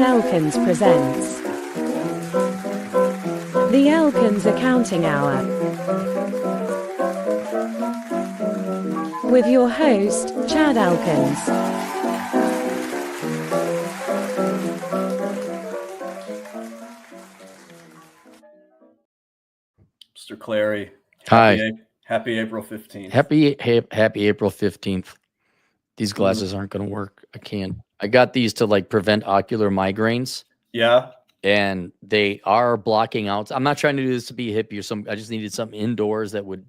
Elkins presents the Elkins Accounting Hour with your host, Chad Elkins. Mr. Clary, Hi. Happy April 15th. Happy April 15th. These glasses aren't going to work. I can't. I got these to like prevent ocular migraines. Yeah. And they are blocking out. I'm not trying to do this to be hippie or something. I just needed something indoors that would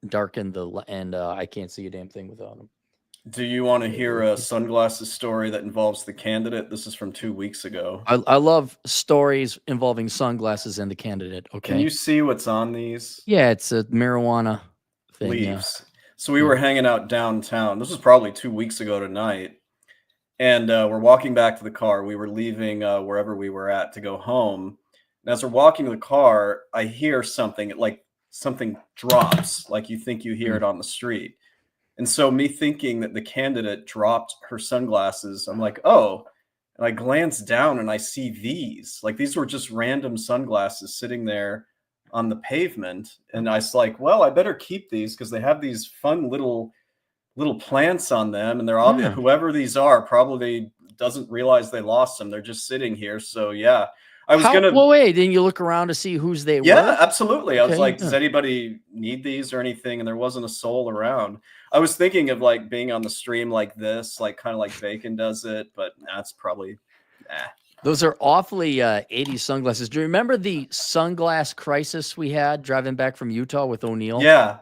darken and I can't see a damn thing without them. Do you want to hear a sunglasses story that involves the candidate? This is from 2 weeks ago. I love stories involving sunglasses and the candidate. Okay. Can you see what's on these? Yeah, it's a marijuana thing. Leaves. Yeah. So we were hanging out downtown. This was probably 2 weeks ago tonight. And we're walking back to the car. We were leaving wherever we were at to go home. And as we're walking to the car, I hear something, like something drops, like you think you hear it on the street. And so me thinking that the candidate dropped her sunglasses, I'm like, oh, and I glance down and I see these. Like these were just random sunglasses sitting there on the pavement. And I was like, well, I better keep these because they have these fun little plants on them, and they're obvious. Yeah. Whoever these are probably doesn't realize they lost them. They're just sitting here. So yeah, I was gonna. Well, wait. Then you look around to see whose they were. Yeah, absolutely. I was like, Okay, does anybody need these or anything? And there wasn't a soul around. I was thinking of like being on the stream like this, like kind of like Bacon does it, but that's probably. Those are awfully 80s sunglasses. Do you remember the sunglass crisis we had driving back from Utah with O'Neill? Yeah.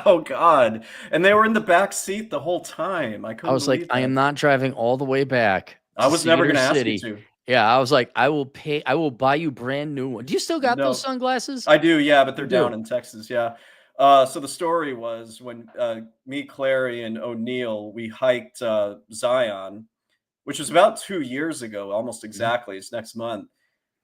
Oh God! And they were in the back seat the whole time. I was like, I am not driving all the way back. I was never going to ask you to. Yeah, I was like, I will buy you brand new one. Do you still got those sunglasses? I do, yeah, but they're down in Texas, yeah. So the story was when me, Clary, and O'Neill, we hiked Zion, which was about 2 years ago, almost exactly. It's next month.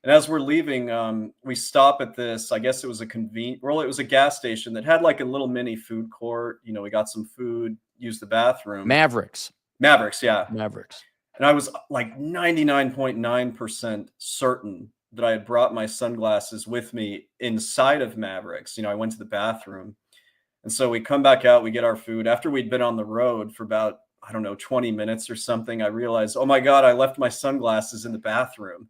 And as we're leaving, we stop at this, I guess it was it was a gas station that had like a little mini food court. You know, we got some food, used the bathroom. Mavericks, yeah. Mavericks. And I was like 99.9% certain that I had brought my sunglasses with me inside of Mavericks. You know, I went to the bathroom. And so we come back out, we get our food. After we'd been on the road for about, 20 minutes or something, I realized, oh my God, I left my sunglasses in the bathroom.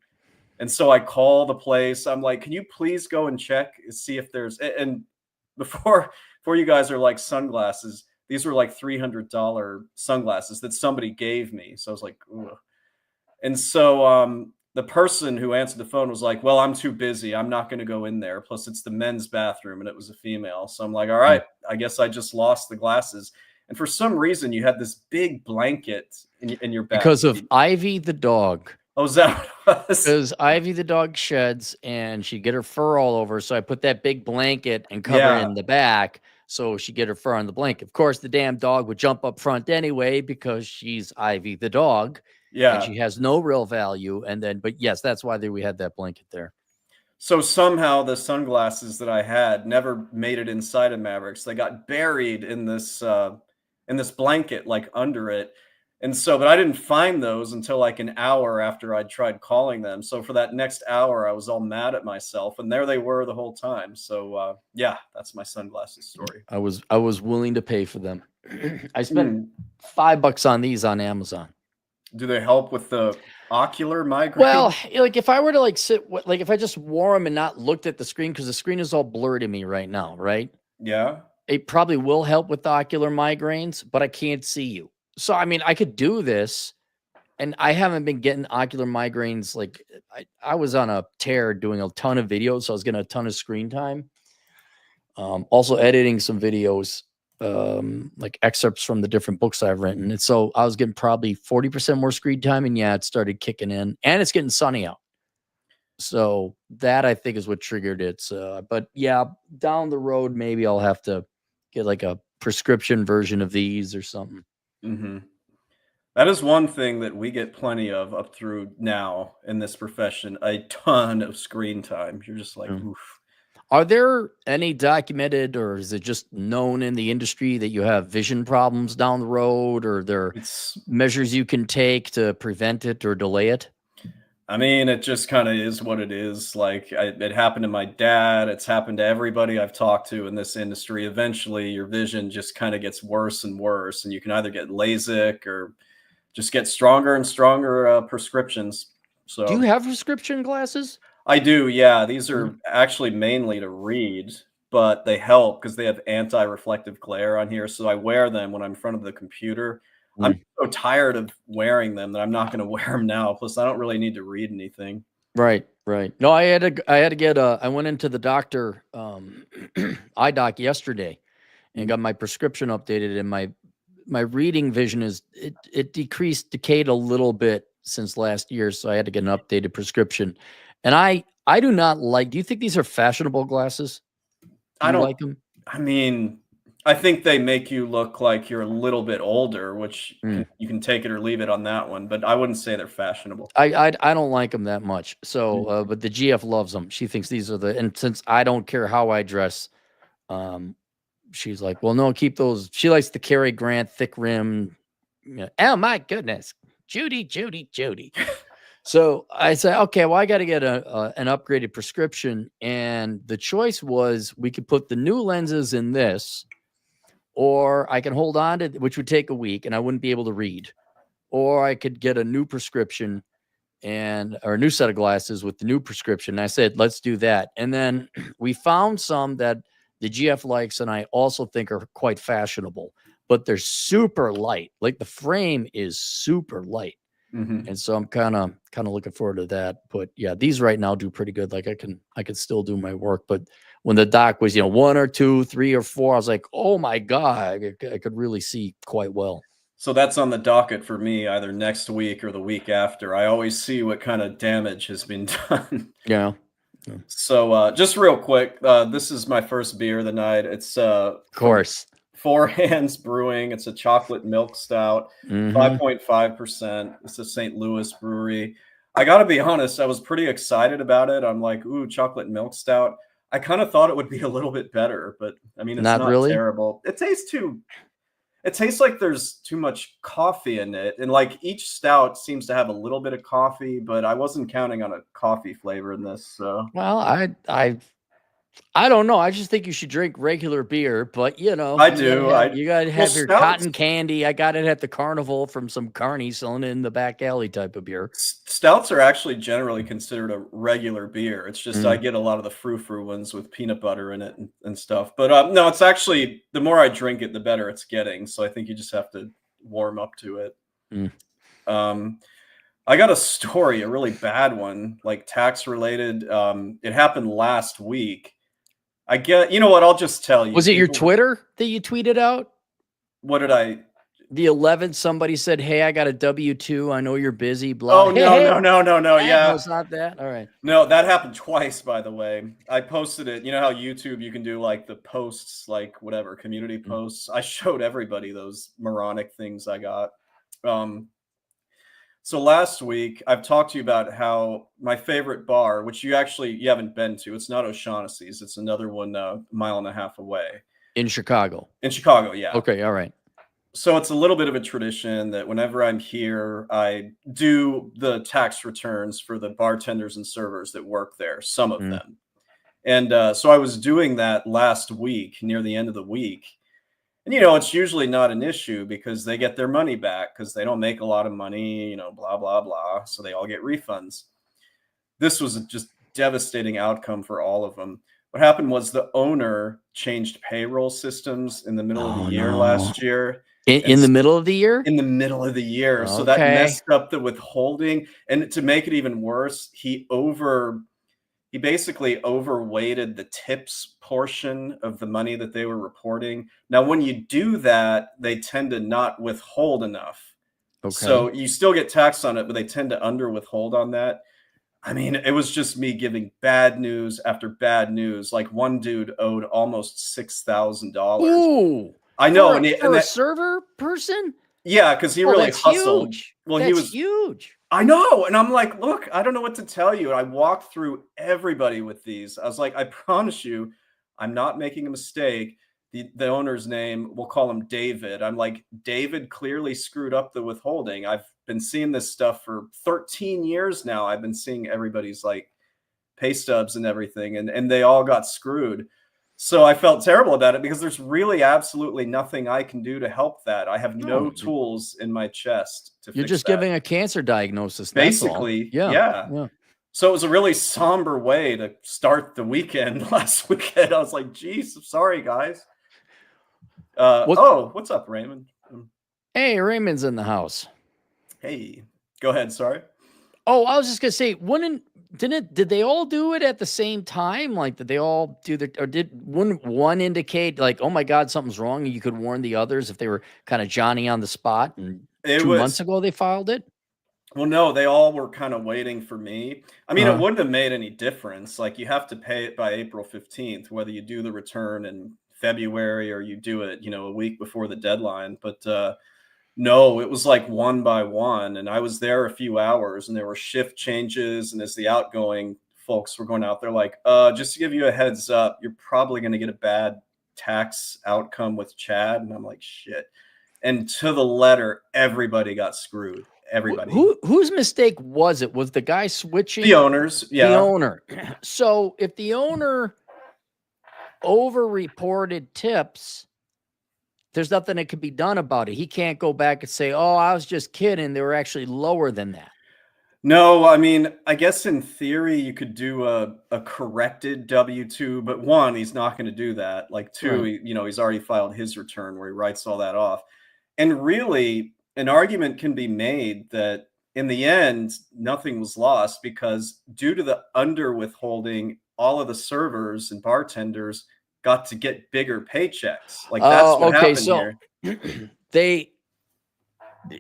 And so I call the place. I'm like, can you please go and check, see if there's, and before you guys are like sunglasses, these were like $300 sunglasses that somebody gave me. So I was like, ugh. And so the person who answered the phone was like, well, I'm too busy. I'm not going to go in there. Plus it's the men's bathroom and it was a female. So I'm like, all right, I guess I just lost the glasses. And for some reason you had this big blanket in your back. Because of Ivy the dog. Oh, is that what it was? Because Ivy the dog sheds and she'd get her fur all over. So I put that big blanket and cover in the back so she'd get her fur on the blanket. Of course, the damn dog would jump up front anyway because she's Ivy the dog. Yeah. And she has no real value. But yes, that's why we had that blanket there. So somehow the sunglasses that I had never made it inside of Mavericks. They got buried in this blanket, like under it. And so, but I didn't find those until like an hour after I'd tried calling them. So for that next hour, I was all mad at myself, and there they were the whole time. So yeah, that's my sunglasses story. I was willing to pay for them. I spent $5 on these on Amazon. Do they help with the ocular migraine? Well, like if I were to if I just wore them and not looked at the screen, because the screen is all blurry to me right now, right? Yeah. It probably will help with the ocular migraines, but I can't see you. So, I mean, I could do this, and I haven't been getting ocular migraines. Like I was on a tear doing a ton of videos, so I was getting a ton of screen time. Also editing some videos, like excerpts from the different books I've written. And so I was getting probably 40% more screen time, and yeah, it started kicking in, and it's getting sunny out. So that I think is what triggered it. But yeah, down the road, maybe I'll have to get like a prescription version of these or something. Mm-hmm. That is one thing that we get plenty of up through now in this profession, a ton of screen time. You're just like, oof. Are there any documented, or is it just known in the industry that you have vision problems down the road, or there are measures you can take to prevent it or delay it? I mean, it just kind of is what it is. Like, it happened to my dad. It's happened to everybody I've talked to in this industry. Eventually, your vision just kind of gets worse and worse, and you can either get LASIK or just get stronger and stronger prescriptions. Do you So have prescription glasses? I do, yeah. These Mm. are actually mainly to read, but they help because they have anti-reflective glare on here. So I wear them when I'm in front of the computer. I'm Mm. so tired of wearing them that I'm not going to wear them now. Plus, I don't really need to read anything. Right, right. No, I had to get I went into the doctor, eye doc yesterday and Mm. got my prescription updated, and my reading vision it decayed a little bit since last year, so I had to get an updated prescription. And I do not like. Do you think these are fashionable glasses? Do I you don't, like them? I mean, I think they make you look like you're a little bit older, which you can take it or leave it on that one, but I wouldn't say they're fashionable. I don't like them that much. So, Mm. but the GF loves them. She thinks these are and since I don't care how I dress, um, she's like, well, no, keep those. She likes the Cary Grant thick rim. Oh my goodness, Judy, Judy, Judy. So I said, okay, well, I got to get an upgraded prescription, and the choice was we could put the new lenses in this, or I can hold on to, which would take a week, and I wouldn't be able to read, or I could get a new prescription or a new set of glasses with the new prescription. And I said, let's do that. And then we found some that the GF likes, and I also think are quite fashionable, but they're super light. Like the frame is super light. Mhm. And so I'm kind of looking forward to that. But yeah, these right now do pretty good. Like I can still do my work. But when the doc was, 1 or 2, 3 or 4, I was like, oh my God, I could really see quite well. So that's on the docket for me either next week or the week after. I always see what kind of damage has been done. Yeah. Yeah. So just real quick, this is my first beer of the night. It's Of from course. Four Hands Brewing. It's a chocolate milk stout, Hmm. 5.5%. It's a St. Louis brewery. I got to be honest, I was pretty excited about it. I'm like, ooh, chocolate milk stout. I kind of thought it would be a little bit better, but I mean, it's Not not really. terrible. It tastes like there's too much coffee in it, and, like, each stout seems to have a little bit of coffee, but I wasn't counting on a coffee flavor in this, so Well, I don't know. I just think you should drink regular beer, but I do, you gotta well, have your stouts cotton candy. I got it at the carnival from some carny selling it in the back alley type of beer. stouts are actually generally considered a regular beer. It's just I Mm. get a lot of the frou-frou ones with peanut butter in it and stuff, but, no, it's actually the more I drink it, the better it's getting, so I think you just have to warm up to it. Mm. Um, I got a story, a really bad one, like, tax related, it happened last week. You know what? I'll just tell you. Was it your People, Twitter that you tweeted out? what did I? The 11th, somebody said, "Hey, I got a W-2. I know you're busy." Blah. Oh, Hey, no, hey. no, no, no, no. No, Yeah. it's not that. All right. No, that happened twice, by the way. I posted it. You know how YouTube, you can do like the posts, like whatever, community Mm. posts? I showed everybody those moronic things I got. Um, so last week, I've talked to you about how my favorite bar, which you haven't been to, it's not O'Shaughnessy's, it's another one a mile and a half away. In Chicago. In Chicago, yeah. Okay. All right. So it's a little bit of a tradition that whenever I'm here, I do the tax returns for the bartenders and servers that work there, some of Mm. them. And so I was doing that last week, near the end of the week. And, it's usually not an issue because they get their money back because they don't make a lot of money, blah, blah, blah. So they all get refunds. This was a just devastating outcome for all of them. What happened was the owner changed payroll systems in the middle of the Oh year no. last year. And In the middle of the year? in the middle of the year. So that Okay. messed up the withholding. And to make it even worse, he basically overweighted the tips portion of the money that they were reporting. Now, when you do that, they tend to not withhold enough. Okay. So you still get taxed on it, but they tend to under withhold on that. I mean, it was just me giving bad news after bad news. Like one dude owed almost $6,000. Ooh. I know, For and a that, server person? yeah, because he Oh, really that's hustled. huge. Well, he That's was huge. I know, and I'm like, "Look, I don't know what to tell you." And I walked through everybody with these. I was like, "I promise you, I'm not making a mistake." The owner's name, we'll call him David. I'm like, "David clearly screwed up the withholding. I've been seeing this stuff for 13 years now. I've been seeing everybody's like pay stubs and everything, and they all got screwed. So I felt terrible about it because there's really absolutely nothing I can do to help that. I have no tools in my chest to You're fix just that. giving a cancer diagnosis. Basically, yeah. So it was a really somber way to start the weekend last weekend. I was like, geez, I'm sorry, guys. What's up, Raymond? Hey, Raymond's in the house. Hey, go ahead. Sorry. Oh, I was just gonna say, did they all do it at the same time? Like, did they all do or wouldn't one indicate like, oh my God, something's wrong, and you could warn the others if they were kind of Johnny on the spot? And 2 months ago they filed it. Well, no, they all were kind of waiting for me. I mean, it wouldn't have made any difference. Like, you have to pay it by April 15th, whether you do the return in February or you do it, a week before the deadline. But no, it was like one by one. And I was there a few hours and there were shift changes. And as the outgoing folks were going out, they're like, just to give you a heads up, you're probably going to get a bad tax outcome with Chad. And I'm like, shit. And to the letter, everybody got screwed. Everybody. Whose mistake was it? Was the guy switching? The owners. Yeah. The owner. So if the owner over-reported tips, there's nothing that could be done about it. He can't go back and say, oh, I was just kidding. They were actually lower than that. No, I mean, I guess in theory you could do a corrected W-2, but one, he's not going to do that. Like two, Right. He's already filed his return where he writes all that off. And really, an argument can be made that in the end, nothing was lost because due to the under withholding, all of the servers and bartenders got to get bigger paychecks. Like that's what happened here.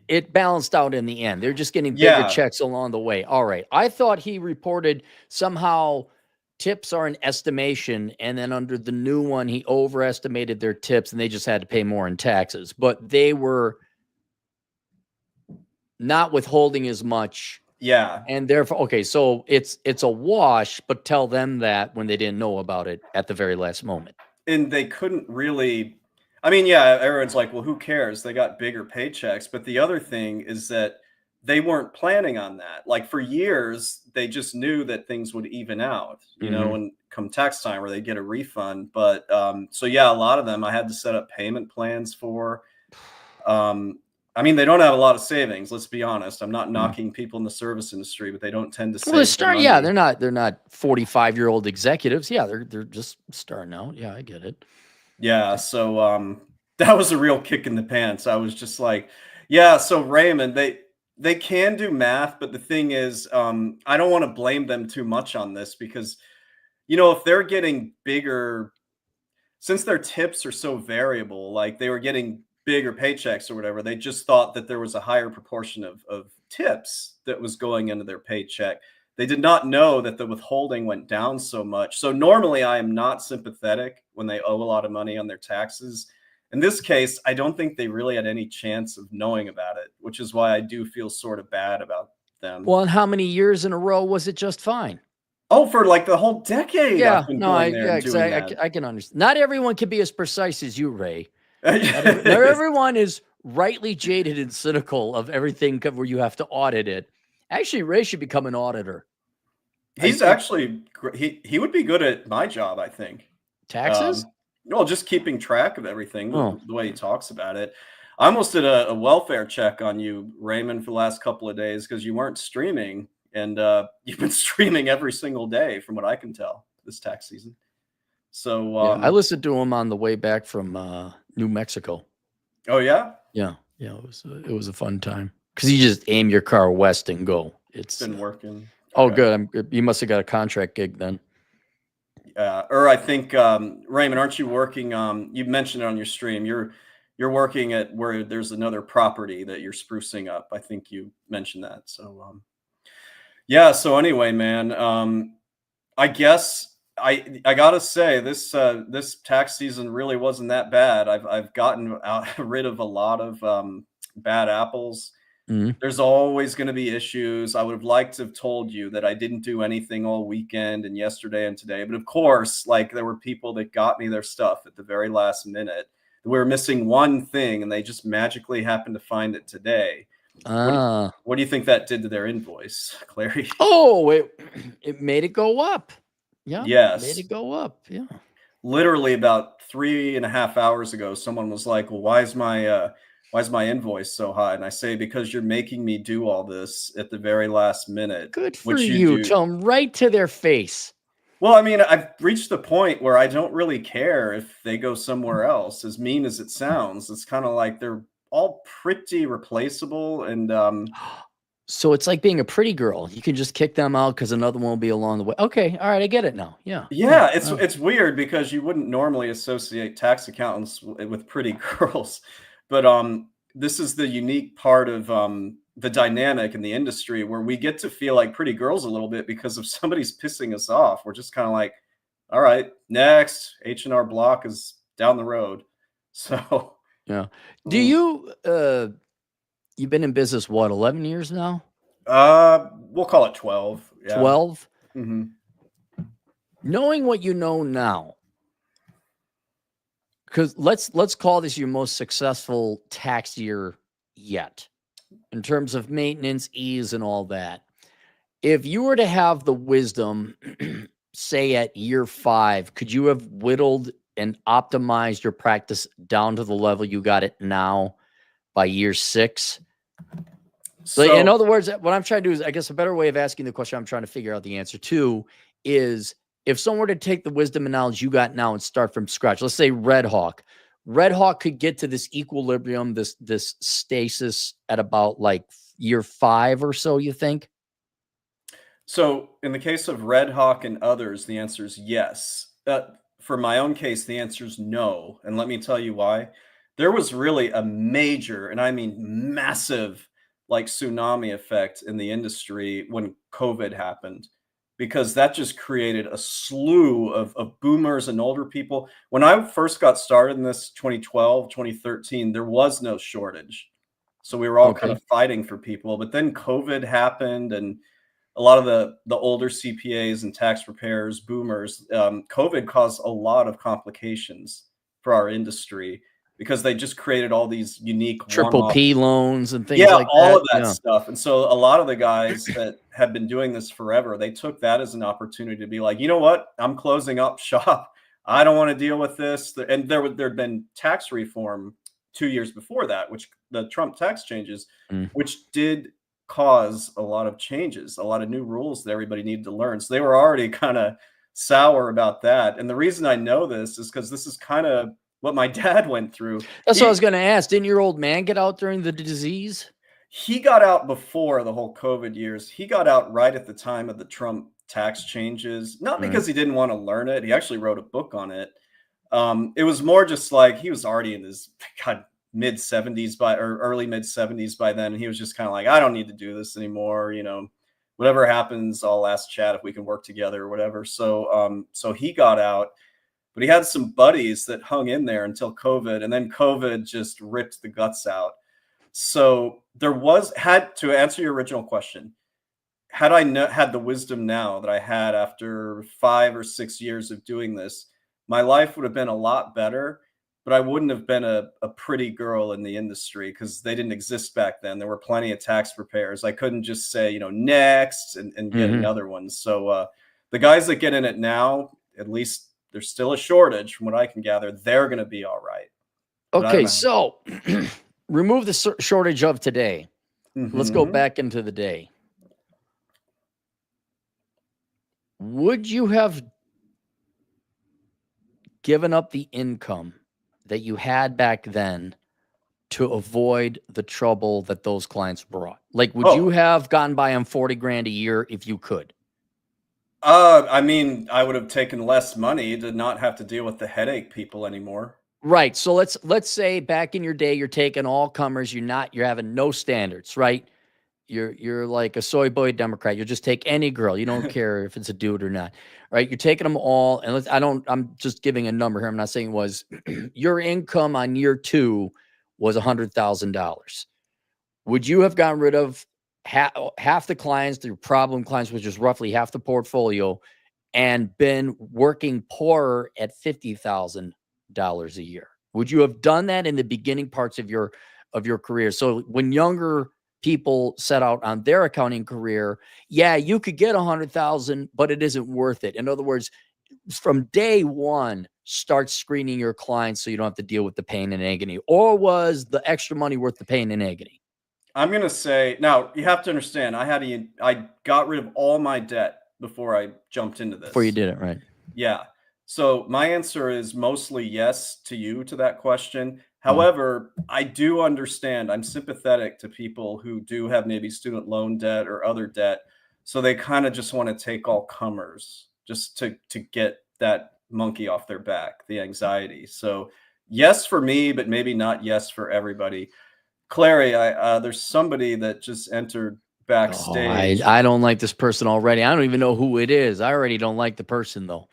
It balanced out in the end. They're just getting bigger checks along the way. All right. I thought he reported somehow tips are an estimation, and then under the new one, he overestimated their tips, and they just had to pay more in taxes. But they were not withholding as much. Yeah. And therefore, okay, so it's a wash, but tell them that when they didn't know about it at the very last moment. And they couldn't really, I mean, yeah, everyone's like, well, who cares? They got bigger paychecks. But the other thing is that they weren't planning on that. Like for years, they just knew that things would even out, and come tax time where they get a refund. But so yeah, a lot of them I had to set up payment plans for. I mean, they don't have a lot of savings. Let's be honest. I'm not knocking people in the service industry, but they don't tend to save. Well, they're not 45-year-old executives. Yeah, they're just starting out. Yeah, I get it. Yeah, so that was a real kick in the pants. I was just like, yeah. So Raymond, they can do math, but the thing is, I don't want to blame them too much on this because, if they're getting bigger, since their tips are so variable, like they were getting bigger paychecks or whatever, they just thought that there was a higher proportion of tips that was going into their paycheck. They did not know that the withholding went down so much. So normally I am not sympathetic when they owe a lot of money on their taxes. In this case, I don't think they really had any chance of knowing about it, which is why I do feel sort of bad about them. Well, and how many years in a row was it just fine? Oh, for like the whole decade. Yeah, exactly. I can understand. Not everyone can be as precise as you, Ray. Not everyone is rightly jaded and cynical of everything where you have to audit it. Actually, Ray should become an auditor. He's actually he would be good at my job, I think. Taxes? Well, just keeping track of everything, the way he talks about it. I almost did a welfare check on you, Raymond, for the last couple of days because you weren't streaming, and you've been streaming every single day, from what I can tell, this tax season. So I listened to him on the way back from New Mexico. Oh yeah, yeah. It was a fun time because you just aim your car west and go. It's been working. Oh, good. You must have got a contract gig then. Or I think Raymond, aren't you working? You mentioned it on your stream. You're working at where there's another property that you're sprucing up. I think you mentioned that. So yeah. So anyway, man, I guess. I gotta say this tax season really wasn't that bad. I've gotten rid of a lot of bad apples. There's always going to be issues. I would have liked to have told you that I didn't do anything all weekend and yesterday and today, but of course, like there were people that got me their stuff at the very last minute. We were missing one thing, and they just magically happened to find it today. Ah. What do you think that did to their invoice, Clary? Oh, it made it go up. Yeah, made Yes. it go up. Yeah. Literally about 3.5 hours ago, someone was like, "Well, why is my invoice so high?" And I say, "Because you're making me do all this at the very last minute," Good for which you you. do. Tell them right to their face. Well, I mean, I've reached the point where I don't really care if they go somewhere else, as mean as it sounds. It's kinda like they're all pretty replaceable and, So it's like being a pretty girl. You can just kick them out because another one will be along the way. Okay. All right. I get it now. Yeah. Yeah. yeah, it's weird because you wouldn't normally associate tax accountants with pretty girls, but this is the unique part of the dynamic in the industry where we get to feel like pretty girls a little bit because if somebody's pissing us off, we're just kind of like, all right, next H&R Block is down the road. So, Yeah. Do mm, you've been in business, what, 11 years now? we'll call it 12. Yeah. 12? Hmm. Knowing what you know now, because let's call this your most successful tax year yet in terms of maintenance, ease, and all that. If you were to have the wisdom, say at year 5, could you have whittled and optimized your practice down to the level you got it now by year 6? So in So, other words, what I'm trying to do is, I guess a better way of asking the question I'm trying to figure out the answer to is, if someone were to take the wisdom and knowledge you got now and start from scratch, let's say Red Hawk could get to this equilibrium, this stasis at about like year 5 or so, you think? So, in the case of Red Hawk and others, the answer is yes. For my own case, the answer is no. And let me tell you why. There was really a major, and I mean massive, like tsunami effect in the industry when COVID happened, because that just created a slew of boomers and older people. When I first got started in this 2012, 2013, there was no shortage. So we were all kind Okay. of fighting for people. But then COVID happened and a lot of the older CPAs and tax preparers, boomers, COVID caused a lot of complications for our industry because they just created all these unique Triple one-off. P loans and things Yeah, like all that. of that Yeah. stuff. And so a lot of the guys that have been doing this forever, they took that as an opportunity to be like, you know what? I'm closing up shop. I don't want to deal with this. And there'd been tax reform 2 years before that, which the Trump tax changes, Mm. which did cause a lot of changes, a lot of new rules that everybody needed to learn. So they were already kind of sour about that. And the reason I know this is because this is kind of what my dad went through. That's what I He was going to ask. Didn't your old man get out during the disease? he got out before the whole COVID years. He got out right at the time of the Trump tax changes, not Right. because he didn't want to learn it. He actually wrote a book on it. It was more just like he was already in his God, mid 70s by or early mid 70s by then. And he was just kind of like, I don't need to do this anymore. Whatever happens, I'll ask Chad if we can work together or whatever. So he got out, but he had some buddies that hung in there until COVID, and then COVID just ripped the guts out. So there was had to answer your original question. Had I had the wisdom now that I had after 5 or 6 years of doing this, my life would have been a lot better, but I wouldn't have been a pretty girl in the industry because they didn't exist back then. There were plenty of tax preparers. I couldn't just say, next and get Mm-hmm. another one. So the guys that get in it now, at least there's still a shortage from what I can gather. They're going to be all right. But I don't Okay, know. so remove the shortage of today. Let's go Mhm. back into the day. Would you have given up the income that you had back then to avoid the trouble that those clients brought? Like, would you Oh, have gone by on 40 grand a year if you could? I mean, I would have taken less money to not have to deal with the headache people anymore. Right. So let's say back in your day, you're taking all comers. You're having no standards, right? You're like a soy boy Democrat. You'll just take any girl. You don't care if it's a dude or not, right? You're taking them all, and I'm just giving a number here. I'm not saying it was your income on year 2 was $100,000. Would you have gotten rid of half the clients, the problem clients, which is roughly half the portfolio, and been working poorer at $50,000 a year? Would you have done that in the beginning parts of your career? So when younger people set out on their accounting career, yeah, you could get 100,000, but it isn't worth it. In other words, from day one, start screening your clients so you don't have to deal with the pain and agony. Or was the extra money worth the pain and agony? I'm gonna say now you have to understand. I got rid of all my debt before I jumped into Before you this. did it, right? Yeah. So my answer is mostly yes to you to that question. Mm. However, I do understand. I'm sympathetic to people who do have maybe student loan debt or other debt. So they kind of just want to take all comers just to get that monkey off their back, the anxiety. So yes for me, but maybe not yes for everybody. Clary, there's somebody that just entered Oh, backstage. I don't like this person already. I don't even know who it is. I already don't like the person though.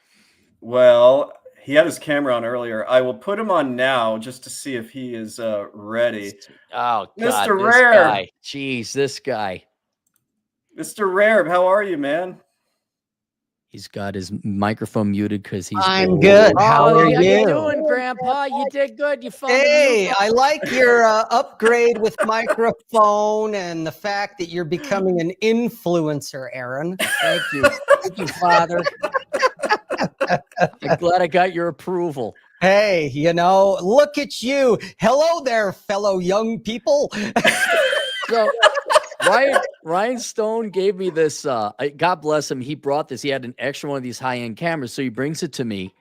Well, he had his camera on earlier. I will put him on now just to see if he is ready. Oh God, Mr. this Rare. guy. Jeez, this guy. Mr. Rare, how are you, man? He's got his microphone muted because he's I'm old. good. How Oh, are how you? doing, Grandpa? You did good. You found a Hey, new I like your upgrade with microphone and the fact that you're becoming an influencer, Aaron. Thank you. Thank you, Father. I'm glad I got your approval. Hey, look at you. Hello there, fellow young people. So Ryan Stone gave me this. God bless him. He brought this. He had an extra one of these high-end cameras. So he brings it to me.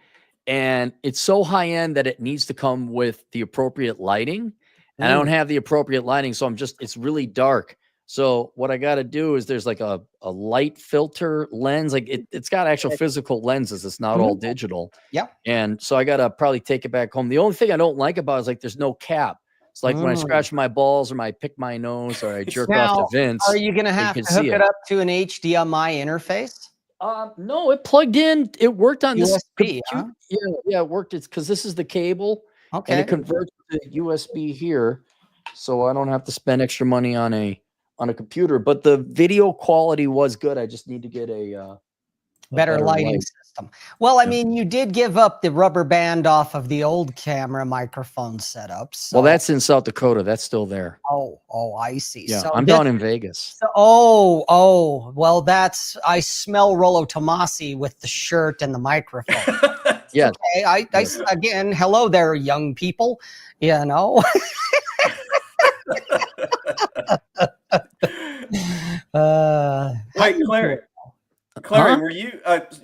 And it's so high-end that it needs to come with the appropriate lighting. And I don't have the appropriate lighting. So it's really dark. So what I got to do is there's like a light filter lens. Like it's got actual physical lenses. It's not all digital. Yep. And so I got to probably take it back home. The only thing I don't like about it is like there's no cap. It's like when I scratch my balls or I pick my nose or I jerk off to Vince. Are you going to have to hook it up to an HDMI interface? No, it plugged in. It worked on this USB, huh? Yeah, it worked. It's because this is the cable, and Okay. it converts to USB here, so I don't have to spend extra money on a computer. But the video quality was good. I just need to get a better lighting system. Well, I mean, you did give up the rubber band off of the old camera microphone setup. So. Well, that's in South Dakota. That's still there. Oh, I see. Yeah, so I'm down in Vegas. Well, I smell Rollo Tomasi with the shirt and the microphone. Yeah. Okay, again, hello there, young people. Wait, Clary,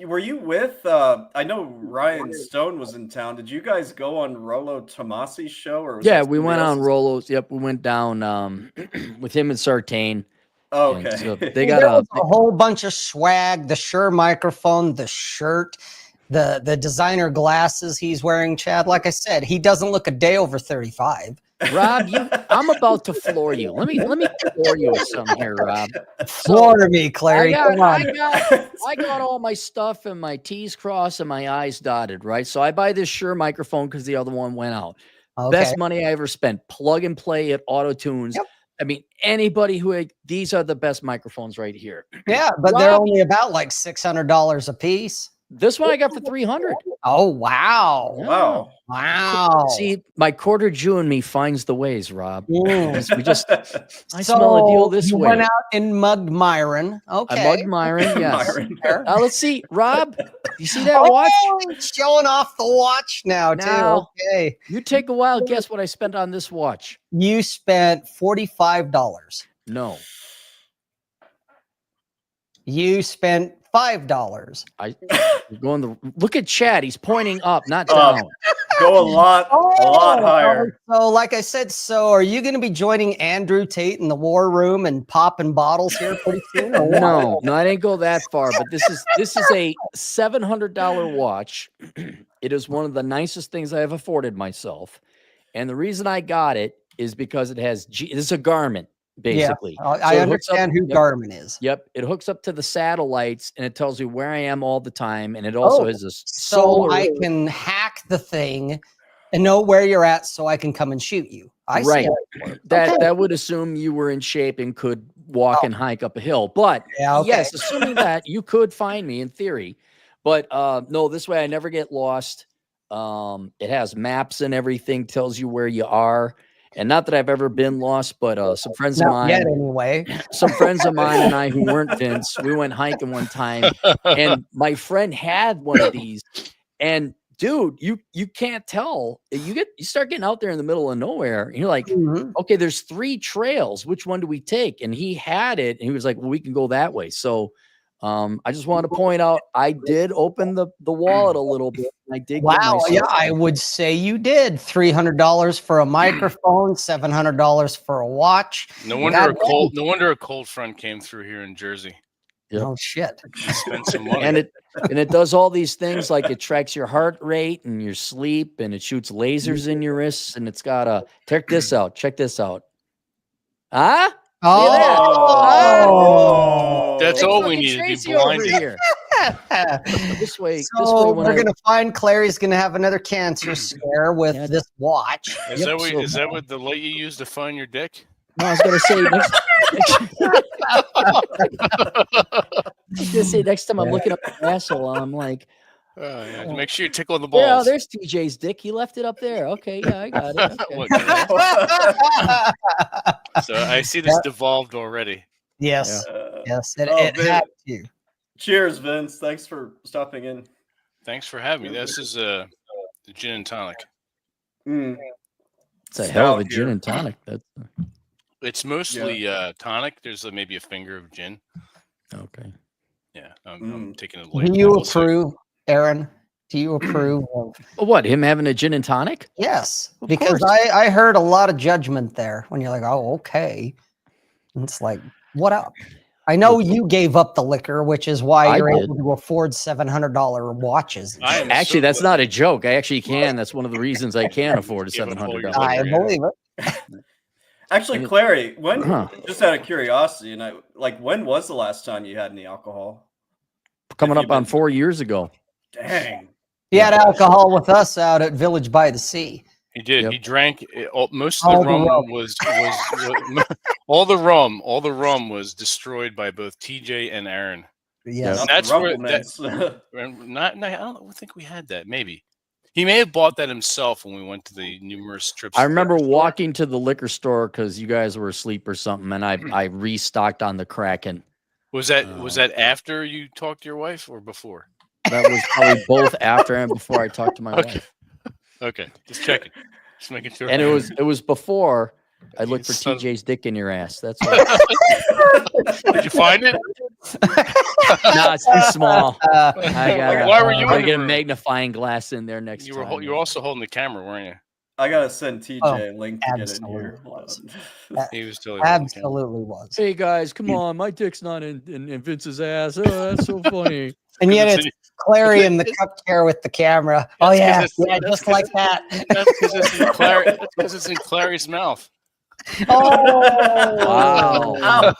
were you with? I know Ryan Stone was in town. Did you guys go on Rollo Tomasi's show, or was we went on Rollo's? Yep, we went down with him and Sartain. Oh, okay, so they got a whole bunch of swag: the Shure microphone, the shirt, the designer glasses he's wearing. Chad, like I said, he doesn't look a day over 35. Rob, I'm about to floor you. Let me floor you with something here, Rob. Floor me, Clary. I got all my stuff and my T's crossed and my I's dotted, right? So I buy this Shure microphone because the other one went out. Okay. Best money I ever spent. Plug and play at Auto Tunes. Yep. I mean, these are the best microphones right here. Yeah, but they're only about like $600 a piece. This one I got for $300. Oh, wow. Yeah. Wow. See, my quarter Jew in me finds the ways, Rob. I So smell a deal this way. You went out and mugged Myron. Okay. I mugged Myron, yes. Myron. Let's see, Rob. You see that watch? He's showing off the watch now, too. Okay. You take a wild guess what I spent on this watch. You spent $45. No. You spent $5. Look at Chad. He's pointing up, not down. Go a lot higher. So, like I said, are you going to be joining Andrew Tate in the war room and popping bottles here pretty soon? No, I didn't go that far. But this is a $700 watch. It is one of the nicest things I have afforded myself, and the reason I got it is because it has it's a Garmin. Basically, yeah, I understand who Garmin is. Yep, it hooks up to the satellites and it tells you where I am all the time, and it also has a solar. So I can hack the thing and know where you're at, so I can come and shoot you. Right. That would assume you were in shape and could walk and hike up a hill. But yes, assuming that you could find me in theory. But no, this way I never get lost. It has maps and everything, tells you where you are. And not that I've ever been lost, but some friends of Not yet, mine, anyway. some friends of mine and I who weren't Vince, we went hiking one time, and my friend had one of these. And dude, you can't tell. You start getting out there in the middle of nowhere, and you're like, okay, there's 3 trails. Which one do we take? And he had it, and he was like, well, we can go that way. So I just wanted to point out, I did open the wallet a little bit. I did. Wow. Yeah, I would say you did. $300 for a microphone, $700 for a watch. No wonder a cold front came through here in Jersey. Yep. Oh shit! Spend some money. And it does all these things, like it tracks your heart rate and your sleep, and it shoots lasers in your wrists, and it's got a check this out. Check this out. Huh? Oh, that's all we need to be blinded here. This way, so we're gonna find Clary's gonna have another cancer scare with this watch. Is that what the light you use to find your dick? No, I was gonna say next time I'm looking up the asshole, I'm like, make sure you tickle the balls. Yeah, there's TJ's dick. He left it up there. Okay, yeah, I got it. Okay. So I see this devolved already. Yes, yes, it had to. Cheers, Vince. Thanks for stopping in. Thanks for having me. This is the gin and tonic. It's a hell of a gin and tonic. It's mostly tonic. There's maybe a finger of gin. Okay. Yeah, I'm taking it. Do you approve, Aaron? Do you approve of what, him having a gin and tonic? Yes, because I heard a lot of judgment there when you're like, oh, okay. And it's like, what up? I know you gave up the liquor, which is why you're able to afford $700 watches. Actually, that's not a joke. I actually can. That's one of the reasons I can afford a $700. I believe it. Actually, Clary, just out of curiosity, and when was the last time you had any alcohol? Coming up on 4 years ago. Dang. He had alcohol with us out at Village by the Sea. He did. Yep. He drank most of the rum was all the rum was destroyed by both TJ and Aaron. Yes, and that's where I don't think we had that. Maybe he may have bought that himself when we went to the numerous trips. I remember walking to the liquor store because you guys were asleep or something, and I restocked on the Kraken. Was that after you talked to your wife or before? That was probably both after and before I talked to my wife. Okay, just checking, just making sure. And it was before I looked for TJ's dick in your ass. That's why. Did you find it? No, it's too small. Why were you? I get a magnifying glass in there next. You were also holding the camera, weren't you? I gotta send TJ a link to get in here. He was totally absolutely was. Hey guys, come on, my dick's not in Vince's ass. Oh, that's so funny. And yet it's Clary in the cup chair with the camera. Oh yeah, just like that. That's because it's in Clary's mouth. Oh wow!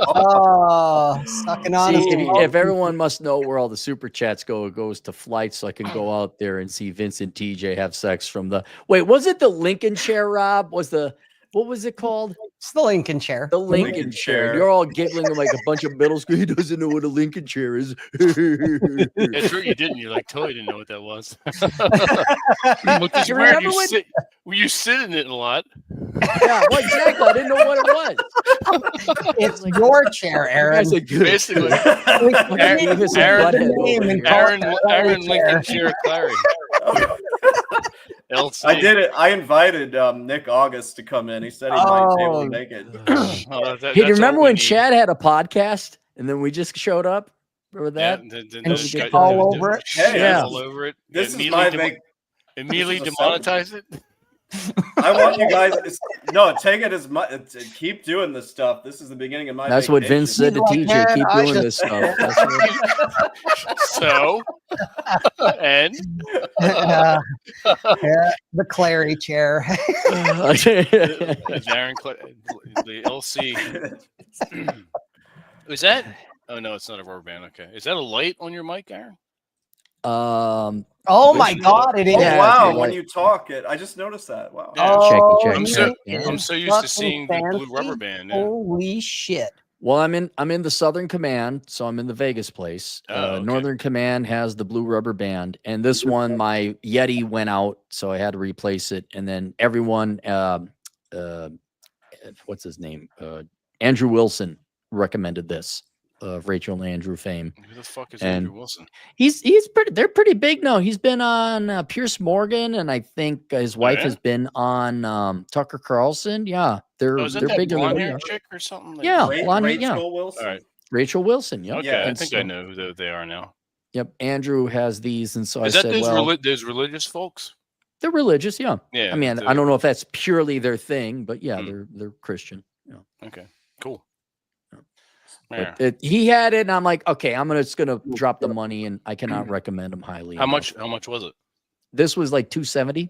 Oh, sucking on. If everyone must know where all the super chats go, it goes to flights, so I can go out there and see Vince and TJ have sex from the. Wait, was it the Lincoln chair? Rob, what was it called? It's the Lincoln chair. The Lincoln chair. You're all giggling like a bunch of middle school. He doesn't know what a Lincoln chair is. That's right, you didn't. You totally didn't know what that was. You sit in it a lot. Yeah, well, exactly. I didn't know what it was. It's your chair, Aaron. Basically, Aaron Lincoln chair Clary. LC. I did it. I invited Nick August to come in. He said he might be able to make it. Hey, do you remember when Chad had a podcast and then we just showed up? Remember that? Yeah, all over it. Hey, all over it. This is my immediately demonetize it. I want you guys take it as much. Keep doing this stuff. This is the beginning of my. That's what Vince said to TJ. Keep doing this stuff. So, and the Clary chair. Darren, the LC. Is that? Oh no, it's not a rubber band. Okay, is that a light on your mic, Aaron? Oh my God! It is. Oh, wow! When you talk, I just noticed that. Wow. Yeah. I'm so used to seeing the blue rubber band. Yeah. Holy shit! Well, I'm in the Southern Command, so I'm in the Vegas place. Okay. Northern Command has the blue rubber band, and this one, my Yeti went out, so I had to replace it. And then everyone, what's his name? Andrew Wilson recommended this of Rachel and Andrew fame. Who the fuck is And Andrew Wilson? He's they're pretty big now. He's been on Pierce Morgan, and I think his wife has been on Tucker Carlson. Yeah, they're bigger than we are. Chick or something. Like Yeah, Rachel Wilson. All right. Rachel Wilson. Yep. Okay, I And think so, I know who they are now. Yep, Andrew has these, and so Is I that said, those religious folks? they're religious. Yeah. Yeah. I mean, I don't know if that's purely their thing, but yeah, they're Christian. Yeah. Okay. Cool. But he had it, and I'm like, okay, I'm just gonna drop the money, and I cannot recommend him highly. How much was it? This was like $270.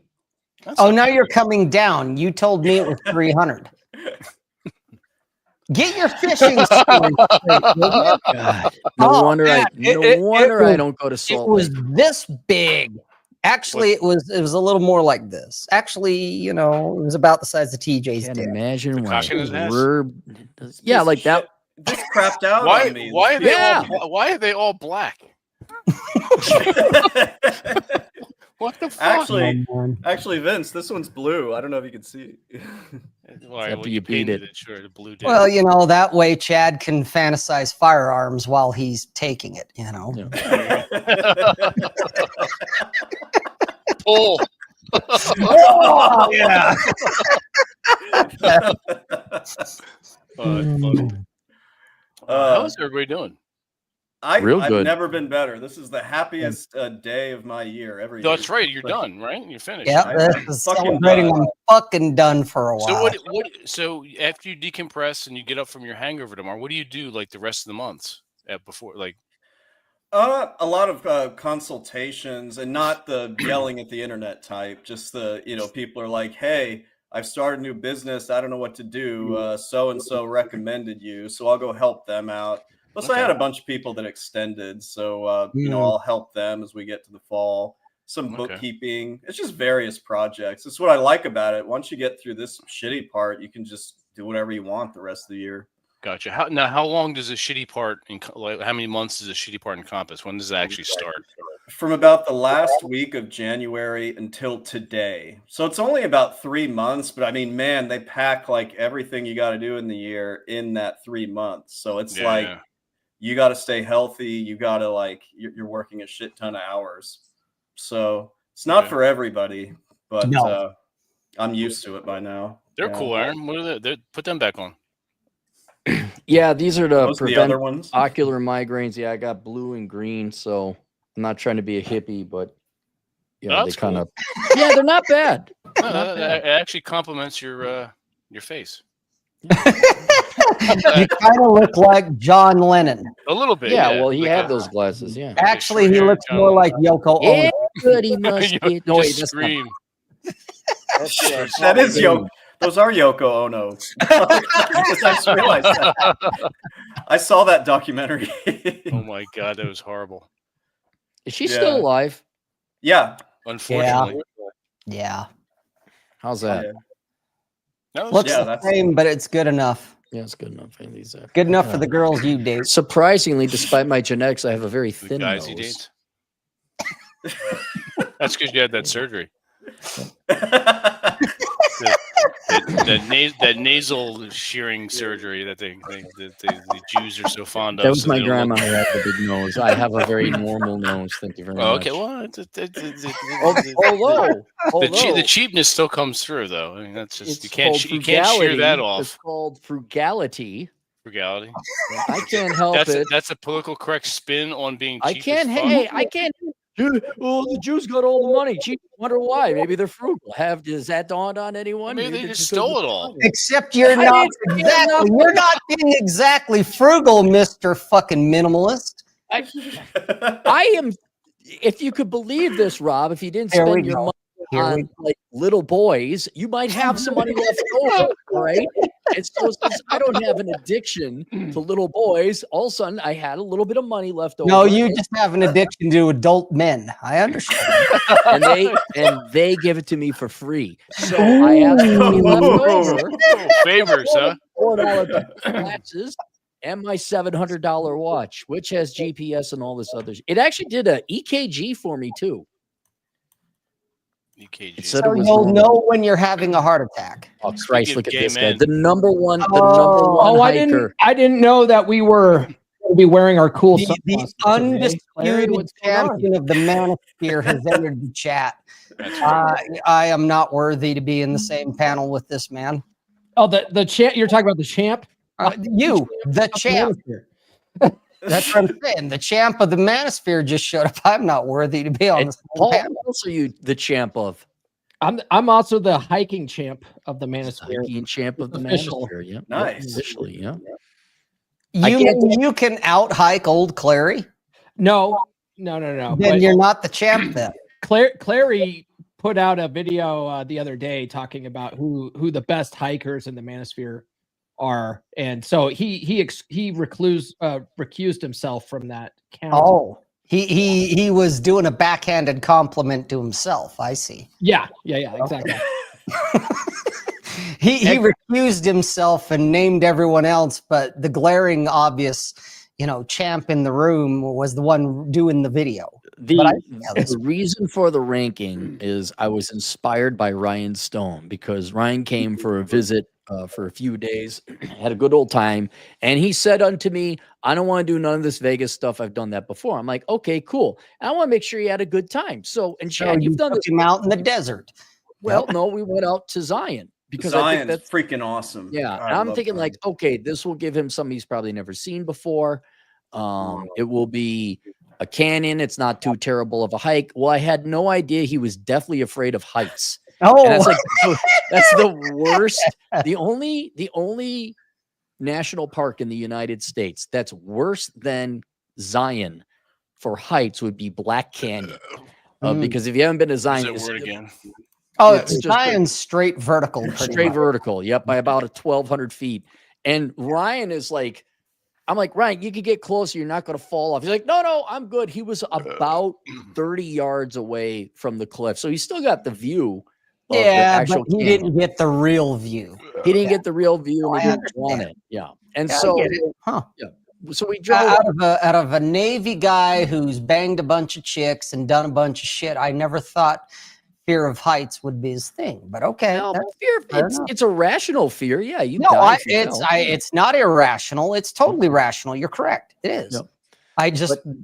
Now you're coming down. You told me it was 300. Get your fishing story straight, will you? No wonder I don't go to Salt It was Lake. this big. Actually, it was a little more like this. Actually, it was about the size of TJ's Can't dick. imagine why. cock in his ass? Yeah, like that. This crapped out Why? on me. Why are they all black? What the fuck? Actually, Vince, this one's blue. I don't know if you can see. After you beat it. Sure, the blue. Well, that way Chad can fantasize firearms while he's taking it. Yeah. Pull. Oh, yeah. How's everybody doing? I've good. never been better. This is the happiest day of my year every year. That's right. You're done, right? You're finished. Yeah, this is celebrating. I'm fucking done for a while. So what? So after you decompress and you get up from your hangover tomorrow, what do you do like the rest of the months before like? A lot of consultations, and not the yelling at the internet type. Just the people are like, "Hey, I've started a new business. I don't know what to do. So and so recommended you, so I'll go help them out." Plus, I had a bunch of people that extended, so I'll help them as we get to the fall. Some bookkeeping. It's just various projects. It's what I like about it. Once you get through this shitty part, you can just do whatever you want the rest of the year. Gotcha. How long does a shitty part? How many months does a shitty part encompass? When does it actually start? From about the last week of January until today. So it's only about 3 months, but I mean, man, they pack like everything you got to do in the year in that 3 months. So it's like you got to stay healthy. You got to you're working a shit ton of hours. So it's not for everybody, but I'm used to it by now. They're cool, Aaron. What are they? Put them back on. Yeah, these are to prevent the other ones. Ocular migraines. Yeah, I got blue and green, so I'm not trying to be a hippie, but they kind of they're not bad. It actually complements your face. You kind of look like John Lennon. A little bit. Yeah, well, he had those glasses. Yeah. Actually, he looks more like Yoko Ono. Everybody must be. No, wait, that's scream. That is Yoko. Those are Yoko Ono. I just realized that. I saw that documentary. Oh my god, that was horrible. Is she still alive? Yeah. Unfortunately. Yeah. How's that? Looks the same, but it's good enough. Yeah, it's good enough. Good enough for the girls you date. Surprisingly, despite my genetics, I have a very thin guys nose. He dates. That's because you had that surgery. That nasal shearing surgery that the Jews are so fond of. That was my grandma who had the big nose. I have a very normal nose. Thank you very much. Okay, well, the cheapness still comes through, though. I mean, that's just you can't frugality. shear that off. It's called frugality. Frugality. I can't help it. That's a political correct spin on being cheap. I can't. Oh, the Jews got all the money. Gee, wonder why? Maybe they're frugal. Does that dawned on anyone? Maybe they just stole it all. Except you're not exactly. You're not being exactly frugal, Mr. Fucking minimalist. I am. If you could believe this, Rob, if you didn't spend your money on like little boys, you might have some money left over, right? And so since I don't have an addiction to little boys, all of a sudden I had a little bit of money left over. No, you just have an addiction to adult men. I understand. and they give it to me for free. So I have some money left over. Favors, huh? $4 glasses and my $700 watch, which has GPS and all this other. It actually did a EKG for me too. Oh, EKG. So you'll know when you're having a heart attack. Oh Christ! Look at this guy. Men. The number one hiker. I didn't know that we were going to be wearing our cool sunglasses. The undisputed champion of the manosphere has entered the chat. I am not worthy to be in the same panel with this man. Oh, the champ. You're talking about the champ. The champ. That's what I'm saying. The champ of the manosphere just showed up. I'm not worthy to be on the same panel. Also, you the champ of. I'm also the hiking champ of the manosphere. Hiking champ of the Official. manosphere. Yeah, nice. Officially, yeah. You can out hike old Clary? No. Then you're not the champ then. Clary put out a video the other day talking about who the best hikers in the manosphere are, and so he recused himself from that count. Oh, he was doing a backhanded compliment to himself. I see. Yeah, exactly. he recused himself and named everyone else, but the glaring obvious, champ in the room was the one doing the video. The reason for the ranking is I was inspired by Ryan Stone, because Ryan came for a visit for a few days, had a good old time, and he said unto me, I don't want to do none of this Vegas stuff. I've done that before. I'm like, okay, cool. And I want to make sure you had a good time. So, and Chad, you've done this out in the desert. Well, no, we went out to Zion. Because Zion's that's freaking awesome. Yeah, and I'm thinking like, okay, this will give him something he's probably never seen before. It will be a canyon. It's not too terrible of a hike. Well, I had no idea he was deathly afraid of heights. Oh, and that's the worst. The only national park in the United States that's worse than Zion for heights would be Black Canyon. Because if you haven't been to Zion, it's Zion's straight vertical. Straight vertical. Yep, by about 1,200 feet. And Ryan is like, I'm like, Ryan, you could get closer. You're not going to fall off. He's like, no, I'm good. He was about 30 yards away from the cliff. So he still got the view. Yeah, but he didn't get the real view. He didn't get the real view. And he didn't want it. Yeah. And so, so we drove out of a Navy guy who's banged a bunch of chicks and done a bunch of shit. I never thought fear of heights would be his thing, but okay. No, it's a rational fear. Yeah, it's not irrational. It's totally rational. You're correct. It is. Yep.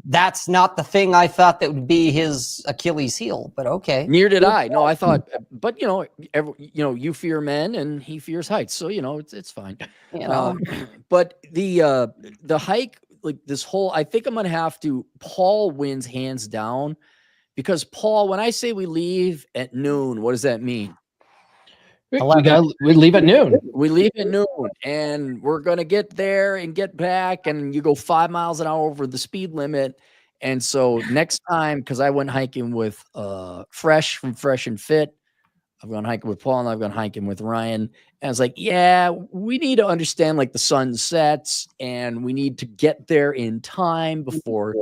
That's not the thing I thought that would be his Achilles heel, but okay. Neither did I. No, I thought, but you fear men and he fears heights. So, it's fine. But the hike, like this whole, I think I'm going to have to, Paul wins hands down, because Paul, when I say we leave at noon, what does that mean? We leave at noon. We leave at noon, and we're going to get there and get back, and you go 5 miles an hour over the speed limit. And so next time, because I went hiking with Fresh from Fresh and Fit, I've gone hiking with Paul, and I've gone hiking with Ryan. And I was like, yeah, we need to understand like the sun sets, and we need to get there in time before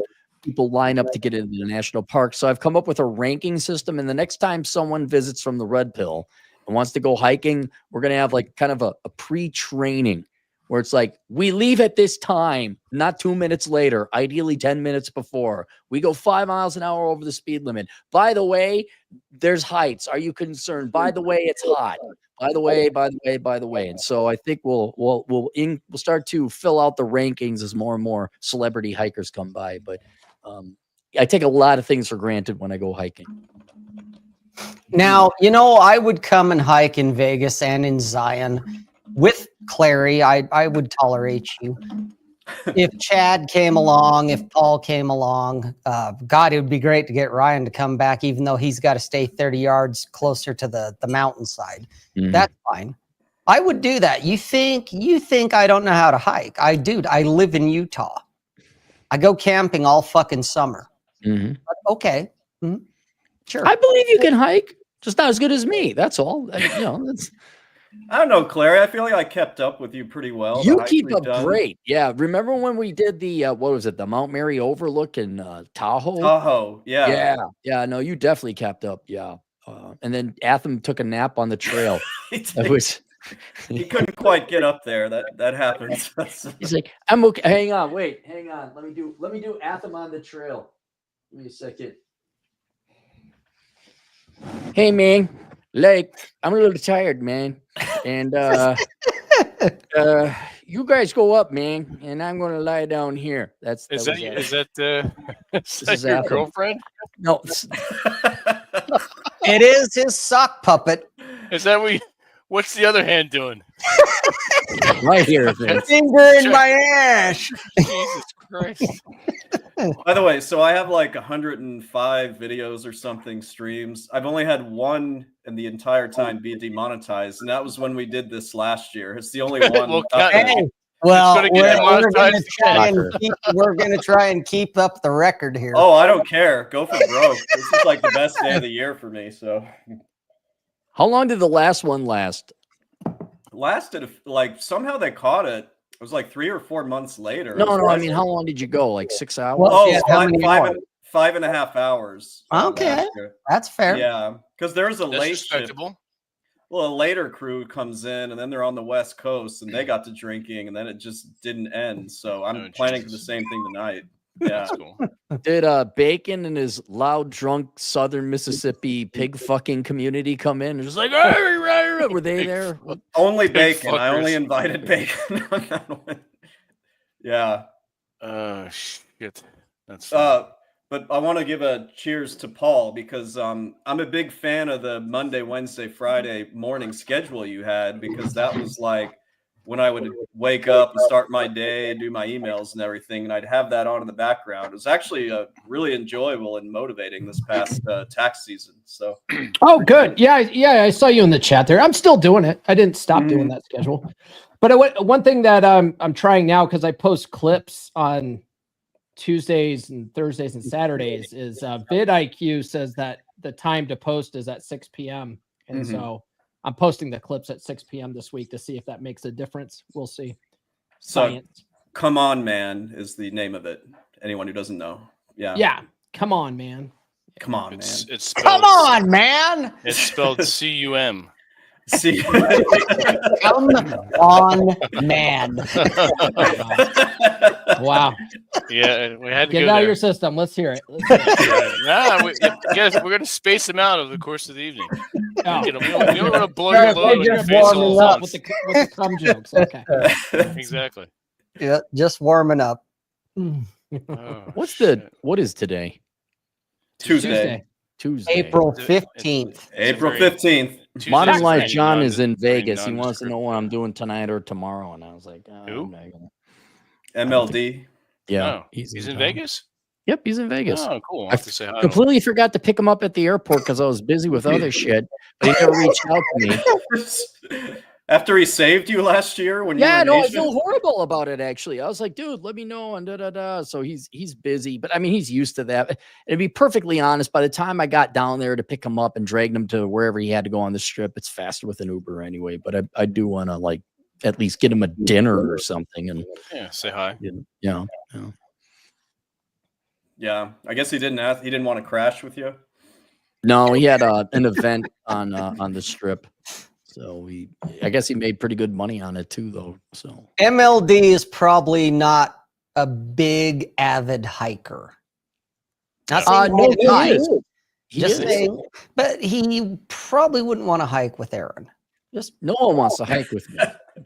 people line up to get into the national park. So I've come up with a ranking system, and the next time someone visits from the Red Pill and wants to go hiking, we're going to have like kind of a pre-training where it's like, we leave at this time, not 2 minutes later, ideally 10 minutes before. We go 5 miles an hour over the speed limit. By the way, there's heights. Are you concerned? By the way, it's hot. By the way. And so I think we'll start to fill out the rankings as more and more celebrity hikers come by. But I take a lot of things for granted when I go hiking. Now, I would come and hike in Vegas and in Zion with Clary. I would tolerate you. If Chad came along, if Paul came along, God, it would be great to get Ryan to come back, even though he's got to stay 30 yards closer to the mountainside. Mm-hmm. That's fine. I would do that. You think I don't know how to hike? I do. I live in Utah. I go camping all fucking summer. Mm-hmm. But okay. Mm-hmm. Sure. I believe you can hike, just not as good as me. That's all. That's. I don't know, Clary. I feel like I kept up with you pretty well. You keep up great. Yeah. Remember when we did the what was it? The Mount Mary overlook in Tahoe? Tahoe. Yeah. Yeah. No, you definitely kept up. Yeah. And then Atham took a nap on the trail. He couldn't quite get up there. That happens. He's like, I'm okay. Hang on. Let me do Atham on the trail. Give me a second. Hey, man. Like, I'm a little tired, man. And you guys go up, man, and I'm gonna lie down here. Is that your girlfriend? No. It is his sock puppet. Is that what's the other hand doing? Right here, Vince. Finger in my ass. Jesus Christ. By the way, so I have like 105 videos or something streams. I've only had one in the entire time be demonetized, and that was when we did this last year. It's the only one. Well, gonna get we're going to try and keep up the record here. Oh, I don't care. Go for broke. This is like the best day of the year for me. So, how long did the last one last? Lasted like somehow they caught it. It was like 3 or 4 months later. No. I mean, how long did you go? Like 6 hours? Well, yeah, five and a half hours. Okay, that's fair. Yeah, because there's a late shift. Respectable. Well, a later crew comes in, and then they're on the West Coast, and they got to drinking, and then it just didn't end. So I'm planning for the same thing tonight. Yeah. Cool. Did Bacon and his loud, drunk Southern Mississippi pig fucking community come in and just like, were they there? Only Bacon. I only invited Bacon on that one. Yeah. Shit. That's but I want to give a cheers to Paul because I'm a big fan of the Monday, Wednesday, Friday morning schedule you had, because that was like when I would wake up and start my day and do my emails and everything, and I'd have that on in the background. It was actually really enjoyable and motivating this past tax season. So, oh, good. Yeah, I saw you in the chat there. I'm still doing it. I didn't stop doing that schedule. But one thing that I'm trying now, because I post clips on Tuesdays and Thursdays and Saturdays, is vidIQ says that the time to post is at 6 p.m. And so I'm posting the clips at 6 p.m. this week to see if that makes a difference. We'll see. Science. So, Come On Man is the name of it. Anyone who doesn't know. Yeah. Yeah. Come on, man. Come on, man. It's Come on, man. It's spelled C-U-M. See, come on, man. Wow. Yeah, we had to get go it out there. of your system. Let's hear it. We're going to space them out over the course of the evening. Oh. We don't want to blow your load on your face all at once. With the cum jokes. Okay. Exactly. Yeah, just warming up. What is today? Tuesday. April 15th. April 15th. Modern Life John is in Vegas. He wants to know what I'm doing tonight or tomorrow. And I was like, who? MLD. Yeah. Oh, he's in Vegas? Yep, he's in Vegas. Oh, cool. I completely forgot to pick him up at the airport because I was busy with other shit. But he never reached out to me. After he saved you last year when you were in I Asia? feel horrible about it, actually. I was like, dude, let me know, and da-da-da. So he's busy, but I mean, he's used to that. And to be perfectly honest, by the time I got down there to pick him up and drag him to wherever he had to go on the strip, it's faster with an Uber anyway. But I do want to, like, at least get him a dinner or something. And say hi. Yeah. Yeah, I guess he didn't want to crash with you. No, he had an event on the strip. So I guess he made pretty good money on it too, though. So MLD is probably not a big avid hiker. Not saying he is. Just saying, but he probably wouldn't want to hike with Aaron. Just no one wants to hike with me.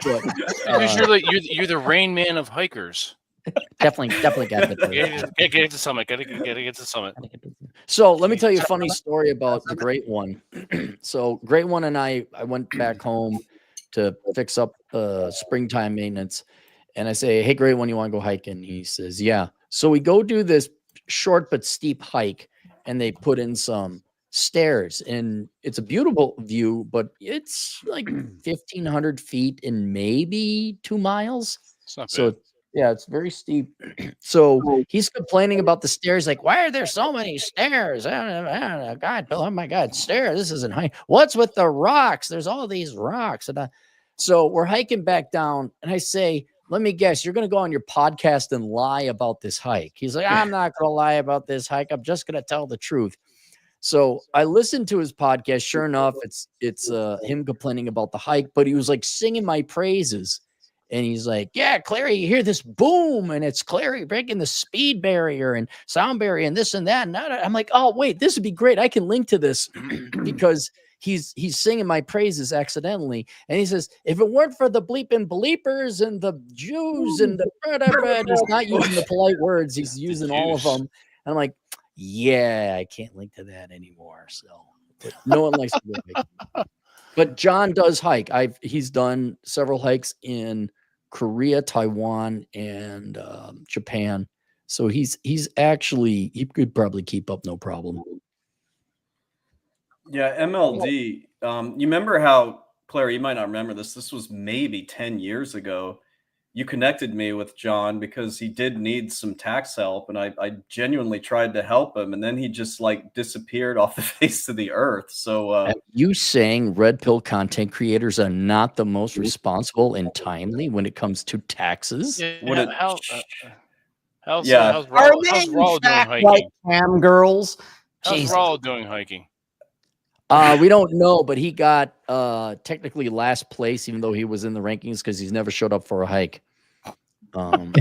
But, because you're the Rain Man of hikers. Definitely got that. Get to the summit. Gotta get to the summit. So let me tell you a funny story about the Great One. So Great One and I went back home to fix up springtime maintenance, and I say, "Hey, Great One, you want to go hiking?" He says, "Yeah." So we go do this short but steep hike, and they put in some stairs, and it's a beautiful view, but it's like 1,500 feet in maybe 2 miles. It's not bad. So. Yeah, it's very steep. So he's complaining about the stairs. Like, why are there so many stairs? God, oh my God, stairs. This isn't high. What's with the rocks? There's all these rocks. And so we're hiking back down. And I say, let me guess, you're going to go on your podcast and lie about this hike. He's like, I'm not going to lie about this hike. I'm just going to tell the truth. So I listened to his podcast. Sure enough, it's him complaining about the hike, but he was like singing my praises. And he's like, yeah, Clary, you hear this boom, and it's Clary breaking the speed barrier and sound barrier and this and that. And I'm like, oh, wait, this would be great. I can link to this because he's singing my praises accidentally. And he says, if it weren't for the bleeping bleepers and the Jews and the he's not using the polite words. He's using all of them. And I'm like, yeah, I can't link to that anymore. So but no one likes to go hiking. But John does hike. He's done several hikes in Korea, Taiwan, and Japan. So he could probably keep up no problem. Yeah, MLD. You remember how, Claire, you might not remember this. This was maybe 10 years ago. You connected me with John because he did need some tax help, and I genuinely tried to help him, and then he just like disappeared off the face of the earth. So are you saying red pill content creators are not the most responsible and timely when it comes to taxes? Yeah, how's Are they Rollo doing hiking? like cam girls? How's Rollo doing hiking? We don't know, but he got technically last place, even though he was in the rankings because he's never showed up for a hike. Well,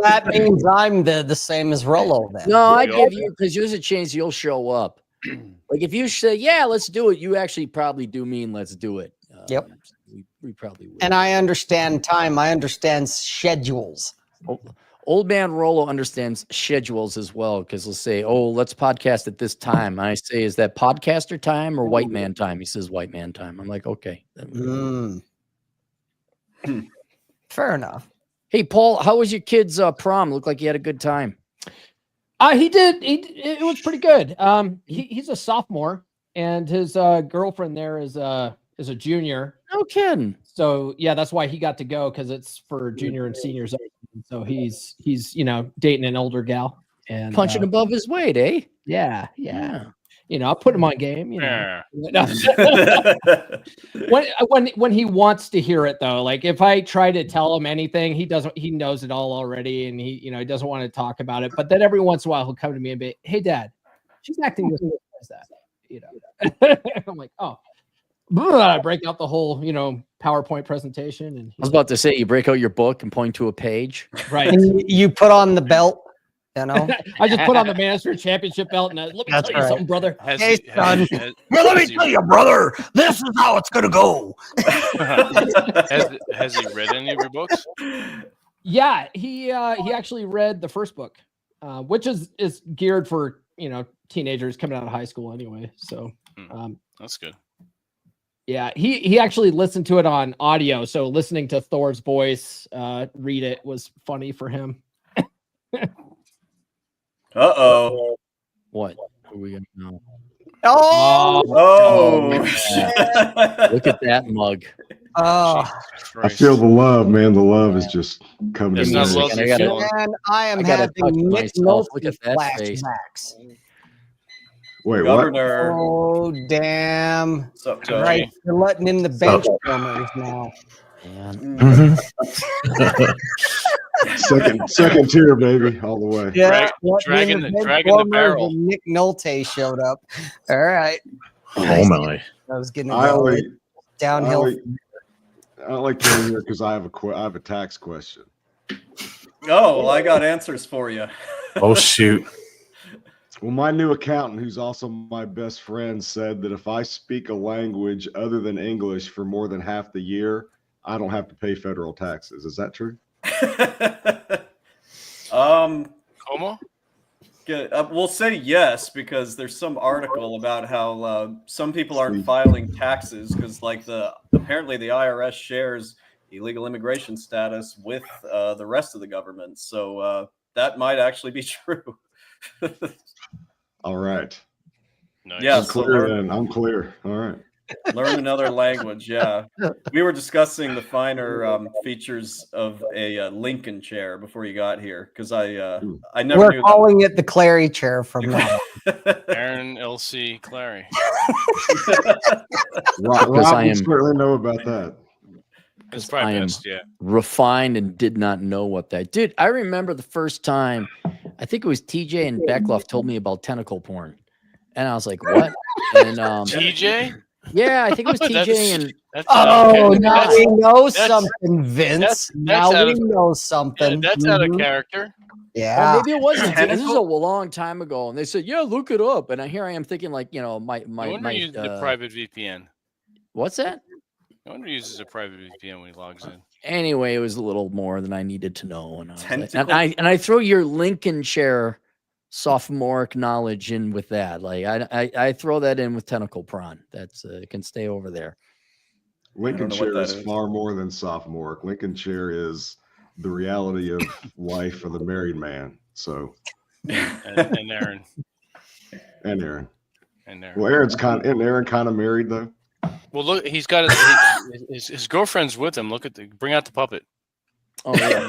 that means I'm the same as Rollo then. No, I give you, because there's a chance you'll show up. Like if you say, yeah, let's do it, you actually probably do mean let's do it. Yep. We probably will. And I understand time. I understand schedules. Old man Rollo understands schedules as well, because he'll say, oh, let's podcast at this time. And I say, is that podcaster time or white man time? He says white man time. I'm like, okay. Fair enough. Hey, Paul, how was your kid's prom? Looked like you had a good time. He did. It was pretty good. He's a sophomore, and his girlfriend there is a junior. No kidding. So yeah, that's why he got to go, because it's for junior and seniors. So he's dating an older gal and punching above his weight, eh? Yeah. I'll put him on game. When he wants to hear it though, like if I try to tell him anything, he knows it all already, and he doesn't want to talk about it. But then every once in a while he'll come to me and be, hey Dad, she's acting this way as that. I'm like, oh. I break out the whole, PowerPoint presentation, and I was about to say, you break out your book and point to a page, right? And you put on the belt, I just put on the Manager Championship belt, and let me tell you something, brother. Hey, son. Let me tell you, brother. This is how it's gonna go. Has he read any of your books? Yeah, he actually read the first book, which is geared for teenagers coming out of high school anyway. So that's good. Yeah, he actually listened to it on audio, so listening to Thor's voice read it was funny for him. Uh-oh. What are we gonna know? Oh, Look at that mug. Oh, I feel the love, man. The love is just coming. It's not love. and I am having Nick Look at that face. flashbacks. Wait, Governor. Oh, damn. What's up, Tony? Right, you're letting in the bench warmers now. Man. second tier, baby, all the way. Yeah, dragging the barrel. Nick Nolte showed up. All right. Oh my! I was getting I downhill. like to hear because I have a tax question. Oh, well, I got answers for you. Oh shoot! Well, my new accountant, who's also my best friend, said that if I speak a language other than English for more than half the year, I don't have to pay federal taxes. Is that true? Como? We'll say yes, because there's some article about how some people aren't filing taxes because, apparently the IRS shares illegal immigration status with the rest of the government. So that might actually be true. All right. Nice. Yeah, I'm clear then. I'm clear. All right. Learn another language. Yeah. We were discussing the finer features of a Lincoln chair before you got here, because I never We're knew calling it the Clary chair from now on. Aaron L.C. Clary. Rob I am- certainly know about that. It's probably I am best, yeah. refined and did not know what that did. I remember the first time, I think it was TJ and Beckloff told me about tentacle porn. And I was like, what? And TJ? Yeah, I think it was That's- TJ and That's Oh, okay. now That's- we know that's- something, Vince. that's Now out we of- know something. that's out of Mhm. character. Yeah. or maybe it wasn't. This is a Tentacle? long time ago, and they said, "Yeah, look it up." And here I am thinking, like, my No wonder he uses a private VPN. What's that? No wonder he uses a private VPN when he logs in. Anyway, it was a little more than I needed to know, and I was like, Tentacle? and I throw your Lincolnshire sophomoric knowledge in with that. Like I throw that in with tentacle prawn. That's it can stay over there. Lincolnshire that is is. far more than sophomore. Lincolnshire is the reality of life for the married man. So, And Aaron. and Aaron. And Aaron. Well, isn't Aaron kind of married though? Well, look, he's got his girlfriend's with him. Look at bring out the puppet. Oh yeah.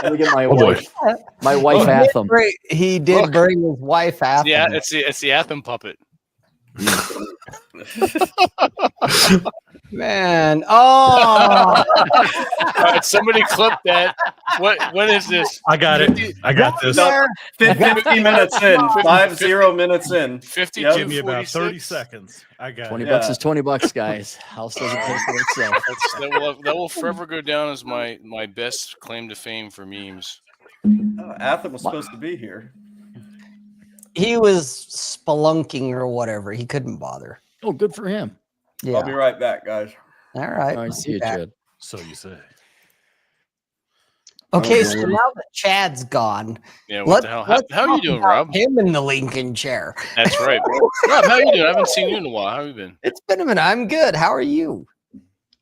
Let me get my Oh, boy. wife. My wife Atham. He did Look. bring his wife Atham. Yeah, it's the Atham puppet. Man. Oh. All right, somebody clip that. When is this? I got it. I got this. No, 50 minutes in. 50 minutes in. 52. Give me about 30 46. seconds. I got $20 it. is $20, guys. House doesn't pay for itself. That will forever go down as my best claim to fame for memes. Oh, Atham was supposed to be here. He was spelunking or whatever. He couldn't bother. Oh, good for him. Yeah. I'll be right back, guys. All right. All right, see you, back. Chad. So you say. Okay, Oh, so man. now that Chad's gone, Yeah, what the hell? How are you talk doing, about Rob? him in the Lincoln chair. That's right. Rob, how are you doing? I haven't seen you in a while. How have you been? It's been a minute. I'm good. How are you?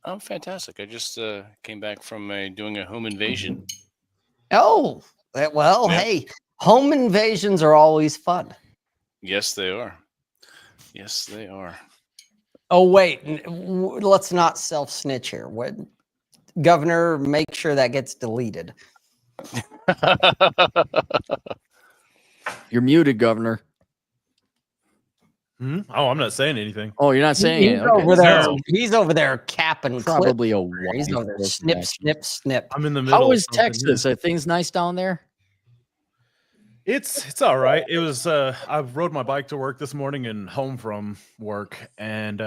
I'm fantastic. I just came back from doing a home invasion. Oh, well, Yeah. hey, home invasions are always fun. Yes, they are. Yes, they are. Oh, wait. Let's not self snitch here. What, Governor, make sure that gets deleted. You're muted, Governor. Hmm? Oh, I'm not saying anything. Oh, you're not saying He's it. Okay. over there. No. He's over there capping Probably a clips. He's wife over there. of Snip, action. snip, snip. I'm in the middle. How of is something Texas? here. Are things nice down there? It's all right. It was I rode my bike to work this morning and home from work, and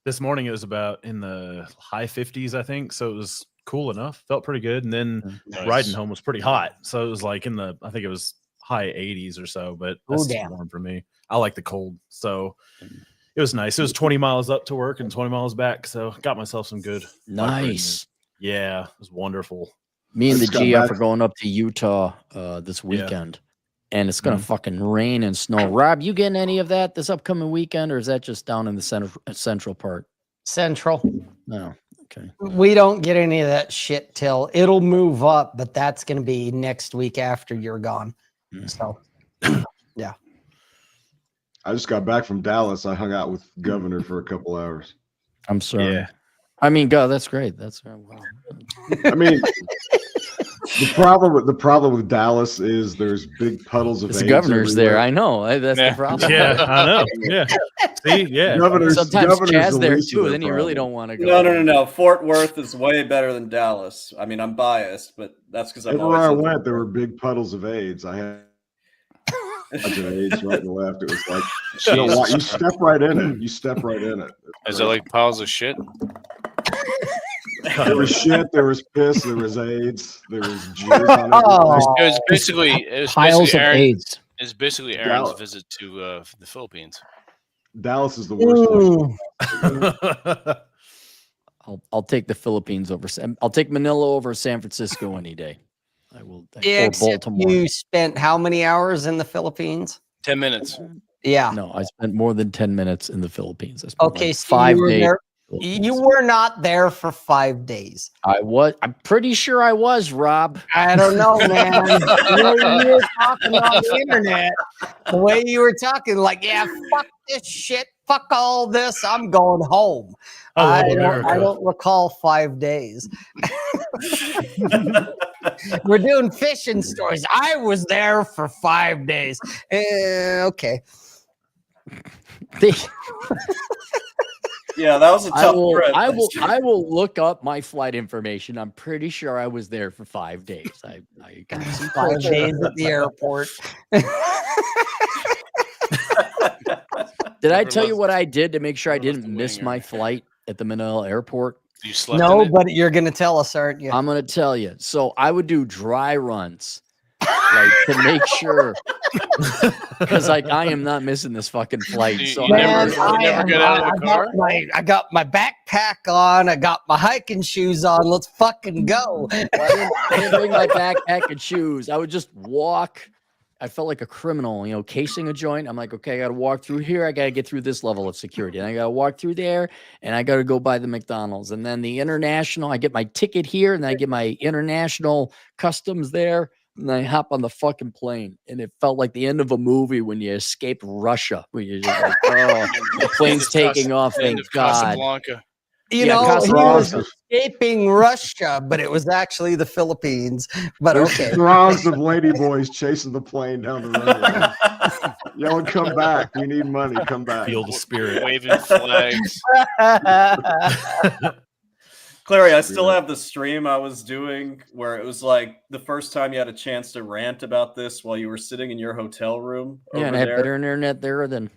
this morning it was about in the high 50s, I think. So it was cool enough. Felt pretty good. And then Nice. riding home was pretty hot. So it was like in the I think it was high 80s or so, but Oh, that's too damn. warm for me. I like the cold. So it was nice. It was 20 miles up to work and 20 miles back. So got myself some good bike riding. Nice. Yeah, it was wonderful. Me and I the just got GF back- are going up to Utah this weekend, and it's going to fucking rain and snow. Rob, you getting any of that this upcoming weekend, or is that just down in the central part? Central. No. Okay. We don't get any of that shit till it'll move up, but that's going to be next week after you're gone. Mm. So, I just got back from Dallas. I hung out with Governor for a couple hours. I'm sorry. Yeah. I mean, God, that's great. That's wow. I mean, the problem with Dallas is there's big puddles of It's the AIDS governor's there. everywhere. I know. That's Yeah. the problem. Yeah, I know. Yeah. See, yeah. Sometimes Chad's the there least of too, their then you really problem. don't want to go. No. Fort Worth is way better than Dallas. I mean, I'm biased, but that's because I'm Everywhere I always in went, Fort there were Worth. big puddles of AIDS. I had a bunch of AIDS right and left. It was like Jesus you step right in it. You step right in it. Is it like piles of shit? There was shit. There was piss. There was AIDS. There was jizz on Oh. everything. It was basically Piles of AIDS. It's basically Aaron's Dallas. visit to the Philippines. Dallas is the worst one. I'll take the Philippines over. I'll take Manila over San Francisco any day. I will. yeah, Or except Baltimore. you spent how many hours in the Philippines? 10 minutes. Yeah. No, I spent more than 10 minutes in the Philippines. I spent Okay, like so 5 you were days. there. Philippines. You were not there for 5 days. I was. I'm pretty sure I was, Rob. I don't know, man. The way you were talking on the internet, the way you were talking, like, yeah, fuck this shit, fuck all this, I'm going home. I love I America. don't recall 5 days. We're doing fishing stories. I was there for 5 days. Okay. Yeah, that was a tough trip. I will look up my flight information. I'm pretty sure I was there for 5 days. I got some 5 culture. days at the airport. Did I Never tell you left- what I did to make sure I never left didn't the miss wing my or- flight at the Manila airport? You slept in No, it? but you're gonna tell us, aren't you? I'm going to tell you. So I would do dry runs, like to make sure, because I am not missing this fucking flight. You- So you I never- was you like, never get out of the car? I got my backpack on. I got my hiking shoes on. Let's fucking go. I didn't bring my backpack and shoes. I would just walk. I felt like a criminal, casing a joint. I'm like, okay, I got to walk through here. I got to get through this level of security. And I got to walk through there, and I got to go by the McDonald's. And then the international, I get my ticket here, and then I get my international customs there, and I hop on the fucking plane. And it felt like the end of a movie when you escape Russia, where you're just like, oh, the plane's taking off, End thank of God. Casablanca. You Yeah, know, he Casablanca. was escaping Russia, but it was actually the Philippines. But There's okay. throngs of ladyboys chasing the plane down the runway. Yelling, come back. We need money. Come back. Feel the spirit. Waving flags. Clary, I still have the stream I was doing where it was like the first time you had a chance to rant about this while you were sitting in your hotel room Yeah, over and I have there. better internet there than.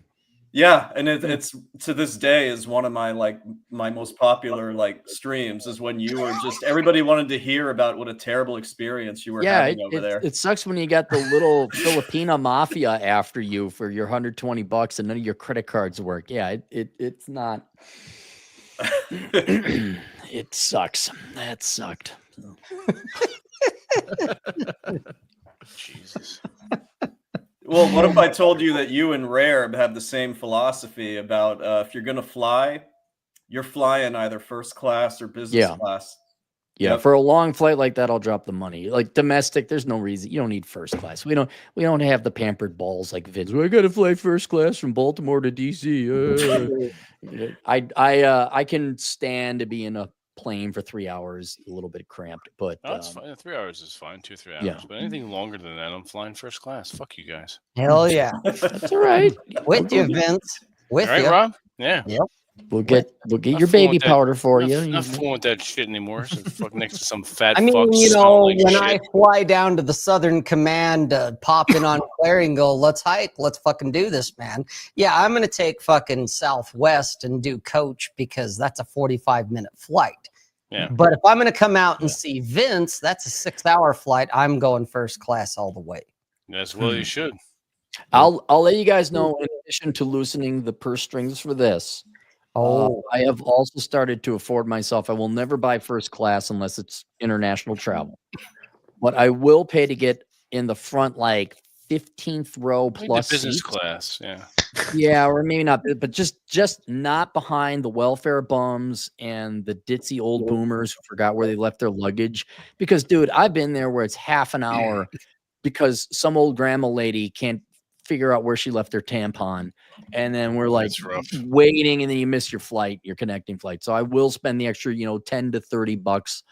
Yeah, and it's to this day is one of my my most popular streams is when you were just everybody wanted to hear about what a terrible experience you were having over there. It sucks when you got the little Filipina mafia after you for your $120 and none of your credit cards work. Yeah, it's not. It sucks. That sucked. Jesus. Well, what if I told you that you and Rare have the same philosophy about if you're going to fly, you're flying either first class or business class. Yeah, Yep. for a long flight like that, I'll drop the money. Like domestic, there's no reason. You don't need first class. We don't have the pampered balls like Vince. Well, I got to fly first class from Baltimore to DC. I can stand to be in a plane for 3 hours, a little bit cramped, but That's fine. 3 hours is fine. 2-3 hours. Yeah. But anything longer than that, I'm flying first class. Fuck you guys. Hell yeah. that's all right. With you, Vince. With All right, you. Rob? Yeah. Yep. We'll get Not your fooling baby with that- powder for not, you. Not fooling with that shit anymore. So fuck next to some fat I mean, fuck you know, smelling when shit. I fly down to the Southern Command, pop in on Clary and go, let's hike, let's fucking do this, man. Yeah, I'm going to take fucking Southwest and do coach because that's a 45-minute flight. Yeah. But if I'm going to come out and see Vince, that's a 6-hour flight. I'm going first class all the way. As well you should. I'll let you guys know. In addition to loosening the purse strings for this, I have also started to afford myself. I will never buy first class unless it's international travel, but I will pay to get in the front, like 15th row Maybe plus the business seats. class. Yeah. Yeah, or maybe not, but just not behind the welfare bums and the ditzy old boomers who forgot where they left their luggage. Because, dude, I've been there where it's half an hour because some old grandma lady can't figure out where she left her tampon, and then we're like That's rough. waiting, and then you miss your flight, your connecting flight. So I will spend the extra, $10 to $30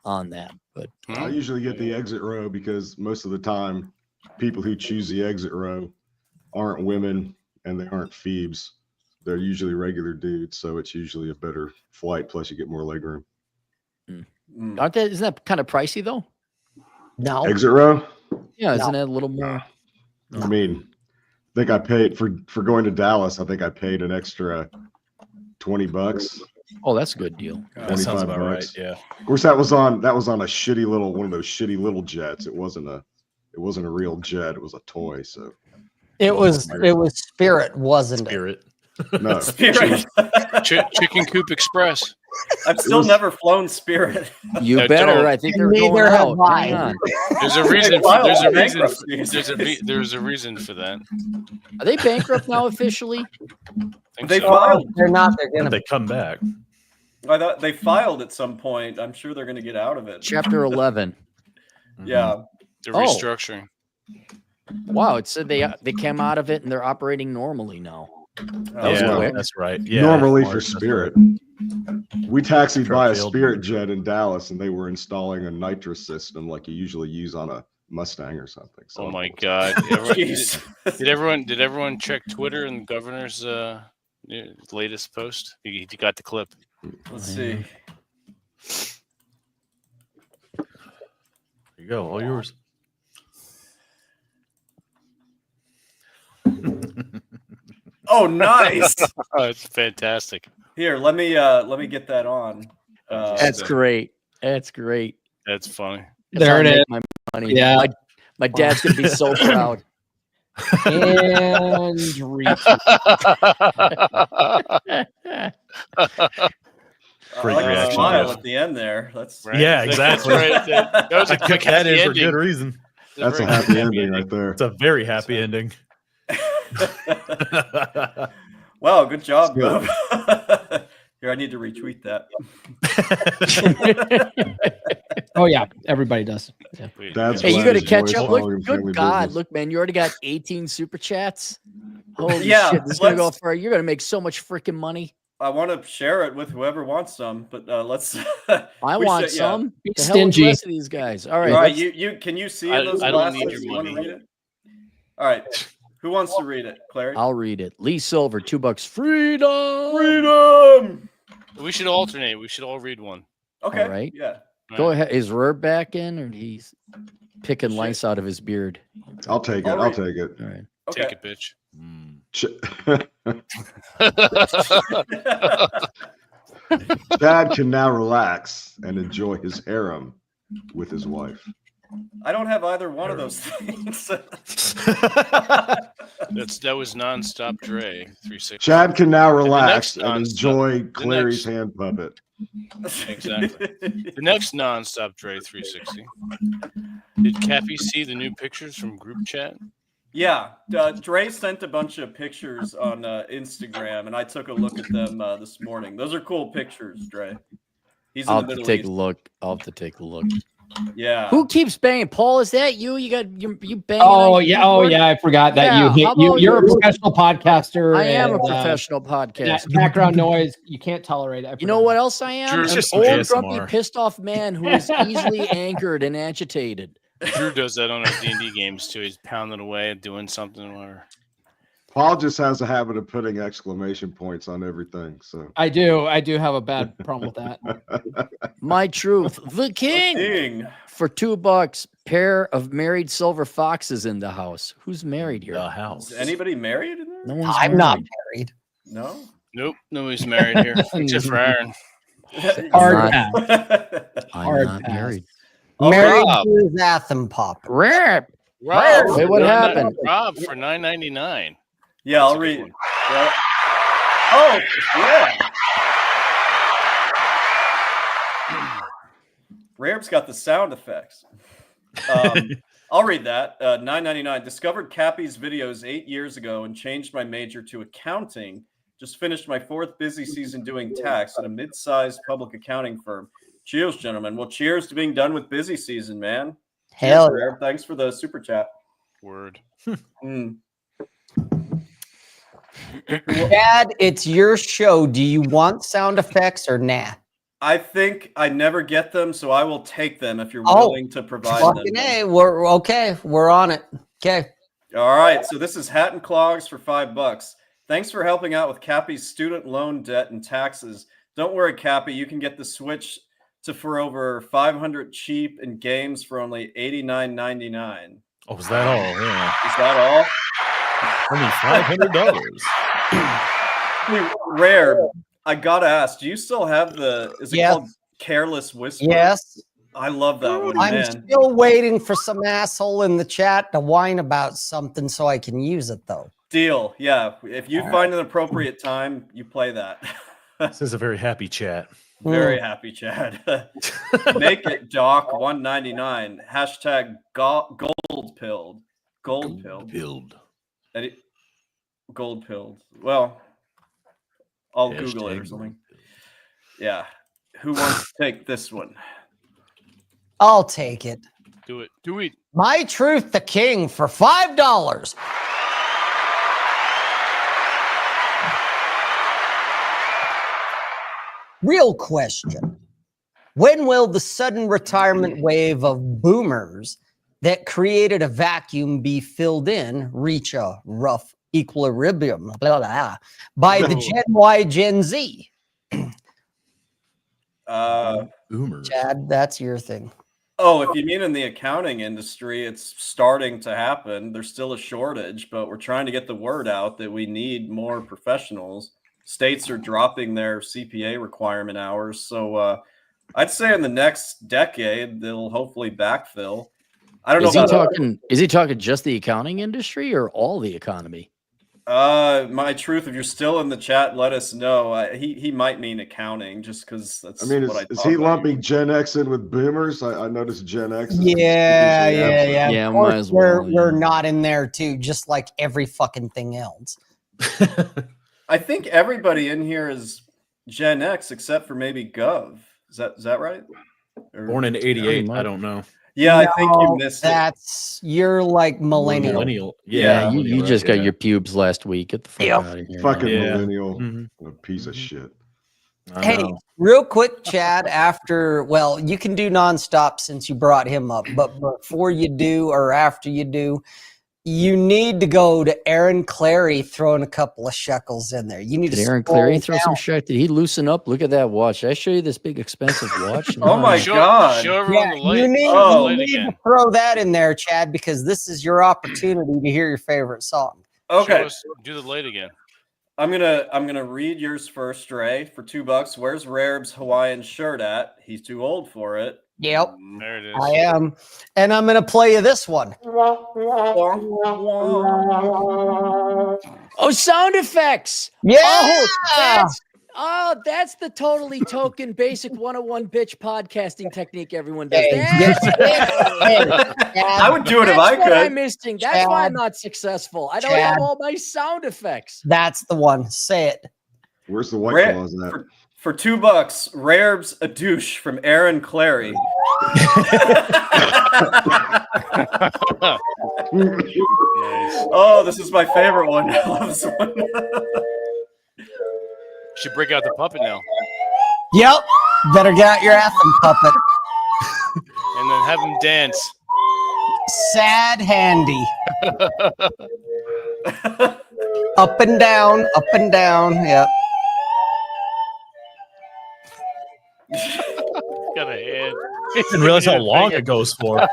on that. But I usually get the exit row because most of the time, people who choose the exit row aren't women and they aren't phoebes. They're usually regular dudes, so it's usually a better flight. Plus, you get more legroom. isn't that kind of pricey though? No. Exit row? Yeah, isn't it a little more? I mean, I think I paid for going to Dallas. I think I paid an extra $20. Oh, that's a good deal. That sounds about right. $25. Yeah. Of course, that was on a shitty little one of those shitty little jets. It wasn't a real jet. It was a toy. So It was Spirit, wasn't it? Spirit. no. Spirit. Chicken Coop Express. I've still never flown Spirit. You No, better. don't. I think they're Neither going have out. I. Hang on. There's a reason. Wow, There's a reason. bankruptcy. There's a reason for that. Are they bankrupt now officially? Think They so. filed. They're not. They're If gonna. they come back. I thought they filed at some point. I'm sure they're going to get out of it. Chapter 11. Yeah. They're Oh. restructuring. Wow, it said they came out of it and they're operating normally now. That was Yeah, quick. that's right. Yeah, Normally March, for that's Spirit. right. We taxied by a Truck field. Spirit jet in Dallas, and they were installing a nitrous system like you usually use on a Mustang or something. So Oh I'm my like, God! Jeez. Did everyone check Twitter and the governor's latest post? You got the clip. Let's see. There you go. All yours. Oh, nice. Oh, it's fantastic. Here, let me get that on. That's great. That's great. That's funny. That's There how I it make is. my money. Yeah. My dad's gonna be so proud. And retweet. Great I like the reaction, smile Jeff. at the end there. That's Right? Yeah, That's exactly. right. That was a I quick kept that happy in for ending. good reason. That's a happy ending right there. It's a very happy ending. Wow, good job, Good. Bob. Here, I need to retweet that. Oh yeah, everybody does. Yeah. Dad's Hey, you glad got to his catch boys up. follow Look, him good family God, business. look, man, you already got 18 super chats. Holy Yeah, shit, this is gonna go let's- for. You're gonna make so much freaking money. I want to share it with whoever wants some, but let's. I we want should- yeah. some. Be The hell with the stingy. rest of these guys. All right, All right, let's- you can you see I- in those I don't need glasses? your You want to money. read it? All right, who wants to read it, Clary? I'll read it. Lee Silver, $2. Freedom. Freedom. We should alternate. We should all read one. Okay. All right. Yeah. Go Right. ahead. Is Rurb back in, or he's picking Shit. lice out of his beard? I'll take it. All I'll right. take it. All right. Okay. Take it, bitch. Chad can now relax and enjoy his harem with his wife. I don't have either one of those things. That was nonstop Dre 360. Chad can now the relax next and nonstop- enjoy the Clary's next- hand puppet. Exactly. The next nonstop Dre 360. Did Cappy see the new pictures from group chat? Yeah, Dre sent a bunch of pictures on Instagram, and I took a look at them this morning. Those are cool pictures, Dre. He's in I'll the have to Middle take East. a look. I'll have to take a look. Yeah. Who keeps banging? Paul, is that you? You got you banging? Oh on yeah, keyboard? I forgot that Yeah, you how hit about you're a you? professional podcaster. I am a and, professional that podcaster. background noise, you can't tolerate it. I You know forgot. what else I am? Drew, An just some old, ASMR. grumpy, pissed off man who is easily angered and agitated. Drew does that on our D&D games too. He's pounding away, doing something. Or Paul just has a habit of putting exclamation points on everything. So I do have a bad problem with that. My truth, the king. Ding. For $2, pair of married silver foxes in the house. Who's married here? The house. Is anybody married in there? No one's I'm not married. married. No. nope, nobody's married here except for Aaron. Hard not- pass. I'm Hard not pass. married. Married Rob. to his Atham pop. Rip. Rob, Wait, what happened? Rob for $9.99. Yeah, That's I'll a good read. one. Yeah. Oh, yeah. Rareb's got the sound effects. I'll read that. $9.99. Discovered Cappy's videos 8 years ago and changed my major to accounting. Just finished my 4th busy season doing tax at a mid-sized public accounting firm. Cheers, gentlemen. Well, cheers to being done with busy season, man. Hell Cheers, Rare. Thanks for the super chat. Word. Mm. Dad, it's your show. Do you want sound effects or nah? I think I never get them, so I will take them if you're Oh, willing to provide Fucking them. A, we're okay. We're on it. Okay. All right, so this is Hat and Clogs for $5. Thanks for helping out with Cappy's student loan debt and taxes. Don't worry, Cappy, you can get the Switch for over 500 cheap and games for only $89.99. Oh, was that all? Yeah. Is that all? Only $500. Hey, Rare, I gotta ask, do you still have is it Yes. called Careless Whisper? Yes. I love that one, I'm man. still waiting for some asshole in the chat to whine about something so I can use it, though. Deal. Yeah. If you find an appropriate time, you play that. This is a very happy chat. Very happy, Chad. Make it Doc 199. Hashtag gold pilled. Gold pilled. Build. Gold pilled. Well, I'll Google it or Hashtag something. Yeah. Who wants to take this one? I'll take it. Do it. Do it. My Truth the King for $5. Real question. When will the sudden retirement wave of boomers that created a vacuum be filled in reach a rough equilibrium by the Gen Y, Gen Z? Boomers. Chad, that's your thing. Oh, if you mean in the accounting industry, it's starting to happen. There's still a shortage, but we're trying to get the word out that we need more professionals. States are dropping their CPA requirement hours. So I'd say in the next decade, they'll hopefully backfill. I don't know about is he talking just the accounting industry or all the economy? my truth. If you're still in the chat, let us know. He might mean accounting, just because that's. I mean, what is he lumping Gen X in with Boomers? I noticed Gen X. Is Yeah. Yeah, Of course, might as well, we're not in there too, just like every fucking thing else. I think everybody in here is Gen X except for maybe Gov. Is that right? Born in '88. I don't know. Yeah, I think you missed it. You're like millennial. Yeah, you right? just got your pubes last week. Get the fuck out of here. Fucking man. millennial. A piece of shit. Hey, real quick, Chad, you can do nonstop since you brought him up, but before you do or after you do, you need to go to Aaron Clary throwing a couple of shekels in there. You need Did to Aaron Clary throw some shit? Did he loosen up? Look at that watch. Did I show you this big expensive watch? Oh my God. Show everyone the light. You need, Show the light you need again. to throw that in there, Chad, because this is your opportunity to hear your favorite song. Okay. Do the light again. I'm gonna read yours first, Ray, for $2. Where's Rareb's Hawaiian shirt at? He's too old for it. Yep. There it is. I am. And I'm going to play you this one. Oh, sound effects. Yeah. That's the totally token basic 101 bitch podcasting technique everyone does. I would do it if I could. I'm missing. That's why I'm not successful. I don't have all my sound effects. That's the one. Say it. Where's the white claws at? For $2, Rareb's a douche from Aaron Clary. Oh, this is my favorite one. I love this one. Should break out the puppet now. Yep. Better get out your anthem puppet. And then have him dance. Sad handy. Up and down, up and down. Yep. Got a head. I didn't realize how long it goes for.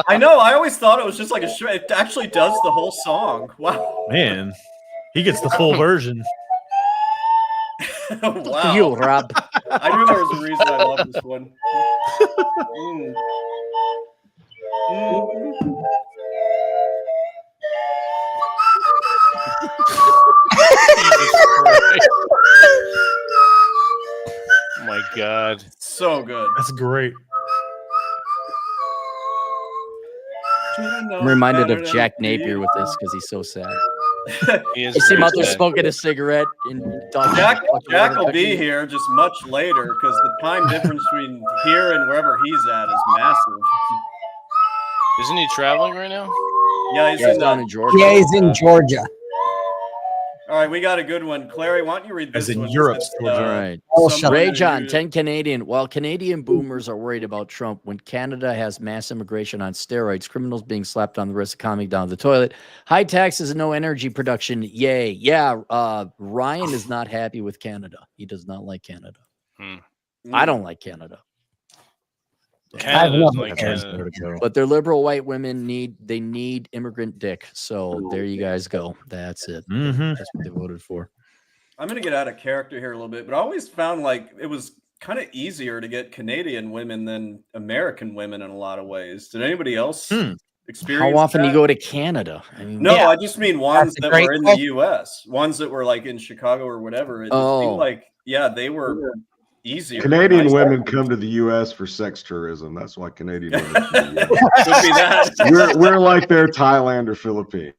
I know. I always thought it was just like a show. It actually does the whole song. Wow. Man, he gets the full version. Wow. You, Rob. I knew there was a reason I love this one. Oh my God. So good. That's great. I'm reminded of Jack Napier with this because he's so sad. You see him out there smoking a cigarette. And Jack will be here just much later because the time difference between here and wherever he's at is massive. Isn't he traveling right now? Yeah, he's down in Georgia. Yeah, he's in Georgia. All right, we got a good one. Clary, why don't you read this As in one? Europe. All right. Ray John, 10 Canadian. While Canadian boomers are worried about Trump, when Canada has mass immigration on steroids, criminals being slapped on the wrist, economy down the toilet, high taxes and no energy production, yay. Yeah, Ryan is not happy with Canada. He does not like Canada. I don't like Canada. But their liberal white women need immigrant dick. So there you guys go. That's it. That's what they voted for. I'm gonna get out of character here a little bit, but I always found like it was kind of easier to get Canadian women than American women in a lot of ways. Did anybody else experience? How often that? you go to Canada? I mean, I just mean ones that were in the U.S., ones that were like in Chicago or whatever. It seemed like they were easier. Canadian women come to the U.S. for sex tourism. That's why Canadian women come to the U.S. Could be that. We're like their Thailand or Philippines.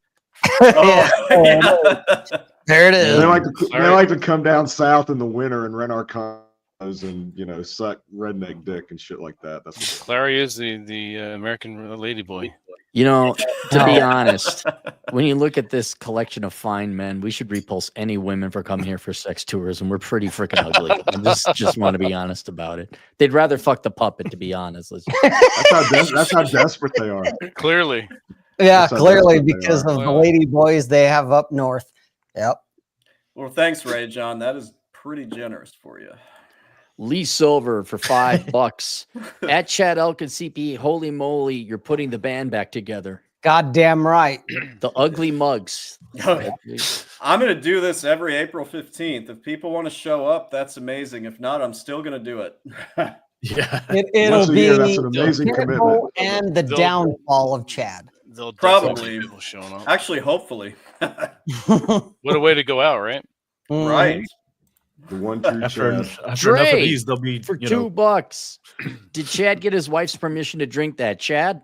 There it is. They like to come down south in the winter and rent our condos and suck redneck dick and shit like that. That's Clary is the American ladyboy. To be honest, when you look at this collection of fine men, we should repulse any women for coming here for sex tourism. We're pretty freaking ugly. I just want to be honest about it. They'd rather fuck the puppet, to be honest. that's how desperate they are. Clearly. Yeah, clearly because of the lady boys they have up north. Yep. Well, thanks, Ray John. That is pretty generous for you. Lee Silver for $5 at Chad Elkins CPA. Holy moly, you're putting the band back together. Goddamn right. The ugly mugs. I'm going to do this every April 15th. If people want to show up, that's amazing. If not, I'm still going to do it. Yeah. It'll Once a be year, that's an amazing pinnacle commitment. and the downfall of Chad. They'll Probably. people showing up. Actually, hopefully. What a way to go out, right? Right. The one true After Chad. enough of Dre, these, they'll be for you know, $2. Did Chad get his wife's permission to drink that? Chad?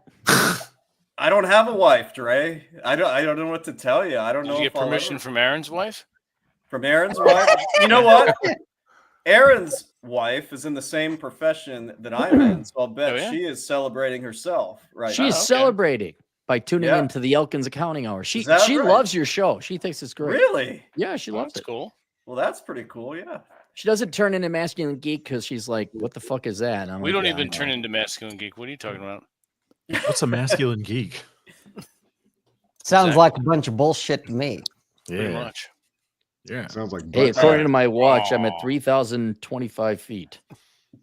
I don't have a wife, Dre. I don't know what to tell you. I don't Did know you if get I'll permission ever- from Aaron's wife? From Aaron's wife. You know what? Aaron's wife is in the same profession that I'm in, so I'll bet Oh, yeah? she is celebrating herself right She's now. celebrating by tuning Yeah. into the Elkins Accounting Hour. She Is that right? loves your show. She thinks it's great. Really? Yeah, she Well, loves that's it. cool. Well, that's pretty cool. Yeah. She doesn't turn into masculine geek because she's like, "What the fuck is that?" And I'm We like, don't "Yeah, I even know." turn into masculine geek. What are you talking about? what's a masculine geek? Sounds Exactly. like a bunch of bullshit to me. Pretty Yeah. much. Yeah. Sounds like Hey, butt according sex. to my watch, I'm at Aw. 3,025 feet.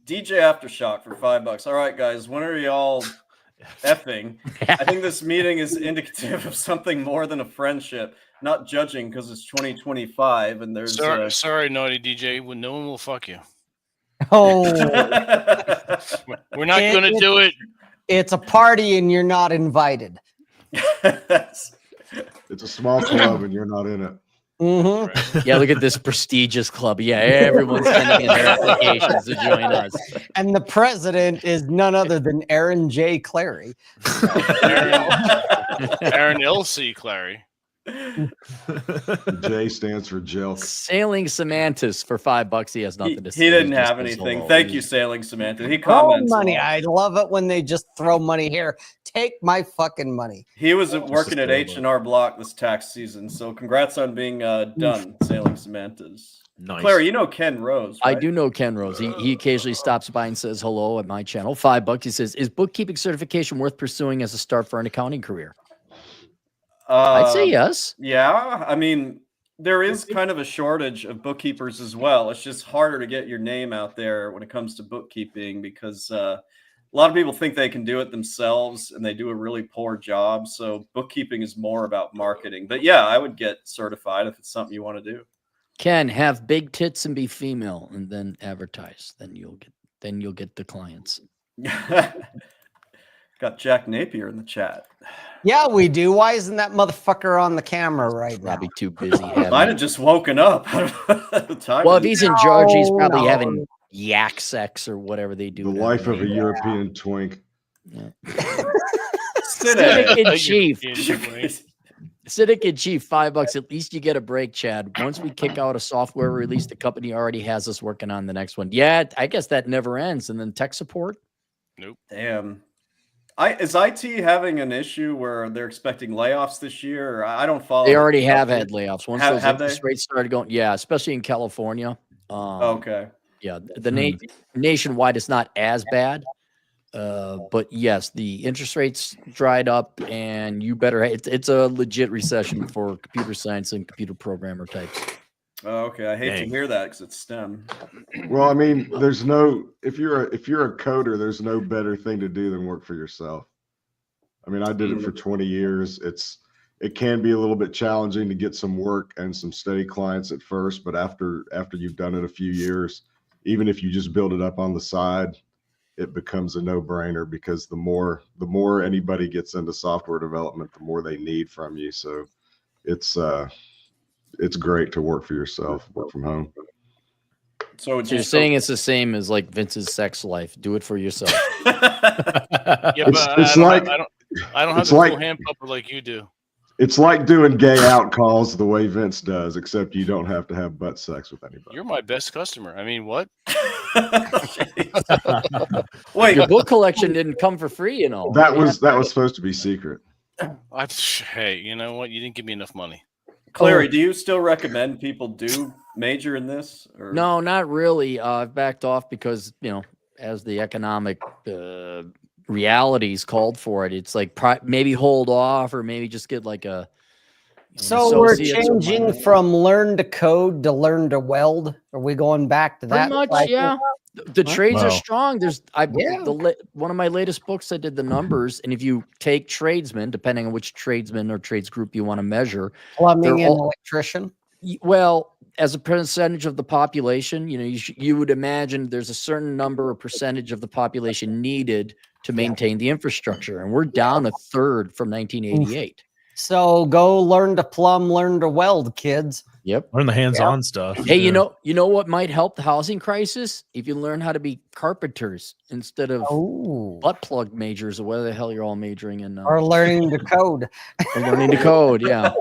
DJ Aftershock for $5. All right, guys. When are y'all effing? I think this meeting is indicative of something more than a friendship. Not judging because it's 2025 and there's Sorry, naughty DJ. Well, no one will fuck you. Oh, We're not going to do it. it's a party and you're not invited. That's- It's a small club and you're not in it. Mm-hmm. Yeah, look at this prestigious club. Yeah, everyone's sending in their applications to join us. And the president is none other than Aaron J. Clary. Aaron L.C. Clary. The J stands for Jelk. Sailing Semantis for $5. He has nothing to say. he didn't He just have says anything. hello. Thank you, Sailing Samantha. He Throw comments. a money. lot. I love it when they just throw money here. Take my fucking money. He was working at terrible. H&R Block this tax season, so congrats on being done, Sailing Samantha's. Nice. Claire, you know Ken Rose, I right? do know Ken Rose. He occasionally stops by and says hello at my channel. $5. He says, "Is bookkeeping certification worth pursuing as a start for an accounting career?" I'd say yes. Yeah, I mean, there is kind of a shortage of bookkeepers as well. It's just harder to get your name out there when it comes to bookkeeping because a lot of people think they can do it themselves and they do a really poor job. So bookkeeping is more about marketing. But yeah, I would get certified if it's something you want to do. Ken, have big tits and be female, and then advertise. Then you'll get the clients. Got Jack Napier in the chat. Yeah, we do. Why isn't that motherfucker on the camera right now? Probably too busy. Might have just woken up. Well, if he's in charge, he's probably No. having yak sex or whatever they do. The down life there. of a European twink. Cynic in chief. Cynic. Cynic in chief, $5. At least you get a break, Chad. Once we kick out a software release, the company already has us working on the next one. Yeah, I guess that never ends. And then tech support. Damn. Is IT having an issue where they're expecting layoffs this year? Or I don't follow. They it. already have had layoffs. Once those Have interest they? rates started going, yeah, especially in California. Okay. Yeah, the nationwide is not as bad, but yes, the interest rates dried up, and you better. It's a legit recession for computer science and computer programmer types. Oh, okay. I hate to Dang. hear that because it's STEM. Well, I mean, there's no if you're a coder, there's no better thing to do than work for yourself. I mean, I did it for 20 years. It can be a little bit challenging to get some work and some steady clients at first, but after you've done it a few years, even if you just build it up on the side, it becomes a no-brainer because the more anybody gets into software development, the more they need from you. So it's great to work for yourself, work from home. So You're saying it's the same as like Vince's sex life. Do it for yourself. Yeah, It's- but it's I like- don't have it's the like- full hand pupper like you do. It's like doing gay out calls the way Vince does, except you don't have to have butt sex with anybody. You're my best customer. I mean, what? Wait, Your book collection didn't come for free, you know. That was supposed to be secret. Hey, you know what? You didn't give me enough money. Clary, do you still recommend people do major in this? Or? No, not really. I've backed off because, as the economic realities called for it, it's like maybe hold off or maybe just get like a So we're associates are changing minor. from learn to code to learn to weld. Are we going back to that? Pretty much, cycle? yeah. The trades are Wow. strong. There's Yeah. one of my latest books, I did the numbers, and if you take tradesmen, depending on which tradesman or trades group you want to measure, Plumbing they're and all- electrician. well, as a percentage of the population, you would imagine there's a certain number or percentage of the population needed to maintain the infrastructure, and we're down a third from 1988. So go learn to plumb, learn to weld, kids. Yep. Learn the hands-on stuff. Hey, Yeah. you know what might help the housing crisis? If you learn how to be carpenters instead of butt plug majors or whatever the hell you're all majoring in now. Or learning to code. Or learning to code, yeah.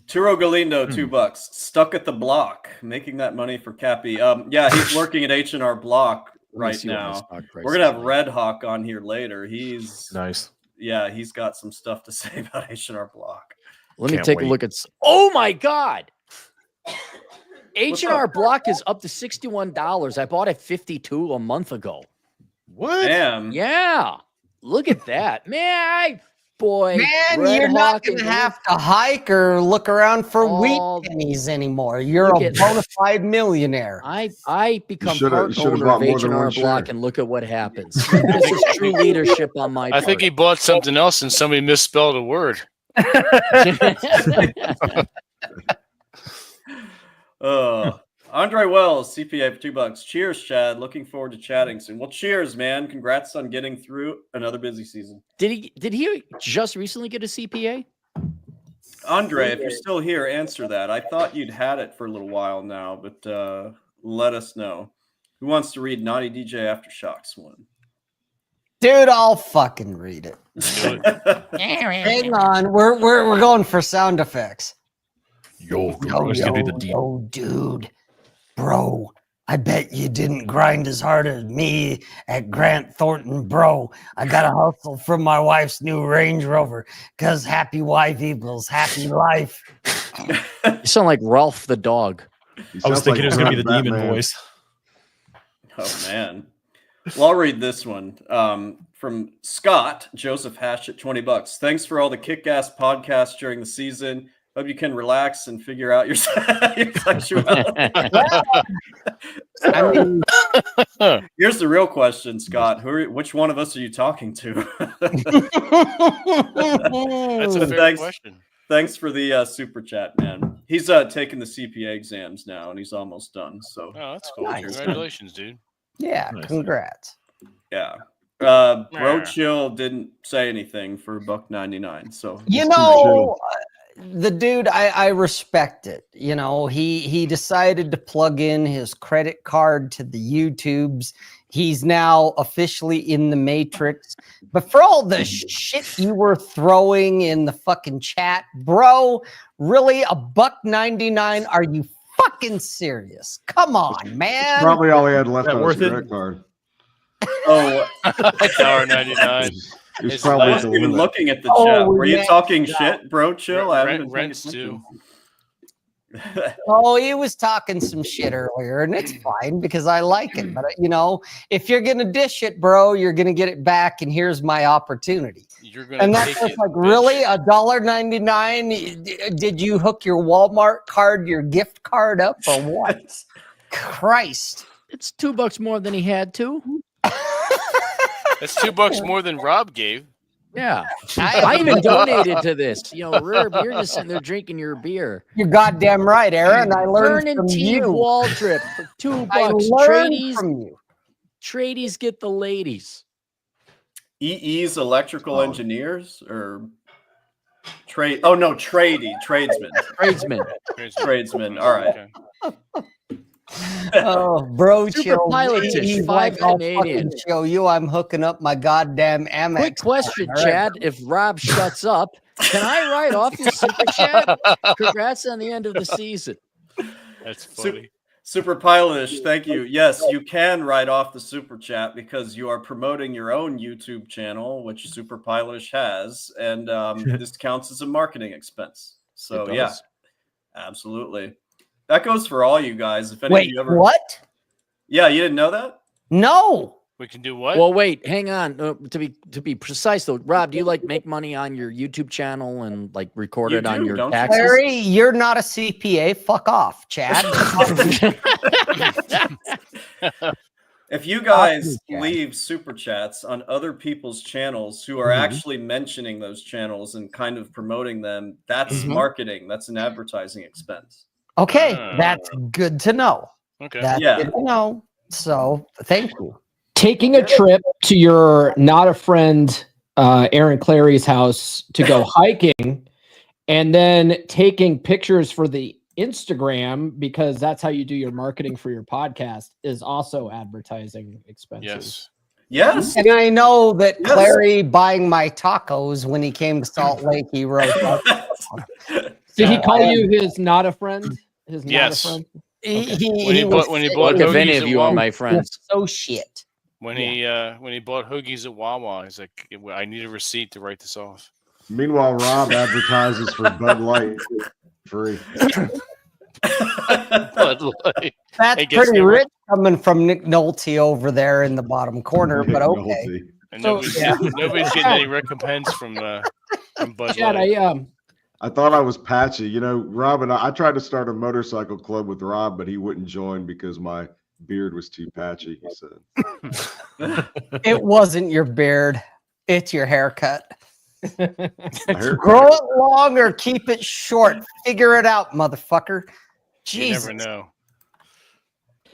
Turo Galindo, $2. Stuck at the block, making that money for Cappy. Yeah, he's working at H&R Block right now. We're gonna have Red Hawk on here later. He's nice. Yeah, he's got some stuff to say about H&R Block. Let me take a look at. Oh my God! H&R Block is up to $61. I bought it $52 a month ago. What? Damn. Yeah, look at that, man. Man, you're not going to have to hike or look around for wheat pennies anymore. You're a bona fide millionaire. I become part owner of H&R Block, and look at what happens. This is true leadership on my part. I think he bought something else and somebody misspelled a word. Andre Wells, CPA for $2. Cheers, Chad. Looking forward to chatting soon. Well, cheers, man. Congrats on getting through another busy season. Did he just recently get a CPA? Andre, if you're still here, answer that. I thought you'd had it for a little while now, but let us know. Who wants to read Naughty DJ Aftershocks one? Dude, I'll fucking read it. Hang on, we're going for sound effects. Yo, dude, bro. I bet you didn't grind as hard as me at Grant Thornton, bro. I got to hustle from my wife's new Range Rover because happy wife equals happy life. You sound like Ralph the dog. I was thinking it was going to be the demon voice. Oh, man. Well, I'll read this one from Scott Joseph Hash at $20. Thanks for all the kick-ass podcasts during the season. Hope you can relax and figure out your sexuality. I mean, here's the real question, Scott. Which one of us are you talking to? That's a fair question. Thanks for the super chat, man. He's taking the CPA exams now, and he's almost done. So, that's cool. Nice. Congratulations, dude. Yeah, Nice. Congrats. Yeah. Bro Chill didn't say anything for $1.99. So the dude, I respect it. You know, he decided to plug in his credit card to the YouTubes. He's now officially in the Matrix. But for all the shit you were throwing in the fucking chat, bro, really $1.99? Are you fucking serious? Come on, man. Probably all he had left on his worth it? credit card. Oh, $1.99. He's It's probably I at wasn't the even limit. looking at the chat. Were you talking shit, Bro Chill? I haven't been paying Rents attention. too. Oh, he was talking some shit earlier, and it's fine because I like it. But you know, if you're gonna dish it, bro, you're gonna get it back, and here's my opportunity. You're gonna And that's take just it, like, bitch. really, $1.99? Did you hook your Walmart card, your gift card up, or what? Christ! It's $2 more than he had to. That's $2 more than Rob gave. Yeah, I even donated to this. You know, Rurb, you're just sitting there drinking your beer. You're goddamn right, Aaron. I learned Vernon from T. you. Waldrip for $2. I learned Tradies, from you. tradies get the ladies. EE's electrical engineers or trade? Oh no, tradesmen. Tradesmen. Tradesmen. All right. Okay. Oh, bro, Super chill. pilot-ish, He's $5 I'll Canadian. fucking show you I'm hooking up my goddamn Amex. Quick question, card. All right. Chad. If Rob shuts up, can I write off your super chat? Congrats on the end of the season. That's funny. Super pilotish, thank you. Yes, you can write off the super chat because you are promoting your own YouTube channel, which Super Pilotish has, and this counts as a marketing expense. So It yeah, does. absolutely. That goes for all you guys. If any Wait, of you ever, what? Yeah, you didn't know that? No. We can do what? Well, wait, hang on. To be precise though, Rob, do you like make money on your YouTube channel and like record it on your taxes? Larry, you're not a CPA. Fuck off, Chad. If you guys leave super chats on other people's channels who are actually mentioning those channels and kind of promoting them, that's marketing. That's an advertising expense. Okay, that's good to know. Okay. That's good to know. So thank you. Taking a trip to your not a friend Aaron Clary's house to go hiking, and then taking pictures for the Instagram, because that's how you do your marketing for your podcast, is also advertising expenses. Yes. And I know that Clary buying my tacos when he came to Salt Lake, he wrote. Did he call you his not a friend? His not a friend? When he bought if any of you are my friends. So shit. When he bought hoagies at Wawa, he's like, I need a receipt to write this off. Meanwhile, Rob advertises for Bud Light free. Bud Light. That's pretty rich coming from Nick Nolte over there in the bottom corner, but okay. And nobody's getting any recompense from Bud Chad, Light. I thought I was patchy. You know, Rob and I tried to start a motorcycle club with Rob, but he wouldn't join because my beard was too patchy, he said. It wasn't your beard. It's your haircut. Grow it long or keep it short. Figure it out, motherfucker. Jesus. You never know.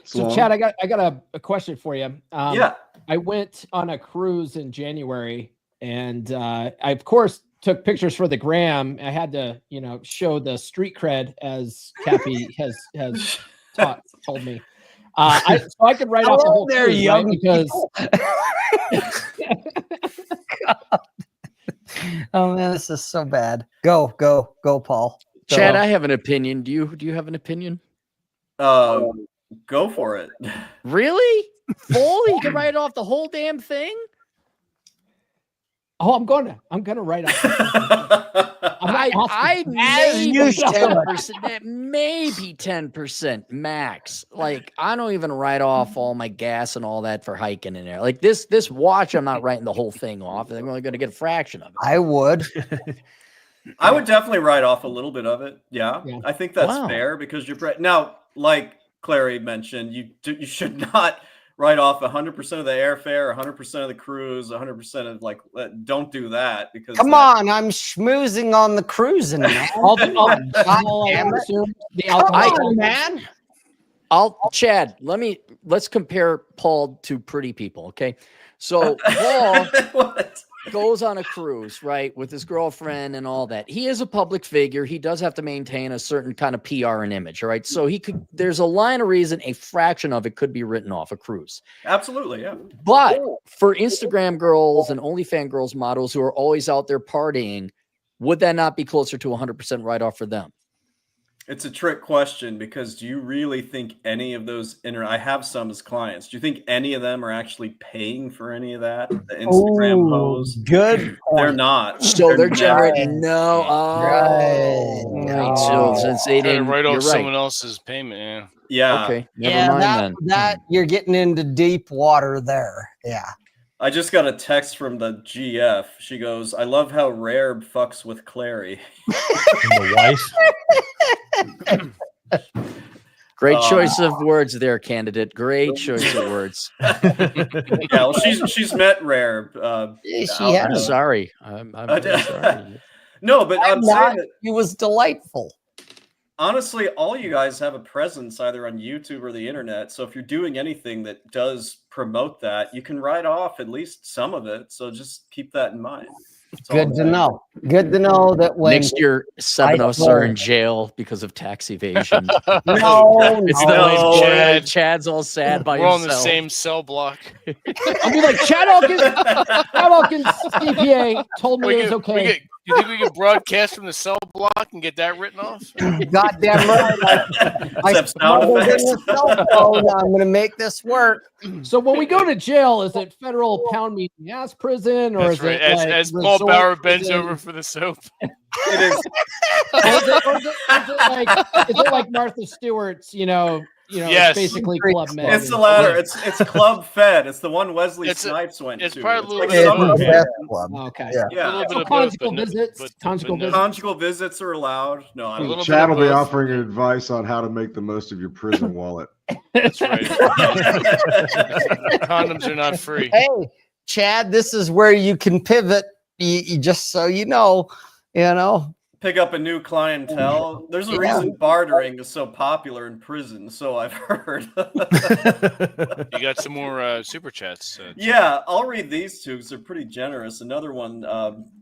So, Chad, I got a question for you. Yeah. I went on a cruise in January, and I, of course, took pictures for the gram. I had to, show the street cred, as Cappy has told me. So I could write off the whole there, cruise, young right? Because oh man, this is so bad. Go, Paul. Chad, I have an opinion. Do you have an opinion? Go for it. Really? Full? You can write off the whole damn thing? Oh, I'm gonna write off. I maybe 10% max. Like, I don't even write off all my gas and all that for hiking in there. Like this watch, I'm not writing the whole thing off. I'm only going to get a fraction of it. I would. I would definitely write off a little bit of it. Yeah. I think that's fair because you're now, like Clary mentioned, you should not write off 100% of the airfare, 100% of the cruise, 100% of don't do that because come on, I'm schmoozing on the cruising, man. Chad, let's compare Paul to pretty people, okay? So Paul goes on a cruise, right, with his girlfriend and all that. He is a public figure. He does have to maintain a certain kind of PR and image, all right? So there's a line of reason, a fraction of it could be written off a cruise. Absolutely, yeah. But for Instagram girls and OnlyFans girls models who are always out there partying, would that not be closer to 100% write-off for them? It's a trick question because do you really think any of those I have some as clients. Do you think any of them are actually paying for any of that? The Instagram hoes? Good. They're not. So they're generating right. So since they didn't write off someone else's payment, yeah. Okay. Never mind that you're getting into deep water there. Yeah. I just got a text from the GF. She goes, I love how Rare fucks with Clary. The wife. Great choice of words there, candidate. Great choice of words. Yeah, well, she's met Rare. I'm sorry. I'm very sorry. No, but I'm saying that it was delightful. Honestly, all you guys have a presence either on YouTube or the internet. So if you're doing anything that does promote that, you can write off at least some of it. So just keep that in mind. Good to know. Good to know that when next year 7 of us are in jail because of tax evasion. Chad's all sad by himself. We're on the same cell block. I'll be like, Chad Elkins CPA told me it was okay. Do you think we can broadcast from the cell block and get that written off? Goddamn right. I smuggled in the cell phone. I'm going to make this work. So when we go to jail, is it federal pound meeting ass prison, or is it as Paul Bauer bends over for the soap? It is. Is it like Martha Stewart's, Yes. it's basically Club Med. It's the latter. It's Club Fed. It's the one Wesley Snipes went it's to. probably It's a little summer bit camp. Club. Okay. Yeah. A little bit So of both, conjugal but no- visits. but Conjugal no- visits. Conjugal visits are allowed. No, I A don't. little bit Chad of will be both. offering advice on how to make the most of your prison wallet. That's right. Condoms are not free. Hey, Chad, this is where you can pivot. You just so you know. Pick up a new clientele. There's a reason bartering is so popular in prison, so I've heard. You got some more super chats. Yeah, I'll read these two because they're pretty generous. Another one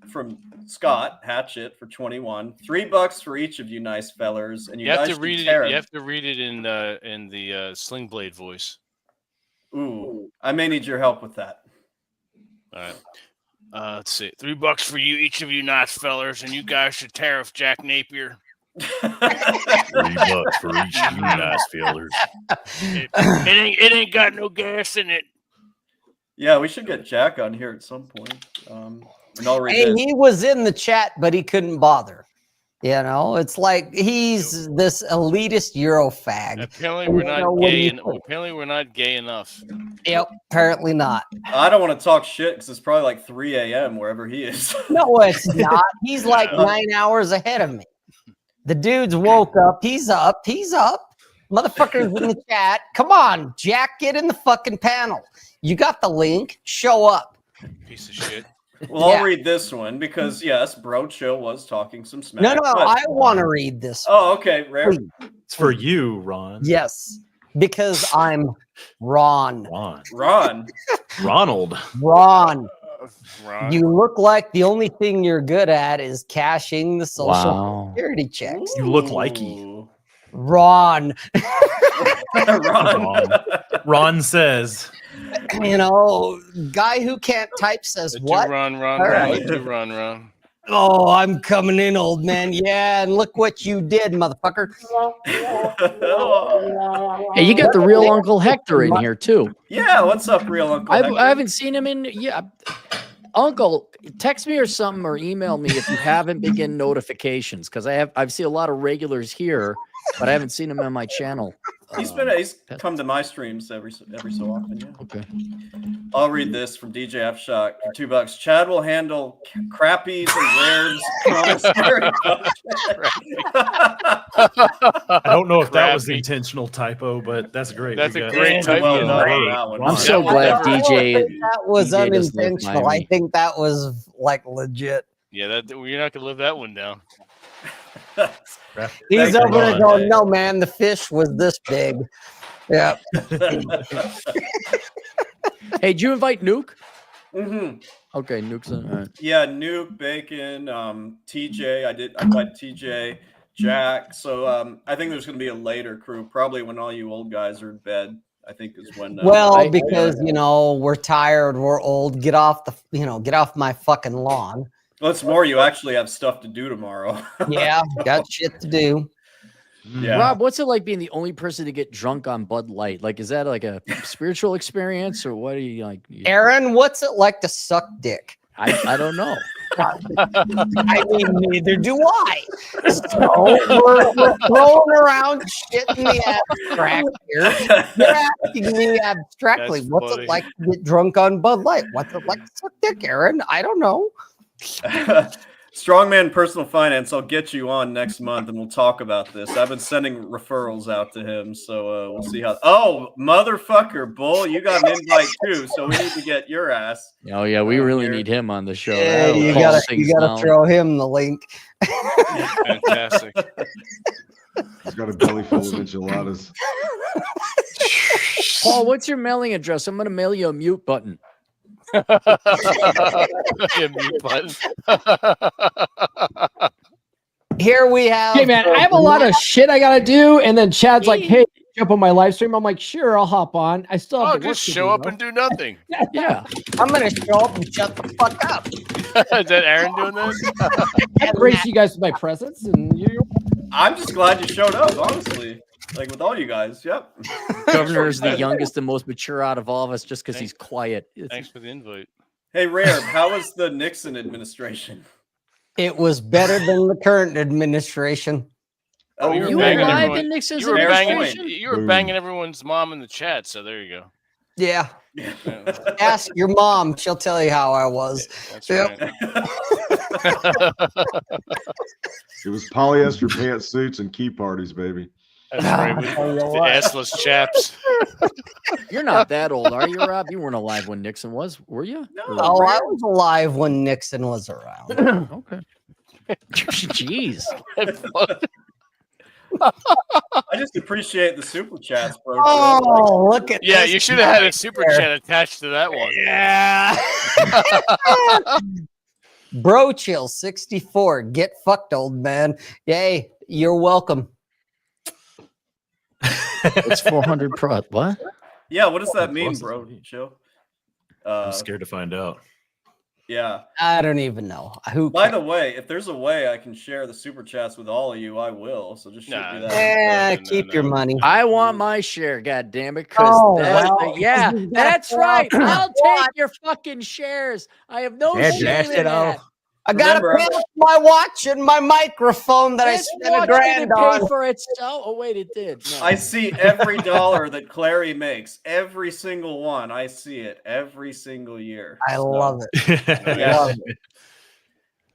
from Scott Hatchet for 21. $3 for each of you nice fellers, and you have guys to should read it. tear You have to read it in the Sling Blade voice. Ooh, I may need your help with that. All right. Let's see. $3 for you, each of you nice fellers, and you guys should tariff Jack Napier. $3 for each of you nice fellers. It ain't got no gas in it. Yeah, we should get Jack on here at some point. And I'll read Hey, this. he was in the chat, but he couldn't bother. It's like he's this elitist Eurofag. Apparently, we're not gay. Apparently, we're not gay enough. Yep, apparently not. I don't want to talk shit because it's probably like 3 a.m. wherever he is. No, it's not. He's like 9 hours ahead of me. The dude's woke up. He's up. Motherfuckers in the chat. Come on, Jack, get in the fucking panel. You got the link. Show up. Piece of shit. Well, I'll read this one because, yes, Brocho was talking some smack. No, I want to read this. Oh, okay. Rare. It's for you, Ron. Yes, because I'm Ron. Ronald. Ron. You look like the only thing you're good at is cashing the social security checks. You look likey. Ron. Ron says. Guy who can't type says what? Ron. Oh, I'm coming in, old man. Yeah, and look what you did, motherfucker. Hey, you got the real Uncle Hector in here too. Yeah, what's up, real Uncle Hector? I haven't seen him in. Yeah, Uncle, text me or something or email me if you haven't been getting notifications because I've seen a lot of regulars here, but I haven't seen him on my channel. He's come to my streams every so often. Yeah. Okay. I'll read this from DJ F Shock for $2. Chad will handle crappies and rares. I don't know if that was the intentional typo, but that's great. That's a great typo. I'm so glad DJ. That was unintentional. I think that was like legit. Yeah, you're not gonna live that one down. He's over there going, no, man, the fish was this big. Yeah. Hey, did you invite Nuke? Mm-hmm. Okay, Nuke's in. All right. Yeah, Nuke, Bacon, TJ. I invited TJ, Jack. So I think there's going to be a later crew, probably when all you old guys are in bed. I think is when. Because we're tired, we're old. Get off my fucking lawn. Well, it's more you actually have stuff to do tomorrow. Yeah, got shit to do. Yeah. Rob, what's it like being the only person to get drunk on Bud Light? Like, is that like a spiritual experience or what are you like? Aaron, what's it like to suck dick? I don't know. I mean, neither do I. So we're throwing around shit in the abstract here. You're asking me abstractly, what's it like to get drunk on Bud Light? What's it like to suck dick, Aaron? I don't know. Strongman Personal Finance, I'll get you on next month and we'll talk about this. I've been sending referrals out to him, so we'll see how. Oh, motherfucker, Bull, you got an invite too, so we need to get your ass. Oh yeah, we really need him on the show. Yeah, you gotta throw him the link. Fantastic. He's got a belly full of enchiladas. Paul, what's your mailing address? I'm gonna mail you a mute button. Here we have. Hey man, I have a lot of shit I gotta do, and then Chad's like, "Hey, jump on my live stream." I'm like, "Sure, I'll hop on." I still have to just show up and do nothing. Yeah, I'm gonna show up and shut the fuck up. Is that Aaron doing this? I grace you guys with my presence, and you. I'm just glad you showed up, honestly. Like with all you guys, yep. Governor is the youngest and most mature out of all of us, just because he's quiet. Thanks for the invite. Hey, Rare, how was the Nixon administration? It was better than the current administration. Oh, you were You banging alive everyone. in Nixon's You were banging. administration? You were Boom. banging everyone's mom in the chat. So there you go. Yeah. Yeah, Ask your mom. She'll tell you how I was. that's Yep. right. It was polyester pantsuits and key parties, baby. That's right. With tell you the what. assless chaps. You're not that old, are you, Rob? You weren't alive when Nixon was, were you? No, Oh, I Rare. was alive when Nixon was around. Okay. Jeez. I just appreciate the super chats, bro. Oh, look at Yeah, this you should have had guy a super there. chat attached to that one. Yeah. Bro Chill 64. Get fucked, old man. Yay, you're welcome. It's 400 pro. What? Yeah, what does that mean, Plus, bro? Chill. I'm scared to find out. Yeah. I don't even know. Who By cares? the way, if there's a way I can share the super chats with all of you, I will. So just shoot Nah. me that. Eh, No, keep your no. money. I want my share, god damn it. Because Oh, that's well, yeah, you gotta that's go right. out. I'll take your fucking shares. I have no Yeah, shame blast in it that. off. I got to Remember, pay off my watch and my microphone that I This spent watch $1 grand didn't pay on. for itself. Oh, wait, it did. No. I see every dollar that Clary makes, every single one. I see it every single year. I So, love it. Yeah. Love it.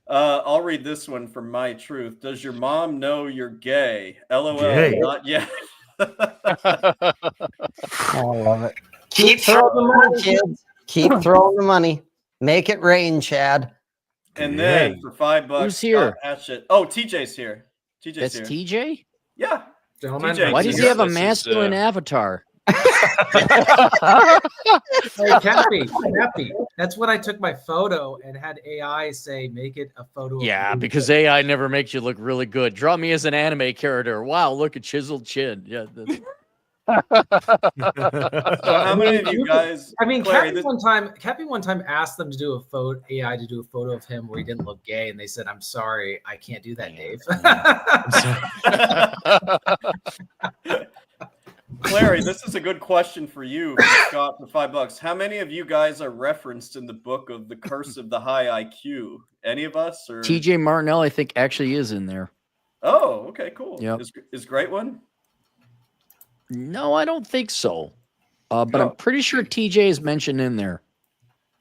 I'll read this one from My Truth. Does your mom know you're gay? LOL. Gay? Not yet. I love it. Keep throwing the money, kids. Keep throwing the money. Make it rain, Chad. And then Gay. for $5, Who's here? Scott Hatchett. Oh, TJ's here. TJ's That's here. TJ? Yeah. Gentlemen, TJ, Why This does is- he have a this is, masculine avatar? Hey, Cappy, that's when I took my photo and had AI say, make it a photo of Yeah, you." because AI never makes you look really good. Draw me as an anime character. Wow, look at chiseled chin. Yeah. So how many of you guys? I mean, Clary, Cappy this- one time asked them to do a photo, AI to do a photo of him where he didn't look gay, and they said, "I'm sorry, I can't do that, Dave." Clary, this is a good question for you, from Scott, for $5. How many of you guys are referenced in the book of The Curse of the High IQ? Any of us? Or TJ Martinell, I think, actually is in there. Oh, okay, cool. Yep. Is Great One? No, I don't think so. But Oh. I'm pretty sure TJ is mentioned in there.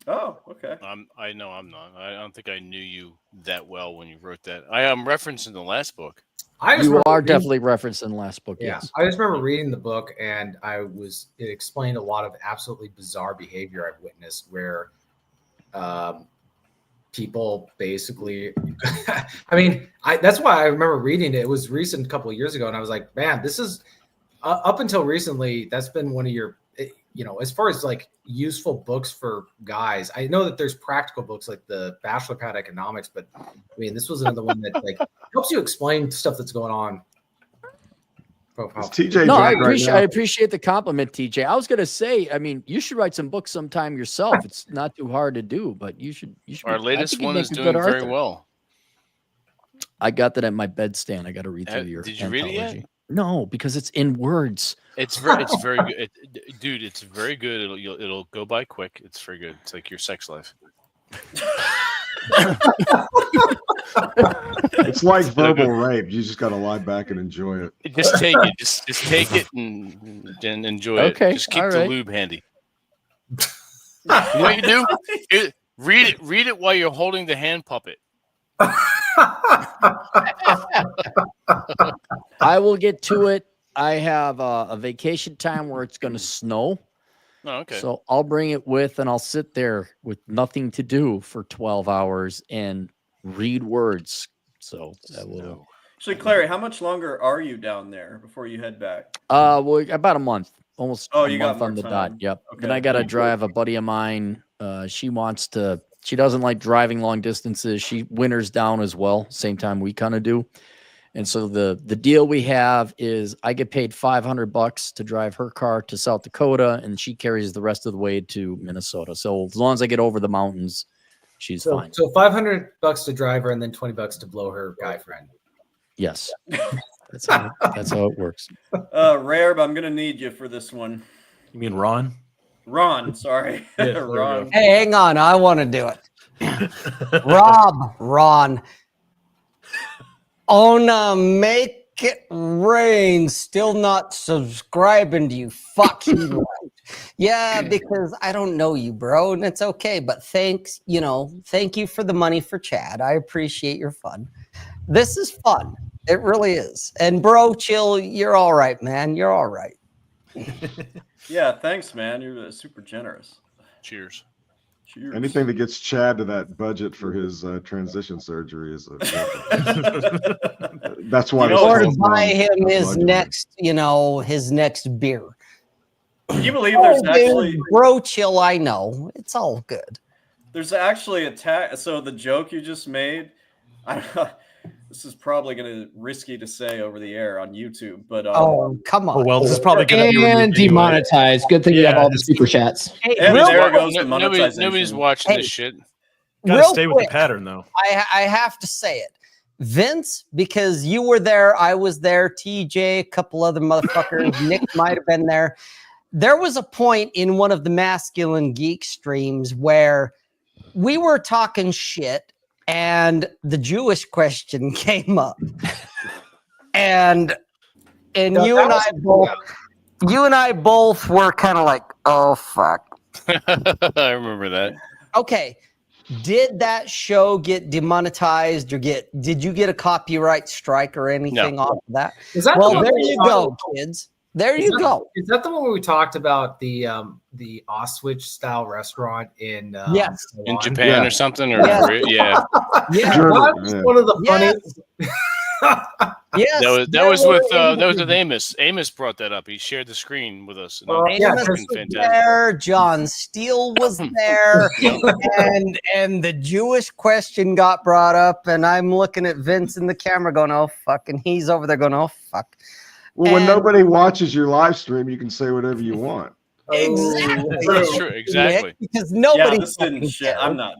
Oh, okay. I know I'm not. I don't think I knew you that well when you wrote that. I am referencing the last book. I just You remember are reading- definitely referenced in the last book, Yeah, yes. I just remember reading the book, and it explained a lot of absolutely bizarre behavior I've witnessed, where people basically, I mean, that's why I remember reading it. It was recent, a couple of years ago, and I was like, man, this is up until recently, that's been one of your, as far as like useful books for guys. I know that there's practical books like the Bachelor Pad Economics, but I mean, this was another one that like helps you explain stuff that's going on. Is TJ No, back right now? I appreciate the compliment, TJ. I was gonna say, I mean, you should write some books sometime yourself. It's not too hard to do, but you should. Our I latest think you'd one make is a doing good very author. well. I got that at my bedstand. I got to read through your. Did you read it yet? anthology. No, because it's in words. It's very good, dude. It's very good. It'll go by quick. It's very good. It's like your sex life. It's like verbal rape. You just got to lie back and enjoy it. Just take it. Just take it and enjoy Okay, it. Just keep all the right. lube handy. You know what you do? Read it while you're holding the hand puppet. I will get to it. I have a vacation time where it's going to snow. Oh, okay. So I'll bring it with, and I'll sit there with nothing to do for 12 hours and read words. So that will. Actually, Clary, how much longer are you down there before you head back? Well, about a month, almost. Oh, a you got month more on the time. dot. Yep. Then Okay. I got to drive a buddy of mine. She doesn't like driving long distances. She winters down as well. Same time we kind of do. And so the deal we have is I get paid $500 to drive her car to South Dakota, and she carries the rest of the way to Minnesota. So as long as I get over the mountains, she's fine. So $500 to drive her, and then $20 to blow her guy friend. Yes, that's how it works. Rare, but I'm gonna need you for this one. You mean Ron? Ron, sorry. Yeah, there we Ron. go. Hey, hang on. I want to do it. Ron. Ona make It rains. Still not subscribing to you. Fuck you. Yeah, because I don't know you, bro, and it's okay. But thanks, thank you for the money for Chad. I appreciate your fun. This is fun. It really is. And bro, chill. You're all right, man. You're all right. Yeah, thanks, man. You're super generous. Cheers. Cheers. Anything that gets Chad to that budget for his transition surgery is that's why. Or to buy him his next, his next beer. Can you believe there's actually bro chill? I know it's all good. There's actually a tag. So the joke you just made, this is probably going to risky to say over the air on YouTube, but oh come on! Oh, well, this is probably going to be and demonetized. Good thing you have all the super chats. Hey, and there goes the monetization. Nobody's watching this shit. Gotta stay with the pattern, though. I have to say it, Vince, because you were there, I was there, TJ, a couple other motherfuckers, Nick might have been there. There was a point in one of the Masculine Geek streams where we were talking shit and the Jewish question came up. And you and I both were kind of like, oh fuck. I remember that. Okay. Did that show get demonetized or did you get a copyright strike or anything off of that? Well, there you go, kids. There you go. Is that the one where we talked about the Auschwitz style restaurant in in Japan or something? Or yeah. That's one of the funniest. Yes, that was with Amos. Amos brought that up. He shared the screen with us. Amos was there. John Steele was there, and the Jewish question got brought up. And I'm looking at Vince in the camera, going, "Oh fuck!" And he's over there going, "Oh fuck." Well, when nobody watches your live stream, you can say whatever you want. Exactly. That's true. Exactly. Because nobody. Yeah, this didn't shit. I'm not.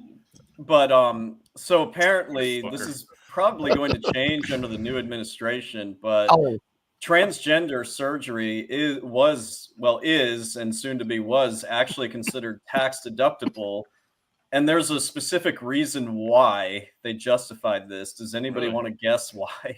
But so apparently this is probably going to change under the new administration, but transgender surgery is and soon to be was actually considered tax deductible, and there's a specific reason why they justified this. Does anybody want to guess why?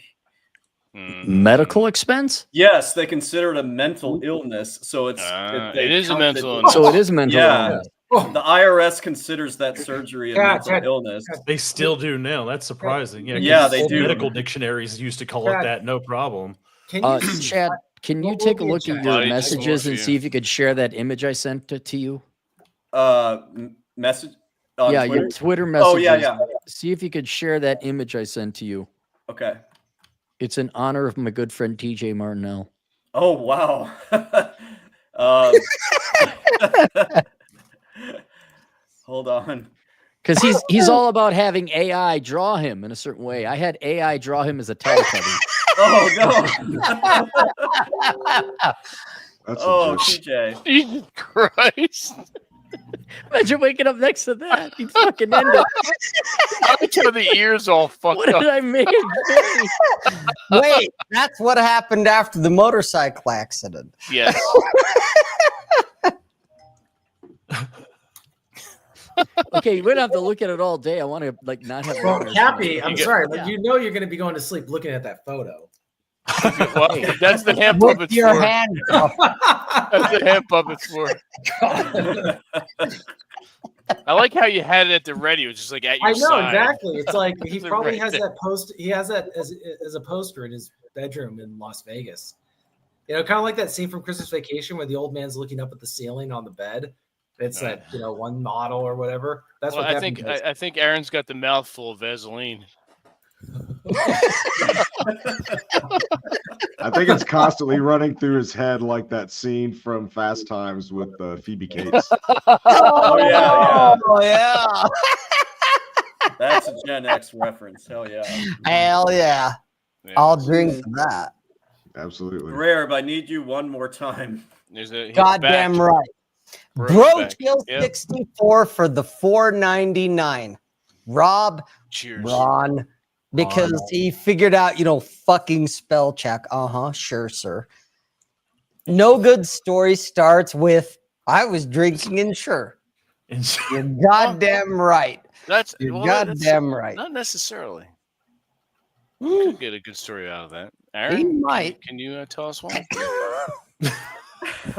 Medical expense? Yes, they consider it a mental illness, so it is a mental illness. So it is a mental illness. The IRS considers that surgery a mental illness. They still do now. That's surprising. Yeah, they do. Medical dictionaries used to call it that, no problem. Chad, can you take a look at your messages and see if you could share that image I sent to you? Message? Yeah, Twitter? your Twitter messages. Oh, yeah. See if you could share that image I sent to you. Okay. It's in honor of my good friend TJ Martinell. Oh, wow. Hold on. Because he's all about having AI draw him in a certain way. I had AI draw him as a Teletubby. Oh, no. That's TJ. Jesus Christ. Imagine waking up next to that. He'd fucking end it. I got the ears all fucked What up. did I make? Wait, that's what happened after the motorcycle accident. Yes. Okay, we're gonna have to look at it all day. I want to not have. Well, Cappy, I'm sorry, but you're going to be going to sleep looking at that photo. Well, that's the hand puppets your for. hand. That's the hand puppets for. I like how you had it at the ready. It was just like at your side. I know exactly. It's like he It's probably right has there. that post. He has that as a poster in his bedroom in Las Vegas. Kind of like that scene from Christmas Vacation where the old man's looking up at the ceiling on the bed. It's that one model or whatever. That's what I think. I think Aaron's got the mouth full of Vaseline. I think it's constantly running through his head like that scene from Fast Times with Phoebe Cates. Oh, yeah. Oh, yeah. That's a Gen X reference. Hell yeah. Hell yeah. I'll drink for that. Absolutely. Rare, but I need you one more time. Goddamn right. Bro Chill 64 for the $4.99. Rob, cheers. Ron, because he figured out, fucking spell check. Sure, sir. No good story starts with I was drinking and sure. You're goddamn right. That's You're goddamn right. Not necessarily. Could get a good story out of that. Aaron, He might. Can you tell us one?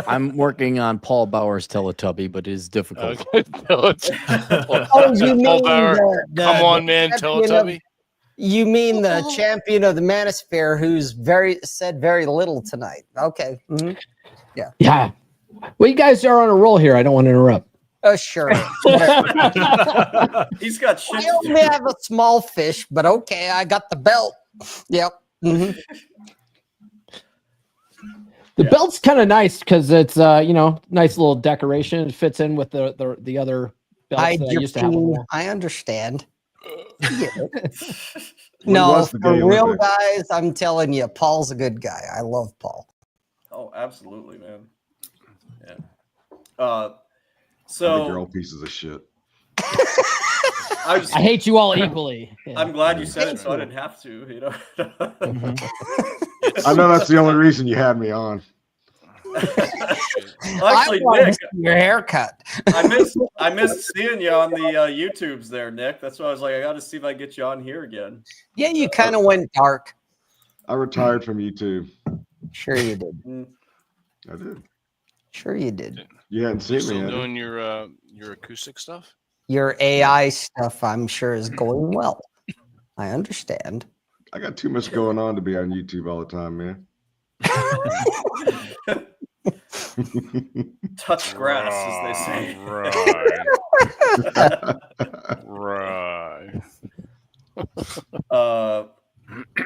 I'm working on Paul Bauer's Teletubby, but it is difficult. Okay. Oh, you mean Paul Bauer, come on, man, champion Teletubby. You mean the champion of the Manosphere who's said very little tonight. Okay. Mhm. Yeah. Well, you guys are on a roll here. I don't want to interrupt. Oh, sure. He's got shit. I only have a small fish, but okay, I got the belt. Yep. Mhm. The belt's kind of nice because it's nice little decoration. It fits in with the other belts Hide that I your used to have. peen. I understand. Yeah. When No, was the for Gay real Olympics? guys, I'm telling you, Paul's a good guy. I love Paul. Oh, absolutely, man. Yeah. I think So you're all pieces of shit. I hate you all equally. I'm glad you said it, so I didn't have to. You know. I know that's the only reason you had me on. Actually, I wanted Nick, to see your haircut. I missed seeing you on the YouTubes there, Nick. That's why I was like, I got to see if I get you on here again. Yeah, you kind of went dark. I retired from YouTube. Sure you did. I did. Sure you did. You hadn't You seen still me. had you? doing your acoustic stuff? Your AI stuff, I'm sure, is going well. I understand. I got too much going on to be on YouTube all the time, man. Touch grass, as they say. Right.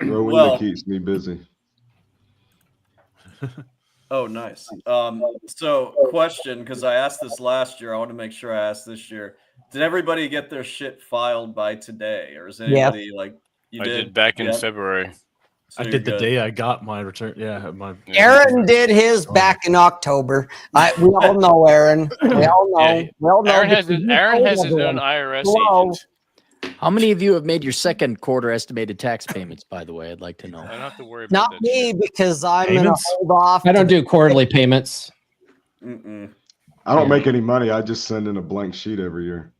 Rowena keeps me busy. Oh, nice. So question, because I asked this last year, I want to make sure I asked this year. Did everybody get their shit filed by today, or is anybody like you did? I did back in February. So I did the day I got my return. Yeah, Aaron did his back in October. We all know Aaron. We all know. Yeah, We all know. Aaron has his everyone. own IRS Hello. agent. How many of you have made your second quarter estimated tax payments, by the way? I'd like to know. I don't have to worry about Not that. me, because I'm going to Payments? hold off. I don't do quarterly payments. Mm-mm. I don't make any money. I just send in a blank sheet every year.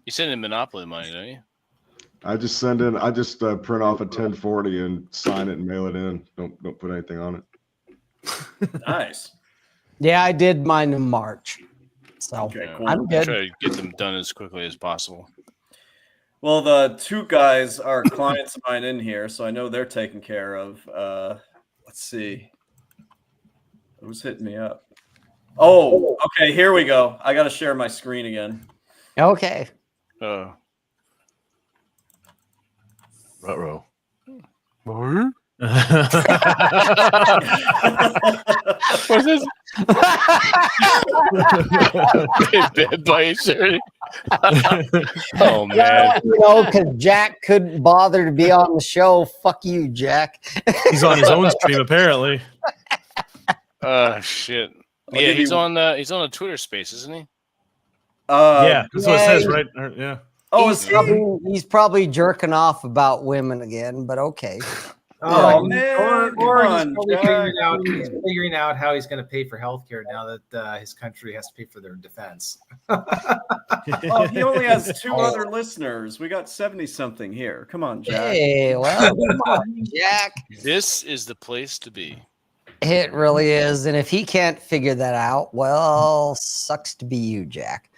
You send in Monopoly money, don't you? I just send in. I just print off a 1040 and sign it and mail it in. Don't put anything on it. Nice. Yeah, I did mine in March. So Okay, cool. I'm good. Try to get them done as quickly as possible. Well, the two guys are clients of mine in here, so I know they're taken care of. Let's see. Who's hitting me up? Oh, okay. Here we go. I got to share my screen again. Okay. Ruh-roh. What's this? Bed bites. Oh man! You know, because Jack couldn't bother to be on the show. Fuck you, Jack. He's on his own stream apparently. Shit. Yeah, he's on a Twitter Space, isn't he? Yeah, that's what it says, he- right? Yeah. Oh, he's probably jerking off about women again, but okay. Oh, man, Or come he's on, probably Jack. figuring out how he's going to pay for healthcare now that his country has to pay for their defense. Oh, he only has 2 other listeners. We got 70-something here. Come on, Jack. Hey, well, come on, Jack. This is the place to be. It really is. And if he can't figure that out, well, sucks to be you, Jack.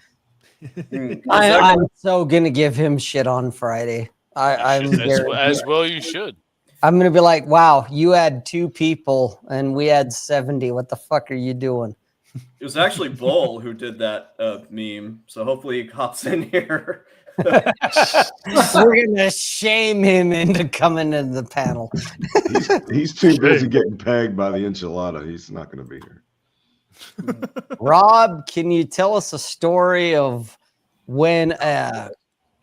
I'm so going to give him shit on Friday. As well you should. I'm going to be like, wow, you had 2 people and we had 70. What the fuck are you doing? It was actually Bull who did that meme, so hopefully he hops in here. We're going to shame him into coming into the panel. He's too busy getting pegged by the enchilada. He's not going to be here. Rob, can you tell us a story of when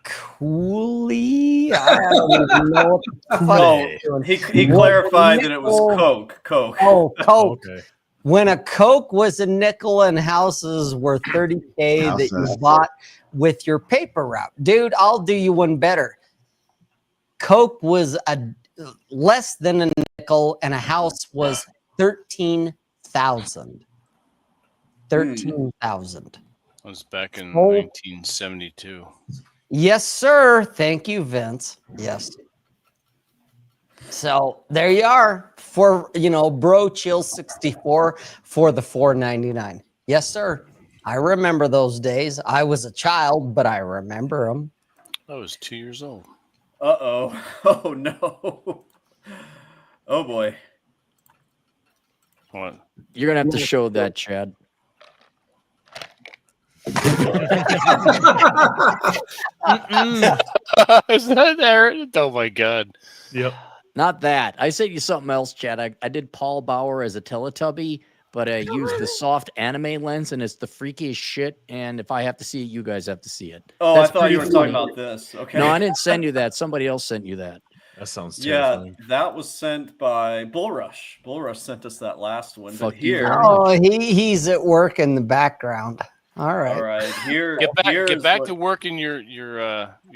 Coolie? I don't even know what the fuck he's doing. He clarified that it was Coke. Oh, Coke. Okay. When a Coke was a nickel and houses were 30K that you bought with your paper route. Dude, I'll do you one better. Coke was less than a nickel and a house was 13,000. 13,000. That was back in Oh. 1972. Yes, sir. Thank you, Vince. Yes. So there you are for, Bro Chill 64 for the $4.99. Yes, sir. I remember those days. I was a child, but I remember them. I was 2 years old. Uh-oh. Oh, no. Oh, boy. What? You're going to have to show that, Chad. Is that there? Oh, my God. Yep. Not that. I sent you something else, Chad. I did Paul Bauer as a Teletubby, but I used the soft anime lens, and it's the freakiest shit. And if I have to see it, you guys have to see it. Oh, That's I thought you were pretty talking funny. about this. Okay. No, I didn't send you that. Somebody else sent you that. That sounds Yeah, terrifying. that was sent by Bullrush. Bullrush sent us that last one. Fuck But you here, very much. Oh, he's at work in the background. All right. all right, here, Get back what- to working your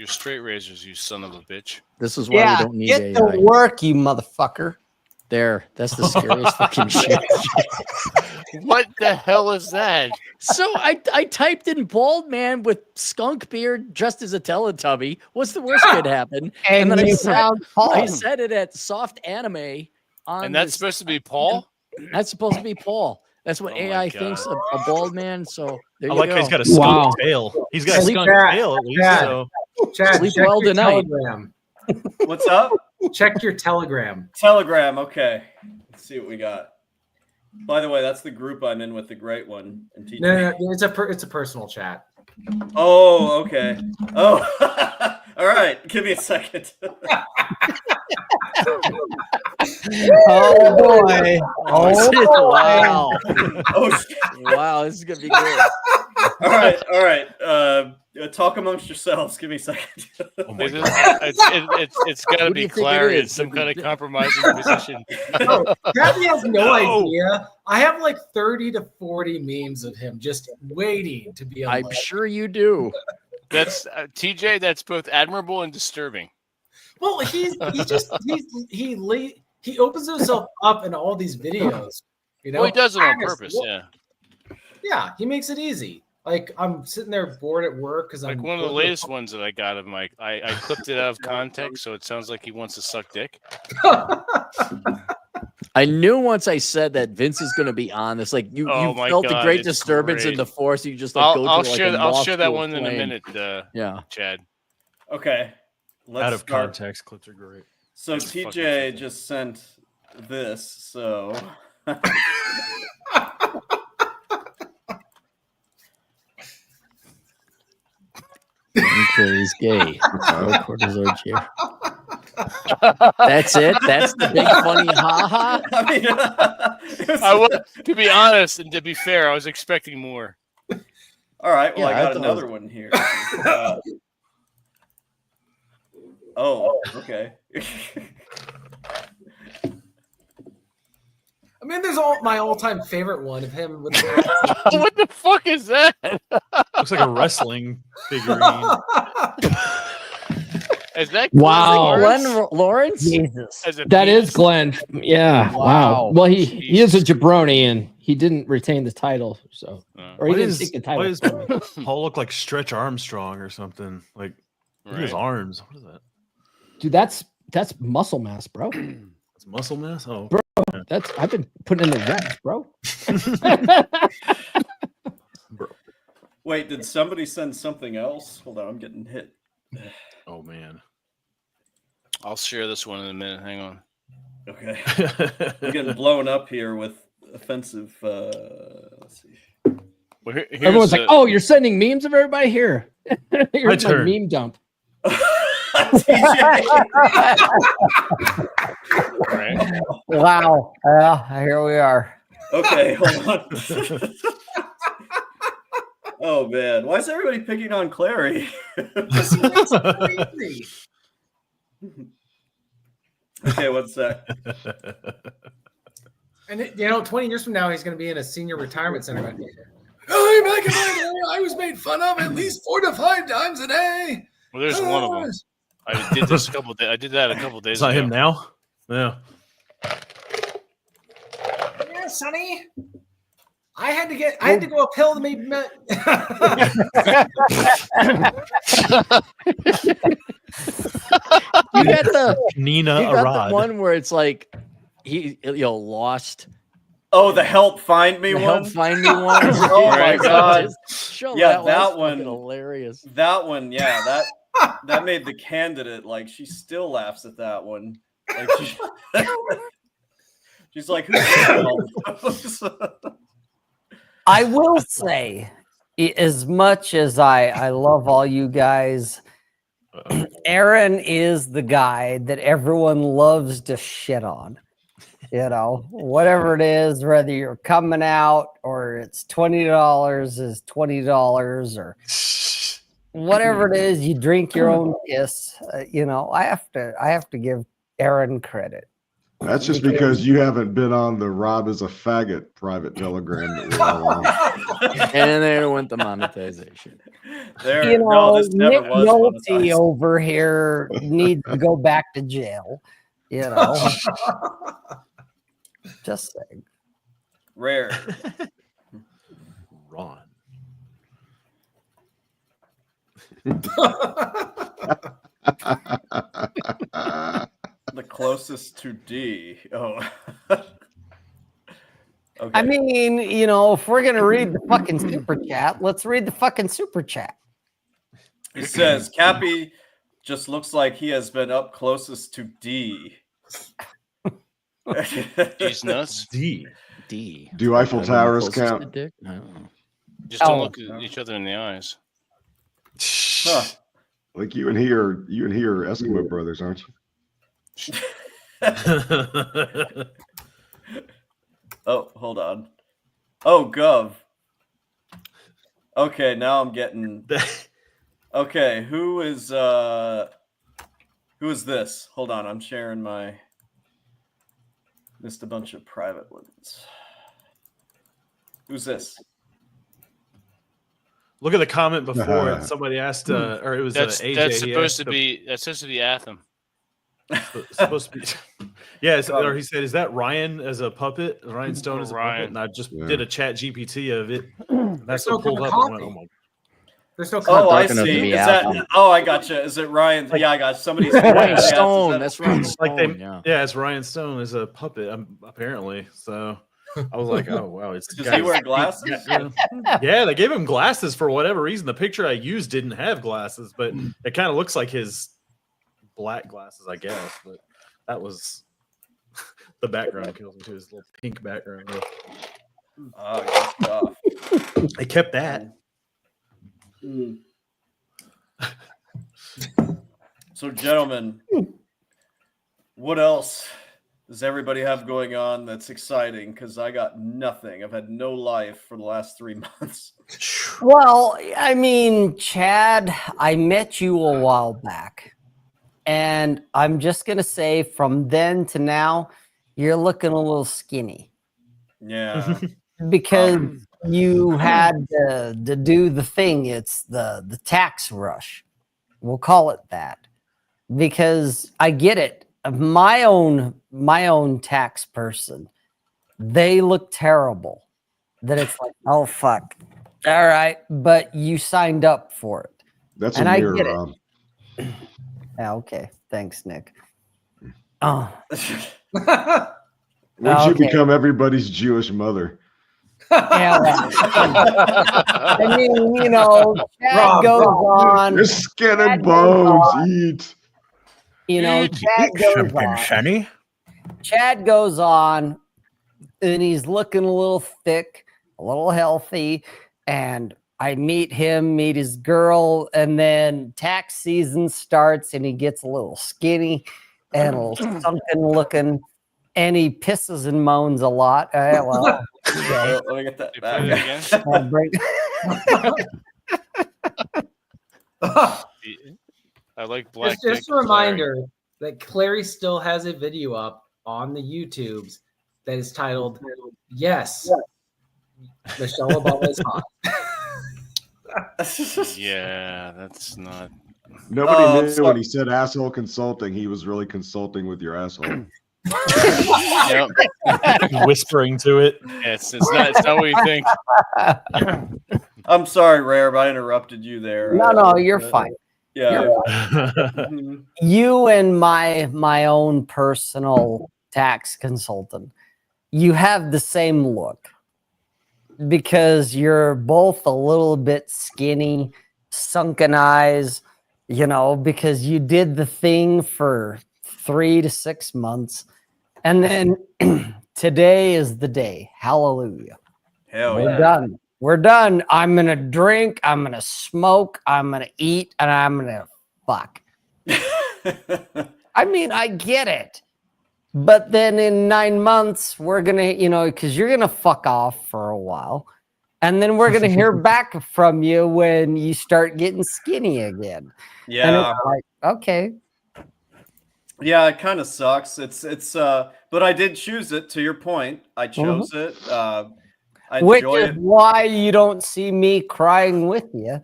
straight razors, you son of a bitch. This is why we don't need get AI. to work, you motherfucker. There. That's the scariest fucking shit. What the hell is that? So I typed in bald man with skunk beard dressed as a Teletubby. What's the worst could happen? And then you found Paul. I said it at soft anime on And that's this- supposed to be Paul? That's supposed to be Paul. That's what Oh my AI God. thinks a bald man. So there I you like go. how he's got a skunk Wow. tail. He's got a Sleep skunk back. tail at least. Chad. So Chad, Sleep check well your tonight. Telegram. What's up? Check your Telegram. Telegram. Okay, let's see what we got. By the way, that's the group I'm in with the great one. And TJ. No, it's a personal chat. Oh, okay. Oh, all right. Give me a second. Oh boy. Oh boy. Wow. Oh, shit. Wow. This is going to be good. All right, all right. Talk amongst yourselves. Give me a second. oh my It's God. got to Who do be you think it Clary in is? some kind of compromising position. No, Kathy has no No. idea. I have like 30 to 40 memes of him just waiting to be I'm unloaded. sure you do. That's TJ. That's both admirable and disturbing. Well, he opens himself up in all these videos. You know, Well, he does it on Honest, purpose. well, Yeah, Yeah, he makes it easy. Like I'm sitting there bored at work because like I'm one of the bored latest ones that I got of Mike. I clipped it out of context, so it sounds like he wants to suck dick. I knew once I said that Vince is going to be on this. Like you Oh my felt the God, great it's distress in great. the force. You just like go I'll to like share. a I'll moth share to that a one in a flame. minute, Yeah. Chad. Okay. Let's Out of start. context, clips are great. So That's fucking TJ fantastic. just sent this. So Okay, he's gay. No cortisone chair. That's it. That's the big funny haha. I mean, it was- I was, to be honest and to be fair, I was expecting more. all right. Well, Yeah, I I got thought it another one here. Oh, okay. I mean, there's my all-time favorite one of him with What the fuck is that? Looks like a wrestling figurine. Is that Wow. Lawrence? Glenn Lawrence. Jesus. As a That penis? is Glenn. Yeah. Wow. Wow. Well, he is a Jesus. jabroni and he didn't retain the title. So, or he Why didn't does, take the why title. does Paul look like Stretch Armstrong or something? Like look at his Right. arms. What is that? Dude, that's muscle mass, bro. It's muscle mass. Oh, Bro. That's I've been putting in the reps, bro. Wait, did somebody send something else? Hold on, I'm getting hit. oh man. I'll share this one in a minute. Hang on. Okay, I'm getting blown up here with offensive. Let's see. Well, here's Everyone's like, the- "Oh, you're sending memes of everybody here." Here's my turn. meme dump. TJ. right. Wow. Here we are. Okay, hold on. Oh man, why is everybody picking on Clary? crazy. Okay, one sec. And 20 years from now, he's going to be in a senior retirement center. Going, "Oh, back in my day, I was made fun of at least 4 to 5 times a day." Well, there's one of them. I did this a couple days. I did that a couple days It's not ago. him now. Yeah. Yeah, Sonny. I had to go uphill to make. You got the Nina you got Arad. the one where it's like he lost. Oh, the help find me The one. help find me one. Oh my god! Yeah, that one. Hilarious. That one, yeah, that made the candidate like she still laughs at that one. Like she's like, who's this? I will say, as much as I love all you guys, Aaron is the guy that everyone loves to shit on. You know, whatever it is, whether you're coming out or it's $20 is $20 or whatever it is, you drink your own piss. You know, I have to give Aaron credit. That's just because you haven't been on the Rob is a faggot private telegram that we're all on. And there went the monetization. You know, Nick Nolte over here needs to go back to jail. You know, just saying. Rare. Ron. The closest to D. Oh. Okay. I mean, you know, if we're gonna read the fucking super chat, let's read the fucking super chat. It says Cappy just looks like he has been up closest to D. D's nuts. D. Do Eiffel Towers count? Just don't look at each other in the eyes. Huh. Like you and he are Eskimo brothers, aren't you? Oh, hold on. Oh, Gov. Okay, now I'm getting. Okay, who is this? Hold on, I'm sharing my. Missed a bunch of private ones. Who's this? Look at the comment before it. Somebody asked, or it was AJ. That's supposed to be Atham. Supposed to be, yeah. Or he said, "Is that Ryan as a puppet? Ryan Stone as a puppet?" And I just did a chat GPT of it. That's what pulled up. And went, oh my. There's no. Oh, I see. Is that? Oh, I gotcha. Is it Ryan? Yeah, I got somebody's Ryan Stone. That's Ryan Stone. Like yeah, it's Ryan Stone as a puppet. Apparently, so. I was like, oh wow, it's does he wear glasses? Yeah, they gave him glasses for whatever reason. The picture I used didn't have glasses, but it kind of looks like his black glasses, I guess. But that was the background kills him too, his little pink background. Oh, good stuff. They kept that. So, gentlemen, what else does everybody have going on that's exciting? Because I got nothing. I've had no life for the last 3 months. Well, I mean, Chad, I met you a while back. And I'm just going to say from then to now, you're looking a little skinny. Yeah. Because you had to do the thing. It's the tax rush. We'll call it that. Because I get it. My own tax person, they look terrible. That it's like, oh fuck, all right, but you signed up for it. That's and a I mirror, get it. Rob. Yeah, okay, thanks, Nick. Oh, Once you become everybody's Jewish mother. Yeah, well, I mean, you know, Chad goes on. Your skin and bones eat. You know, Chad goes on. Chad goes on, and he's looking a little thick, a little healthy, and I meet his girl, and then tax season starts, and he gets a little skinny and a little sunken looking, and he pisses and moans a lot. Well, let me get that back. I like black. Just a reminder that Clary still has a video up on the YouTubes that is titled "Yes, Michelle Obama is hot." Yeah, that's not. Nobody knew when he said asshole consulting, he was really consulting with your asshole. Yep. Whispering to it. It's not what you think. I'm sorry, Rare, but I interrupted you there. No, you're fine. Yeah. You and my own personal tax consultant, you have the same look because you're both a little bit skinny, sunken eyes, because you did the thing for 3 to 6 months. And then today is the day. Hallelujah. Hell We're yeah. done. We're done. I'm going to drink. I'm going to smoke. I'm going to eat. And I'm going to fuck. I mean, I get it. But then in 9 months, we're going to, because you're going to fuck off for a while. And then we're going to hear back from you when you start getting skinny again. Yeah. And it's like, okay. Yeah, it kind of sucks. But I did choose it, to your point. I chose it. I Which enjoy is it. why you don't see me crying with you,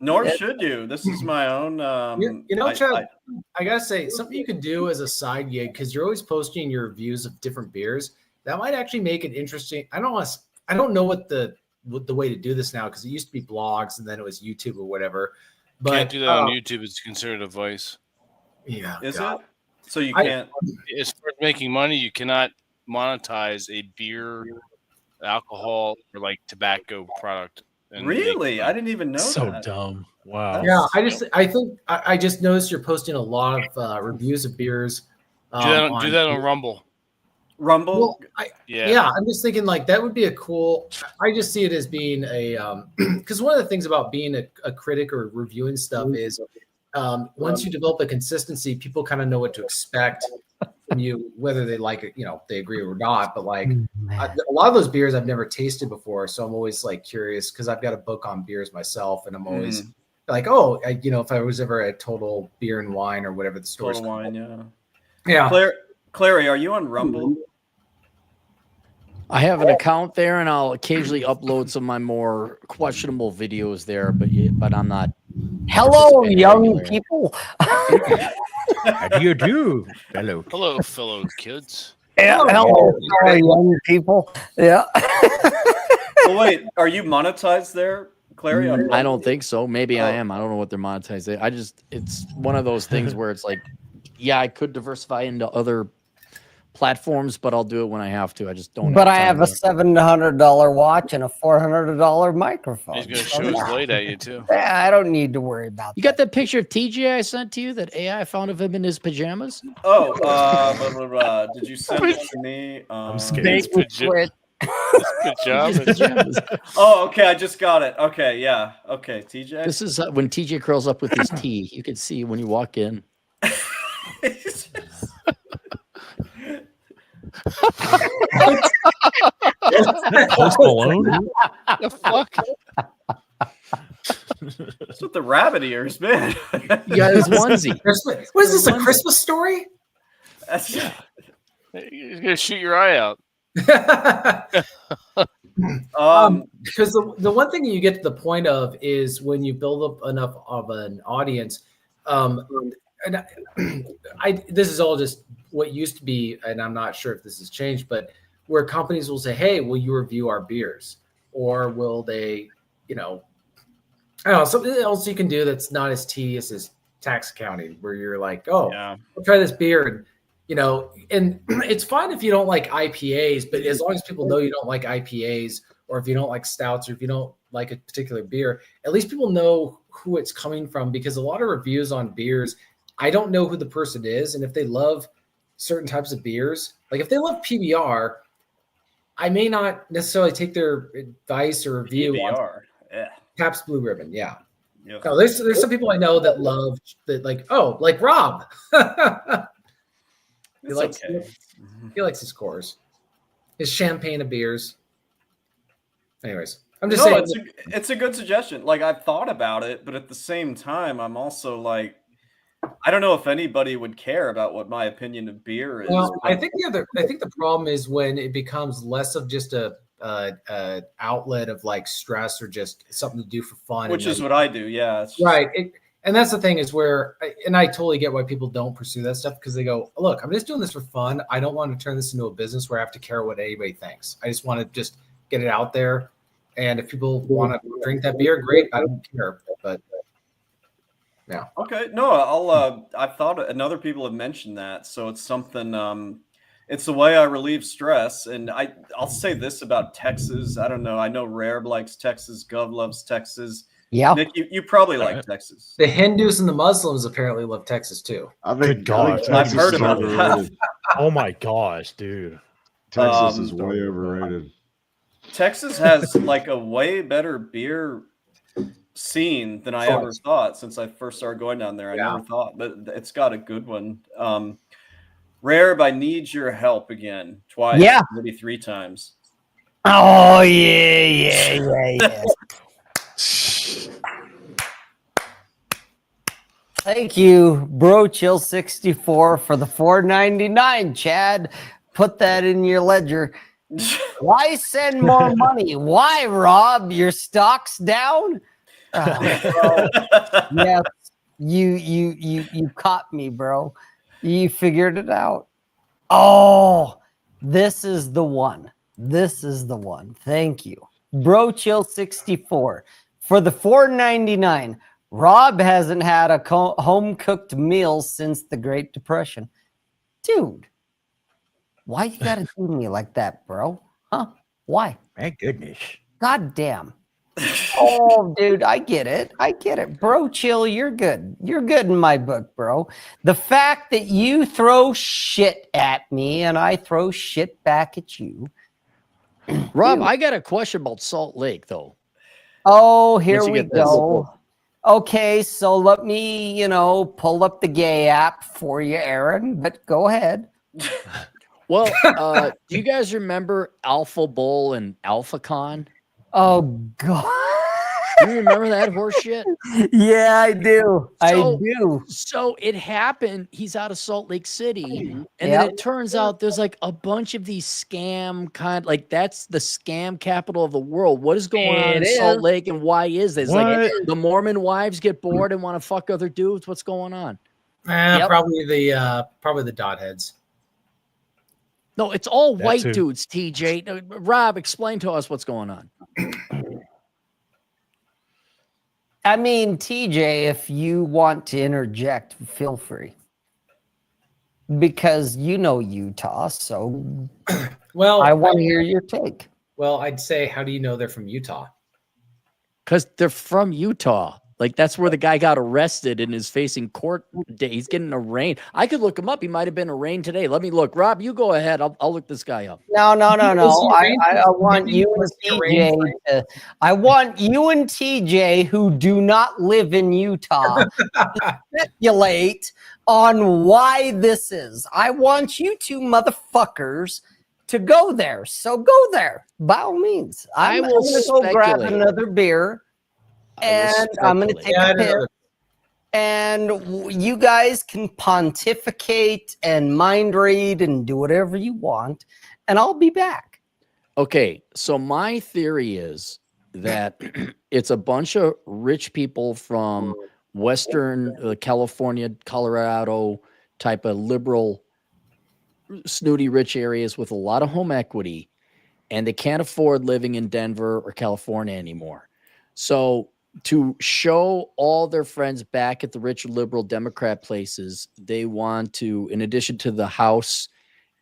Nor should you. This is my own. Chad, I gotta say, something you could do as a side gig, because you're always posting your reviews of different beers. That might actually make it interesting. I don't know what the way to do this now, because it used to be blogs and then it was YouTube or whatever. But Can't do that on YouTube. It's considered a vice. Yeah. Is it? So you can't. As far as making money, you cannot monetize a beer, alcohol, or like tobacco product. Really? I didn't even know So that. dumb. Wow. Yeah, I just noticed you're posting a lot of reviews of beers. Do that on Rumble. Rumble? Well, Yeah. I'm just thinking like that would be a cool. I just see it as being a because one of the things about being a critic or reviewing stuff is once you develop a consistency, people kind of know what to expect from you, whether they like it, they agree or not. But like a lot of those beers I've never tasted before, so I'm always like curious because I've got a book on beers myself, and I'm always like, if I was ever a Total Beer and Wine or whatever the store's Total called. Wine, Yeah. Clary, are you on Rumble? I have an account there, and I'll occasionally upload some of my more questionable videos there, but I'm not. Hello, young people. How do you do? Hello, fellow kids. Yeah, hello, young people. Yeah. Well, wait, are you monetized there, Clary? I don't think so. Maybe I am. I don't know what they're monetizing. It's one of those things where it's like, yeah, I could diversify into other platforms, but I'll do it when I have to. I just don't. But I have a $700 watch and a $400 microphone. He's gonna show his blade at you too. Yeah, I don't need to worry about. You got that picture of TJ I sent to you that AI found of him in his pajamas? Oh, did you send it to me? I'm scared. Pajamas. Oh, okay. I just got it. Okay, yeah. Okay, TJ. This is when TJ curls up with his tea. You can see when you walk in. Post Malone? The fuck? What's with the rabbit ears, man? You got his onesie. What is this, a Christmas story? That's He's gonna shoot your eye out. Because the one thing you get to the point of is when you build up enough of an audience. And this is all just what used to be, and I'm not sure if this has changed, but where companies will say, "Hey, will you review our beers?" Or will they, I don't know, something else you can do that's not as tedious as tax accounting, where you're like, "Oh, yeah, I'll try this beer," and it's fine if you don't like IPAs, but as long as people know you don't like IPAs, or if you don't like stouts, or if you don't like a particular beer, at least people know who it's coming from, because a lot of reviews on beers, I don't know who the person is. And if they love certain types of beers, like if they love PBR, I may not necessarily take their advice or review on Pabst Blue Ribbon. Yeah. Yep. No, there's some people I know that love that, like Rob. He likes his Coors, his champagne of beers. Anyways, I'm just saying it's a good suggestion. Like, I've thought about it, but at the same time, I'm also like, I don't know if anybody would care about what my opinion of beer is. Well, I think the problem is when it becomes less of just a outlet of like stress or just something to do for fun, which is what I do. Yeah, right. And that's the thing is where, and I totally get why people don't pursue that stuff because they go, look, I'm just doing this for fun. I don't want to turn this into a business where I have to care what anybody thinks. I just want to just get it out there. And if people want to drink that beer, great. I don't care. But yeah. Okay. No, I've thought, and other people have mentioned that. So it's something, it's the way I relieve stress. And I'll say this about Texas. I don't know. I know Rare likes Texas. Gov loves Texas. Yeah. Nick, you probably like Texas. The Hindus and the Muslims apparently love Texas too. Good God. I've heard about that. Oh my gosh, dude. Texas is way overrated. Texas has like a way better beer scene than I ever thought since I first started going down there. I never thought, but it's got a good one. Rare, I need your help again. Twice, maybe 3 times. Oh yeah. Thank you, Bro Chill 64 for the $4.99. Chad, put that in your ledger. Why send more money? Why, Rob? Your stock's down? Yes, you caught me, bro. You figured it out. Oh, this is the one. This is the one. Thank you, Bro Chill 64 for the $4.99. Rob hasn't had a home-cooked meal since the Great Depression. Dude, why you gotta do me like that, bro? Huh? Why? Thank goodness. God damn. Oh, dude, I get it. I get it. Bro, chill, you're good. You're good in my book, bro. The fact that you throw shit at me and I throw shit back at you. Rob, I got a question about Salt Lake, though. Oh, here we go. Okay, so let me, pull up the gay app for you, Aaron, but go ahead. Well, do you guys remember Alpha Bowl and AlphaCon? Oh, God. You remember that horse shit? Yeah, I do. I do. So it happened. He's out of Salt Lake City. And then it turns out there's like a bunch of these scam that's the scam capital of the world. What is going on in Salt Lake and why is this? Like the Mormon wives get bored and want to fuck other dudes. What's going on? Probably the dot heads. No, it's all white dudes, TJ. Rob, explain to us what's going on. I mean, TJ, if you want to interject, feel free. Because you know Utah, so well, I want to hear your take. Well, I'd say, how do you know they're from Utah? Because they're from Utah. Like, that's where the guy got arrested and is facing court day. He's getting arraigned. I could look him up. He might have been arraigned today. Let me look. Rob, you go ahead. I'll look this guy up. No. I want you and TJ. I want you and TJ, who do not live in Utah, to speculate on why this is. I want you two motherfuckers to go there. So go there, by all means. I'm going to go grab another beer. And I'm going to take a piss. And you guys can pontificate and mind read and do whatever you want. And I'll be back. Okay. So my theory is that it's a bunch of rich people from Western California, Colorado type of liberal, snooty rich areas with a lot of home equity. And they can't afford living in Denver or California anymore. So to show all their friends back at the rich liberal Democrat places, they want to, in addition to the house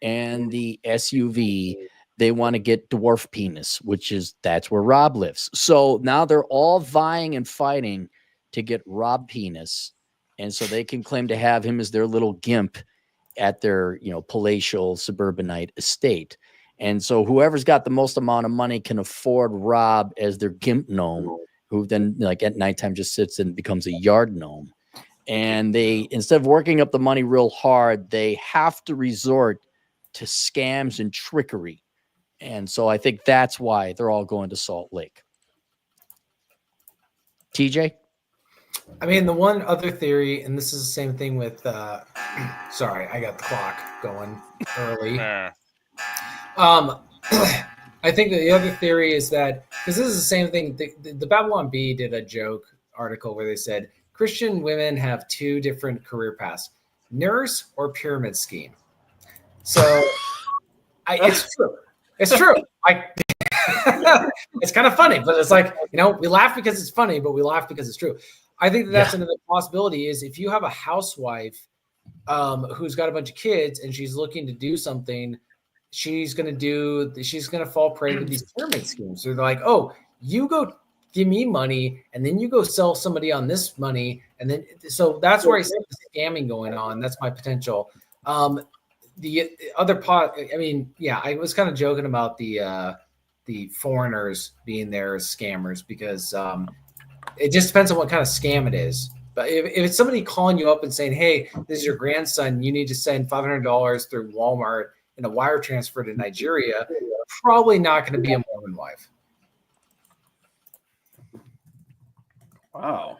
and the SUV, they want to get dwarf penis, that's where Rob lives. So now they're all vying and fighting to get Rob penis. And so they can claim to have him as their little gimp at their, palatial suburbanite estate. And so whoever's got the most amount of money can afford Rob as their gimp gnome, who then at nighttime just sits and becomes a yard gnome. And they, instead of working up the money real hard, they have to resort to scams and trickery. And so I think that's why they're all going to Salt Lake. TJ? I mean, the one other theory, and this is the same thing with, sorry, I got the clock going early. I think that the other theory is that, because this is the same thing, the Babylon Bee did a joke article where they said Christian women have two different career paths: nurse or pyramid scheme. So it's true. It's true. It's kind of funny, but it's like, we laugh because it's funny, but we laugh because it's true. I think that's another possibility is if you have a housewife who's got a bunch of kids and she's looking to do something, she's going to fall prey to these pyramid schemes. So they're like, oh, you go give me money and then you go sell somebody on this money. And then, so that's where I see the scamming going on. That's my potential. The other part, I was kind of joking about the foreigners being there as scammers because it just depends on what kind of scam it is. But if it's somebody calling you up and saying, hey, this is your grandson, you need to send $500 through Walmart in a wire transfer to Nigeria, probably not going to be a Mormon wife. Wow.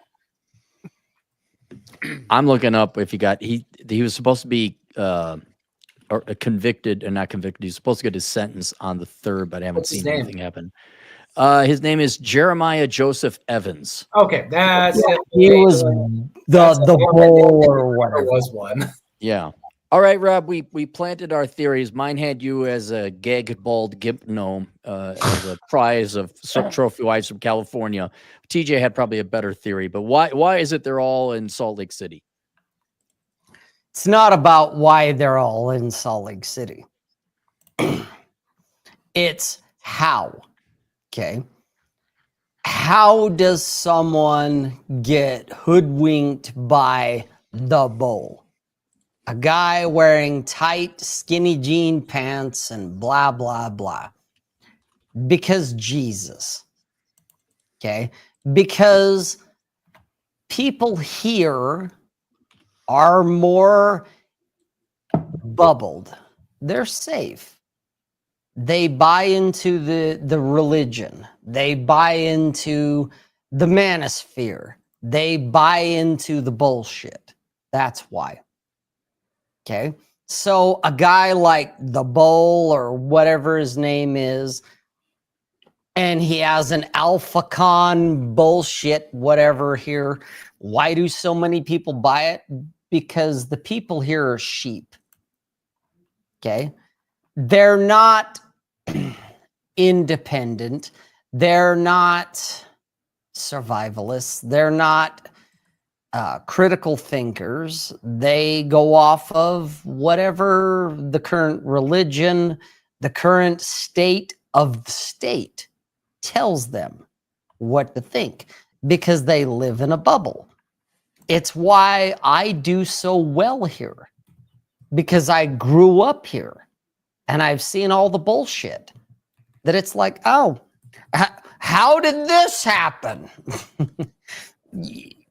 I'm looking up if he was supposed to be or convicted or not convicted. He's supposed to get his sentence on the 3rd, but I haven't seen anything happen. His name is Jeremiah Joseph Evans. Okay, that's he was the bull or whatever. Was one. Yeah. All right, Rob. We planted our theories. Mine had you as a gag bald gimp gnome as a prize of some trophy wives from California. TJ had probably a better theory, but why is it they're all in Salt Lake City? It's not about why they're all in Salt Lake City. It's how. Okay. How does someone get hoodwinked by the bull? A guy wearing tight, skinny jean pants and blah, blah, blah. Because Jesus. Okay. Because people here are more bubbled. They're safe. They buy into the religion. They buy into the manosphere. They buy into the bullshit. That's why. Okay. So a guy like the Bull or whatever his name is, and he has an Alpha Con bullshit, whatever here. Why do so many people buy it? Because the people here are sheep. Okay. They're not independent. They're not survivalists. They're not critical thinkers. They go off of whatever the current religion, the current state of the state tells them what to think because they live in a bubble. It's why I do so well here because I grew up here and I've seen all the bullshit that it's like, oh, how did this happen?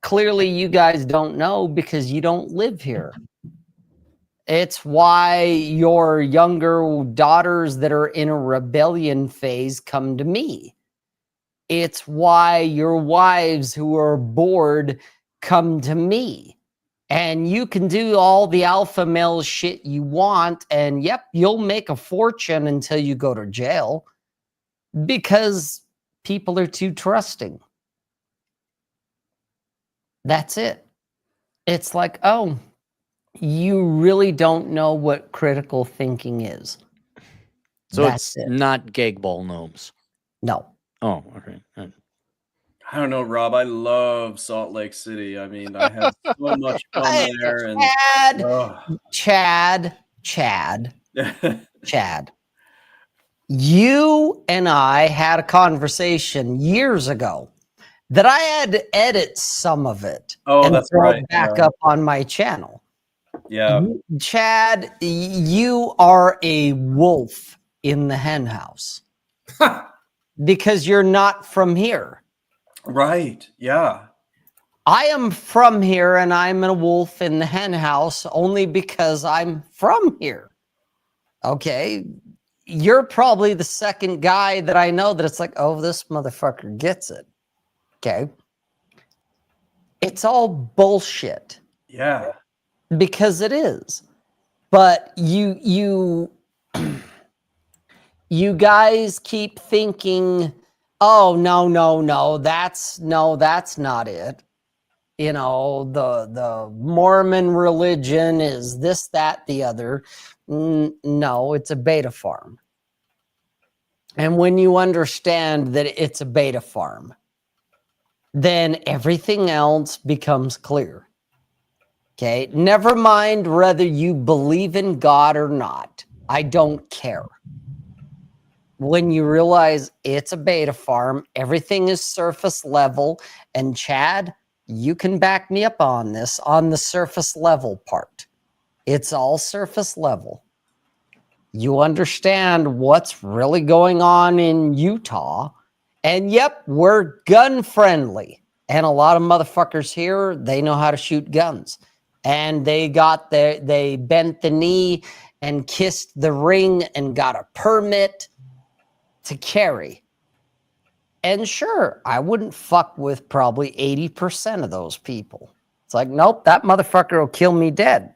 Clearly, you guys don't know because you don't live here. It's why your younger daughters that are in a rebellion phase come to me. It's why your wives who are bored come to me. And you can do all the alpha male shit you want, and yep, you'll make a fortune until you go to jail because people are too trusting. That's it. It's like, oh, you really don't know what critical thinking is. So that's not gag ball gnomes. No. Oh, okay. I don't know, Rob. I love Salt Lake City. I mean, I had so much fun there. And Chad. You and I had a conversation years ago that I had to edit some of it. Oh, that's right. Back up on my channel. Yeah. Chad, you are a wolf in the hen house because you're not from here. Right. Yeah. I am from here and I'm a wolf in the hen house only because I'm from here. Okay. You're probably the second guy that I know that it's like, oh, this motherfucker gets it. Okay. It's all bullshit. Yeah. Because it is. But you guys keep thinking, oh, no, that's not it. you know, the Mormon religion is this, that, the other. No, it's a beta farm. And when you understand that it's a beta farm, then everything else becomes clear. Okay, never mind whether you believe in God or not. I don't care. When you realize it's a beta farm, everything is surface level, and Chad, you can back me up on this, on the surface level part. It's all surface level. You understand what's really going on in Utah, and yep, we're gun friendly. And a lot of motherfuckers here, they know how to shoot guns. And they bent the knee and kissed the ring and got a permit to carry. And sure, I wouldn't fuck with probably 80% of those people. It's like, nope, that motherfucker will kill me dead.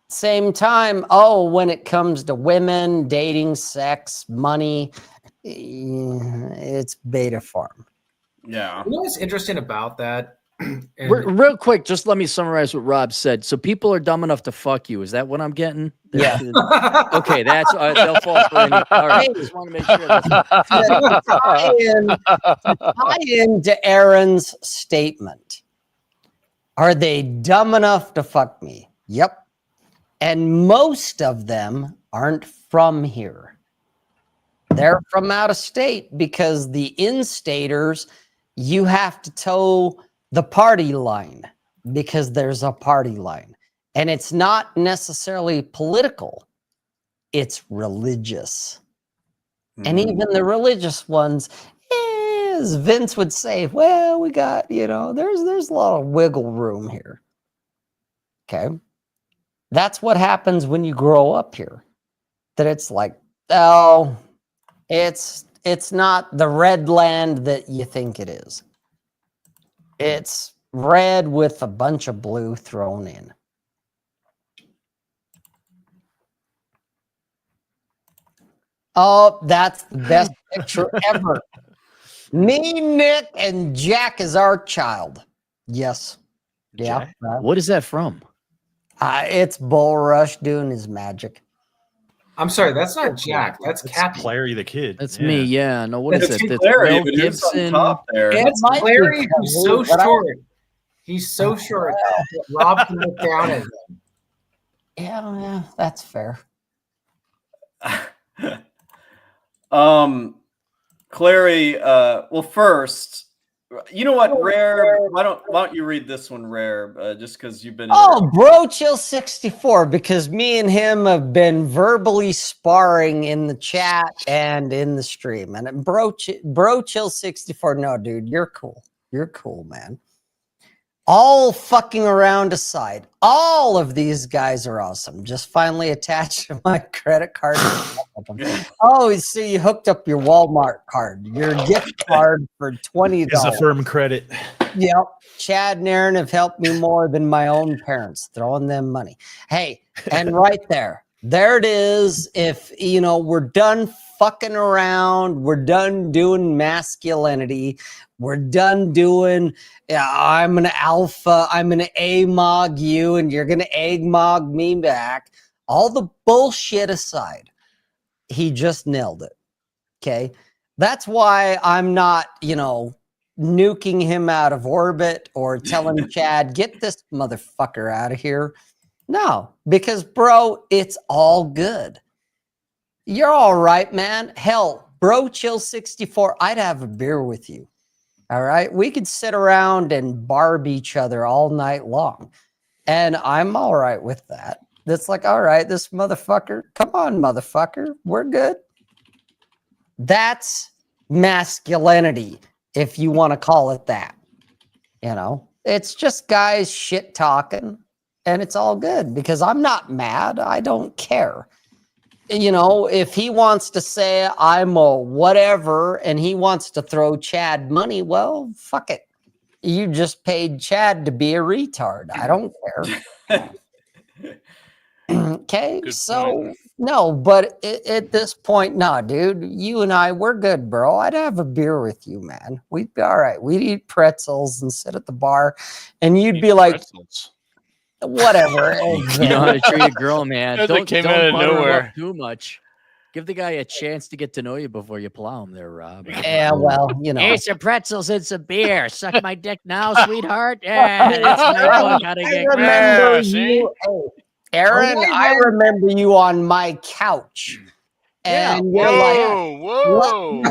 Same time, when it comes to women, dating, sex, money, it's beta farm. Yeah. You know what's interesting about that? Real quick, just let me summarize what Rob said. So people are dumb enough to fuck you. Is that what I'm getting? Yeah. Okay, that's they'll fall for any. All right, just want to make sure that's tie into Aaron's statement. Are they dumb enough to fuck me? Yep. And most of them aren't from here. They're from out of state because the in-staters, you have to toe the party line because there's a party line. And it's not necessarily political. It's religious. And even the religious ones, as Vince would say, well, we got, there's a lot of wiggle room here. Okay. That's what happens when you grow up here. That it's like, oh, it's not the red land that you think it is. It's red with a bunch of blue thrown in. Oh, that's the best picture ever. Me, Nick, and Jack is our child. Yes. Yeah. What is that from? It's Bull Rush doing his magic. I'm sorry, that's not Jack. That's Cappy. Clary the kid. That's me. Yeah. No, what is it? That's Clary, Mel but who's on Gibson. top there? That's Clary, who's so short. He's so short. Rob can look down at him. Yeah, that's fair. Clary, well, first, you know what, Rare? Why don't you read this one, Rare? Just because you've been. Bro Chill 64, because me and him have been verbally sparring in the chat and in the stream. And Bro Chill 64, no, dude, you're cool. You're cool, man. All fucking around aside, all of these guys are awesome. Just finally attached to my credit card. Oh, so you hooked up your Walmart card, your gift card for $20. Is a firm credit. Yep. Chad and Aaron have helped me more than my own parents, throwing them money. Hey, and right there it is. If, we're done fucking around, we're done doing masculinity, we're done doing, I'm an alpha, I'm going to AMOG you, and you're going to AMOG me back. All the bullshit aside, he just nailed it. Okay. That's why I'm not, nuking him out of orbit or telling Chad, get this motherfucker out of here. No, because bro, it's all good. You're all right, man. Hell, Bro Chill 64, I'd have a beer with you. All right. We could sit around and barb each other all night long. And I'm all right with that. That's like, all right, this motherfucker, come on, motherfucker. We're good. That's masculinity, if you want to call it that. It's just guys shit talking, and it's all good because I'm not mad. I don't care. If he wants to say I'm a whatever and he wants to throw Chad money, well, fuck it. You just paid Chad to be a retard. I don't care. Okay, Good so point. no, but at this point, no, dude, you and I, we're good, bro. I'd have a beer with you, man. We'd be all right. We'd eat pretzels and sit at the bar, and you'd be like, Pretzels. whatever. You know how to treat a girl, man. That Don't came out of butter 'em nowhere. up too much. Give the guy a chance to get to know you before you plow him there, Rob. Yeah, well, you know. Hey, some pretzels and some beer. Suck my dick now, sweetheart. Yeah, that's my book. How to I get remember Yeah, see? you, Aaron. Alright, I man. remember you on my couch, Yeah, and you're like, Whoa.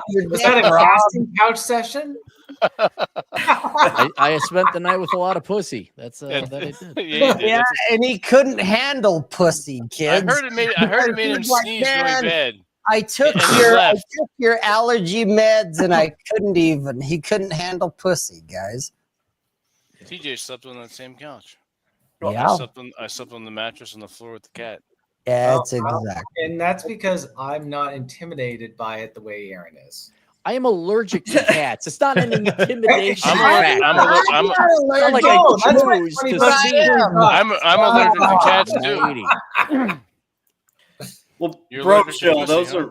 your Was dick, that a Rob. casting couch session? I spent the night with a lot of pussy. That's Yeah, that I did. yeah, you did. Yeah, and he couldn't handle pussy, I kids. heard it made him He's like, sneeze "Man, really bad. I took And he left. your allergy meds, and I couldn't even. He couldn't handle pussy, guys. TJ slept on that same couch. Yeah, I slept on the mattress on the floor with the cat. yeah, it's Well, exactly. And that's because I'm not intimidated by it the way Aaron is. I am allergic to cats. It's not an intimidation. I'm factor. allergic. Not like No, I that's why choose 20 to bucks see is it. I'm allergic to cats too. Lady. Well, You're bro, allergic to chill. pussy,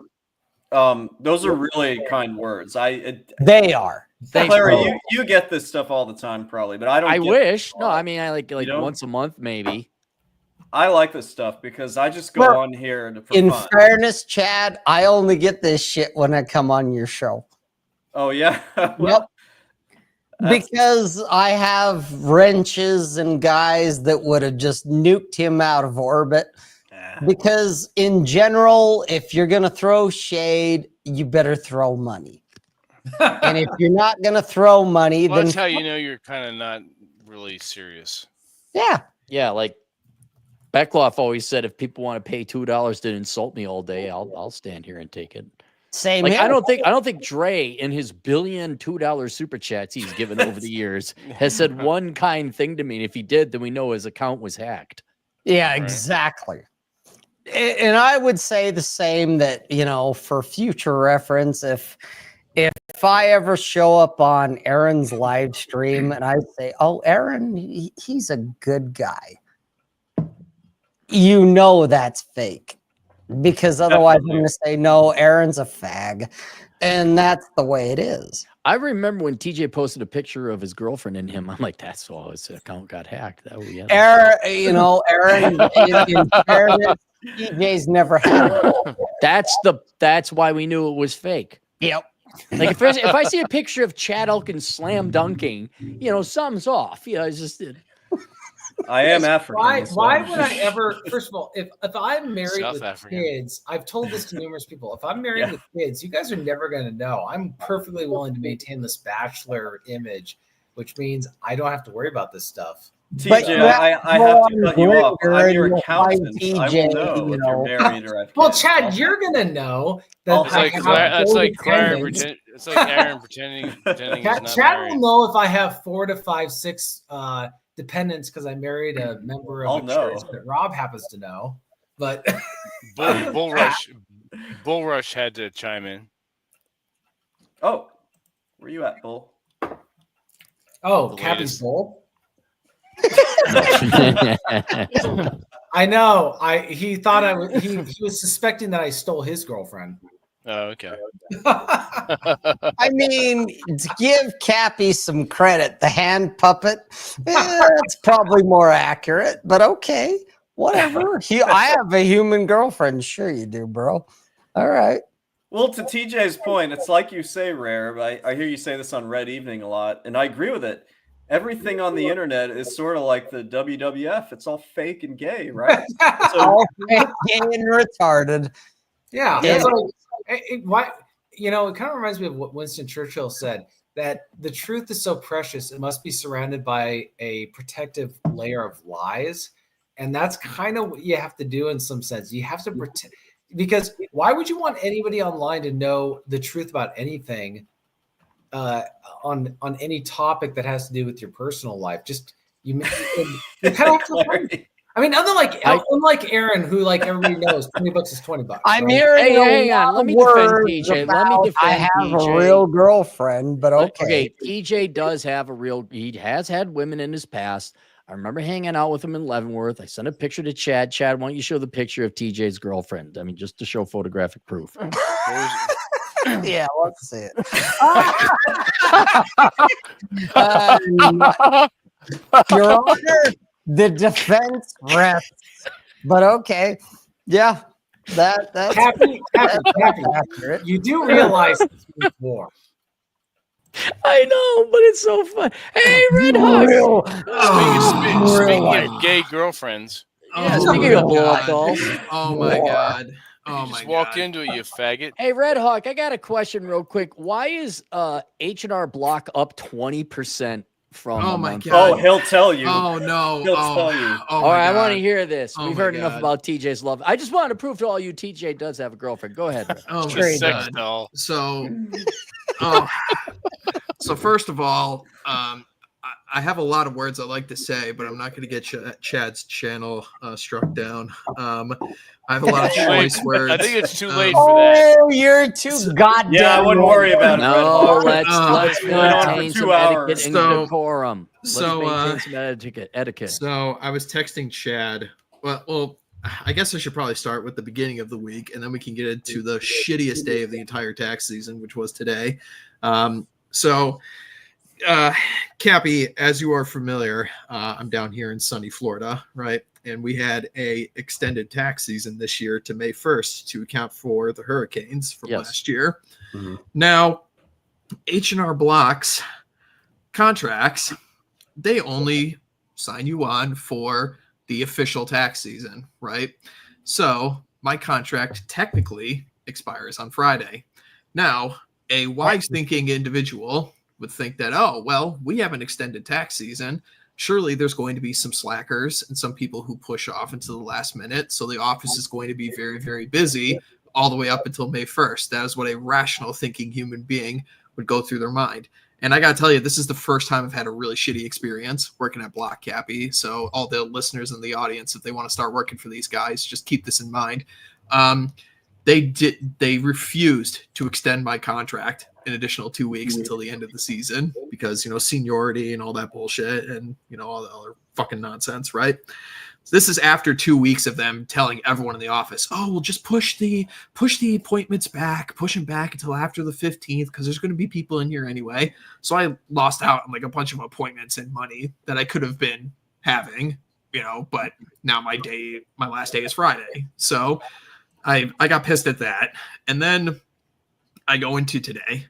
Those are really kind words. They are. Thanks, Larry, bro. you get this stuff all the time, probably, but I don't. I get wish. it a No, lot. I mean I like don't? once a month maybe. I like this stuff because I just go Well, on here for In fun. fairness, Chad, I only get this shit when I come on your show. Oh yeah. Yep. That's- Because I have wrenches and guys that would have just nuked him out of orbit. Because in general, if you're going to throw shade, you better throw money. And if you're not going to throw money, Well, then that's how you know you're kind of not really serious. yeah. Yeah, like Beckloff always said, if people want to pay $2 to insult me all day, I'll stand here and take it. Same Like here. I don't think Dre in his billion $2 super chats he's given over the years has said one kind thing to me. And if he did, then we know his account was hacked. Yeah, Right. exactly. And I would say the same, that, you know, for future reference, if I ever show up on Aaron's live stream and I say, "Oh, Aaron, he's a good guy," you know that's fake, because otherwise I'm going to say, "No, Aaron's a fag," and that's the way it is. I remember when TJ posted a picture of his girlfriend and him. I'm like, that's why his account got hacked. That was Aaron, you know, Aaron, in fairness, TJ's never had it. That's why we knew it was fake. Yep. Like if I see a picture of Chad Elkins slam dunking, you know, something's off. You know, it's just I am African. Why would I ever? First of all, if I'm married South with African. kids, I've told this to numerous people. If I'm married with kids, you guys are never going to know. I'm perfectly willing to maintain this bachelor image, which means I don't have to worry about this stuff. TJ, I have to cut you off. I'm your accountant. I will know if you're married or have Well, kids. Chad, you're gonna know that. It's like Aaron pretending he's not Chad married. will know if I have 4 to 5, 6 dependents because I married a member of a church that Rob happens to know. But Bull Rush had to chime in. Oh, where you at, Bull? Oh, The Cappy's latest. Bull. I know. He thought I was. He was suspecting that I stole his girlfriend. Oh, okay. I mean, to give Cappy some credit, the hand puppet, that's probably more accurate, but okay, whatever. I have a human girlfriend. Sure you do, bro. All right. Well, to TJ's point, it's like you say, Rare, but I hear you say this on Red Evening a lot, and I agree with it. Everything on the internet is sort of like the WWF. It's all fake and gay, right? So, All fake, gay, and retarded. Yeah. Yeah. It's like, why? You know, it kind of reminds me of what Winston Churchill said, that the truth is so precious, it must be surrounded by a protective layer of lies. And that's kind of what you have to do in some sense. You have to pretend, because why would you want anybody online to know the truth about anything on any topic that has to do with your personal life? Just you kind of have to. I mean, unlike Aaron, who like everybody knows, $20 is $20. I'm right? hearing hang on. Let me defend TJ. Let me I defend have TJ. a real girlfriend, but okay. Okay, TJ does have he has had women in his past. I remember hanging out with him in Leavenworth. I sent a picture to Chad. Chad, why don't you show the picture of TJ's girlfriend? I mean, just to show photographic proof. Yeah, let's see it. Your Honor, the defense rests. But okay, yeah, that's Happy. accurate. You do realize this was war. I know, but it's so fun. Hey, Red Hawk. Speaking of gay girlfriends, Yeah, speaking of blow up dolls. Oh my god. Oh you my just walk god. into it, you faggot. Hey, Red Hawk, I got a question real quick. Why is H&R Block up 20% from Oh a my month God. Oh, he'll tell you. Oh no. He'll Oh, tell you. oh All my right, I want God. to hear this. Oh We've my heard enough God. about TJ's love. I just wanted to prove to all you TJ does have a girlfriend. Go ahead. Red. Oh Just my a sex God. doll. So, oh, so first of all, I have a lot of words I like to say, but I'm not going to get Chad's channel struck down. I have a lot of Too late. choice words. I think it's too late for that. Oh, you're too goddamn. Yeah, I wouldn't worry about it. Red No, Hawk. let's Been on for maintain 2 some hours. etiquette and So- decorum. Let's so, maintain some etiquette. So I was texting Chad. Well, I guess I should probably start with the beginning of the week, and then we can get into the shittiest day of the entire tax season, which was today. Cappy, as you are familiar, I'm down here in sunny Florida, right? And we had a extended tax season this year to May 1st to account for the hurricanes from Yes. last year. Mhm. Now, H&R Block's contracts, they only sign you on for the official tax season, right? So my contract technically expires on Friday. Now, a wise thinking individual would think that, oh, well, we have an extended tax season. Surely there's going to be some slackers and some people who push off until the last minute. So the office is going to be very, very busy all the way up until May 1st. That is what a rational thinking human being would go through their mind. And I got to tell you, this is the first time I've had a really shitty experience working at Block, Cappy. So all the listeners in the audience, if they want to start working for these guys, just keep this in mind. They refused to extend my contract an additional 2 weeks until the end of the season because, seniority and all that bullshit and, all the other fucking nonsense, right? So this is after 2 weeks of them telling everyone in the office, oh, we'll just push the appointments back, push them back until after the 15th because there's going to be people in here anyway. So I lost out on like a bunch of appointments and money that I could have been having, but now my last day is Friday. So I got pissed at that. And then I go into today,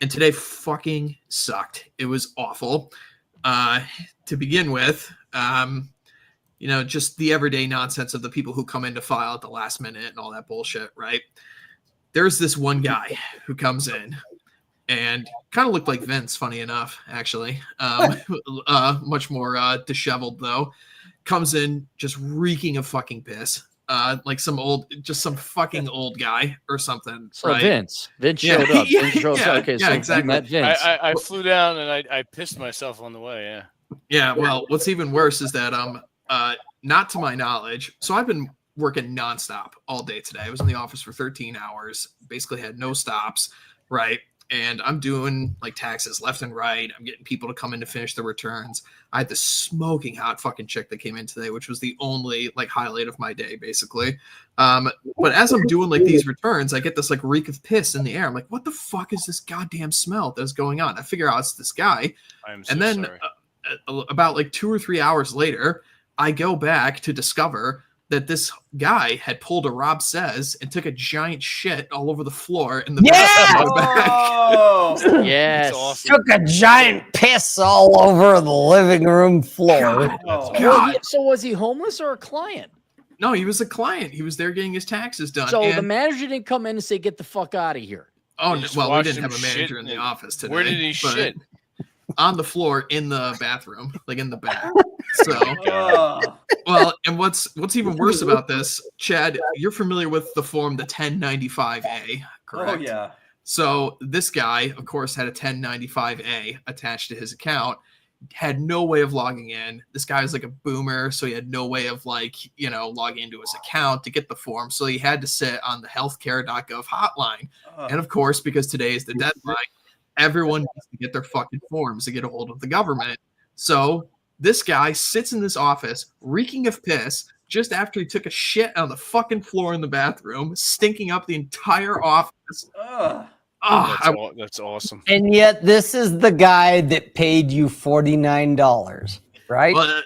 and today fucking sucked. It was awful. To begin with, just the everyday nonsense of the people who come in to file at the last minute and all that bullshit, right? There's this one guy who comes in and kind of looked like Vince, funny enough, actually. Much more disheveled, though. Comes in just reeking of fucking piss. Like some fucking old guy or something. So right? Vince showed up. Yeah, Vince shows up. Okay, yeah, so exactly. you met Vince. I flew down and I pissed myself on the way. Yeah. Yeah, well, what's even worse is that not to my knowledge. So I've been working nonstop all day today. I was in the office for 13 hours, basically had no stops, right? And I'm doing like taxes left and right. I'm getting people to come in to finish the returns. I had this smoking hot fucking chick that came in today, which was the only like highlight of my day, basically. But as I'm doing like these returns, I get this like reek of piss in the air. I'm like, what the fuck is this goddamn smell that's going on? I figure out it's this guy. I'm so And then sorry. about like 2 or 3 hours later, I go back to discover that this guy had pulled a Rob Says and took a giant shit all over the floor in the back. Oh, Yes. That's awesome. Took a giant piss all over the living room floor. oh. So was he homeless or a client? No, he was a client. He was there getting his taxes done. So the And- manager didn't come in and say, "Get the fuck out of here." oh, He no, just well, we watched didn't him have a manager shit in the and- office today. Where did he but shit? On the floor in the bathroom, like in the back. So, Oh. well, and what's even worse about this, Chad, you're familiar with the form, the 1095A, correct? Oh, yeah. So this guy, of course, had a 1095A attached to his account, had no way of logging in. This guy was like a boomer, so he had no way of logging into his account to get the form. So he had to sit on the healthcare.gov hotline. And of course, because today is the deadline, everyone needs to get their fucking forms to get a hold of the government. So This guy sits in this office reeking of piss just after he took a shit on the fucking floor in the bathroom, stinking up the entire office. That's awesome. And yet this is the guy that paid you $49, right? Well,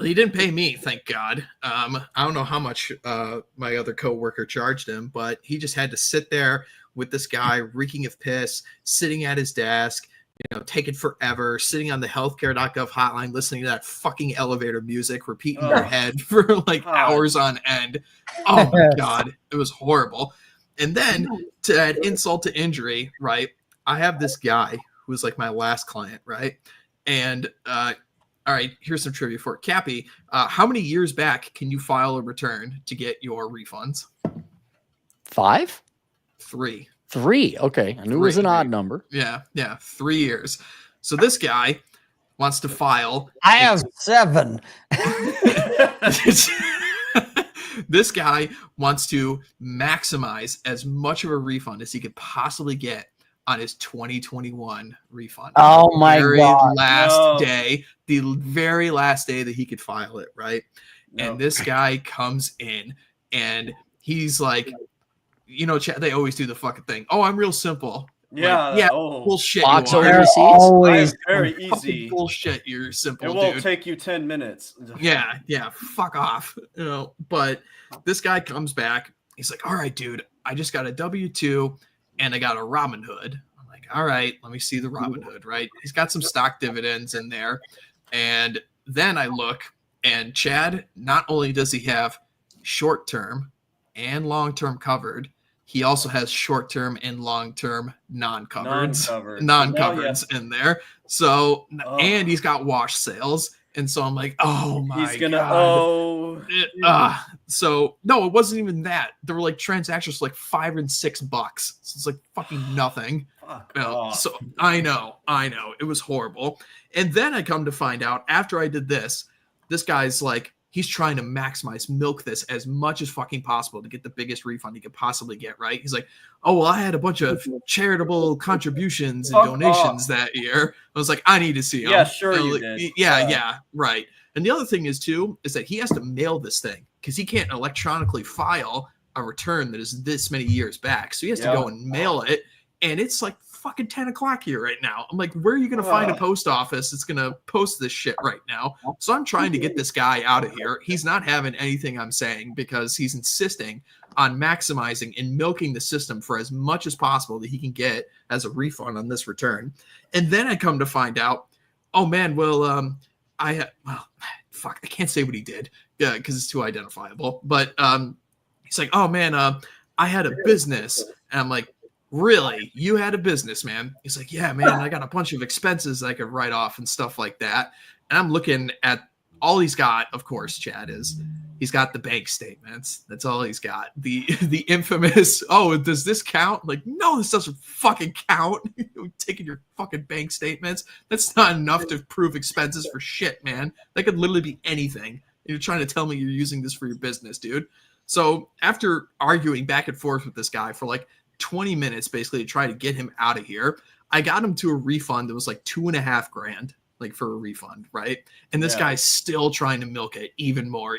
he didn't pay me, thank God. I don't know how much my other coworker charged him, but he just had to sit there with this guy reeking of piss, sitting at his desk, taking forever, sitting on the healthcare.gov hotline, listening to that fucking elevator music repeat in your head for like hours on end. Oh my God, it was horrible. And then to add insult to injury, right? I have this guy who was like my last client, right? And all right, here's some trivia for it. Cappy, how many years back can you file a return to get your refunds? 5? 3. 3. Okay. I knew it was an odd number. Yeah. 3 years. So this guy wants to file. I have 7. This guy wants to maximize as much of a refund as he could possibly get on his 2021 refund. Oh my God. The very last day that he could file it, right? No. And this guy comes in and he's like, they always do the fucking thing. Oh, I'm real simple. Yeah, like, bullshit. Box over receipts. Always very easy. Bullshit. You're simple. It won't take you 10 minutes. Yeah. Fuck off. But this guy comes back. He's like, all right, dude, I just got a W-2 and I got a Robinhood. I'm like, all right, let me see the Robinhood. Right? He's got some stock dividends in there, and then I look, and Chad, not only does he have short-term and long-term covered, he also has short-term and long-term non-covereds in there. So, and he's got wash sales. And so I'm like, oh my God. So no, it wasn't even that. There were like transactions like $5 and $6. So it's like fucking nothing. So I know. It was horrible. And then I come to find out after I did this guy's like, he's trying to milk this as much as fucking possible to get the biggest refund he could possibly get, right? He's like, oh, well, I had a bunch of charitable contributions and donations that year. I was like, I need to see him. Yeah, sure you did. Yeah, right. And the other thing is, too, is that he has to mail this thing because he can't electronically file a return that is this many years back. So he has to go and mail it. And it's like fucking 10 o'clock here right now. I'm like, where are you going to find a post office that's going to post this shit right now? So I'm trying to get this guy out of here. He's not having anything I'm saying because he's insisting on maximizing and milking the system for as much as possible that he can get as a refund on this return. And then I come to find out, oh man, I can't say what he did because it's too identifiable. But he's like, oh man, I had a business. And I'm like, really? You had a business, man? He's like, yeah, man, I got a bunch of expenses I could write off and stuff like that. And I'm looking at all he's got, of course, Chad, he's got the bank statements. That's all he's got. The infamous, oh, does this count? Like, no, this doesn't fucking count. Taking your fucking bank statements. That's not enough to prove expenses for shit, man. That could literally be anything. You're trying to tell me you're using this for your business, dude. So after arguing back and forth with this guy for like 20 minutes basically to try to get him out of here, I got him to a refund that was like $2,500 like for a refund, right? And this guy's still trying to milk it even more.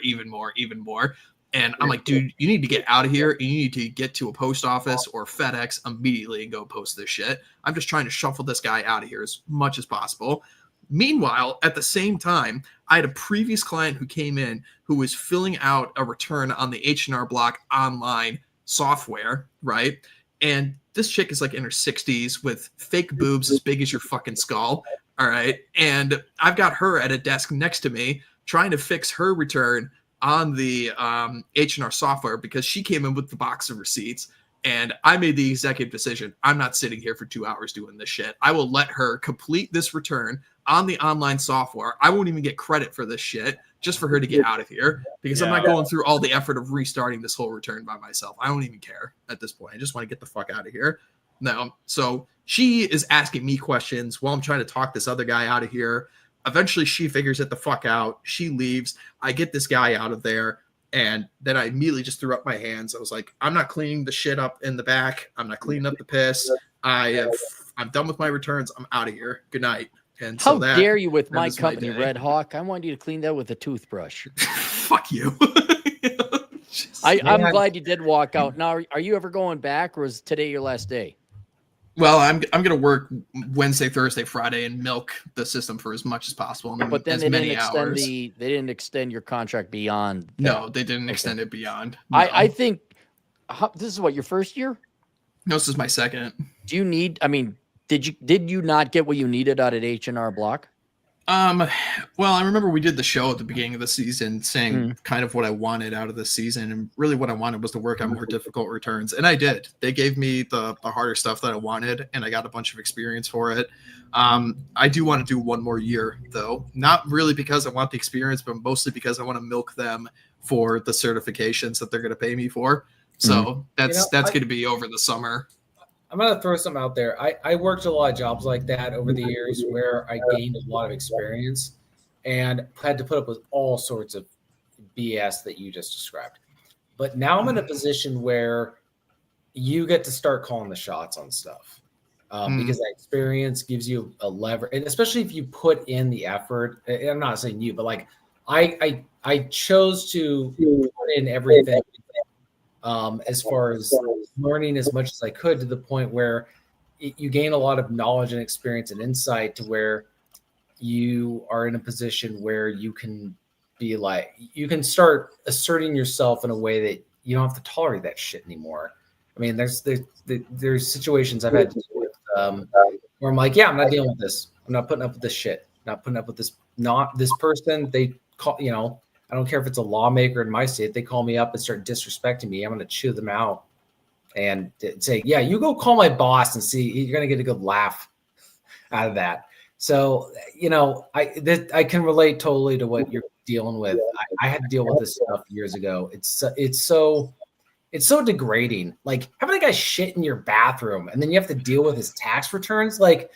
And I'm like, dude, you need to get out of here. You need to get to a post office or FedEx immediately and go post this shit. I'm just trying to shuffle this guy out of here as much as possible. Meanwhile, at the same time, I had a previous client who came in who was filling out a return on the H&R Block online software, right? And this chick is like in her 60s with fake boobs as big as your fucking skull. All right. And I've got her at a desk next to me trying to fix her return on the H&R software because she came in with the box of receipts. And I made the executive decision. I'm not sitting here for 2 hours doing this shit. I will let her complete this return on the online software. I won't even get credit for this shit just for her to get out of here because I'm not going through all the effort of restarting this whole return by myself. I don't even care at this point. I just want to get the fuck out of here. No. So she is asking me questions while I'm trying to talk this other guy out of here. Eventually she figures it the fuck out. She leaves. I get this guy out of there. And then I immediately just threw up my hands. I was like, I'm not cleaning the shit up in the back. I'm not cleaning up the piss. I'm done with my returns. I'm out of here. Good night. And How so that dare you with that my is my company, day. Red Hawk? I want you to clean that with a toothbrush. Fuck you. I'm glad you did walk out. Now, are you ever going back, or is today your last day? Well, I'm gonna work Wednesday, Thursday, Friday, and milk the system for as much as possible, and But then as they many didn't extend hours. they didn't extend your contract beyond that. No, they didn't Okay. extend it beyond. No. I think this is what, your first year? No, this is my second. Do you need? I mean, did you not get what you needed out at H&R Block? Well, I remember we did the show at the beginning of the season saying kind of what I wanted out of the season, and really what I wanted was to work on more difficult returns, and I did. They gave me the harder stuff that I wanted, and I got a bunch of experience for it. I do want to do one more year, though, not really because I want the experience, but mostly because I want to milk them for the certifications that they're going to pay me for. So that's going to be over the summer. I'm going to throw something out there. I worked a lot of jobs like that over the years where I gained a lot of experience and had to put up with all sorts of BS that you just described. But now I'm in a position where you get to start calling the shots on stuff because that experience gives you a lever. And especially if you put in the effort, and I'm not saying you, but like I chose to put in everything as far as learning as much as I could, to the point where you gain a lot of knowledge and experience and insight to where you are in a position where you can be like, you can start asserting yourself in a way that you don't have to tolerate that shit anymore. I mean, there's situations I've had to deal with where I'm like, yeah, I'm not dealing with this. I'm not putting up with this shit. I'm not putting up with this. Not this person. They call, I don't care if it's a lawmaker in my state. They call me up and start disrespecting me. I'm going to chew them out and say, yeah, you go call my boss and see, you're going to get a good laugh out of that. So, I can relate totally to what you're dealing with. I had to deal with this stuff years ago. It's so degrading. Like having a guy shit in your bathroom and then you have to deal with his tax returns. Like,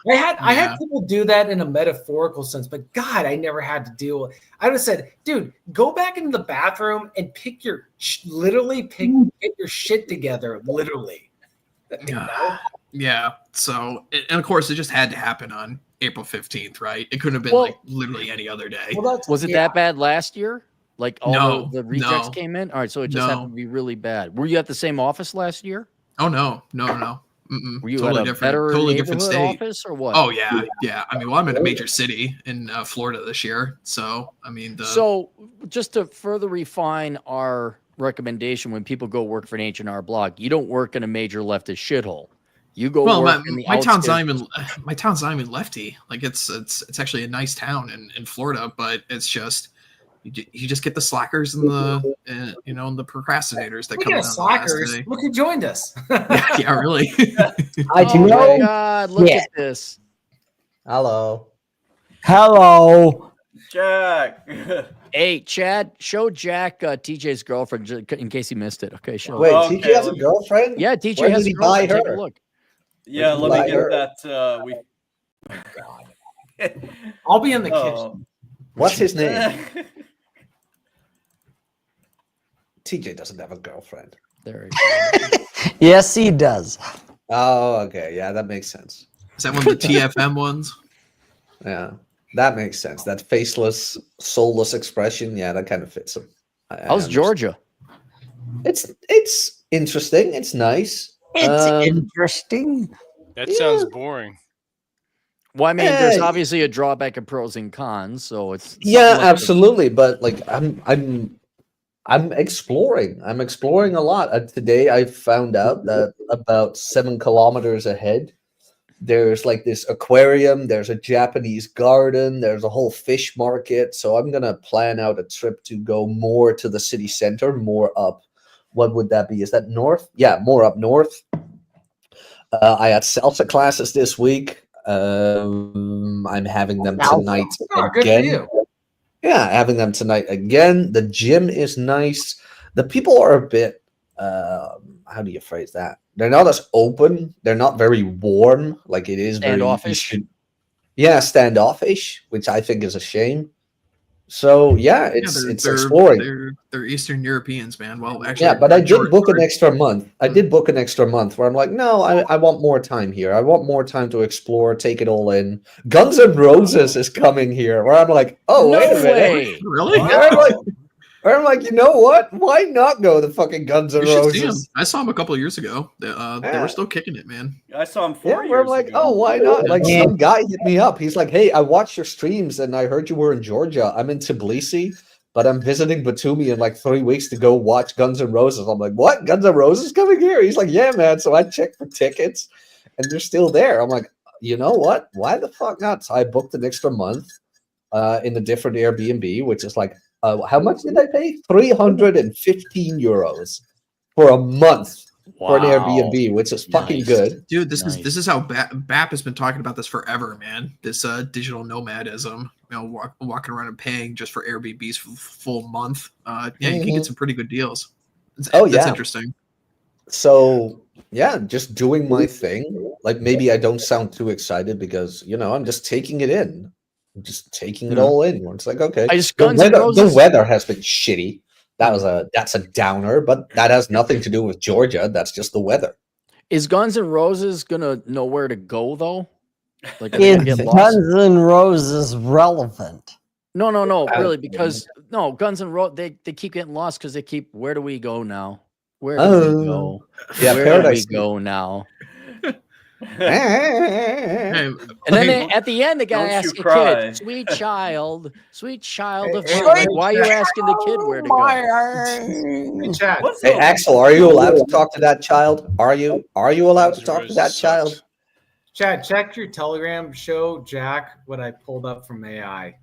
I had people do that in a metaphorical sense, but God, I never had to deal with. I would have said, dude, go back into the bathroom and get your shit together, literally. Yeah. So, and of course, it just had to happen on April 15th, right? It couldn't have been like literally any other day. Was it that bad last year? Like all the rejects no. came in? All right, so it just happened to be really bad. Were you at the same office last year? Oh, no. Were you totally at a different, better totally different state office or what? Oh yeah. I mean, well, I'm in a major city in Florida this year, so I mean, so just to further refine our recommendation, when people go work for an H&R Block, you don't work in a major leftist shithole. You go work in the my town's not even lefty. Like it's actually a nice town in Florida, but it's just you just get the slackers and the and the procrastinators that come in. Slackers. Look who joined us. yeah, really. I do oh know. My God, look at this. Hello, Jack. Hey, Chad, show Jack TJ's girlfriend in case he missed it. Okay, show. Wait, TJ has a girlfriend? Yeah, TJ Where has did a he buy girlfriend. Take a her? look. Yeah, let me get that. Oh God. I'll be in the kitchen. What's his name? TJ doesn't have a girlfriend. There Yes, he does. Oh, okay. Yeah, that makes sense. Is that one of the TFM ones? Yeah, that makes sense. That faceless, soulless expression. Yeah, that kind of fits him. How's Georgia? It's interesting. It's nice. It's interesting. That sounds boring. Well, I mean, there's obviously a drawback of pros and cons, so it's absolutely. But like, I'm exploring. I'm exploring a lot. Today, I found out that about 7 kilometers ahead, there's like this aquarium. There's a Japanese garden. There's a whole fish market. So I'm gonna plan out a trip to go more to the city center, more up. What would that be? Is that north? Yeah, more up north. I had salsa classes this week. I'm having them tonight again. Yeah, having them tonight again. The gym is nice. The people are a bit, how do you phrase that? They're not as open. They're not very warm. Like it is standoffish. Yeah, standoffish, which I think is a shame. So yeah, it's exploring. They're Eastern Europeans, man. Well, actually, Yeah, but I did book an extra month. I did book an extra month where I'm like, no, I want more time here. I want more time to explore, take it all in. Guns N' Roses is coming here, where I'm like, oh, No wait a minute. way. Really? I'm like, you know what? Why not go to fucking Guns N' You should see 'em. Roses? I saw them a couple of years ago. They were still kicking it, man. I saw him Yeah, 4 where I'm years like, ago. oh, why not? Like Yeah. some guy hit me up. He's like, hey, I watched your streams and I heard you were in Georgia. I'm in Tbilisi, but I'm visiting Batumi in like 3 weeks to go watch Guns N' Roses. I'm like, what? Guns N' Roses coming here? He's like, yeah, man. So I checked for tickets and they're still there. I'm like, you know what? Why the fuck not? So I booked an extra month in a different Airbnb, which is like, how much did I pay? 315 euros for a month for an Airbnb, which is fucking good. Dude, this is how BAP has been talking about this forever, man. This digital nomadism, walking around and paying just for Airbnbs for the full month. Yeah, you can get some pretty good deals. That's interesting. So yeah, just doing my thing. Like maybe I don't sound too excited because I'm just taking it in. I'm just taking it all in. It's like, okay, the weather has been shitty. That's a downer, but that has nothing to do with Georgia. That's just the weather. Is Guns N' Roses gonna know where to go though? Like, is Guns N' Roses relevant? No, really, because Guns N' Roses they keep getting lost because they keep. Where do we go now? Where do we go? Yeah, where do we go now? And then at the end, the guy asks a kid, "Sweet child of mine." Why are you asking the kid where to go? Hey, Axel, are you allowed to talk to that child? Are you allowed to talk to that child? Chad, check your Telegram. Show Jack what I pulled up from AI.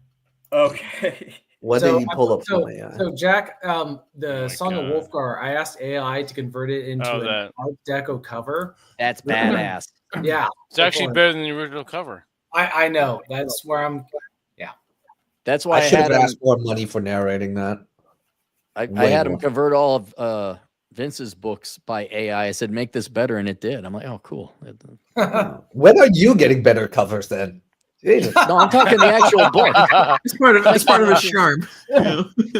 Okay. What did you pull up from AI? So Jack, the Song of Wolfgar, I asked AI to convert it into an Art Deco cover. That's badass. Yeah, it's actually better than the original cover. I know. That's where I'm. Yeah, that's why I should have asked more money for narrating that. I had him convert all of Vince's books by AI. I said, "Make this better," and it did. I'm like, "Oh, cool." When are you getting better covers then? Jesus. No, I'm talking the actual book. It's part of his charm.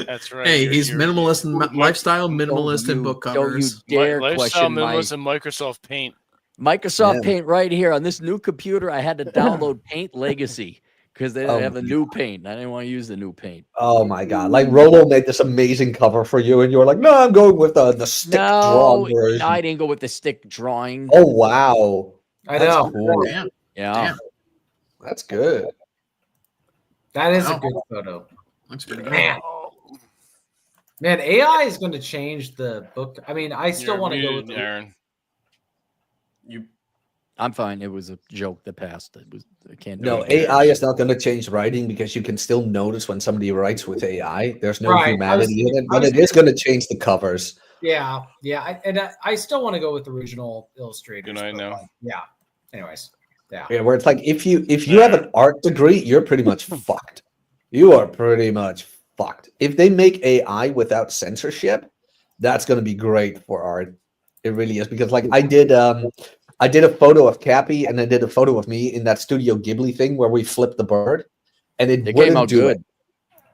That's right. Hey, he's minimalist in lifestyle, minimalist in book covers. Don't you dare lifestyle question minimalist in Microsoft Paint. Microsoft Paint right here on this new computer. I had to download Paint Legacy because they didn't have the new paint. I didn't want to use the new paint. Oh my god! Like Rolo made this amazing cover for you, and you were like, "No, I'm going with the stick drawn version." No, I didn't go with the stick drawing. Oh wow! That's know. Cool. Yeah. Damn. That's good. That is a good photo. Looks pretty good. Man, AI is going to change the book. I mean, I still want to go with Aaron. I'm fine. It was a joke that passed. I can't. No, AI is not going to change writing because you can still notice when somebody writes with AI. There's no humanity in it, but it is going to change the covers. Yeah. I still want to go with original illustrators. I know. Yeah. Anyways. Yeah, where it's like if you have an art degree, you're pretty much fucked. You are pretty much fucked. If they make AI without censorship, that's going to be great for art. It really is, because like I did a photo of Cappy and I did a photo of me in that Studio Ghibli thing where we flipped the bird, and it came out good.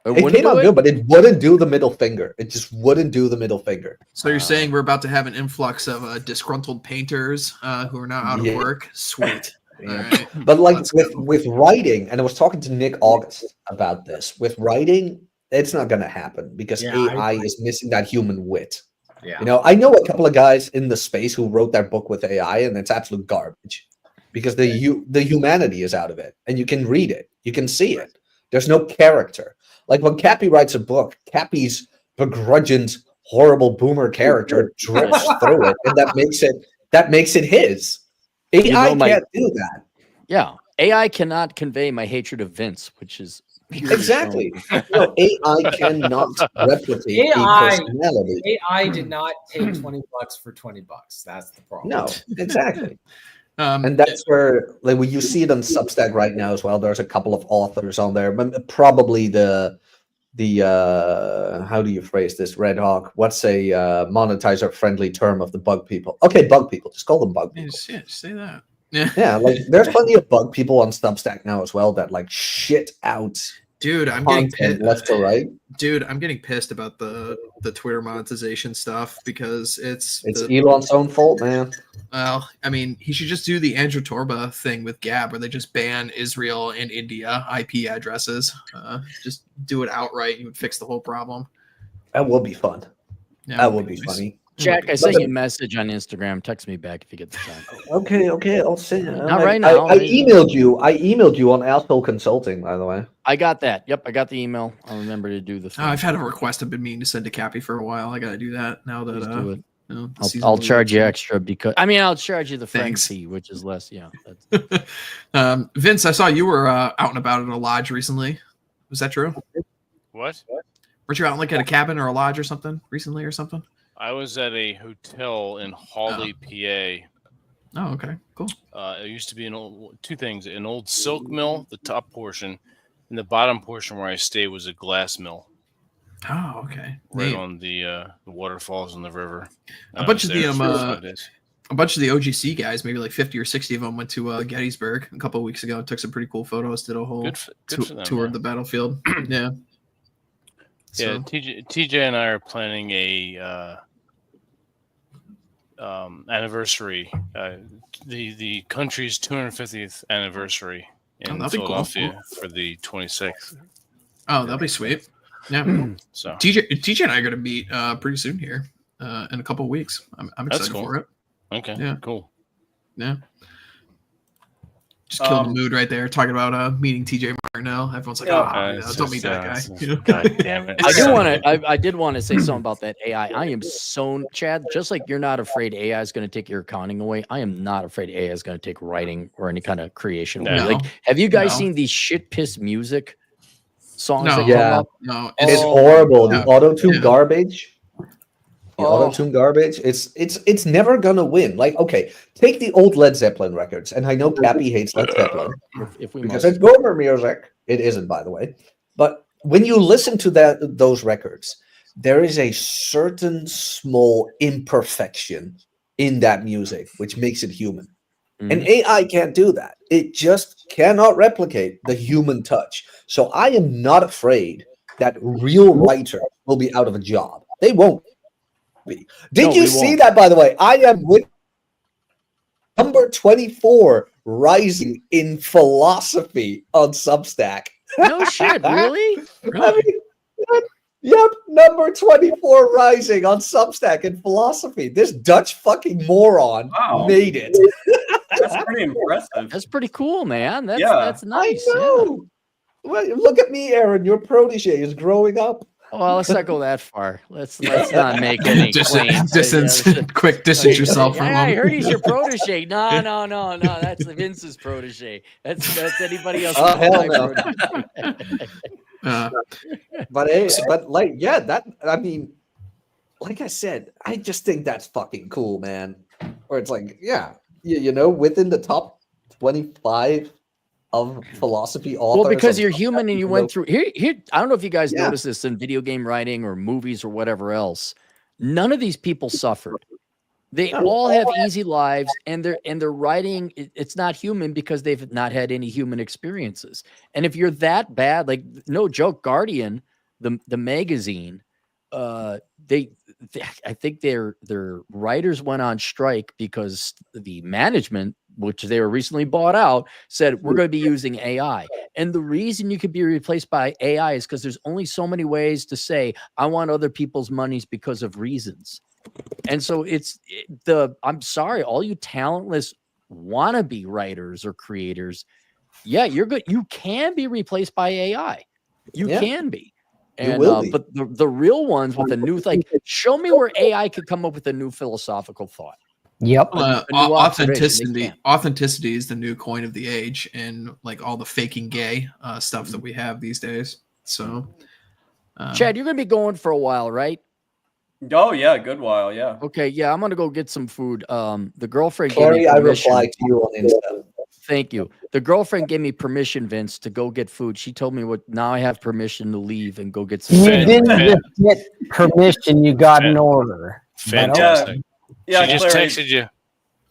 It came out good, but it wouldn't do the middle finger. It just wouldn't do the middle finger. So you're saying we're about to have an influx of disgruntled painters who are now out of work? Sweet. Yeah. Right. But like with writing, and I was talking to Nick August about this, with writing, it's not going to happen because AI is missing that human wit. Yeah. I know a couple of guys in the space who wrote their book with AI, and it's absolute garbage because the humanity is out of it, and you can read it, you can see it. There's no character. Like when Cappy writes a book, Cappy's begrudging, horrible boomer character drips through it, and that makes it his. AI can't do that. Yeah, AI cannot convey my hatred of Vince, which is exactly. AI cannot replicate a personality. AI did not take $20 for $20. That's the problem. No, exactly. And that's where, like, when you see it on Substack right now as well, there's a couple of authors on there, but probably the how do you phrase this, Red Hawk? What's a monetizer friendly term of the bug people? Okay, bug people. Just call them bug people. Yeah, say that. Yeah, like there's plenty of bug people on Substack now as well that like shit out Dude, I'm getting content pissed. left to right. Dude, I'm getting pissed about the Twitter monetization stuff because it's Elon's own fault, man. Well, I mean, he should just do the Andrew Torba thing with Gab, where they just ban Israel and India IP addresses. Just do it outright. You would fix the whole problem. That would be fun. Yeah, That would be nice. funny. Jack, I sent you a message on Instagram. Text me back if you get the time. Okay, I'll send you. Not right now. I emailed you. I emailed you on Asshole Consulting, by the way. I got that. Yep, I got the email. I'll remember to do the thing. I've had a request I've been meaning to send to Cappy for a while. I got to do that now that do it. You know, I'll charge you extra because I'll charge you the friend fee, which is less. Yeah. Vince, I saw you were out and about at a lodge recently. Was that true? What? Weren't you out like at a cabin or a lodge or something recently or something? I was at a hotel in Hawley, PA. Oh, okay, cool. It used to be two things: an old silk mill, the top portion, and the bottom portion where I stayed was a glass mill. Oh, okay. Right on the waterfalls in the river. A bunch of the OGC guys, maybe like 50 or 60 of them, went to Gettysburg a couple of weeks ago. Took some pretty cool photos. Did a whole tour of the battlefield. Yeah. Yeah, TJ and I are planning a anniversary, the country's 250th anniversary in Philadelphia for the 26th. Oh, that'll be sweet. Yeah. So TJ and I are going to meet pretty soon here in a couple of weeks. I'm excited for it. Okay. Yeah. Cool. Yeah. Just killing the mood right there, talking about meeting TJ Martinell. Everyone's like, don't meet that guy. God damn it. I did want to say something about that AI. I am so, Chad, just like you're not afraid AI is going to take your accounting away, I am not afraid AI is going to take writing or any kind of creation away. Like, have you guys seen these shit piss music songs that come up? No, it's horrible. The auto-tune garbage. Auto-tune garbage. It's never gonna win. Like, okay, take the old Led Zeppelin records, and I know Cappy hates Led Zeppelin because it's Gomer music. It isn't, by the way. But when you listen to those records, there is a certain small imperfection in that music which makes it human. And AI can't do that. It just cannot replicate the human touch. So I am not afraid that real writers will be out of a job. They won't. Did you see that, by the way? I am with number 24 rising in philosophy on Substack. No shit, really? I mean, yep, number 24 rising on Substack in philosophy. This Dutch fucking moron made it. That's pretty impressive. That's pretty cool, man. That's nice. I know. Well, look at me, Aaron. Your protege is growing up. Well, let's not go that far. Let's not make any claims. Quick distance yourself from him. I heard he's your protege. No. That's Vince's protege. That's anybody else. Oh, hell no. But like, yeah, that, I mean, like I said, I just think that's fucking cool, man. Or it's like, yeah, you know, within the top 25 of philosophy authors. Well, because you're human and you went through here. I don't know if you guys notice this in video game writing or movies or whatever else. None of these people suffered. They all have easy lives, and they're writing. It's not human because they've not had any human experiences. And if you're that bad, like no joke, Guardian, the magazine, I think their writers went on strike because the management, which they were recently bought out, said we're going to be using AI. And the reason you could be replaced by AI is because there's only so many ways to say, I want other people's monies because of reasons. And so I'm sorry, all you talentless wannabe writers or creators, you're good. You can be replaced by AI. You can be. And, but the real ones with the new, like, show me where AI could come up with a new philosophical thought. Yep. Authenticity is the new coin of the age, and like all the faking gay stuff that we have these days. So, Chad, you're gonna be going for a while, right? Oh yeah, good while, yeah. Okay, yeah, I'm gonna go get some food. The girlfriend. Clary, I replied to you on Insta. Thank you. The girlfriend gave me permission, Vince, to go get food. She told me now I have permission to leave and go get some food. You didn't just get permission, you got an order. Fantastic. Yeah, she just texted you.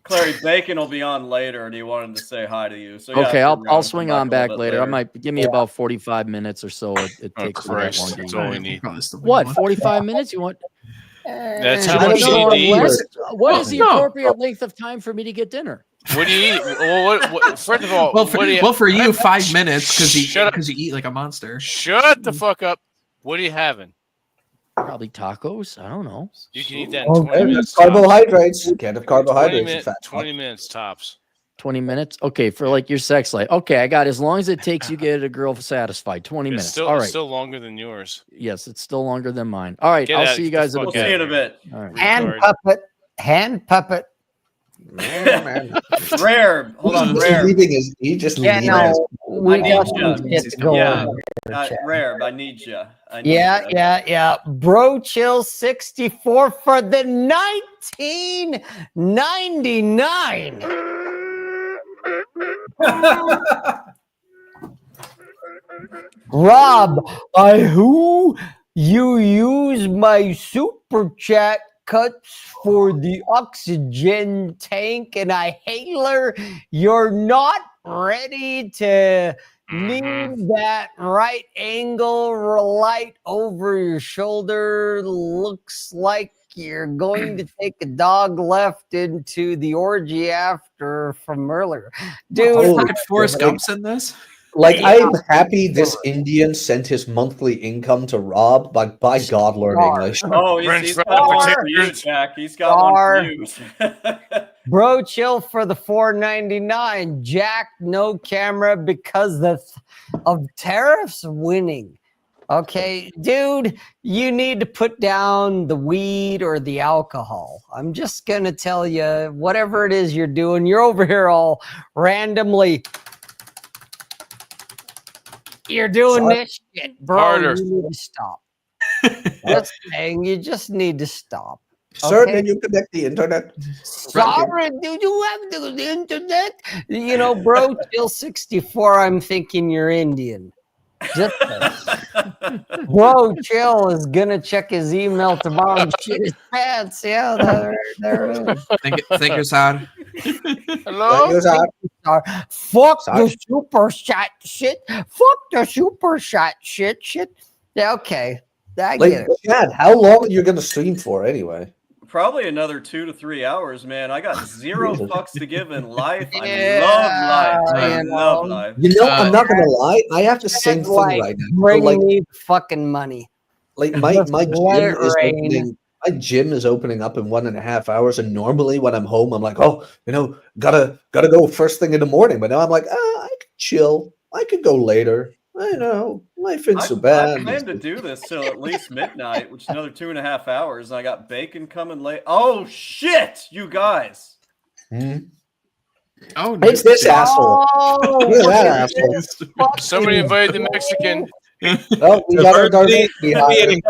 Clary, Bacon will be on later, and he wanted to say hi to you. So yeah, Okay, if you're I'll around, swing come on back a little bit later. I might give me about 45 minutes or so. It Oh, takes for that Christ. one That's game. all we need. What? 45 minutes? You want? That's Can too I much go on CD. less? What is the No. appropriate length of time for me to get dinner? What do you eat? Well, first of all, Well, what do you, for you, 5 minutes Shut up. because you eat like a monster. Shut the fuck up. What are you having? Probably tacos. I don't know. You can eat that in Oh, 20 and minutes. carbohydrates. Can't have 20, carbohydrates. in min- fat. 20 minutes tops. 20 minutes. Okay, for like your sex life. Okay, I got it. As long as it takes you get a girl satisfied. 20 minutes. Still, All right. It's still longer than yours. Yes, it's still longer than mine. All right, Get I'll out- see you get the guys in a fuck bit. We'll see you in a bit. All right. Hand Retard. puppet. Hand puppet. Man. Rare. Hold on, Rare. He just Yeah, leaving no, us. we I got need some ya. shit to go Yeah. over here, Chad. Rare, I need you. Yeah. Bro Chill 64 for the 1999. Rob, who you use my super chat cuts for the oxygen tank and I hailer, you're not ready to lean that right angle light over your shoulder. Looks like you're going to take a dog left into the orgy after from earlier. Dude, Holy Forrest shit. Gump's in this. Like, I'm happy this Indian sent his monthly income to Rob, but by God, learn English. Oh, French he's fry got one for potatoes. you, Jack. He's got one for you. Bro Chill for the $4.99. Jack, no camera because of tariffs winning. Okay, dude, you need to put down the weed or the alcohol. I'm just gonna tell you, whatever it is you're doing, you're over here all randomly. You're doing this shit, bro. Harder. You need to stop. Just saying, you just need to stop. Sir, Okay. can you connect the internet? Sorry, do you have the internet? You know, bro, Chill 64, I'm thinking you're Indian. Just Bro Chill is gonna check his email tomorrow and shit his pants. Yeah, there it is. Think you're sad. Hello? Fuck Sorry. the super chat shit. Fuck the super chat shit. Yeah, okay. I Like, get it. Chad, how long are you going to stream for anyway? Probably another 2 to 3 hours, man. I got zero fucks to give in life. I Yeah, love life. I you love know. life. You know, I'm not going to lie. I have the same Chad's thing like, right now. So, bring like, me the fucking money. my Just my let gym it is rain. opening. My gym is opening up in 1.5 hours, and normally when I'm home, I'm like, oh, gotta go first thing in the morning. But now I'm like, I could chill. I could go later. I know life ain't so I bad. plan to do this till at least midnight, which is another 2.5 hours. And I got bacon coming late. Oh shit, you guys! Oh, It's this asshole. Oh, Look at that asshole. Somebody invited the Mexican. Oh, we got our garbage behind.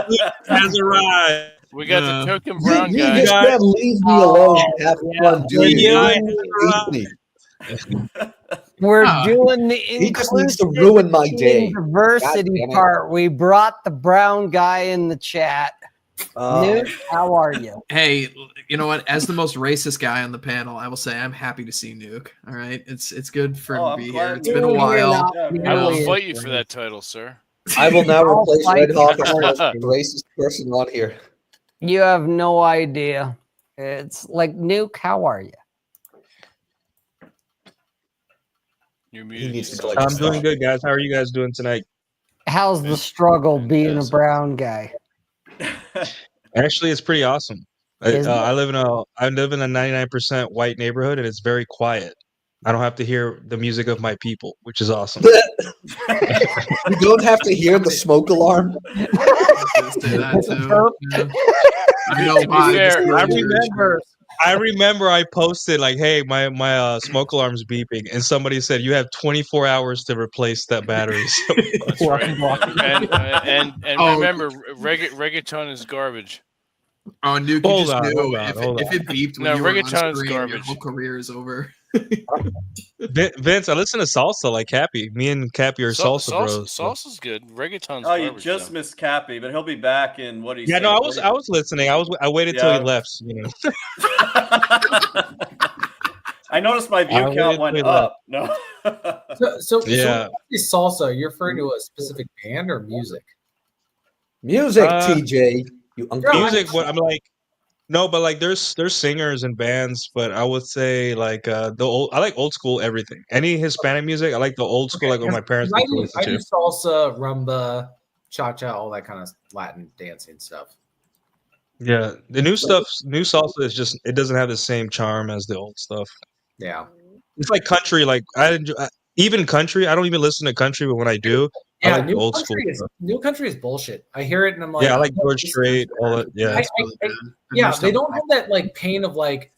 has arrived. We got the token brown You guy. just can't leave me alone and have fun doing Yeah, it. We're doing the He just needs to ruin my day. diversity God damn it. part. We brought the brown guy in the chat. Newt, how are you? Hey, you know what? As the most racist guy on the panel, I will say I'm happy to see Nuke. All right, it's good for him to be here. It's been a while. I will fight you for that title, sir. I will now I'll replace fight Red Hawk as for the it. most racist person on here. You have no idea. It's like, Nuke, how are you? You're He needs to muted. go. I'm doing good, guys. How are you guys doing tonight? How's the struggle being a brown guy? Actually, it's pretty awesome. Is it? I live in a 99% white neighborhood, and it's very quiet. I don't have to hear the music of my people, which is awesome. You don't have to hear the smoke alarm. I know why. I remember I posted like, "Hey, my smoke alarm's beeping," and somebody said, "You have 24 hours to replace that battery." So, That's right. And remember, reggaeton is garbage. Oh, Nuke, you Hold just on, knew hold on, if hold it beeped when No, you were on reggaeton is screen, your garbage. whole career is over. Vince, I listen to salsa like Cappy. Me and Cappy are salsa bros. so- Salsa's good. Reggaeton's Oh, you garbage. just missed Cappy, but he'll be back in what he Yeah, said. no, I was listening. I waited till Yeah. he left. You know. noticed my view count went up. No. So Yeah. when you say salsa, you're referring to a specific band or music? Music, TJ. You music, but I'm like, no, but like there's singers and bands, but I would say like I like old school everything. Any Hispanic music, I like the old school, like what my parents used to listen I do to. salsa, rumba, cha-cha, all that kind of Latin dancing stuff. Yeah, the new salsa is just, it doesn't have the same charm as the old stuff. Yeah, it's like country. Like even country. I don't even listen to country, but when I do, I like the old school stuff. New country is bullshit. I hear it and I'm like, Yeah, I like George Strait. All that. Yeah, they don't have that like pain of like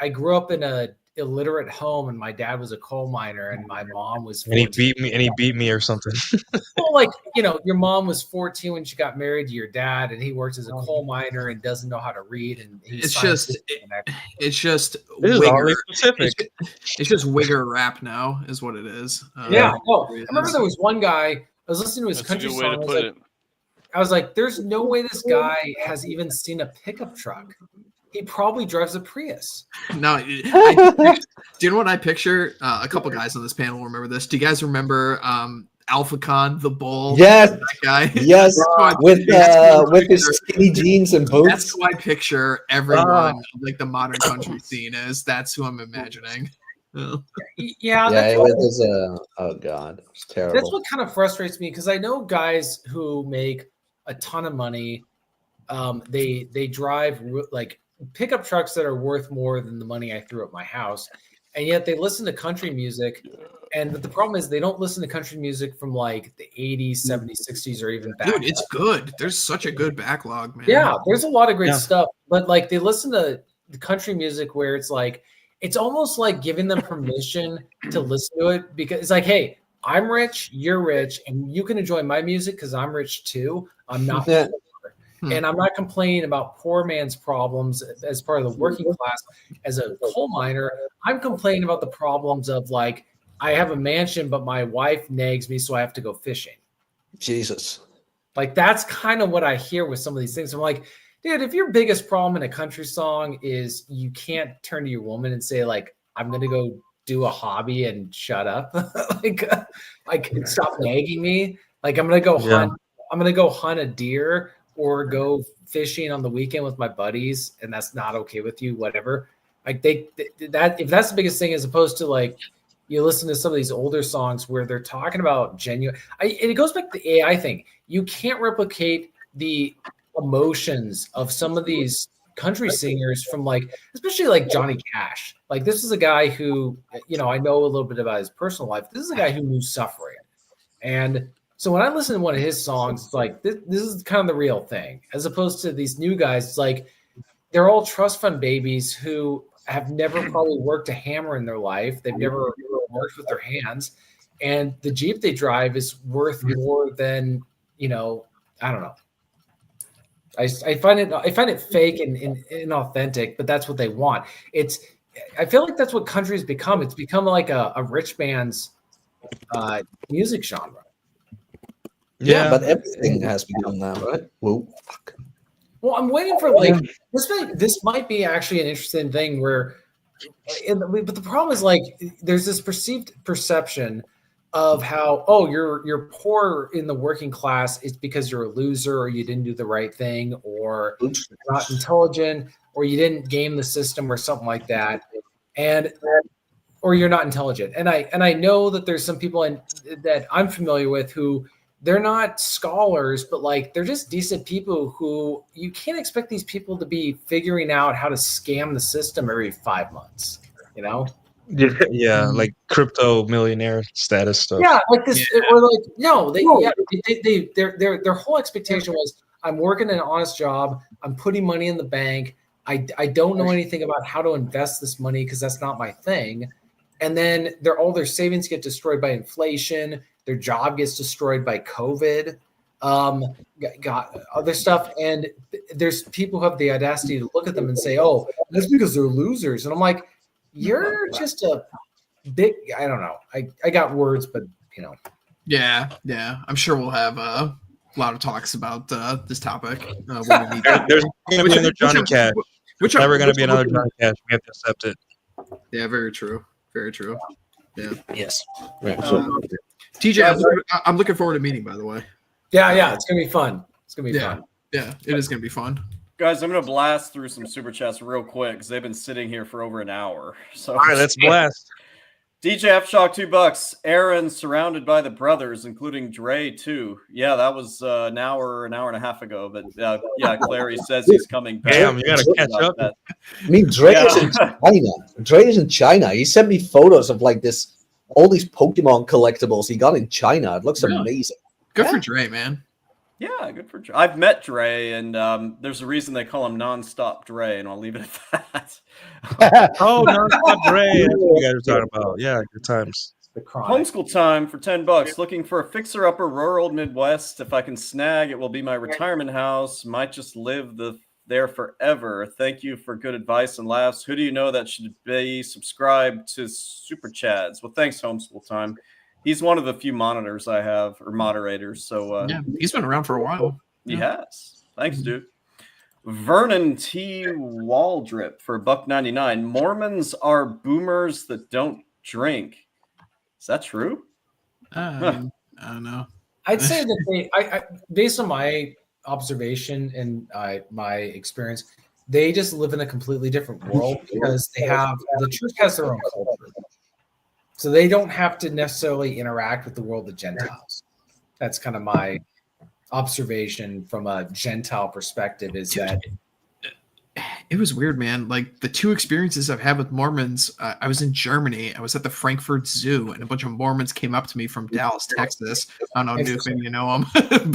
I grew up in a illiterate home and my dad was a coal miner and my mom was 14. and he beat me or something. Well, like, you know, your mom was 14 when she got married to your dad and he works as a coal miner and doesn't know how to read, and it's just wigger. It's just wigger rap now is what it is. Yeah. Oh, I remember there was one guy, I was listening to his country song. I was like, there's no way this guy has even seen a pickup truck. He probably drives a Prius. No, do you know what I picture? A couple guys on this panel remember this. Do you guys remember Alpha Khan, the bull? Yes, that guy. Yes, with his skinny jeans and boots. That's who I picture everyone like the modern country scene is. That's who I'm imagining. Yeah, it was oh god, it's terrible. That's what kind of frustrates me because I know guys who make a ton of money. They drive like pickup trucks that are worth more than the money I threw at my house, and yet they listen to country music. And the problem is they don't listen to country music from like the 80s, 70s, 60s, or even back. Dude, it's good. There's such a good backlog, man. Yeah, there's a lot of great stuff, but like they listen to the country music where it's like it's almost like giving them permission to listen to it because it's like, hey, I'm rich, you're rich, and you can enjoy my music because I'm rich too. I'm not. And I'm not complaining about poor man's problems as part of the working class as a coal miner. I'm complaining about the problems of like, I have a mansion, but my wife nags me, so I have to go fishing. Jesus. Like, that's kind of what I hear with some of these things. I'm like, dude, if your biggest problem in a country song is you can't turn to your woman and say like, I'm going to go do a hobby and shut up. like stop nagging me. Like, I'm going to go hunt. I'm going to go hunt a deer or go fishing on the weekend with my buddies, and that's not okay with you, whatever. Like that, if that's the biggest thing, as opposed to like you listen to some of these older songs where they're talking about genuine. And it goes back to the AI thing. You can't replicate the emotions of some of these country singers from like, especially like Johnny Cash. Like this is a guy who, you know, I know a little bit about his personal life. This is a guy who knew suffering, and so when I listen to one of his songs, it's like this is kind of the real thing, as opposed to these new guys. It's like they're all trust fund babies who have never probably worked a hammer in their life. They've never worked with their hands, and the Jeep they drive is worth more than, you know, I don't know. I find it fake and inauthentic, but that's what they want. I feel like that's what country's become. It's become like a rich man's music genre. Yeah, but everything has become that, right? Whoa, fuck. Well, I'm waiting for like this might be actually an interesting thing where, but the problem is like there's this perceived perception of how, oh, you're poor in the working class. It's because you're a loser, or you didn't do the right thing, or you're not intelligent, or you didn't game the system, or something like that, or you're not intelligent. And I know that there's some people that I'm familiar with who. They're not scholars, but like they're just decent people who you can't expect these people to be figuring out how to scam the system every 5 months, you know? Yeah, like crypto millionaire status stuff. Yeah, like this, or like no, their whole expectation was, I'm working an honest job, I'm putting money in the bank, I don't know anything about how to invest this money because that's not my thing, and then all their savings get destroyed by inflation. Their job gets destroyed by COVID, got other stuff. And there's people who have the audacity to look at them and say, oh, that's because they're losers. And I'm like, you're just a big, I don't know. I got words, but you know. Yeah. I'm sure we'll have a lot of talks about this topic. There's going to be another Johnny Cash. There's never going to be another Johnny Cash. We have to accept it. Yeah, very true. Very true. Yeah. Yes. Right. So, TJ, I'm looking forward to meeting, by the way. Yeah, it's gonna be fun. It's gonna be fun. Yeah, it is gonna be fun. Guys, I'm gonna blast through some super chats real quick because they've been sitting here for over an hour. So All right, let's blast. DJ F Shock $2. Aaron surrounded by the brothers, including Dre too. Yeah, that was an hour and a half ago. But yeah, Clary says he's coming back. Damn, you gotta catch up. I mean, Dre is in China. Dre is in China. He sent me photos of like all these Pokemon collectibles he got in China. It looks amazing. Good for Dre, man. Yeah, good for Dre. I've met Dre, and there's a reason they call him Nonstop Dre, and I'll leave it at that. Oh, Nonstop Dre. That's what you guys are talking about. Yeah, good times. Homeschool time for $10. Looking for a fixer-upper rural Midwest. If I can snag, it will be my retirement house. Might just live there forever. Thank you for good advice and laughs. Who do you know that should be subscribed to Super Chads? Well, thanks, Homeschool Time. He's one of the few monitors I have, or moderators. So yeah, he's been around for a while. He has. Thanks, dude. Vernon T. Waldrip for $1.99. Mormons are boomers that don't drink. Is that true? I don't know. I'd say that I based on my observation and my experience, they just live in a completely different world because the church has their own culture. So they don't have to necessarily interact with the world of Gentiles. That's kind of my observation from a Gentile perspective is that it was weird, man. Like the two experiences I've had with Mormons, I was in Germany. I was at the Frankfurt Zoo, and a bunch of Mormons came up to me from Dallas, Texas. I don't know if you know them,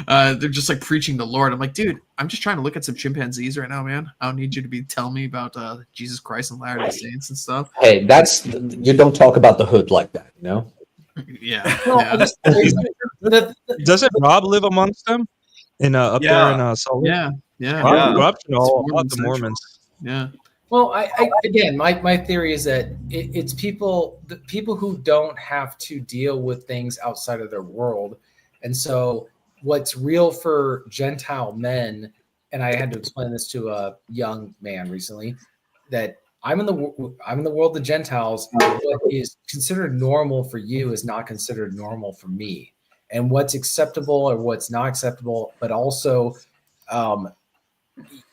but they're just like preaching the Lord. I'm like, dude, I'm just trying to look at some chimpanzees right now, man. I don't need you to be telling me about Jesus Christ and Latter-day Saints and stuff. Hey, you don't talk about the hood like that, you know? Yeah. Doesn't Rob live amongst them up there in Salt Lake? Yeah. Rob should know about the Mormons. Yeah. Well, I again, my theory is that it's the people who don't have to deal with things outside of their world, and so what's real for Gentile men, and I had to explain this to a young man recently, that I'm in the world of Gentiles. What is considered normal for you is not considered normal for me, and what's acceptable or what's not acceptable, but also.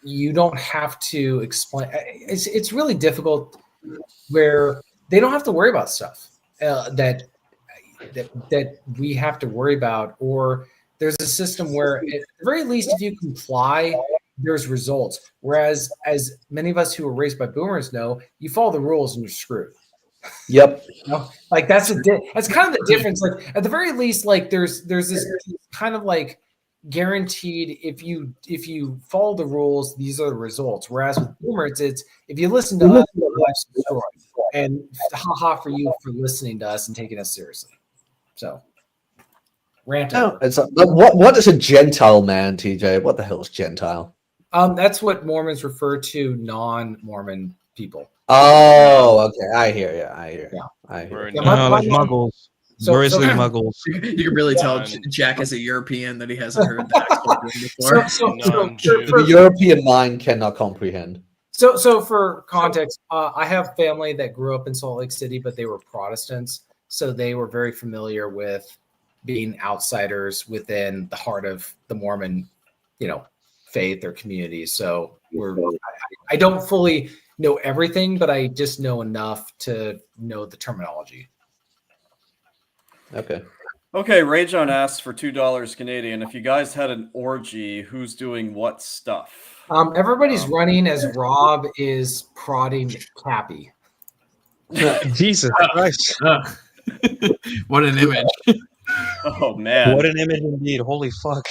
You don't have to explain. It's really difficult where they don't have to worry about stuff that we have to worry about, or there's a system where at the very least, if you comply, there's results. Whereas as many of us who were raised by boomers know, you follow the rules and you're screwed. Yep. Like that's kind of the difference. Like at the very least, like there's this kind of like guaranteed if you follow the rules, these are the results. Whereas with boomers, it's if you listen to us, your life's destroyed. And haha for you for listening to us and taking us seriously. So rant. No, what is a Gentile man, TJ? What the hell is Gentile? That's what Mormons refer to non-Mormon people. Oh, okay. I hear you. Like muggles. Grizzly muggles. You can really tell Jack is a European that he hasn't heard that before. The European mind cannot comprehend. So for context, I have family that grew up in Salt Lake City, but they were Protestants, so they were very familiar with being outsiders within the heart of the Mormon, faith or community. So I don't fully know everything, but I just know enough to know the terminology. Okay, Rajon asks for $2 Canadian. If you guys had an orgy, who's doing what stuff? Everybody's running as Rob is prodding Cappy. Jesus Christ. What an image. Oh man. What an image indeed. Holy fuck.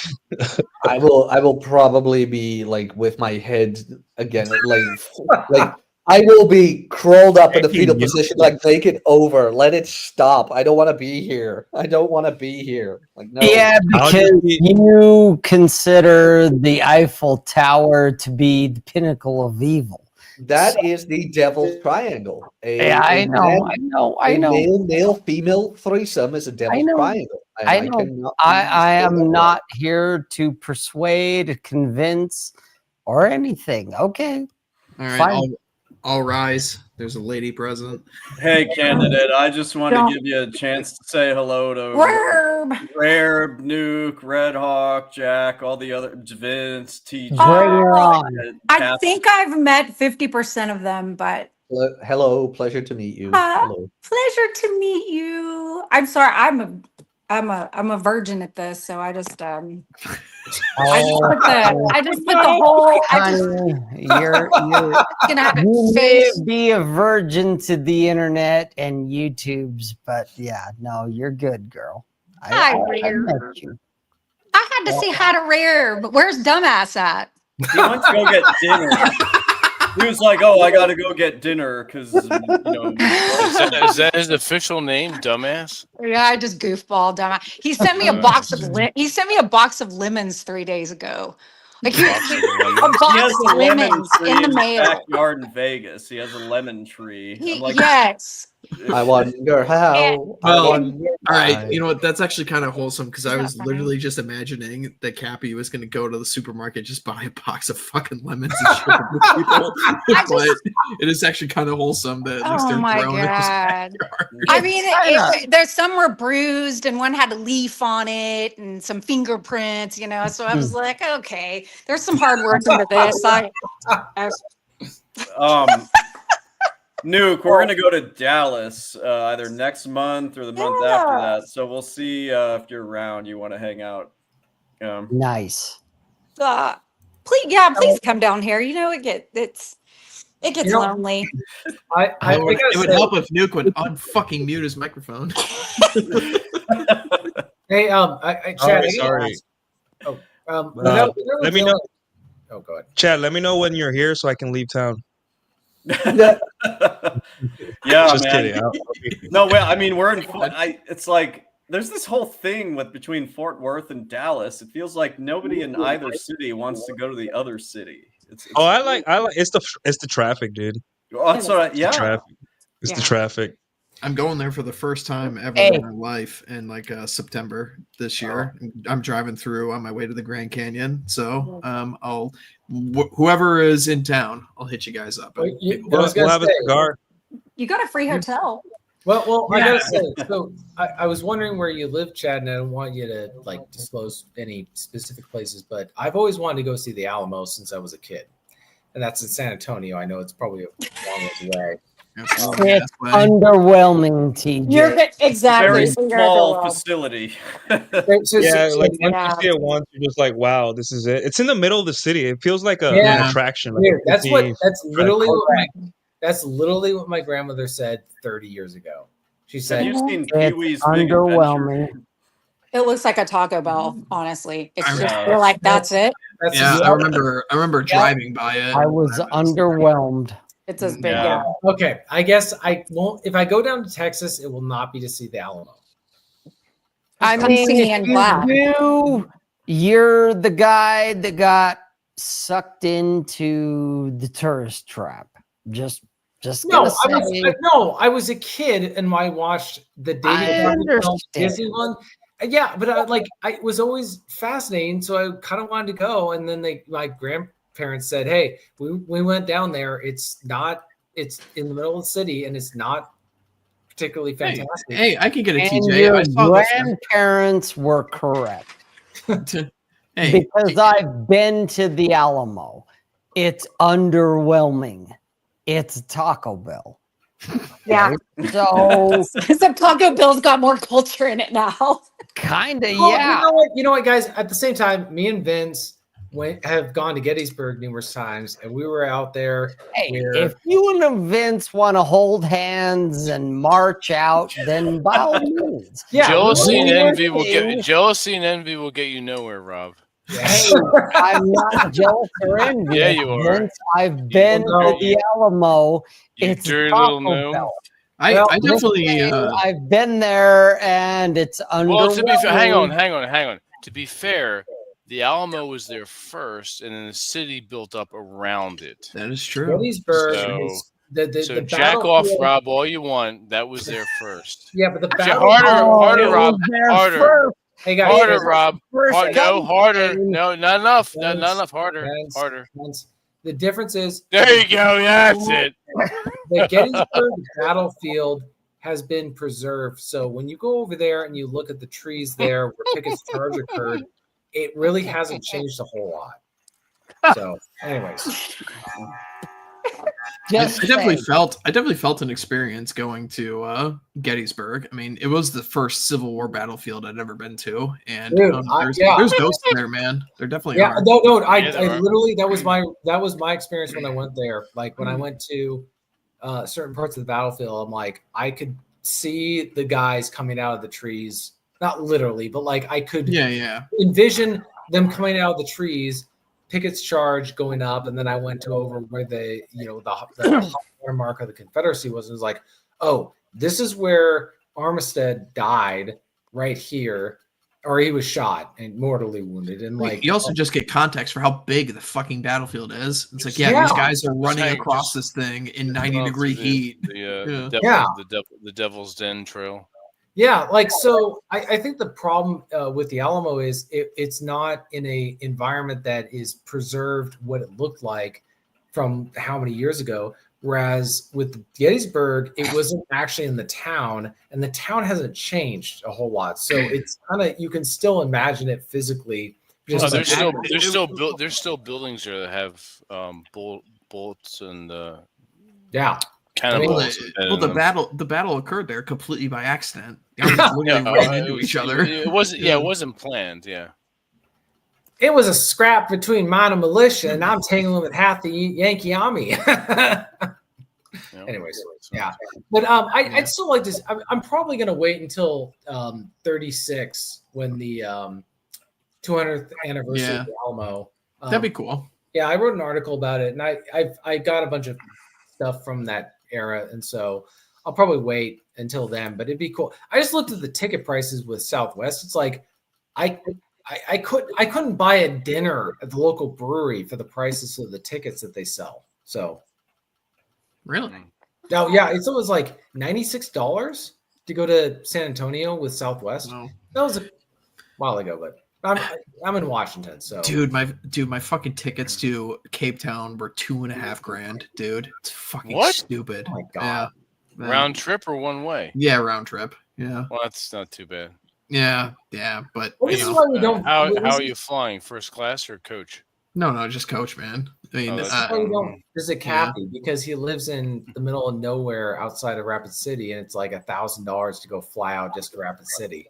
I will probably be like with my head again, like I will be crawled up in the fetal position, like take it over, let it stop. I don't want to be here. Like no. Yeah, because you consider the Eiffel Tower to be the pinnacle of evil. That is the devil's triangle. I know. Male, female threesome is a devil's triangle. I am not here to persuade, convince, or anything. Okay. All right. Fine. All rise. There's a lady present. Hey, candidate, I just wanted to give you a chance to say hello to Rare, Nuke, Red Hawk, Jack, all the other Vince, TJ. I think I've met 50% of them, but Hello, pleasure to meet you. Hello. pleasure to meet you. I'm sorry, I'm a virgin at this, so I just I just put the whole. You're gonna have you it may face. be a virgin to the internet and YouTube's, but yeah, no, you're good, girl. Hi, I Rare. met you. I had to say hi to Rare, but where's Dumbass at? He went to go get dinner. He was like, "Oh, I got to go get dinner because Is that his official name, dumbass? Yeah, I just goofball dumbass. He sent me a box of lemons 3 days ago. Like a He box has of a lemon lemons tree in the his mail. backyard in Vegas. He has a lemon tree. I'm like, Yes. I wonder how. Well, I wonder all right. why. You know what? That's actually kind of wholesome because I was literally just imagining that Cappy was going to go to the supermarket, just buy a box of fucking lemons and ship them to people. But it is actually kind of wholesome that at least Oh they're my growing in his god! backyard. I mean, there's some were bruised and one had a leaf on it and some fingerprints. You know, so I was like, okay, there's some hard work into this. Nuke, we're gonna go to Dallas either next month or the month after that. So we'll see if you're around. You want to hang out? Nice. Please come down here. You know, it gets lonely. It would help if Nuke would unfucking mute his microphone. Hey, Chad. Sorry. Let me know. Oh, go ahead. Chad, let me know when you're here so I can leave town. Yeah, just man. kidding. No, well, I mean, we're in. It's like there's this whole thing between Fort Worth and Dallas. It feels like nobody in either city wants to go to the other city. I like. It's the traffic, dude. Oh, that's what It's the traffic. It's the traffic. I'm going there for the first time ever Hey. in my life in like September this year. I'm driving through on my way to the Grand Canyon. So I'll whoever is in town, I'll hit you guys up. We'll have a cigar. You got a free hotel. Well, I gotta say, so I was wondering where you live, Chad, and I don't want you to like disclose any specific places, but I've always wanted to go see the Alamo since I was a kid, and that's in San Antonio. I know it's probably a long ways away. It's underwhelming, TJ. You're exactly Very small facility. Yeah, like once you see it once, you're just like, wow, this is it. It's in the middle of the city. It feels like an attraction. Like Dude, that's literally what my grandmother said 30 years ago. She said, "Have you seen It's Pee-wee's underwhelming. It looks like a Taco Bell, honestly. It's just you're like, that's it. I remember driving by it. I was underwhelmed. It's as big. Yeah. Okay, I guess I won't. If I go down to Texas, it will not be to see the Alamo. I'm If seeing you black. do, you're the guy that got sucked into the tourist trap. Just No, gonna say. I was a kid and I watched the David Copperfield Disney one. Yeah, but I was always fascinating, so I kind of wanted to go. And then my grandparents said, "Hey, we went down there. It's in the middle of the city, and it's not particularly fantastic." Hey, I can get a And TJ. your I saw this one. grandparents were correct. Hey, because I've been to the Alamo. It's underwhelming. It's Taco Bell. Yeah. Right? So Except Taco Bell's got more culture in it now. Kind of, Well, yeah. You know what, guys? At the same time, me and Vince have gone to Gettysburg numerous times, and we were out there. Hey, if you and Vince want to hold hands and march out, then by all means. Yeah, Jealousy and envy will get you nowhere, Rob. Hey, I'm not jealous or envious. Yeah, you are. Vince, I've been to the Alamo. It's dirty Taco little gnome. Bell. I definitely. I've been there, and it's Well, to be fair, hang underwhelming. on. To be fair, the Alamo was there first, and then the city built up around it. That is true. Gettysburg So, is the so jack off, battlefield- Rob, all you want. That was there first. Yeah, but the harder, Rob, harder. Hey guys, harder, Rob. First No, gun harder. game. No, not enough. Not Guns, enough. Harder, guns, harder. guns. The difference is there you go. That's it. The Gettysburg battlefield has been preserved. So when you go over there and you look at the trees there where Pickett's charge occurred, it really hasn't changed a whole lot. So, anyways. I definitely felt an experience going to Gettysburg. I mean, it was the first Civil War battlefield I'd ever been to, and Dude, there's ghosts there, man. There definitely are. No, I literally that was my experience when I went there. Like when I went to certain parts of the battlefield, I'm like, I could see the guys coming out of the trees, not literally, but like I could envision them coming out of the trees. Pickett's charge going up, and then I went to over where the watermark of the Confederacy was. And it was like, oh, this is where Armistead died right here, or he was shot and mortally wounded. And like, you also just get context for how big the fucking battlefield is. It's like, these guys are running across this thing in 90-degree heat. The Devil's Den Trail. Yeah, like so. I think the problem with the Alamo is it's not in a environment that is preserved what it looked like from how many years ago. Whereas with Gettysburg, it wasn't actually in the town, and the town hasn't changed a whole lot. So it's kind of you can still imagine it physically. There's still buildings there that have bullets and cannonballs. The battle occurred there completely by accident. They ran into each other. It wasn't planned. Yeah. It was a scrap between mine and militia, and I'm tangling with half the Yankee army. Anyways, but I'd still like this. I'm probably going to wait until 36 when the 200th anniversary of the Alamo. That'd be cool. Yeah, I wrote an article about it, and I got a bunch of stuff from that era, and so I'll probably wait until then. But it'd be cool. I just looked at the ticket prices with Southwest. It's like I couldn't buy a dinner at the local brewery for the prices of the tickets that they sell. So really, now it was like $96 to go to San Antonio with Southwest. Wow. That was a while ago, but I'm in Washington, so dude, my fucking tickets to Cape Town were $2.5 grand, dude. It's fucking stupid. Oh my god. Yeah. Round trip or one way? Yeah, round trip. Yeah. Well, that's not too bad. Yeah, but this is why we don't. How are you flying? First class or coach? No, just coach, man. I mean, this is why we don't visit Cappy because he lives in the middle of nowhere outside of Rapid City, and it's like $1,000 to go fly out just to Rapid City.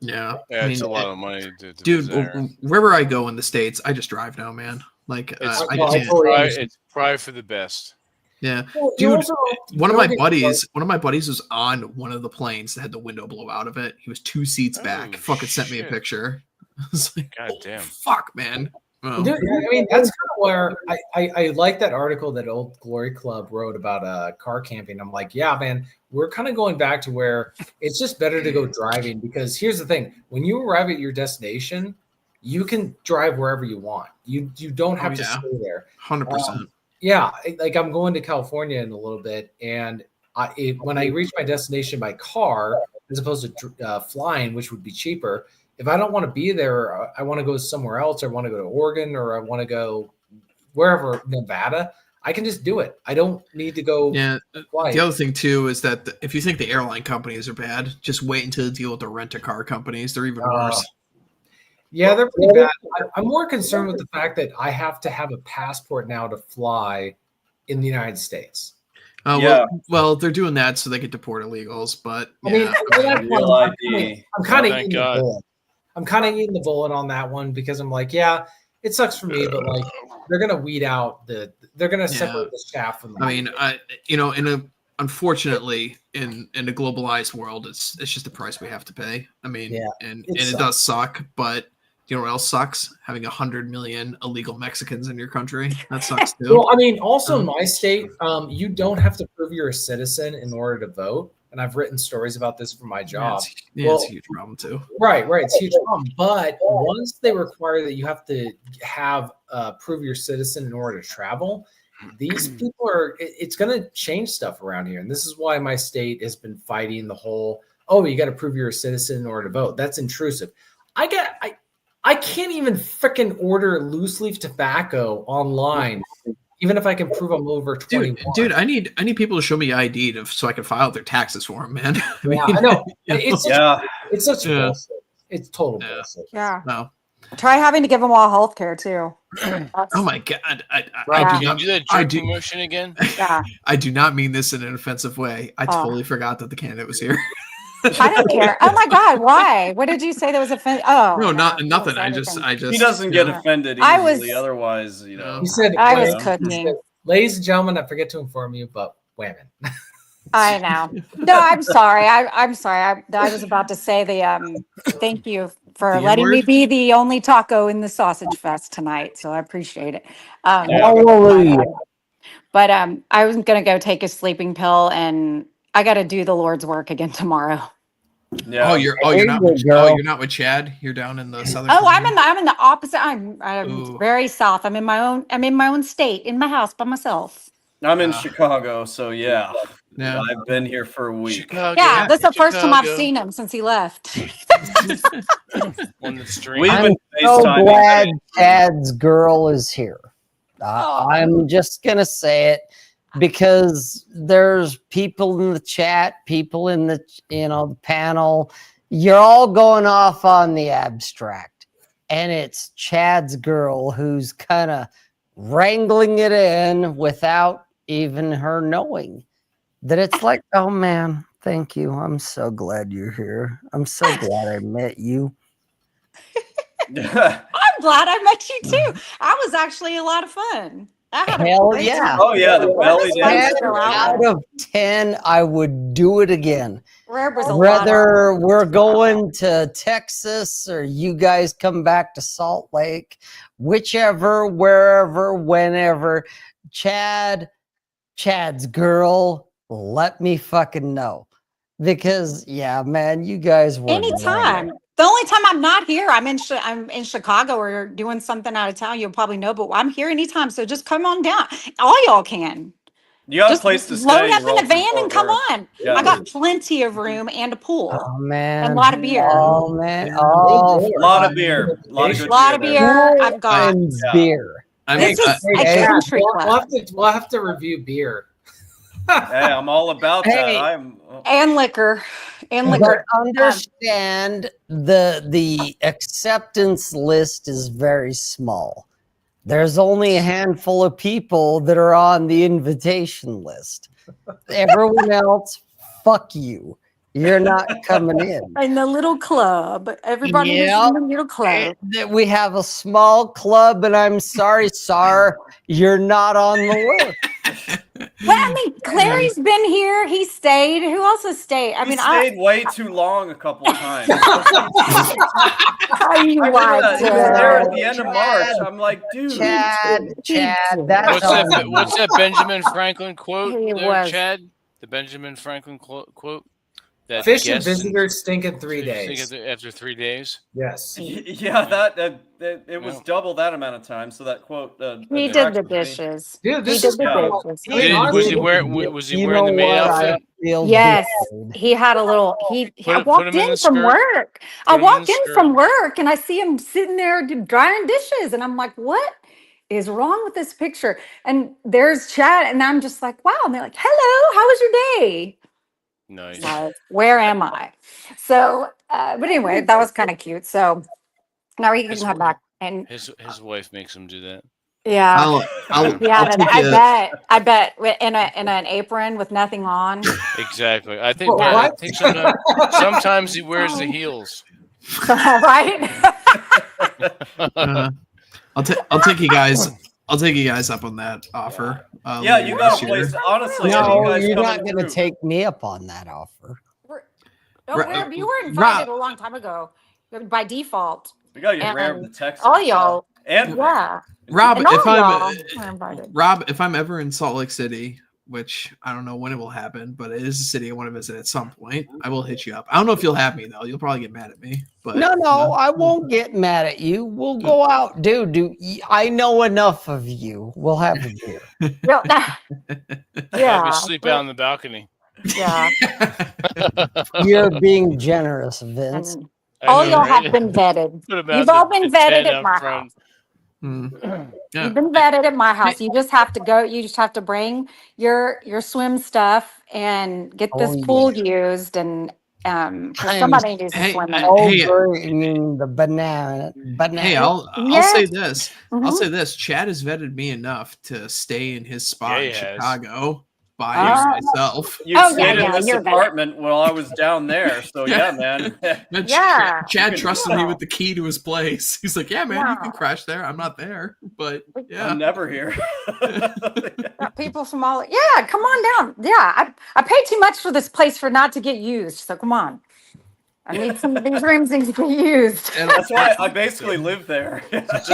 Yeah, it's a lot of money, dude. Wherever I go in the States, I just drive now, man. Like it's probably for the best. Yeah, dude. One of my buddies was on one of the planes that had the window blow out of it. He was 2 seats back. Fucking sent me a picture. I was like, God damn. Fuck, man. Dude, I mean, that's kind of where I like that article that Old Glory Club wrote about car camping. I'm like, yeah, man, we're kind of going back to where it's just better to go driving because here's the thing: when you arrive at your destination, you can drive wherever you want. You don't have to stay there. 100%. Yeah, like I'm going to California in a little bit, and when I reach my destination by car as opposed to flying, which would be cheaper. If I don't want to be there, I want to go somewhere else, or I want to go to Oregon, or I want to go wherever, Nevada, I can just do it. I don't need to go. Yeah. The other thing too is that if you think the airline companies are bad, just wait until you deal with the rent-a-car companies. They're even worse. Yeah, they're pretty bad. I'm more concerned with the fact that I have to have a passport now to fly in the United States. Well, they're doing that so they can deport illegals. But I mean, I'm kind of eating the bullet. I'm kind of eating the bullet on that one because I'm like, yeah, it sucks for me, but like they're gonna weed out they're gonna separate the chaff from the mean, unfortunately, in a globalized world, it's just the price we have to pay. I mean, and it does suck, but you know what else sucks? Having 100 million illegal Mexicans in your country. That sucks too. Well, I mean, also in my state, you don't have to prove you're a citizen in order to vote. And I've written stories about this for my job. It's a huge problem too. Right. It's a huge problem. But once they require that you have to have prove you're a citizen in order to travel, these people it's going to change stuff around here. And this is why my state has been fighting the whole, you got to prove you're a citizen in order to vote. That's intrusive. I can't even freaking order loose leaf tobacco online, even if I can prove I'm over 21. Dude, I need people to show me ID so I can file their taxes for them, man. I know. It's such Yeah. bullshit. It's total bullshit. Yeah. No. Try having to give them all health care too. Oh my god! I Right. do not do that I jerk do, promotion again. Yeah. I do not mean this in an offensive way. I totally forgot that the candidate was here. I don't care. Oh my God, why? What did you say that was offensive? Oh, No, not you nothing. didn't I say just anything. He doesn't get yeah. offended I easily. was- Otherwise, you know. He said, I was he cooking. said, ladies and gentlemen, I forget to inform you, but women. I know. No, I'm sorry. I'm sorry. I was about to say the thank you for The letting me N-word? be the only taco in the sausage fest tonight. So I appreciate it. Hallelujah. But I was gonna go take a sleeping pill, and I got to do the Lord's work again tomorrow. Yeah. Oh, you're not with, you're not with Chad. You're down in the southern. Oh, I'm in the opposite. I'm Ooh. very south. I'm in my own state, in my house by myself. I'm in Chicago, so yeah. Yeah. I've been here for a week. Yeah, this is the first time I've seen him since he left. On the stream. We've I'm been so FaceTiming. glad Chad's girl is here. I'm just gonna say it because there's people in the chat, people in the the panel. You're all going off on the abstract, and it's Chad's girl who's kind of wrangling it in without even her knowing that it's like, oh man, thank you. I'm so glad you're here. I'm so glad I met you. I'm glad I met you too. I was actually a lot of fun. I had a Hell great yeah. time. Oh yeah, the belly It was fun to dance. go out Out with. of 10, I would do it again. There was a lot of Whether we're going to Texas or you guys come back to Salt Lake, whichever, wherever, whenever, Chad's girl, let me fucking know. Because yeah, man, you guys were anytime. The only time I'm not here, I'm in Chicago or doing something out of town. You'll probably know, but I'm here anytime. So just come on down. All y'all can. You got Just a place to load stay. up You're in a all van from and come Fort Worth. on. Yeah. I got plenty of room and a pool Oh and man. a lot of beer. Oh man. Oh, A lot of beer. A lot of good lot of there. beer. I've got. and Yeah. beer. This is a hey, country club We'll have to review beer. Hey, I'm all about that. Hey. I'm and liquor, and But liquor. understand the acceptance list is very small. There's only a handful of people that are on the invitation list. Everyone else, fuck you. You're not coming in. In the little club, everybody is Yep. in the little club. We have a small club, and I'm sorry, Sar, you're not on the list. Well, I mean, Clary's been here. He stayed. Who else has stayed? I He mean, stayed way too long a couple times. I I remember that. He was there at the end of March. I'm like, dude. Chad, that's What's that Benjamin Franklin quote He there, was. Chad? The Benjamin Franklin quote? That Fish and guests visitors stink in 3 stink days. after 3 days. Yes. Yeah, it was double that amount of time. So that quote. He did the dishes. Dude, He this did is the dishes. Was he wearing the maid outfit? Yes, he had a little. I Put walked him in in the from skirt. work. Put I him in walked the in skirt. from work, and I see him sitting there drying dishes, and I'm like, "What is wrong with this picture?" And there's Chad, and I'm just like, "Wow!" And they're like, "Hello, how was your day?" Nice. Like, where am I? So, but anyway, that was kind of cute. So now he can come back, and His wife makes him do that. yeah, I'll I bet in an apron with nothing on. Exactly. I think. What? Yeah, I think sometimes he wears the heels. Right? I'll take you guys. I'll take you guys up on that offer. Yeah, you got a this year. place. Honestly, No, you guys you're not coming going to through. take me up on that offer. You were invited a long time ago by default. We got to get rare And the text. all y'all. And Yeah. Rob, And all if y'all were invited. if I'm ever in Salt Lake City, which I don't know when it will happen, but it is a city I want to visit at some point, I will hit you up. I don't know if you'll have me though. You'll probably get mad at me. But No, I won't get mad at you. We'll go out, dude. I know enough of you. We'll have a beer. Yeah. Sleep out on the balcony. Yeah. You're being generous, Vince. All y'all have been vetted. You've all been vetted at my house. Yeah. You've been vetted at my house. You just have to go. You just have to bring your swim stuff and get this pool used. And because somebody needs to swim in it. You mean the banana? Hey, I'll Yes. say this. I'll Mhm. say this. Chad has vetted me enough to stay in his spot in he has. Chicago by myself. You stayed in this apartment while I was down there, so yeah, man. And Yeah. Chad trusted me with the key to his place. He's like, "Yeah, man, you can crash there. I'm not there, but yeah, I'm never here." Got people from all. Yeah, come on down. Yeah, I paid too much for this place for not to get used. So come on. I need some of these rooms to get used. That's why I basically live there. It's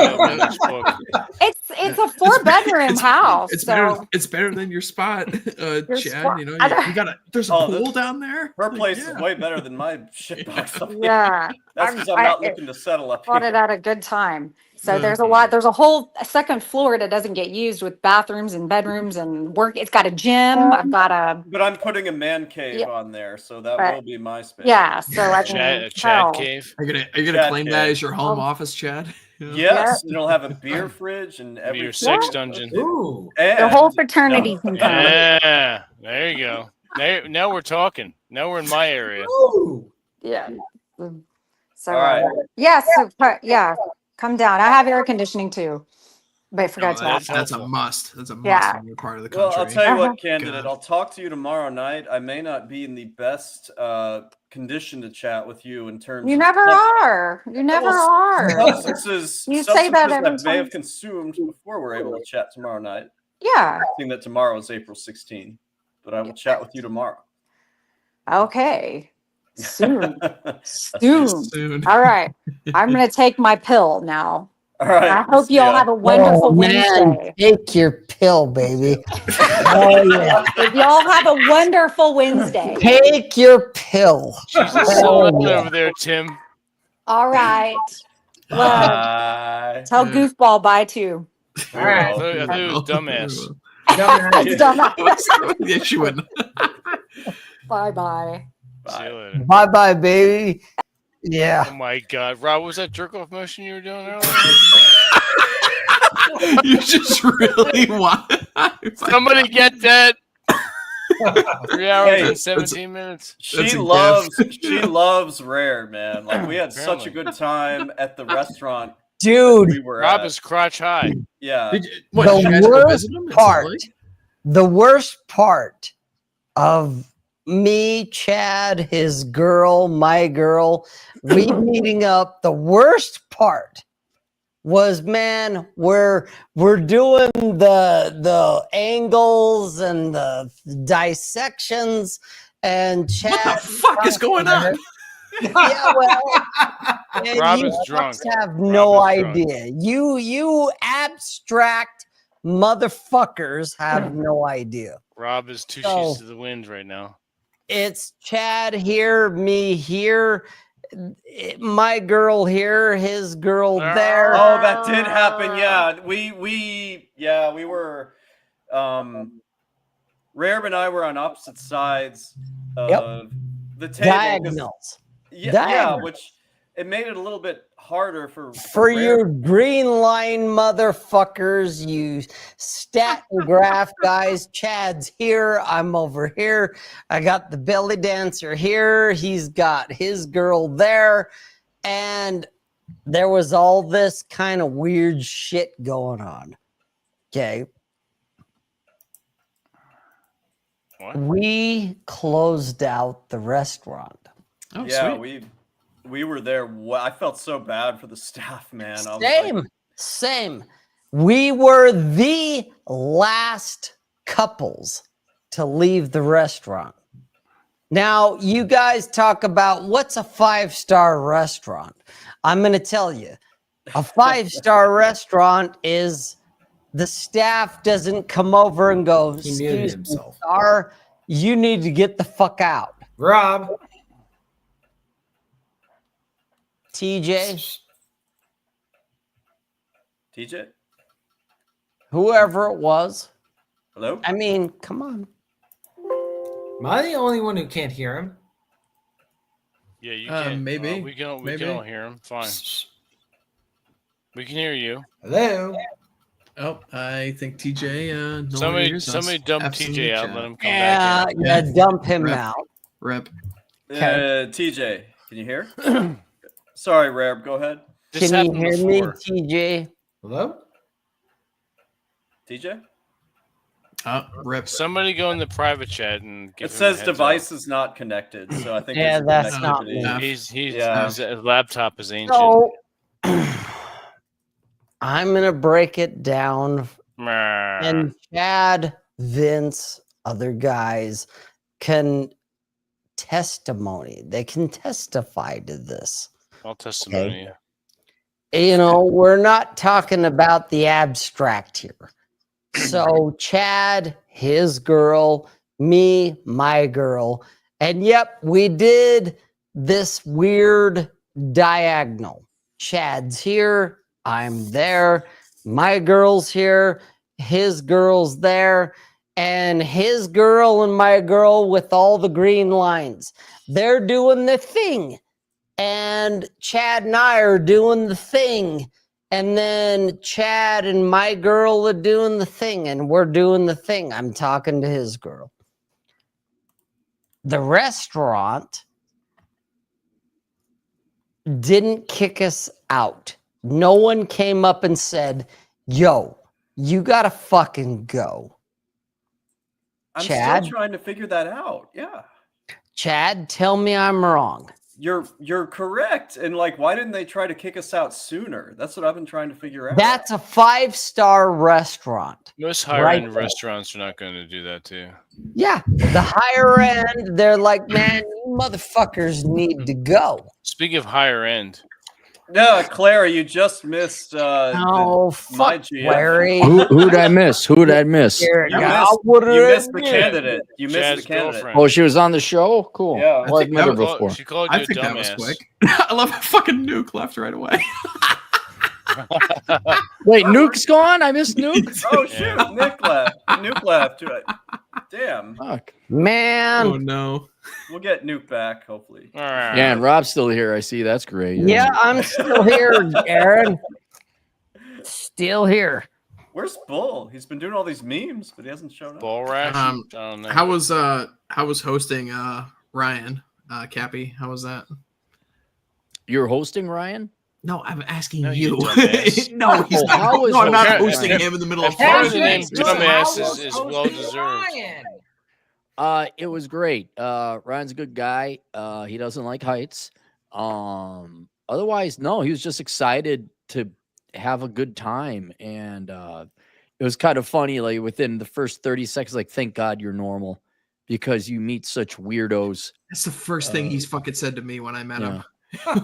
a 4-bedroom house. It's so better. It's better than your spot, Chad. spot. You know, you got There's a pool down there. Her place is way better than my shitbox up here. Yeah. That's because I'm not looking to settle up bought here. it at a good time. So there's a lot. There's a whole second floor that doesn't get used with bathrooms and bedrooms and work. It's got a gym. I've got a. But I'm putting a man cave on there, so that But- will be my space. Yeah. So I Chad, can a Chad tell. cave. Are you gonna Chad claim cave. that as your home office, Chad? Yes, it'll have a beer fridge and Your everything. sex dungeon. Ooh. The whole fraternity can come. Yeah, there you go. Now we're talking. Now we're in my area. Ooh. Yeah. So All right. yes, yeah, come down. I have air conditioning too, but I forgot to ask. That's a must. That's a must Yeah. when you're part of the Well, country. I'll tell you Uh-huh. what, candidate. I'll talk to you tomorrow night. I may not be in the best condition to chat with you in terms You of never are. You never are. substances. You say that substances every may time. have consumed before we're able to chat tomorrow night. Yeah. Seeing that tomorrow is April 16th, but I will chat with you tomorrow. Okay. Soon. Soon. Soon. All right. I'm gonna take my pill now. All right. I hope you all have a wonderful Wednesday. Take your pill, baby. Oh yeah. If y'all have a wonderful Wednesday. Take your pill. Jesus, Oh, so yeah. over there, Tim. All right. Well, Bye. tell Goofball bye too. All right. I thought it was dumbass. That's dumb. Yeah, she wouldn't. Bye-bye. See you later. Bye bye, baby. Yeah. Oh my God, Rob, what was that jerk off motion you were doing earlier? You just really want. Somebody get that. 3 hours Hey, and 17 minutes. She loves Rare, man. Like we had such a Apparently. good time at the restaurant. Dude, we were Rob at. is crotch high. Yeah. The worst part of me, Chad, his girl, my girl, we meeting up, the worst part was, man, we're doing the angles and the dissections, and Chad, What the fuck is going on? Yeah, well, man, Rob you is drunk. have no Rob is drunk. idea. You abstract motherfuckers have no idea. Rob is two So- sheets to the wind right now. It's Chad here, me here, my girl here, his girl there. Oh, that did happen. Yeah, we were. Rare and I were on opposite sides of the table. 'cause- Diagonals. Yeah, Diagonals. which it made it a little bit harder for For Rare. your green line motherfuckers, you stat and graph guys. Chad's here. I'm over here. I got the belly dancer here. He's got his girl there. And there was all this kind of weird shit going on. Okay. What? We closed out the restaurant. Oh, Yeah, sweet. we were there. I felt so bad for the staff, man. I was like, Same. We were the last couples to leave the restaurant. Now, you guys talk about what's a 5-star restaurant. I'm going to tell you, a 5-star restaurant is the staff doesn't come over and go, He muted "Excuse me, himself. star, you need to get the fuck out." Rob. TJ, TJ, whoever it was. hello. I mean, come on. Am I the only one who can't hear him? Yeah, you can. Maybe. We can all hear him. Fine. We can hear you. Hello. Oh, I think TJ. No longer hears us. Somebody dump Absolute TJ out. chat. Let him come back in. Yeah, dump him Rip. out. Rip. TJ, can you hear? Sorry, Rare. Go ahead. This Can you happened hear me, before. TJ? Hello? TJ? Rip. Somebody go in the private chat and give It him says a heads device up. is not connected, so I think Yeah, there's a that's not connectivity. His laptop is ancient. So I'm gonna break it down, and Chad, Vince, other guys can testimony. They can testify to this. I'll testimony. You know, we're not talking about the abstract here. So Chad, his girl, me, my girl, and yep, we did this weird diagonal. Chad's here, I'm there, my girl's here, his girl's there, and his girl and my girl with all the green lines. They're doing the thing. And Chad and I are doing the thing. And then Chad and my girl are doing the thing, and we're doing the thing. I'm talking to his girl. The restaurant didn't kick us out. No one came up and said, yo, you gotta fucking go. I'm Chad? still trying to figure that out. Yeah. Chad, tell me I'm wrong. You're correct. And like, why didn't they try to kick us out sooner? That's what I've been trying to figure out. That's a 5-star restaurant. Most higher Right end there. restaurants are not going to do that too. Yeah, the higher end, they're like, man, you motherfuckers need to go. Speaking of higher end, No, Clara, you just missed Oh, my fuck, GM. Larry. Who'd I miss? Who'd I miss? Here, You I missed, would've you missed the admitted. candidate. You missed Chad's the candidate. girlfriend. Oh, she was on the show? Cool. Yeah. Well, I've met her that was- before. She called you I a think that was dumbass. quick. I love how fucking Nuke left right away. Wait, Nuke's gone? I missed Nuke? Oh shoot, Nick left. Nuke left. Damn. Fuck. Man. Oh no. We'll get Nuke back, hopefully. Yeah, and Rob's still here. I see. That's great. Yeah, I'm still here, Aaron. Still here. Where's Bull? He's been doing all these memes, but he hasn't shown up. Ball rash? I don't know. How was hosting Ryan Cappy? How was that? You're hosting Ryan? No, I'm asking No, you. dumbass. No, he's Oh, not. how was No, I'm not hosting hosting Ryan? him in the middle of As far as the name podcast. dumbass is well deserved. It was great. Ryan's a good guy. He doesn't like heights. Otherwise, no, he was just excited to have a good time. And it was kind of funny, like within the first 30 seconds, like, thank God you're normal because you meet such weirdos. That's the first thing he's fucking said to me when I met him.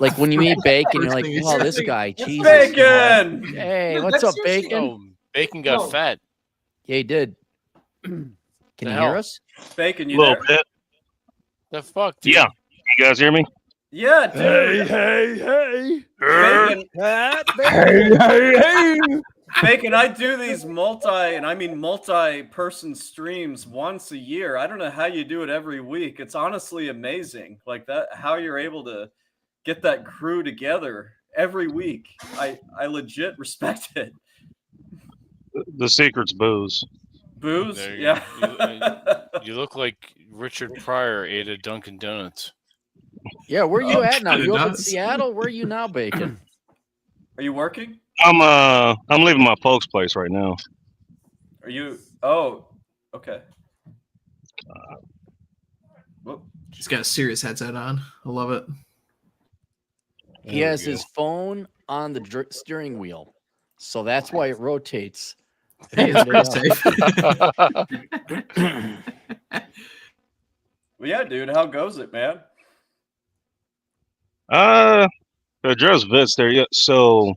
Like when you meet Bacon, you're First like, thing he wow, said. this guy, Jesus. Bacon! Hey, what's up, Bacon? Oh, Bacon got fat. Yeah, he did. Can The you hell? hear us? Bacon, you A little there? bit. The fuck, dude? Yeah. You guys hear me? Yeah, dude. hey. Bacon, Bacon, I do these multi-person streams once a year. I don't know how you do it every week. It's honestly amazing. Like that, how you're able to get that crew together every week. I legit respect it. The secret's booze. Booze? There you Yeah. go. You look like Richard Pryor ate a Dunkin' Donuts. Yeah, where you at now? kinda You up in does. Seattle? Where are you now, Bacon? Are you working? I'm leaving my folks' place right now. Are you? Oh, okay. Whoop. He's got a serious headset on. I love it. He has his phone on the steering wheel, so that's why it rotates. Hey, it's pretty safe. Well, yeah, dude. How goes it, man? Address Vince there. Yeah. So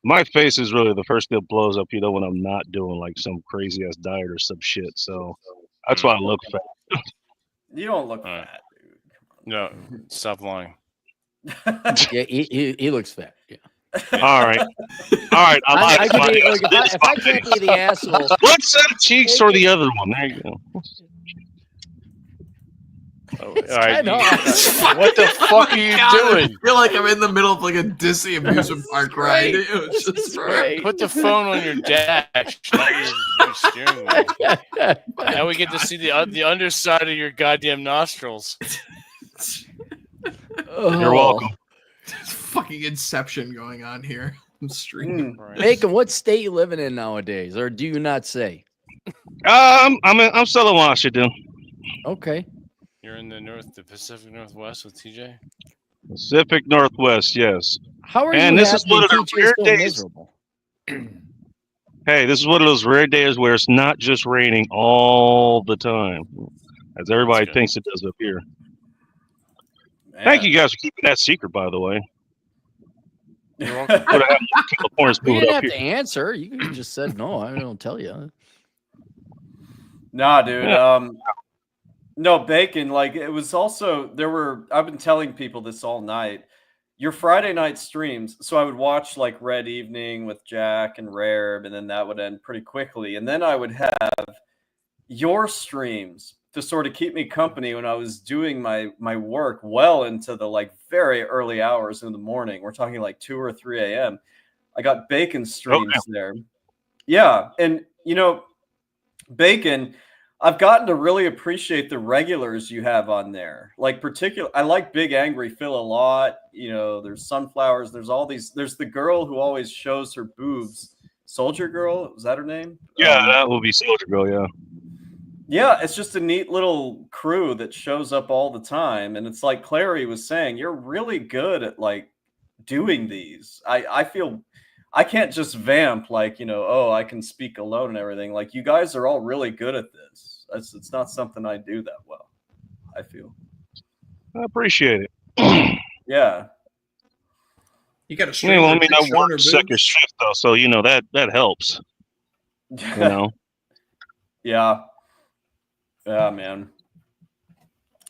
my face is really the first thing that blows up, when I'm not doing like some crazy ass diet or some shit. So that's why I look fat. You don't look fat, dude. No, stop lying. Yeah, he looks fat. Yeah. All right. I could be, like, if I can't be the asshole. What set of cheeks or the other one? There you go. All It's right, kinda what the fuck are you doing? I feel like I'm in the middle of like a Disney amusement park ride. great. It was This just is great. Put the phone on your dash, not your steering wheel. Now we get to see the underside of your goddamn nostrils. You're welcome. It's fucking Inception going on here. I'm streaming. Bacon, what state you living in nowadays, or do you not say? I'm still in Washington. Okay. You're in the Pacific Northwest with TJ. Pacific Northwest, yes. How are and you this is happy one of and the TJ's rare so days. miserable? Hey, this is one of those rare days where it's not just raining all the time, as everybody thinks it does up here. Thank you guys for keeping that secret, by the way. You're welcome. Would have had more Californians You moving didn't up have here. to answer. You could have just said no. I don't tell you. Nah, dude. No, Bacon, like it was also I've been telling people this all night. Your Friday night streams, so I would watch like Red Evening with Jack and Rare, and then that would end pretty quickly. And then I would have your streams to sort of keep me company when I was doing my work well into the like very early hours in the morning. We're talking like 2 or 3 a.m. I got Bacon streams there. Yeah. And Bacon, I've gotten to really appreciate the regulars you have on there. Like I like Big Angry Phil a lot. There's Sunflowers. There's all these. There's the girl who always shows her boobs. Soldier Girl, is that her name? Yeah, that will be Soldier Girl. Yeah. Yeah, it's just a neat little crew that shows up all the time, and it's like Clary was saying, you're really good at like doing these. I feel I can't just vamp like I can speak alone and everything. Like you guys are all really good at this. It's not something I do that well, I feel. I appreciate it. Yeah. You got to I mean, I work second shift though, so that helps. Yeah. Yeah, man.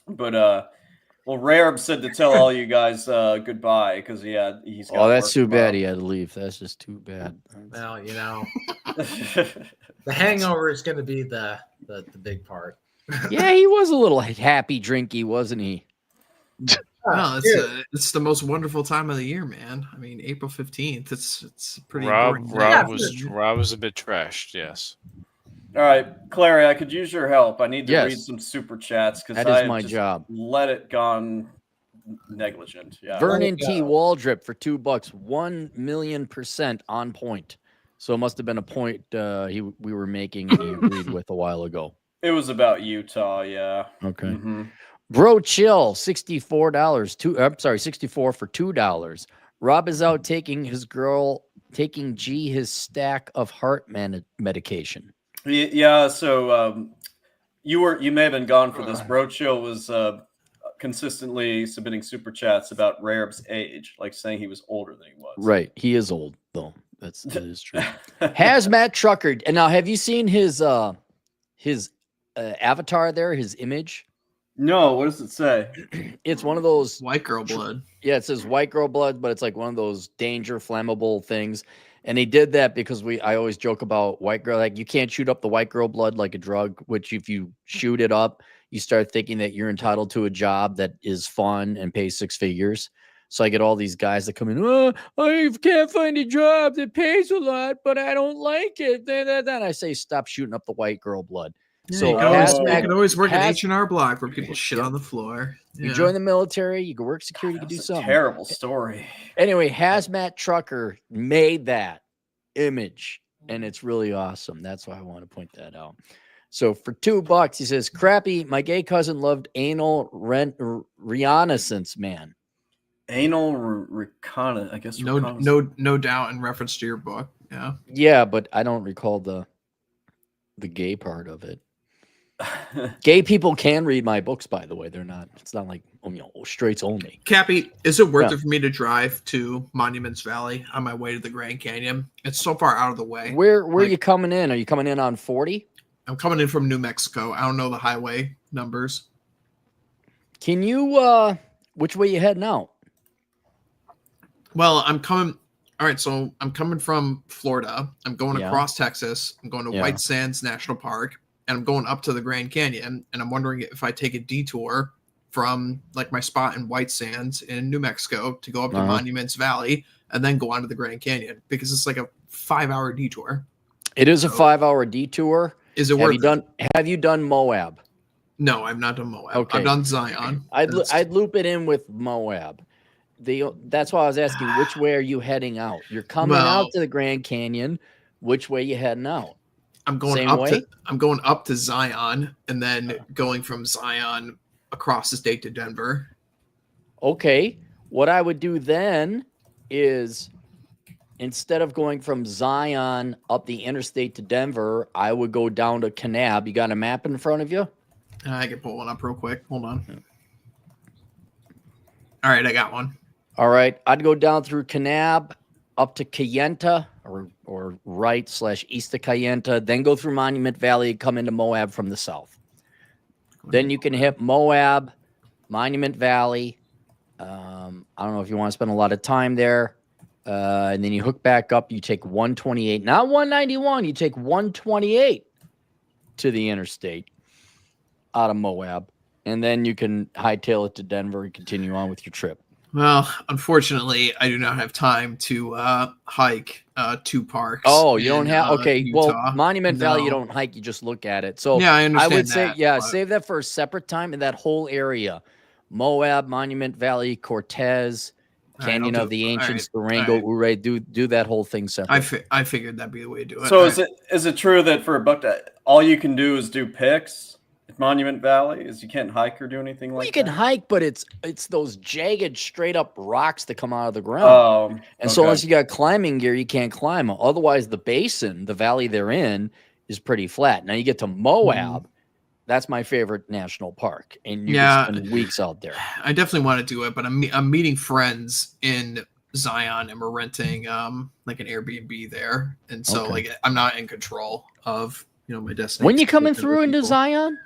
But Rare said to tell all you guys goodbye because he's got that's too tomorrow. bad he had to leave. That's just too bad. Well, the hangover is going to be the big part. Yeah, he was a little happy drinky, wasn't he? No, it's the most wonderful time of the year, man. I mean, April 15th. It's pretty. Rob was a bit trashed. Yes. All right, Clary, I could use your help. I need to Yes. read some super chats because That I is have my just job. let it gone negligent. Yeah. Vernon T. Waldrip for $2, 1,000,000% on point. So it must have been a point we were making and he agreed with a while ago. It was about Utah, yeah. Okay. Mm-hmm. Bro Chill, $64. 64 for $2. Rob is out taking G his stack of heart medication. Yeah, so you may have been gone for this. Bro Chill was consistently submitting super chats about Rareb's age, like saying he was older than he was. Right. He is old, though. That is true. Hazmat Trucker. And now, have you seen his avatar there, his image? No, what does it say? It's one of those white girl blood. Yeah, it says white girl blood, but it's like one of those danger flammable things. And he did that because I always joke about white girl, like you can't shoot up the white girl blood like a drug, which if you shoot it up, you start thinking that you're entitled to a job that is fun and pays 6 figures. So I get all these guys that come in, I can't find a job that pays a lot, but I don't like it. Then I say, stop shooting up the white girl blood. Yeah, So you can always work at H&R Block where people shit on the floor. You join the military, you can work security, you can do something. Terrible story. Anyway, Hazmat Trucker made that image, and it's really awesome. That's why I want to point that out. So for $2, he says, crappy, my gay cousin loved anal reconnaissance, man. Anal reconnaissance, I guess. No doubt in reference to your book. Yeah. Yeah, but I don't recall the gay part of it. Gay people can read my books, by the way. It's not like straights only. Cappy, is it worth it for me to drive to Monuments Valley on my way to the Grand Canyon? It's so far out of the way. Where are you coming in? Are you coming in on 40? I'm coming in from New Mexico. I don't know the highway numbers. Can you which way you heading out? Well, I'm coming. All right, so I'm coming from Florida. I'm going across Texas. I'm going to White Sands National Park, and I'm going up to the Grand Canyon. And I'm wondering if I take a detour from like my spot in White Sands in New Mexico to go up to Uh-huh. Monuments Valley and then go on to the Grand Canyon because it's like a 5-hour detour. It is a 5-hour detour. Is it worth it? Have you done Moab? No, I've not done Moab. Okay. I've done Zion. I'd loop it in with Moab. That's why I was asking, which way are you heading out? You're coming out to the Grand Canyon. Which way you heading out? I'm going up to Zion and then going from Zion across the state to Denver. Okay. What I would do then is instead of going from Zion up the interstate to Denver, I would go down to Kanab. You got a map in front of you? I can pull one up real quick. Hold on. All right, I got one. All right. I'd go down through Kanab up to Kayenta or right/east of Kayenta, then go through Monument Valley, come into Moab from the south. Then you can hit Moab, Monument Valley. I don't know if you want to spend a lot of time there. And then you hook back up. You take 128, not 191. You take 128 to the interstate out of Moab. And then you can hightail it to Denver and continue on with your trip. Well, unfortunately, I do not have time to hike 2 parks. Oh, you don't have okay. Utah. Well, Monument Valley, you don't hike; you just look at it. So yeah, I understand. I would say, that, save that for a separate time in that whole area: Moab, Monument Valley, Cortez, Canyon of the Ancients, Durango, Ouray. Do that whole thing separate. I figured that'd be the way to do it. So is it true that for a buck, all you can do is do picks? Monument Valley is you can't hike or do anything like that? You can hike, but it's those jagged, straight up rocks that come out of the ground. So unless you got climbing gear, you can't climb them. Otherwise, the basin, the valley they're in, is pretty flat. Now you get to Moab. That's my favorite national park, and you can spend weeks out there. I definitely want to do it, but I'm meeting friends in Zion, and we're renting like an Airbnb there, and so like I'm not in control of my destination. When you coming through into Zion?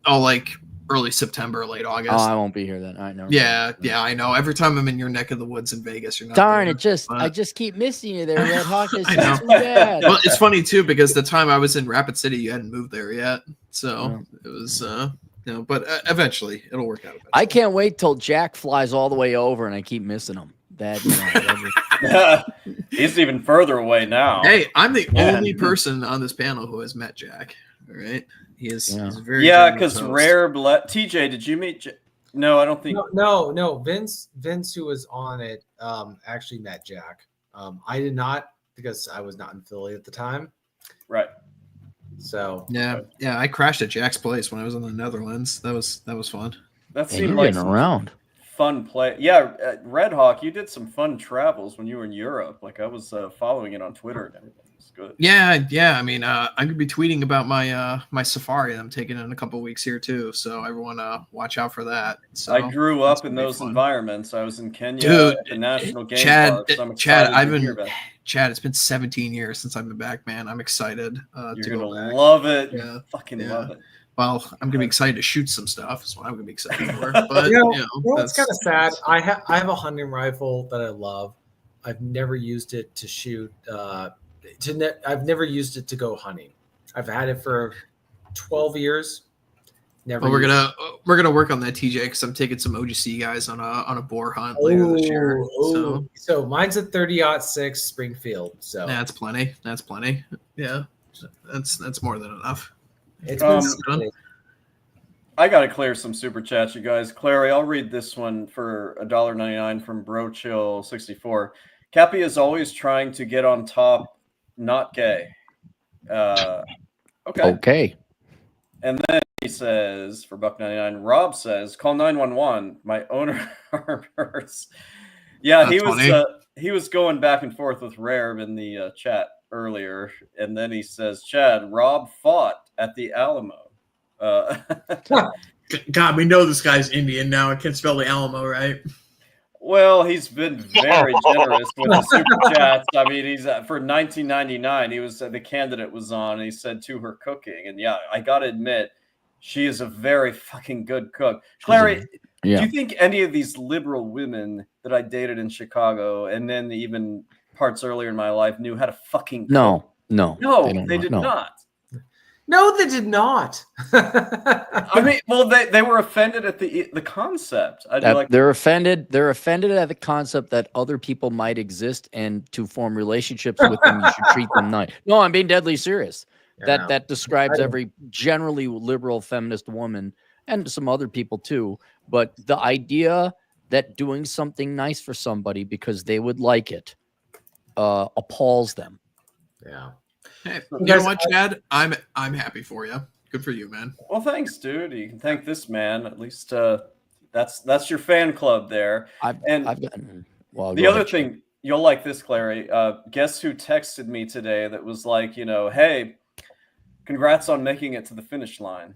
Oh, like early September, late August. Oh, I won't be here then. I know. Yeah, I know. Every time I'm in your neck of the woods in Vegas, you're not. Darn there, it! I just keep missing you there, Red Hawk. I know. Too bad. Well, it's funny too because the time I was in Rapid City, you hadn't moved there yet, so it was but eventually it'll work out. I can't wait till Jack flies all the way over, and I keep missing him. He's even further away now. Hey, I'm the only person on this panel who has met Jack. All right. He's very because Rare TJ, did you meet? No, I don't think. No. Vince, who was on it, actually met Jack. I did not because I was not in Philly at the time. Right. So yeah. I crashed at Jack's place when I was in the Netherlands. That was fun. That seemed like around. Fun play. Yeah, Red Hawk, you did some fun travels when you were in Europe. Like I was following it on Twitter and everything. It's good. Yeah. I mean, I'm gonna be tweeting about my safari that I'm taking in a couple of weeks here too. So everyone, watch out for that. So I grew up in those environments. I was in Kenya, dude, at the National Game Chad, Park. So Chad, it's been 17 years since I've been back, man. I'm excited. You're gonna love it. Yeah, love it. Well, I'm gonna be excited to shoot some stuff. That's what I'm gonna be excited for. But it's kind of sad. I have a hunting rifle that I love. I've never used it to shoot. I've never used it to go hunting. I've had it for 12 years. Never. Well, we're gonna work on that, TJ, because I'm taking some OGC guys on a boar hunt later this year. So mine's a 30-06 Springfield. So that's plenty. Yeah, that's more than enough. It's been I got to clear some super chats, you guys. Clary, I'll read this one for $1.99 from Brochill64. Cappy is always trying to get on top, not gay. Okay. And then he says, for $1.99, Rob says, call 911. My owner hurts. Yeah, he was going back and forth with Rare in the chat earlier, and then he says, Chad, Rob fought at the Alamo. God, we know this guy's Indian now. I can't spell the Alamo right. Well, he's been very generous with the super chats. I mean, he's for 1999. He was the candidate was on, and he said to her cooking, and yeah, I gotta admit, she is a very fucking good cook. Clary, do you think any of these liberal women that I dated in Chicago, and then even parts earlier in my life, knew how to fucking cook? No, they did not. No, they did not. I mean, well, they were offended at the concept. I'd be like, They're offended. They're offended at the concept that other people might exist, and to form relationships with them, you should treat them nice. No, I'm being deadly serious. Yeah. That describes every generally liberal feminist woman and some other people too. But the idea that doing something nice for somebody because they would like it appalls them. Yeah. Hey, you know what, Chad? I'm happy for you. Good for you, man. Well, thanks, dude. You can thank this man. At least that's your fan club there. I've gotten. Well, the other thing, you'll like this, Clary. Guess who texted me today that was like, hey, congrats on making it to the finish line.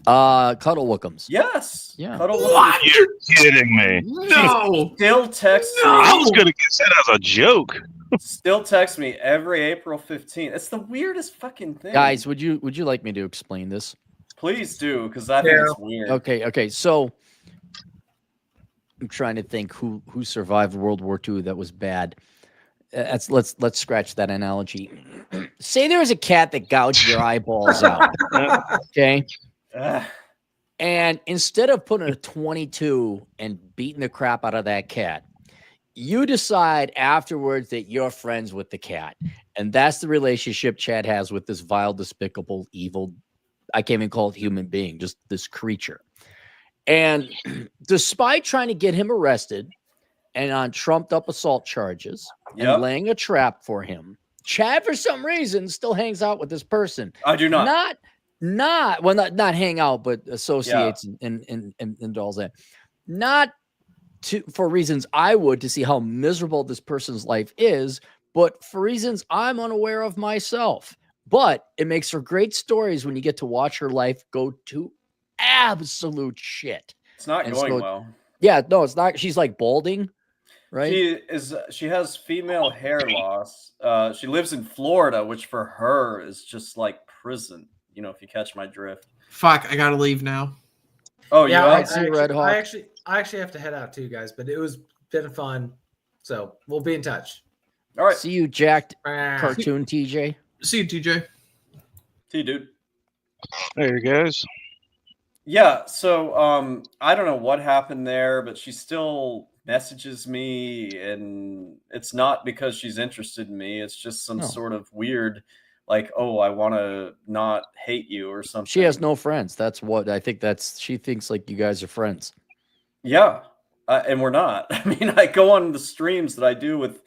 Cuddle Wookums. Yes. Yeah. Cuddle What? Wookums. You're kidding me. No. Still text me. I was going to guess that as a joke. Still text me every April 15th. It's the weirdest fucking thing. Guys, would you like me to explain this? Please do, because I think it's weird. Okay. So I'm trying to think who survived World War II that was bad. Let's scratch that analogy. Say there was a cat that gouged your eyeballs out. Okay. And instead of putting a 22 and beating the crap out of that cat, you decide afterwards that you're friends with the cat. And that's the relationship Chad has with this vile, despicable, evil, I can't even call it human being, just this creature. And despite trying to get him arrested and on trumped up assault charges and laying a trap for him, Chad, for some reason, still hangs out with this person. I do not. Not hang out, but associates and all that. Not for reasons I would to see how miserable this person's life is, but for reasons I'm unaware of myself. But it makes for great stories when you get to watch her life go to absolute shit. It's not going well. Yeah, no, it's not. She's like balding, right? She has female hair loss. She lives in Florida, which for her is just like prison. If you catch my drift. Fuck, I gotta leave now. Oh yeah, I actually have to head out too, guys. But it was been fun, so we'll be in touch. All right. See you, jacked cartoon TJ. See you, TJ. See you, dude. There, guys. Yeah. So I don't know what happened there, but she still messages me, and it's not because she's interested in me. It's just some sort of weird, like, oh, I want to not hate you or something. She has no friends. That's what I think. She thinks like you guys are friends. Yeah, and we're not. I mean, I go on the streams that I do with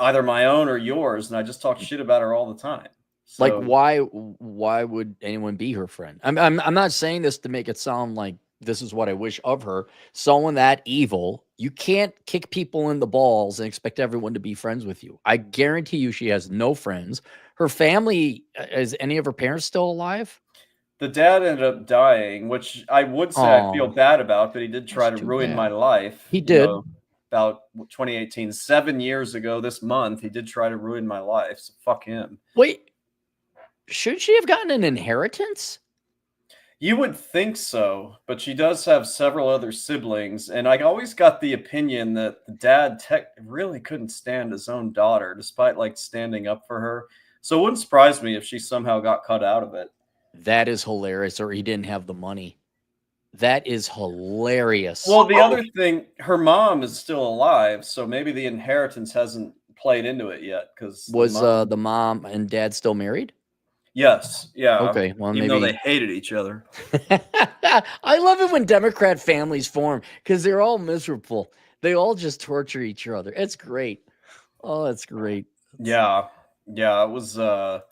either my own or yours, and I just talk shit about her all the time. So, like, why would anyone be her friend? I'm not saying this to make it sound like this is what I wish of her. Someone that evil, you can't kick people in the balls and expect everyone to be friends with you. I guarantee you she has no friends. Her family, is any of her parents still alive? The dad ended up dying, which I would say I feel bad about, but he did try to ruin my life. He did. About 2018, 7 years ago this month, he did try to ruin my life. So fuck him. Wait, should she have gotten an inheritance? You would think so, but she does have several other siblings, and I always got the opinion that the dad really couldn't stand his own daughter, despite like standing up for her. So it wouldn't surprise me if she somehow got cut out of it. That is hilarious, or he didn't have the money. That is hilarious. Well, the other thing, her mom is still alive, so maybe the inheritance hasn't played into it yet. Because was the mom and dad still married? Yes. Yeah. Okay. Well, even maybe though they hated each other. I love it when Democrat families form because they're all miserable. They all just torture each other. It's great. Oh, that's great. Yeah. Yeah. It was. So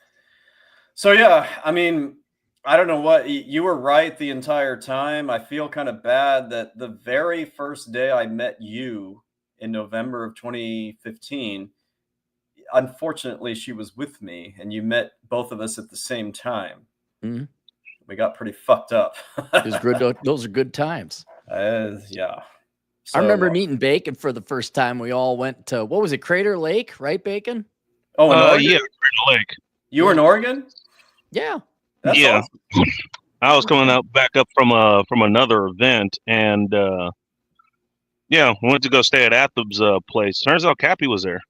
yeah. I mean, I don't know what you were right the entire time. I feel kind of bad that the very first day I met you in November of 2015. Unfortunately, she was with me, and you met both of us at the same time. Mm-hmm. We got pretty fucked up. Those are good times. Yeah. So, I remember meeting Bacon for the first time. We all went to, what was it, Crater Lake, right, Bacon? Oh, in Oregon? Yeah, Crater Lake. You were in Oregon? Yeah. That's yeah. Awesome. I was coming back up from another event, and yeah, went to go stay at Athab's place. Turns out Cappy was there.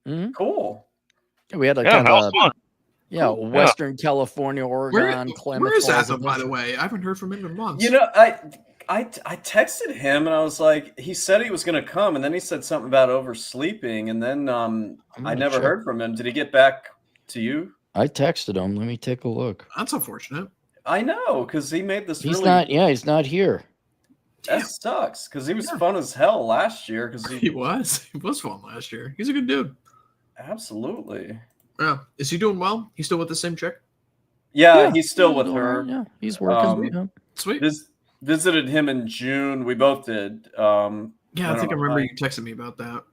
Mm-hmm. Cool. Yeah, we had that was fun. Yeah, Western California, Oregon, Klamath where is Falls, Atha, by the way? I haven't heard from him in months. You know, I texted him and I was like, he said he was going to come, and then he said something about oversleeping, and then I never heard from him. Did he get back to you? I texted him. Let me take a look. That's unfortunate. I know, because he made this. He's not. Yeah, he's not here. That sucks, because he was fun as hell last year. Because he was fun last year. He's a good dude. Absolutely. Yeah. Is he doing well? He's still with the same chick? Yeah, he's still with her. Yeah, he's working. Sweet. Visited him in June. We both did. Yeah, I think I remember you texting me about that.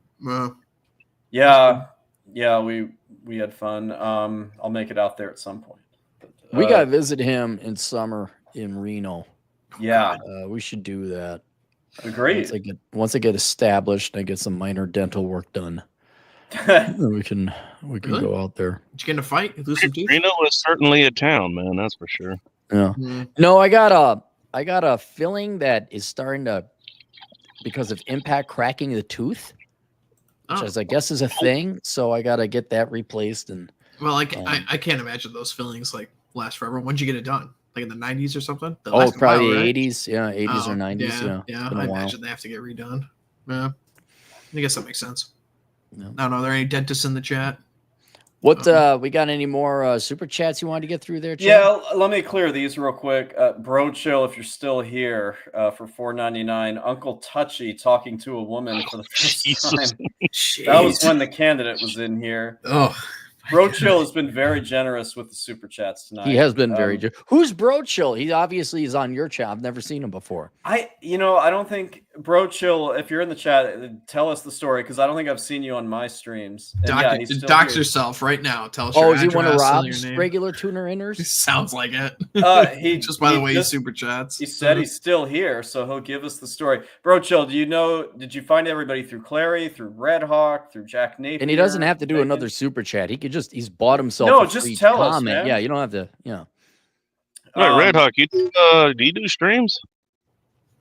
Yeah, we had fun. I'll make it out there at some point. We got to visit him in summer in Reno. Yeah, we should do that. Agreed. Once I get established, I get some minor dental work done. we can go out there. Did you get in a fight? You lose some teeth? Reno is certainly a town, man. That's for sure. Yeah. No, I got a feeling that is starting to, because of impact, cracking the tooth, which I guess is a thing. So I got to get that replaced. And well, I can't imagine those fillings like last forever. When did you get it done? Like in the 90s or something? Probably the 80s. Yeah, 80s or 90s. Yeah. I imagine they have to get redone. Yeah, I guess that makes sense. I don't know. Are there any dentists in the chat? What we got any more super chats you wanted to get through there, Chad? Yeah, let me clear these real quick. Bro Chill, if you're still here, for $4.99. Uncle Touchy talking to a woman for the first time. That was when the candidate was in here. Oh, Bro Chill has been very generous with the super chats tonight. He has been very generous. Who's Bro Chill? He obviously is on your chat. I've never seen him before. I don't think Bro Chill, if you're in the chat, tell us the story, because I don't think I've seen you on my streams. Dox yourself right now. Tell us. Is he one of Rob's regular tuner inners? Sounds like it. He just by the way he super chats. He said he's still here, so he'll give us the story. Bro Chill, did you find everybody through Clary, through Red Hawk, through Jack Napier? And he doesn't have to do another super chat. He could he's bought himself a just free tell us, comment. man. Yeah, you don't have to, Right, Red Hawk, do you do streams?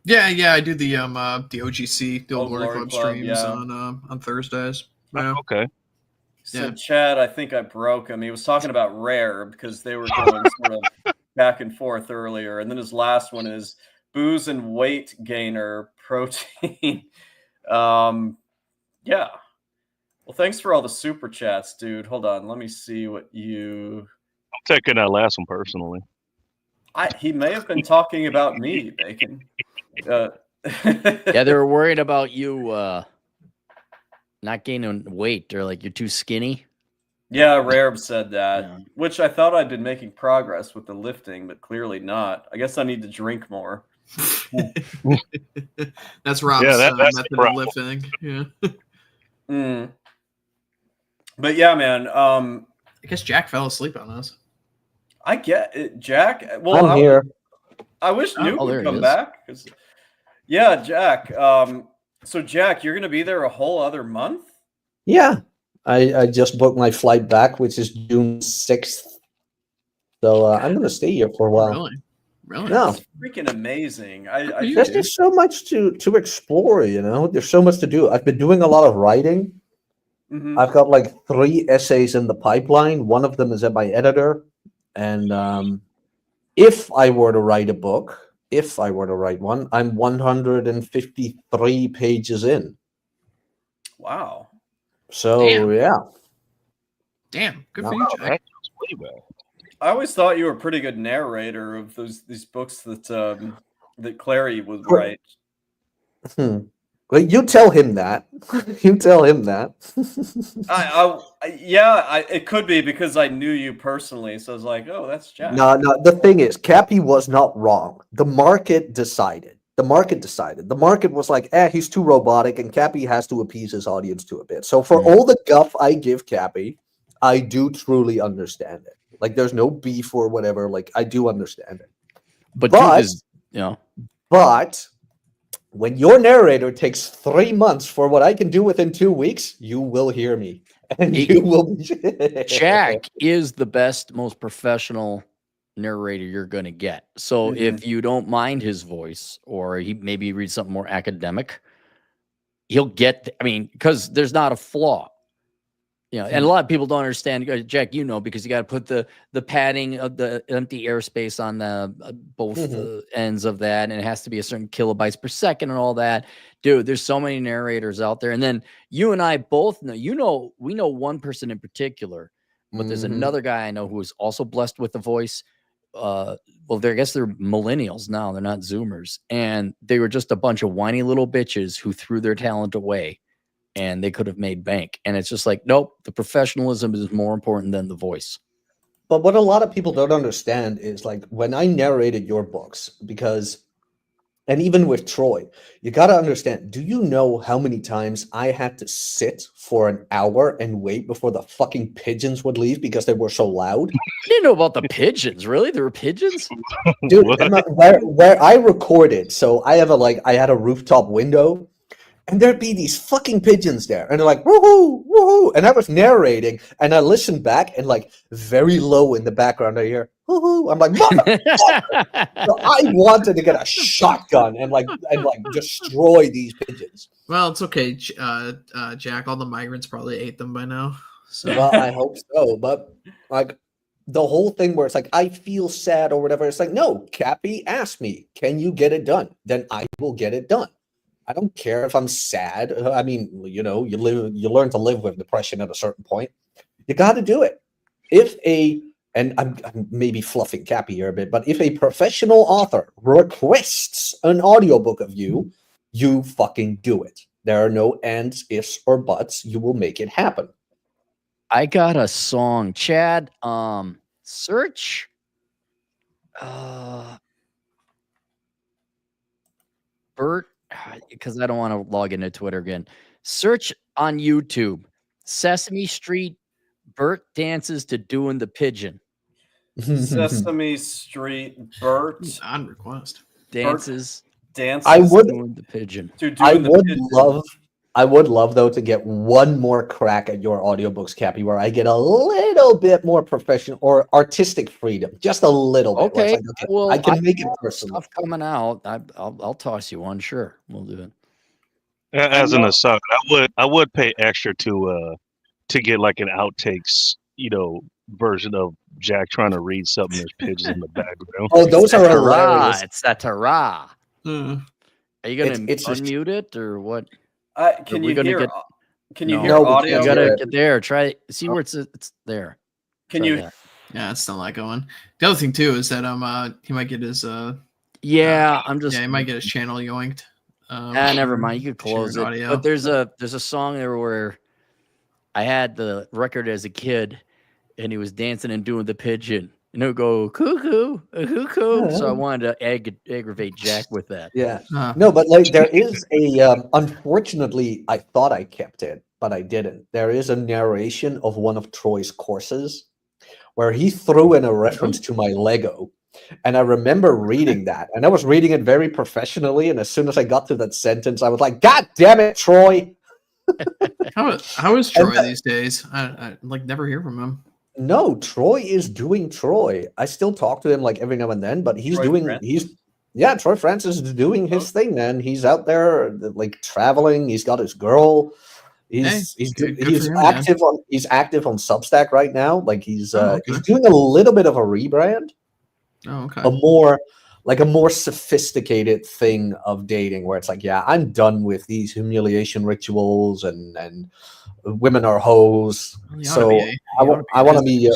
Yeah, I do the OGC, the Old Glory Club streams on Thursdays. Yeah. Okay. So Chad, I think I broke him. He was talking about Rare because they were going sort of back and forth earlier, and then his last one is booze and weight gainer protein. Yeah. Well, thanks for all the super chats, dude. Hold on, let me see what you. I'm taking that last one personally. He may have been talking about me, Bacon. Yeah, they were worried about you not gaining weight. They're like, you're too skinny. Yeah, Rareb said that, which I thought I'd been making progress with the lifting, but clearly not. I guess I need to drink more. That's Rob's method of lifting. Yeah. But yeah, man. I guess Jack fell asleep on us. I get it, Jack. Well, I'm here. I wish Nuke would come back. Yeah, Jack. So Jack, you're gonna be there a whole other month? Yeah. I just booked my flight back, which is June 6th. So I'm gonna stay here for a while. Really? No. That's freaking amazing. There's just so much to explore, There's so much to do. I've been doing a lot of writing. Mm-hmm. I've got like 3 essays in the pipeline. One of them is at my editor. And if I were to write a book, one, I'm 153 pages in. Wow. So, yeah. Damn. Good for you, Jack. I always thought you were a pretty good narrator of these books that Clary would write. Well, you tell him that. You tell him that. It could be because I knew you personally, so I was like, "Oh, that's Jack." No. The thing is, Cappy was not wrong. The market decided. The market was like, he's too robotic, and Cappy has to appease his audience to a bit. So for all the guff I give Cappy, I do truly understand it. Like, there's no beef or whatever. Like, I do understand it. But when your narrator takes 3 months for what I can do within 2 weeks, you will hear me. And you will. Jack is the best, most professional narrator you're going to get. So if you don't mind his voice, or he maybe reads something more academic, he'll get, because there's not a flaw. You know, and a lot of people don't understand, Jack, you know, because you got to put the padding of the empty airspace on the both ends of that, and it has to be a certain kilobytes per second and all that. Dude, there's so many narrators out there. And then you and I both know, we know one person in particular, but there's another guy I know who is also blessed with a voice. Well, I guess they're millennials now. They're not Zoomers. And they were just a bunch of whiny little bitches who threw their talent away. And they could have made bank. And it's just like, nope, the professionalism is more important than the voice. But what a lot of people don't understand is like when I narrated your books, because, and even with Troy, you got to understand, do you know how many times I had to sit for an hour and wait before the fucking pigeons would leave because they were so loud? I didn't know about the pigeons. Really? There were pigeons? Dude, where I recorded, so I had a rooftop window. And there'd be these fucking pigeons there. And they're like, woohoo, woohoo. And I was narrating and I listened back and like very low in the background I hear, woohoo. I'm like, motherfucker. So I wanted to get a shotgun and destroy these pigeons. Well, it's okay, Jack. All the migrants probably ate them by now. So. Well, I hope so. But like the whole thing where it's like, I feel sad or whatever. It's like, no, Cappy asked me, can you get it done? Then I will get it done. I don't care if I'm sad. I mean, you know, you learn to live with depression at a certain point. You got to do it. And I'm maybe fluffing Cappy here a bit, but if a professional author requests an audiobook of you, you fucking do it. There are no ands, ifs, or buts. You will make it happen. I got a song, Chad. Search. Bert. Because I don't want to log into Twitter again. Search on YouTube, Sesame Street, Bert dances to Doing the Pigeon. Sesame Street, Bert on request dances. I would doing the pigeon. I would love though to get one more crack at your audiobooks, Cappy, where I get a little bit more professional or artistic freedom, just a little bit. Okay, like, well, I can make it personal. Stuff coming out. I'll toss you one. Sure, we'll do it. As an aside, I would pay extra to get like an outtakes, version of Jack trying to read something. There's pigeons in the background. Oh, those are hilarious. It's that hurrah. Mm. Are you gonna unmute it or what? Can you hear? Can you hear audio? You gotta get there. Try see where it's there. Can you? Yeah, it's still not going. The other thing too is that he might get his yeah, he might get his channel yoinked. Never mind. You could close it. Audio. But there's a song there where I had the record as a kid, and he was dancing and doing the pigeon, and it would go cuckoo, cuckoo. So I wanted to aggravate Jack with that. Yeah. No, but like there is a unfortunately, I thought I kept it, but I didn't. There is a narration of one of Troy's courses where he threw in a reference to my Lego. And I remember reading that, and I was reading it very professionally. And as soon as I got to that sentence, I was like, "God damn it, Troy!" How is Troy these days? I like never hear from him. No, Troy is doing Troy. I still talk to him like every now and then, but Troy Francis is doing his thing, man. He's out there like traveling. He's got his girl. He's active on Substack right now. Like he's doing a little bit of a rebrand. Oh, okay. A more sophisticated thing of dating where it's like, yeah, I'm done with these humiliation rituals and women are hoes. So I want to be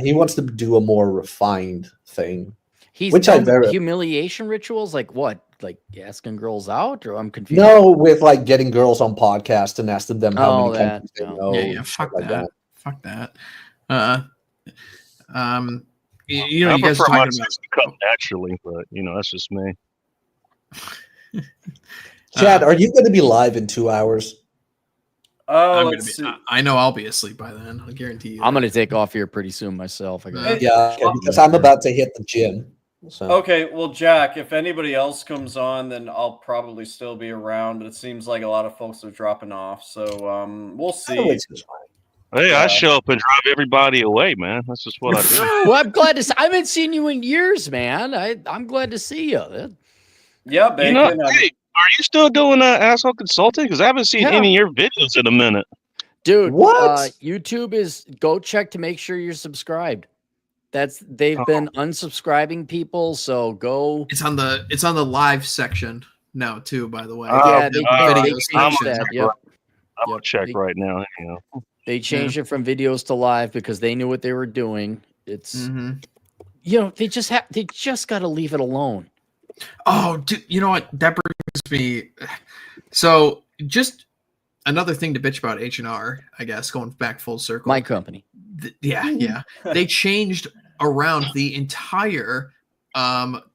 he wants to do a more refined thing. He's done humiliation rituals like what? Like asking girls out, or I'm confused. No, with like getting girls on podcasts and asking them how many countries they know. Yeah, fuck that. Fuck that. You I guys prefer are my talking sex to come naturally, but that's just me. Chad, are you going to be live in 2 hours? I know I'll be asleep by then. I guarantee you. I'm going to take off here pretty soon myself. Because I'm about to hit the gym. So. Okay, well, Jack, if anybody else comes on, then I'll probably still be around. But it seems like a lot of folks are dropping off, so we'll see. Hey, I show up and drive everybody away, man. That's just what I do. Well, I'm glad to see. I haven't seen you in years, man. I'm glad to see you. Yeah, Bacon. Hey, are you still doing asshole consulting? Because I haven't seen any of your videos in a minute. Dude, What? YouTube is go check to make sure you're subscribed. They've been unsubscribing people, so go. It's on the live section now too. By the way, Yeah, they videos changed section. that. Yep. I'm gonna check right now. You know. They changed it from videos to live because they knew what they were doing. It's they just got to leave it alone. Oh, dude, you know what? That brings me. So just another thing to bitch about H&R, I guess, going back full circle. My company. Yeah. They changed around the entire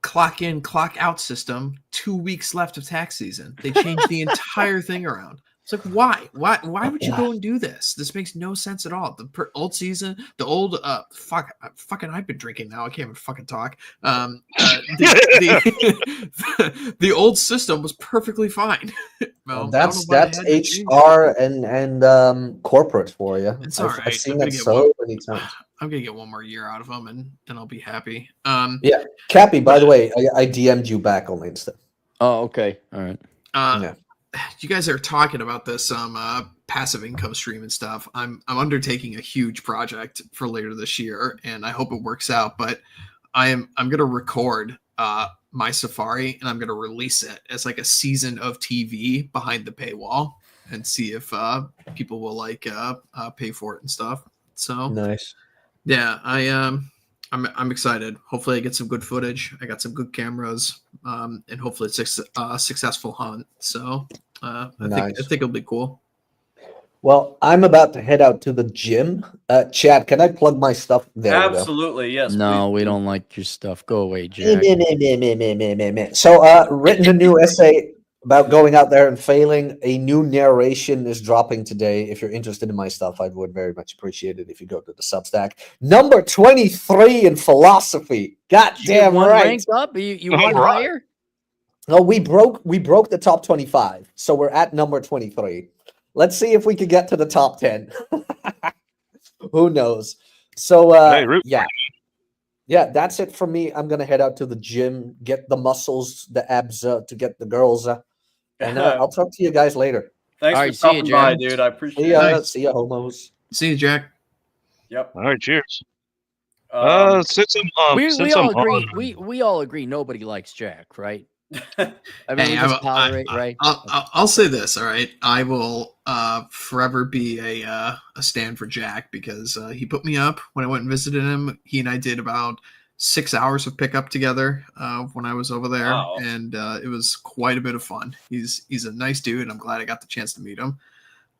clock in, clock out system 2 weeks left of tax season. They changed the entire thing around. It's like, why would you go and do this? This makes no sense at all. The old season, the old fucking I've been drinking now. I can't even fucking talk. The old system was perfectly fine. Well, that's HR and corporate for you. It's all right. I've seen that so many times. I'm gonna get one more year out of them, and I'll be happy. Yeah, Cappy. By the way, I DM'd you back on Insta. Oh, okay, all right. Yeah. You guys are talking about this passive income stream and stuff. I'm undertaking a huge project for later this year, and I hope it works out. But I'm gonna record my Safari, and I'm gonna release it as like a season of TV behind the paywall, and see if people will pay for it and stuff. So nice. Yeah, I'm excited. Hopefully, I get some good footage. I got some good cameras, and hopefully, it's a successful hunt. So, I think it'll be cool. Well, I'm about to head out to the gym. Chad, can I plug my stuff? There Absolutely, yes. No, we don't like your stuff. Go away, Jack. So, written a new essay about going out there and failing. A new narration is dropping today. If you're interested in my stuff, I would very much appreciate it if you go to the Substack. Number 23 in philosophy. Goddamn right. Ranked up? You went higher? No, we broke the top 25. So we're at number 23. Let's see if we can get to the top 10. Who knows? So yeah, that's it for me. I'm gonna head out to the gym, get the muscles, the abs, to get the girls, and I'll talk to you guys later. Thanks for stopping by, dude. I appreciate it. See ya, homos. See you, Jack. Yep. All right, cheers. We all agree nobody likes Jack, right? I mean, Hey, right? I'll say this, all right. I will forever be a stand for Jack because he put me up when I went and visited him. He and I did about 6 hours of pickup together when I was over there, and it was quite a bit of fun. He's a nice dude, and I'm glad I got the chance to meet him.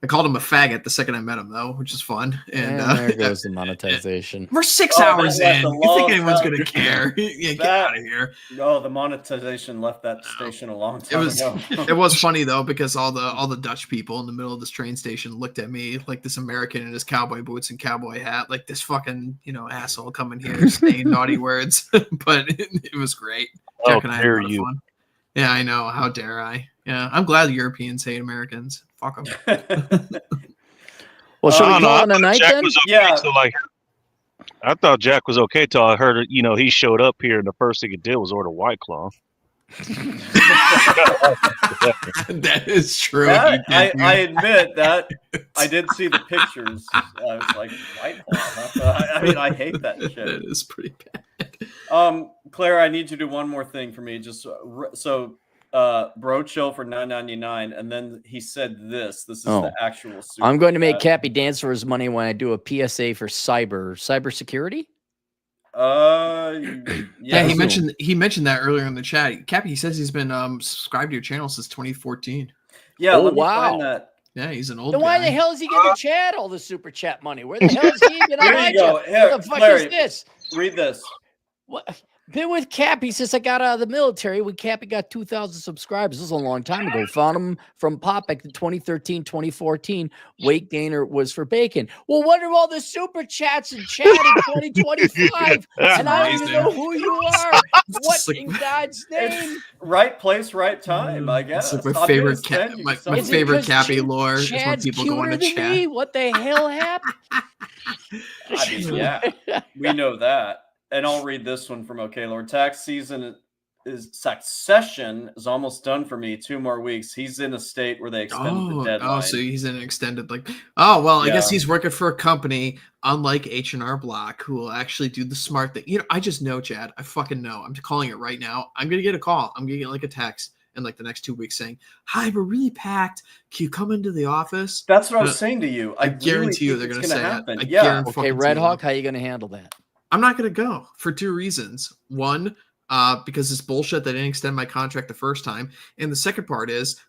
I called him a faggot the second I met him, though, which is fun. And there goes the monetization. We're 6 hours in. You think anyone's going to care? Yeah, get out of here. No, the monetization left that station a long time ago. It was funny, though, because all the Dutch people in the middle of this train station looked at me like this American in his cowboy boots and cowboy hat, like this fucking, asshole coming here saying naughty words. But it was great. Jack and I had a lot of fun. Yeah, I know. How dare I? Yeah, I'm glad the Europeans hate Americans. Fuck them. Well, should we call it a night then? Yeah. I thought Jack was okay till I heard, he showed up here and the first thing he did was order White Claw. That is true. I admit that I did see the pictures. I was like, White Claw. I mean, I hate that shit. It is pretty bad. Claire, I need you to do one more thing for me. Just so bro chill for $9.99, and then he said this is the actual super I'm going to make Cappy dance for his money when I do a PSA for cybersecurity. Yeah, he mentioned that earlier in the chat. Cappy, he says he's been subscribed to your channel since 2014. Yeah, let me find that. Yeah, he's an old Then guy. why the hell is he giving Chad all the super chat money? Where the hell is he even on my go. What the fuck Larry, is this? Read this. What? Been with Cappy since I got out of the military. When Cappy got 2,000 subscribers, this was a long time ago. Found him from Popek in 2013, 2014. Weight gainer was for bacon. Well, what are all the super chats and chat in 2025? And I don't even know who you are. What in God's name? Right place, right time, I guess. It's like my favorite my favorite Cappy lore is when Chad's people go into cuter than me? chat. What the hell happened? I mean, yeah, we know that. And I'll read this one from OK Lord. Tax season succession is almost done for me. 2 more weeks. He's in a state where they extended the deadline. So he's in an extended I Yeah. guess he's working for a company unlike H&R Block who will actually do the smart thing. I just know, Chad. I fucking know. I'm calling it right now. I'm gonna get a call. I'm gonna get like a text in like the next 2 weeks saying, "Hi, we're really packed. Can you come into the office?" That's what I was saying to you. I guarantee you they're gonna say happen. it. Yeah. Okay, Red Hawk, how are you gonna handle that? I'm not going to go for 2 reasons. One, because it's bullshit that I didn't extend my contract the first time. And the second part is,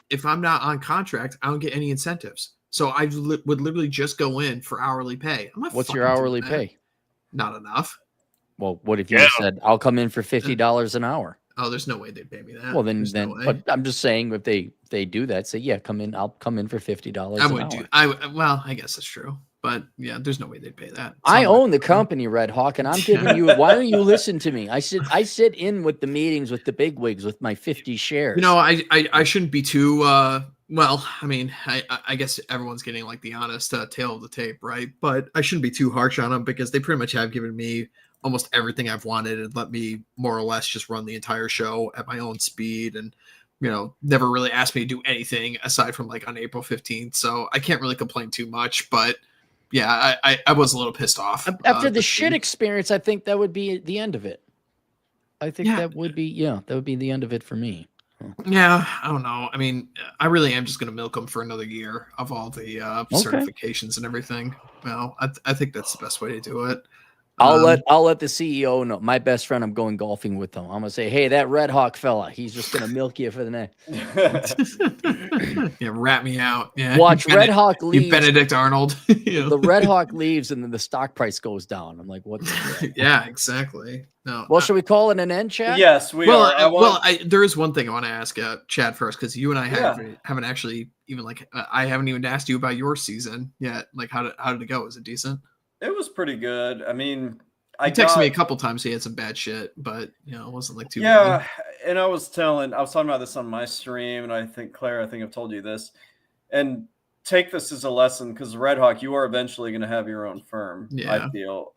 if I'm not on contract, I don't get any incentives. So I would literally just go in for hourly pay. I'm not What's your fucking hourly doing that. pay? Not enough. Well, what if you said, I'll come in for $50 an hour? Oh, there's no way they'd pay me that. Well, then, no way. but I'm just saying if they do that, say, yeah, come in. I'll come in for $50 I an would hour. do. Well, I guess that's true. But yeah, there's no way they'd pay that. I own the company, Red Hawk, and I'm giving you. Why don't you listen to me? I sit in with the meetings with the bigwigs with my 50 shares. I shouldn't be too. Well, I mean, I guess everyone's getting like the honest tail of the tape, right? But I shouldn't be too harsh on them because they pretty much have given me almost everything I've wanted and let me more or less just run the entire show at my own speed and never really asked me to do anything aside from like on April 15th. So I can't really complain too much, but yeah, I was a little pissed off. After the shit experience, I think that would be the end of it. I think that would be the end of it for me. Yeah, I don't know. I mean, I really am just going to milk them for another year of all the certifications and everything. Well, I think that's the best way to do it. I'll let the CEO know. My best friend, I'm going golfing with him. I'm gonna say, hey, that Red Hawk fella, he's just gonna milk you for the neck. Yeah, rat me out. Yeah, watch Red Hawk leaves. You Benedict Arnold. The Red Hawk leaves, and then the stock price goes down. I'm like, what? Yeah, exactly. No. Well, should we call it an end, Chad? Yes, we are. There is one thing I want to ask Chad first because you and I haven't actually even I haven't even asked you about your season yet. Like, how did it go? Was it decent? It was pretty good. I mean, he texted me a couple times. He had some bad shit, but it wasn't like too. Yeah, bad. And I was talking about this on my stream, and I think Claire, I've told you this, and take this as a lesson because Red Hawk, you are eventually going to have your own firm. Yeah, I feel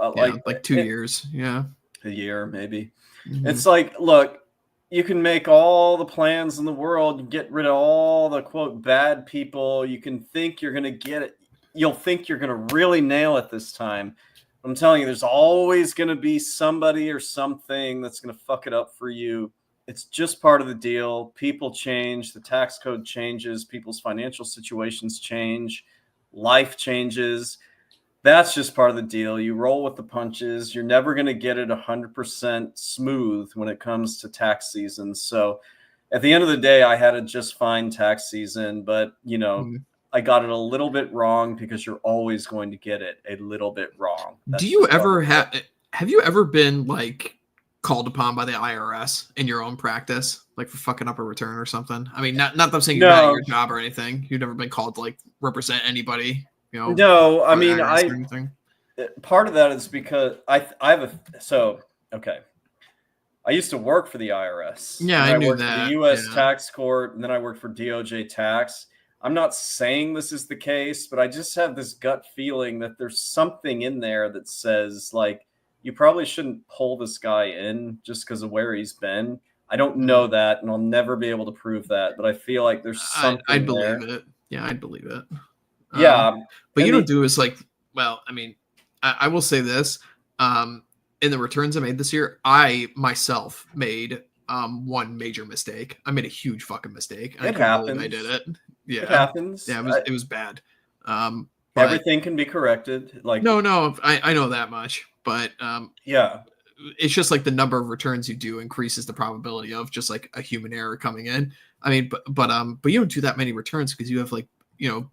like 2 years. Yeah, a year maybe. Mm-hmm. It's like, look, you can make all the plans in the world, you get rid of all the quote bad people. You can think you're going to get it. You'll think you're going to really nail it this time. I'm telling you, there's always going to be somebody or something that's going to fuck it up for you. It's just part of the deal. People change. The tax code changes. People's financial situations change. Life changes. That's just part of the deal. You roll with the punches. You're never going to get it 100% smooth when it comes to tax season. So at the end of the day, I had a just fine tax season, but I got it a little bit wrong because you're always going to get it a little bit wrong. Do you ever have you ever been like called upon by the IRS in your own practice, like for fucking up a return or something? I mean, not that I'm saying you're bad at your job or anything. You've never been called to like represent anybody, No, I mean, part of that is because I used to work for the IRS. Yeah, I knew worked that. For the U.S. Tax Court, and then I worked for DOJ Tax. I'm not saying this is the case, but I just have this gut feeling that there's something in there that says, like, you probably shouldn't pull this guy in just because of where he's been. I don't know that, and I'll never be able to prove that, but I feel like there's something I'd believe there. it. Yeah, I'd believe it. Yeah. But you don't do is like, well, I mean, I will say this. In the returns I made this year, I myself made one major mistake. I made a huge fucking mistake. It happens. I did it. Yeah, it happens. Yeah, it was bad. Everything can be corrected. Like no, I know that much. But yeah, it's just like the number of returns you do increases the probability of just like a human error coming in. I mean, but you don't do that many returns because you have like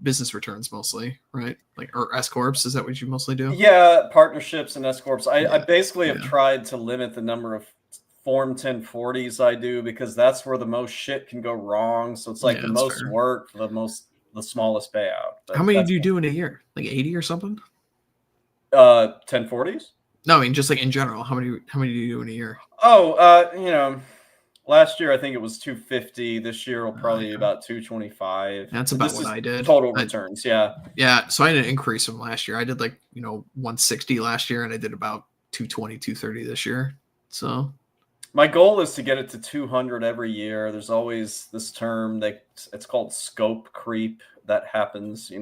business returns mostly, right? Like or S corps. Is that what you mostly do? Yeah, partnerships and S corps. I basically have tried to limit the number of Form 1040s I do because that's where the most shit can go wrong. So it's like the most work for the smallest payout. But how many do you do in a year? Like 80 or something? 1040s? No, I mean just like in general. How many do you do in a year? Oh, last year I think it was 250. This year will probably be about 225. That's about what I did. Total returns, yeah. Yeah, so I had an increase from last year. I did like 160 last year, and I did about 220, 230 this year. So My goal is to get it to 200 every year. There's always this term that it's called scope creep that happens.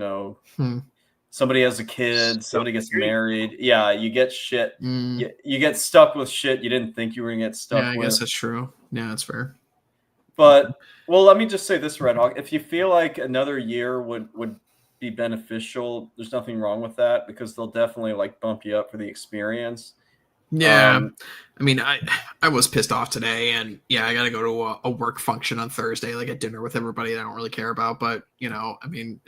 Somebody has a kid, somebody gets married. Yeah, you get shit. You get stuck with shit you didn't think you were gonna get stuck Yeah, I with. guess that's true. Yeah, that's fair. But well, let me just say this, Red Hawk. If you feel like another year would be beneficial, there's nothing wrong with that because they'll definitely like bump you up for the experience. Yeah, I mean, I was pissed off today, and yeah, I got to go to a work function on Thursday, like at dinner with everybody that I don't really care about. But I mean,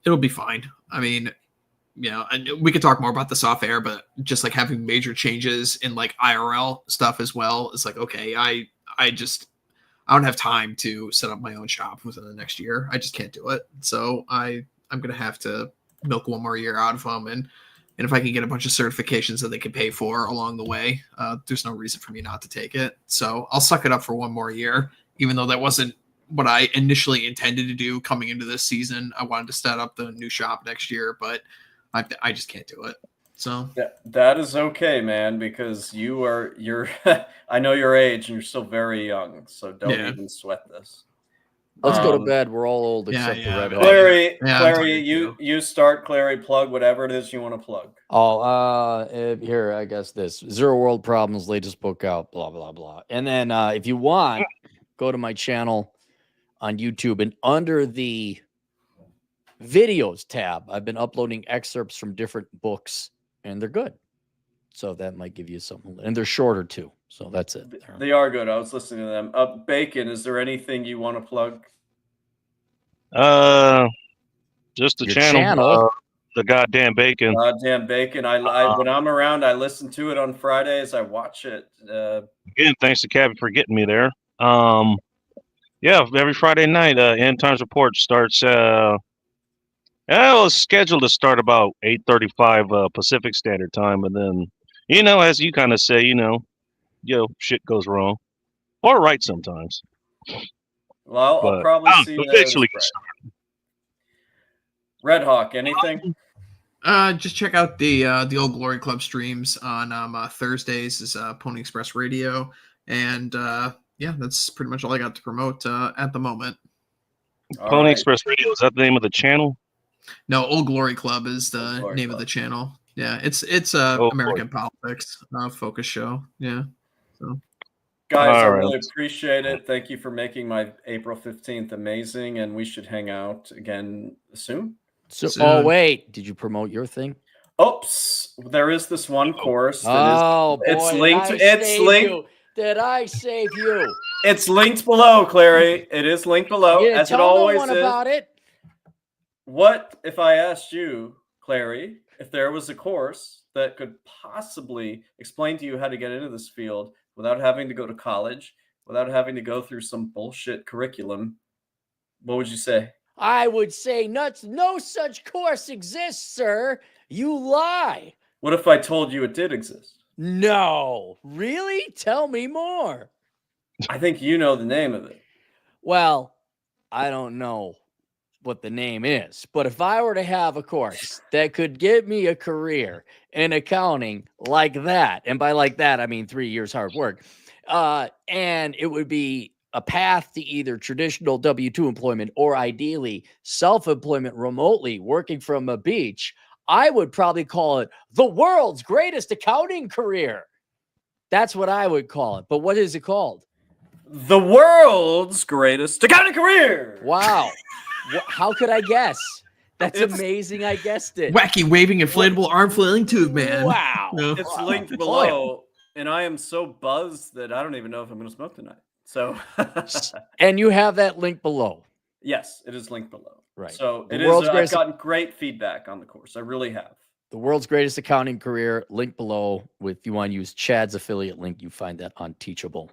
it'll be fine. I mean, and we could talk more about this off air, but just like having major changes in like IRL stuff as well, it's like, okay, I don't have time to set up my own shop within the next year. I just can't do it. So I'm gonna have to milk one more year out of them, and if I can get a bunch of certifications that they can pay for along the way, there's no reason for me not to take it. So I'll suck it up for one more year, even though that wasn't what I initially intended to do coming into this season. I wanted to set up the new shop next year, but I just can't do it. So that is okay, man, because you're I know your age and you're still very young, so don't even sweat this. Let's go to bed. We're all old except the Red Hawk. Clary, you start. Clary, plug whatever it is you want to plug. Here, I guess this Zero World Problems, latest book out, blah, blah, blah. And then if you want, go to my channel on YouTube, and under the videos tab, I've been uploading excerpts from different books, and they're good. So that might give you something. And they're shorter too. So that's it. They are good. I was listening to them. Bacon, is there anything you want to plug? Just the channel. The goddamn bacon. Goddamn bacon. I when I'm around, I listen to it on Fridays. I watch it. Again, thanks to Cabby for getting me there. Yeah, every Friday night, End Times Report starts. It's scheduled to start about 8:35 Pacific Standard Time, and then, as you kind of say, shit goes wrong, or right sometimes. Well, I'll probably see you eventually. Red Hawk, anything? Just check out the Old Glory Club streams on Thursdays is Pony Express Radio, and yeah, that's pretty much all I got to promote at the moment. Pony Express Radio, is that the name of the channel? No, Old Glory Club is the name of the channel. Yeah, it's American politics focus show. Yeah. So. Guys, I really appreciate it. Thank you for making my April 15th amazing, and we should hang out again soon. Oh, wait. Did you promote your thing? Oops. There is this one course. It's linked. Did I save you? It's linked below, Clary. It is linked below, as it always is. About it. What if I asked you, Clary, if there was a course that could possibly explain to you how to get into this field without having to go to college, without having to go through some bullshit curriculum? What would you say? I would say no such course exists, sir. You lie. What if I told you it did exist? No. Really? Tell me more. I think you know the name of it. Well, I don't know what the name is, but if I were to have a course that could give me a career in accounting like that, and by like that, I mean 3 years hard work, and it would be a path to either traditional W-2 employment or ideally self-employment remotely working from a beach, I would probably call it the world's greatest accounting career. That's what I would call it. But what is it called? The world's greatest accounting career. Wow. How could I guess? That's amazing. I guessed it. Wacky waving inflatable arm flailing tube, man. Wow. It's linked below, and I am so buzzed that I don't even know if I'm going to smoke tonight. So, and you have that link below. Yes, it is linked below. Right. So I've gotten great feedback on the course. I really have. The world's greatest accounting career, link below. If you want to use Chad's affiliate link, you find that on Teachable.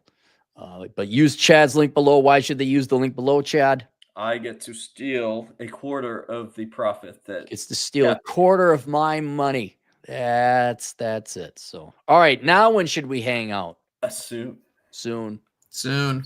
But use Chad's link below. Why should they use the link below, Chad? I get to steal a quarter of the profit. It's to steal a quarter of my money. That's it. So, all right. Now when should we hang out? Soon. Soon. Soon.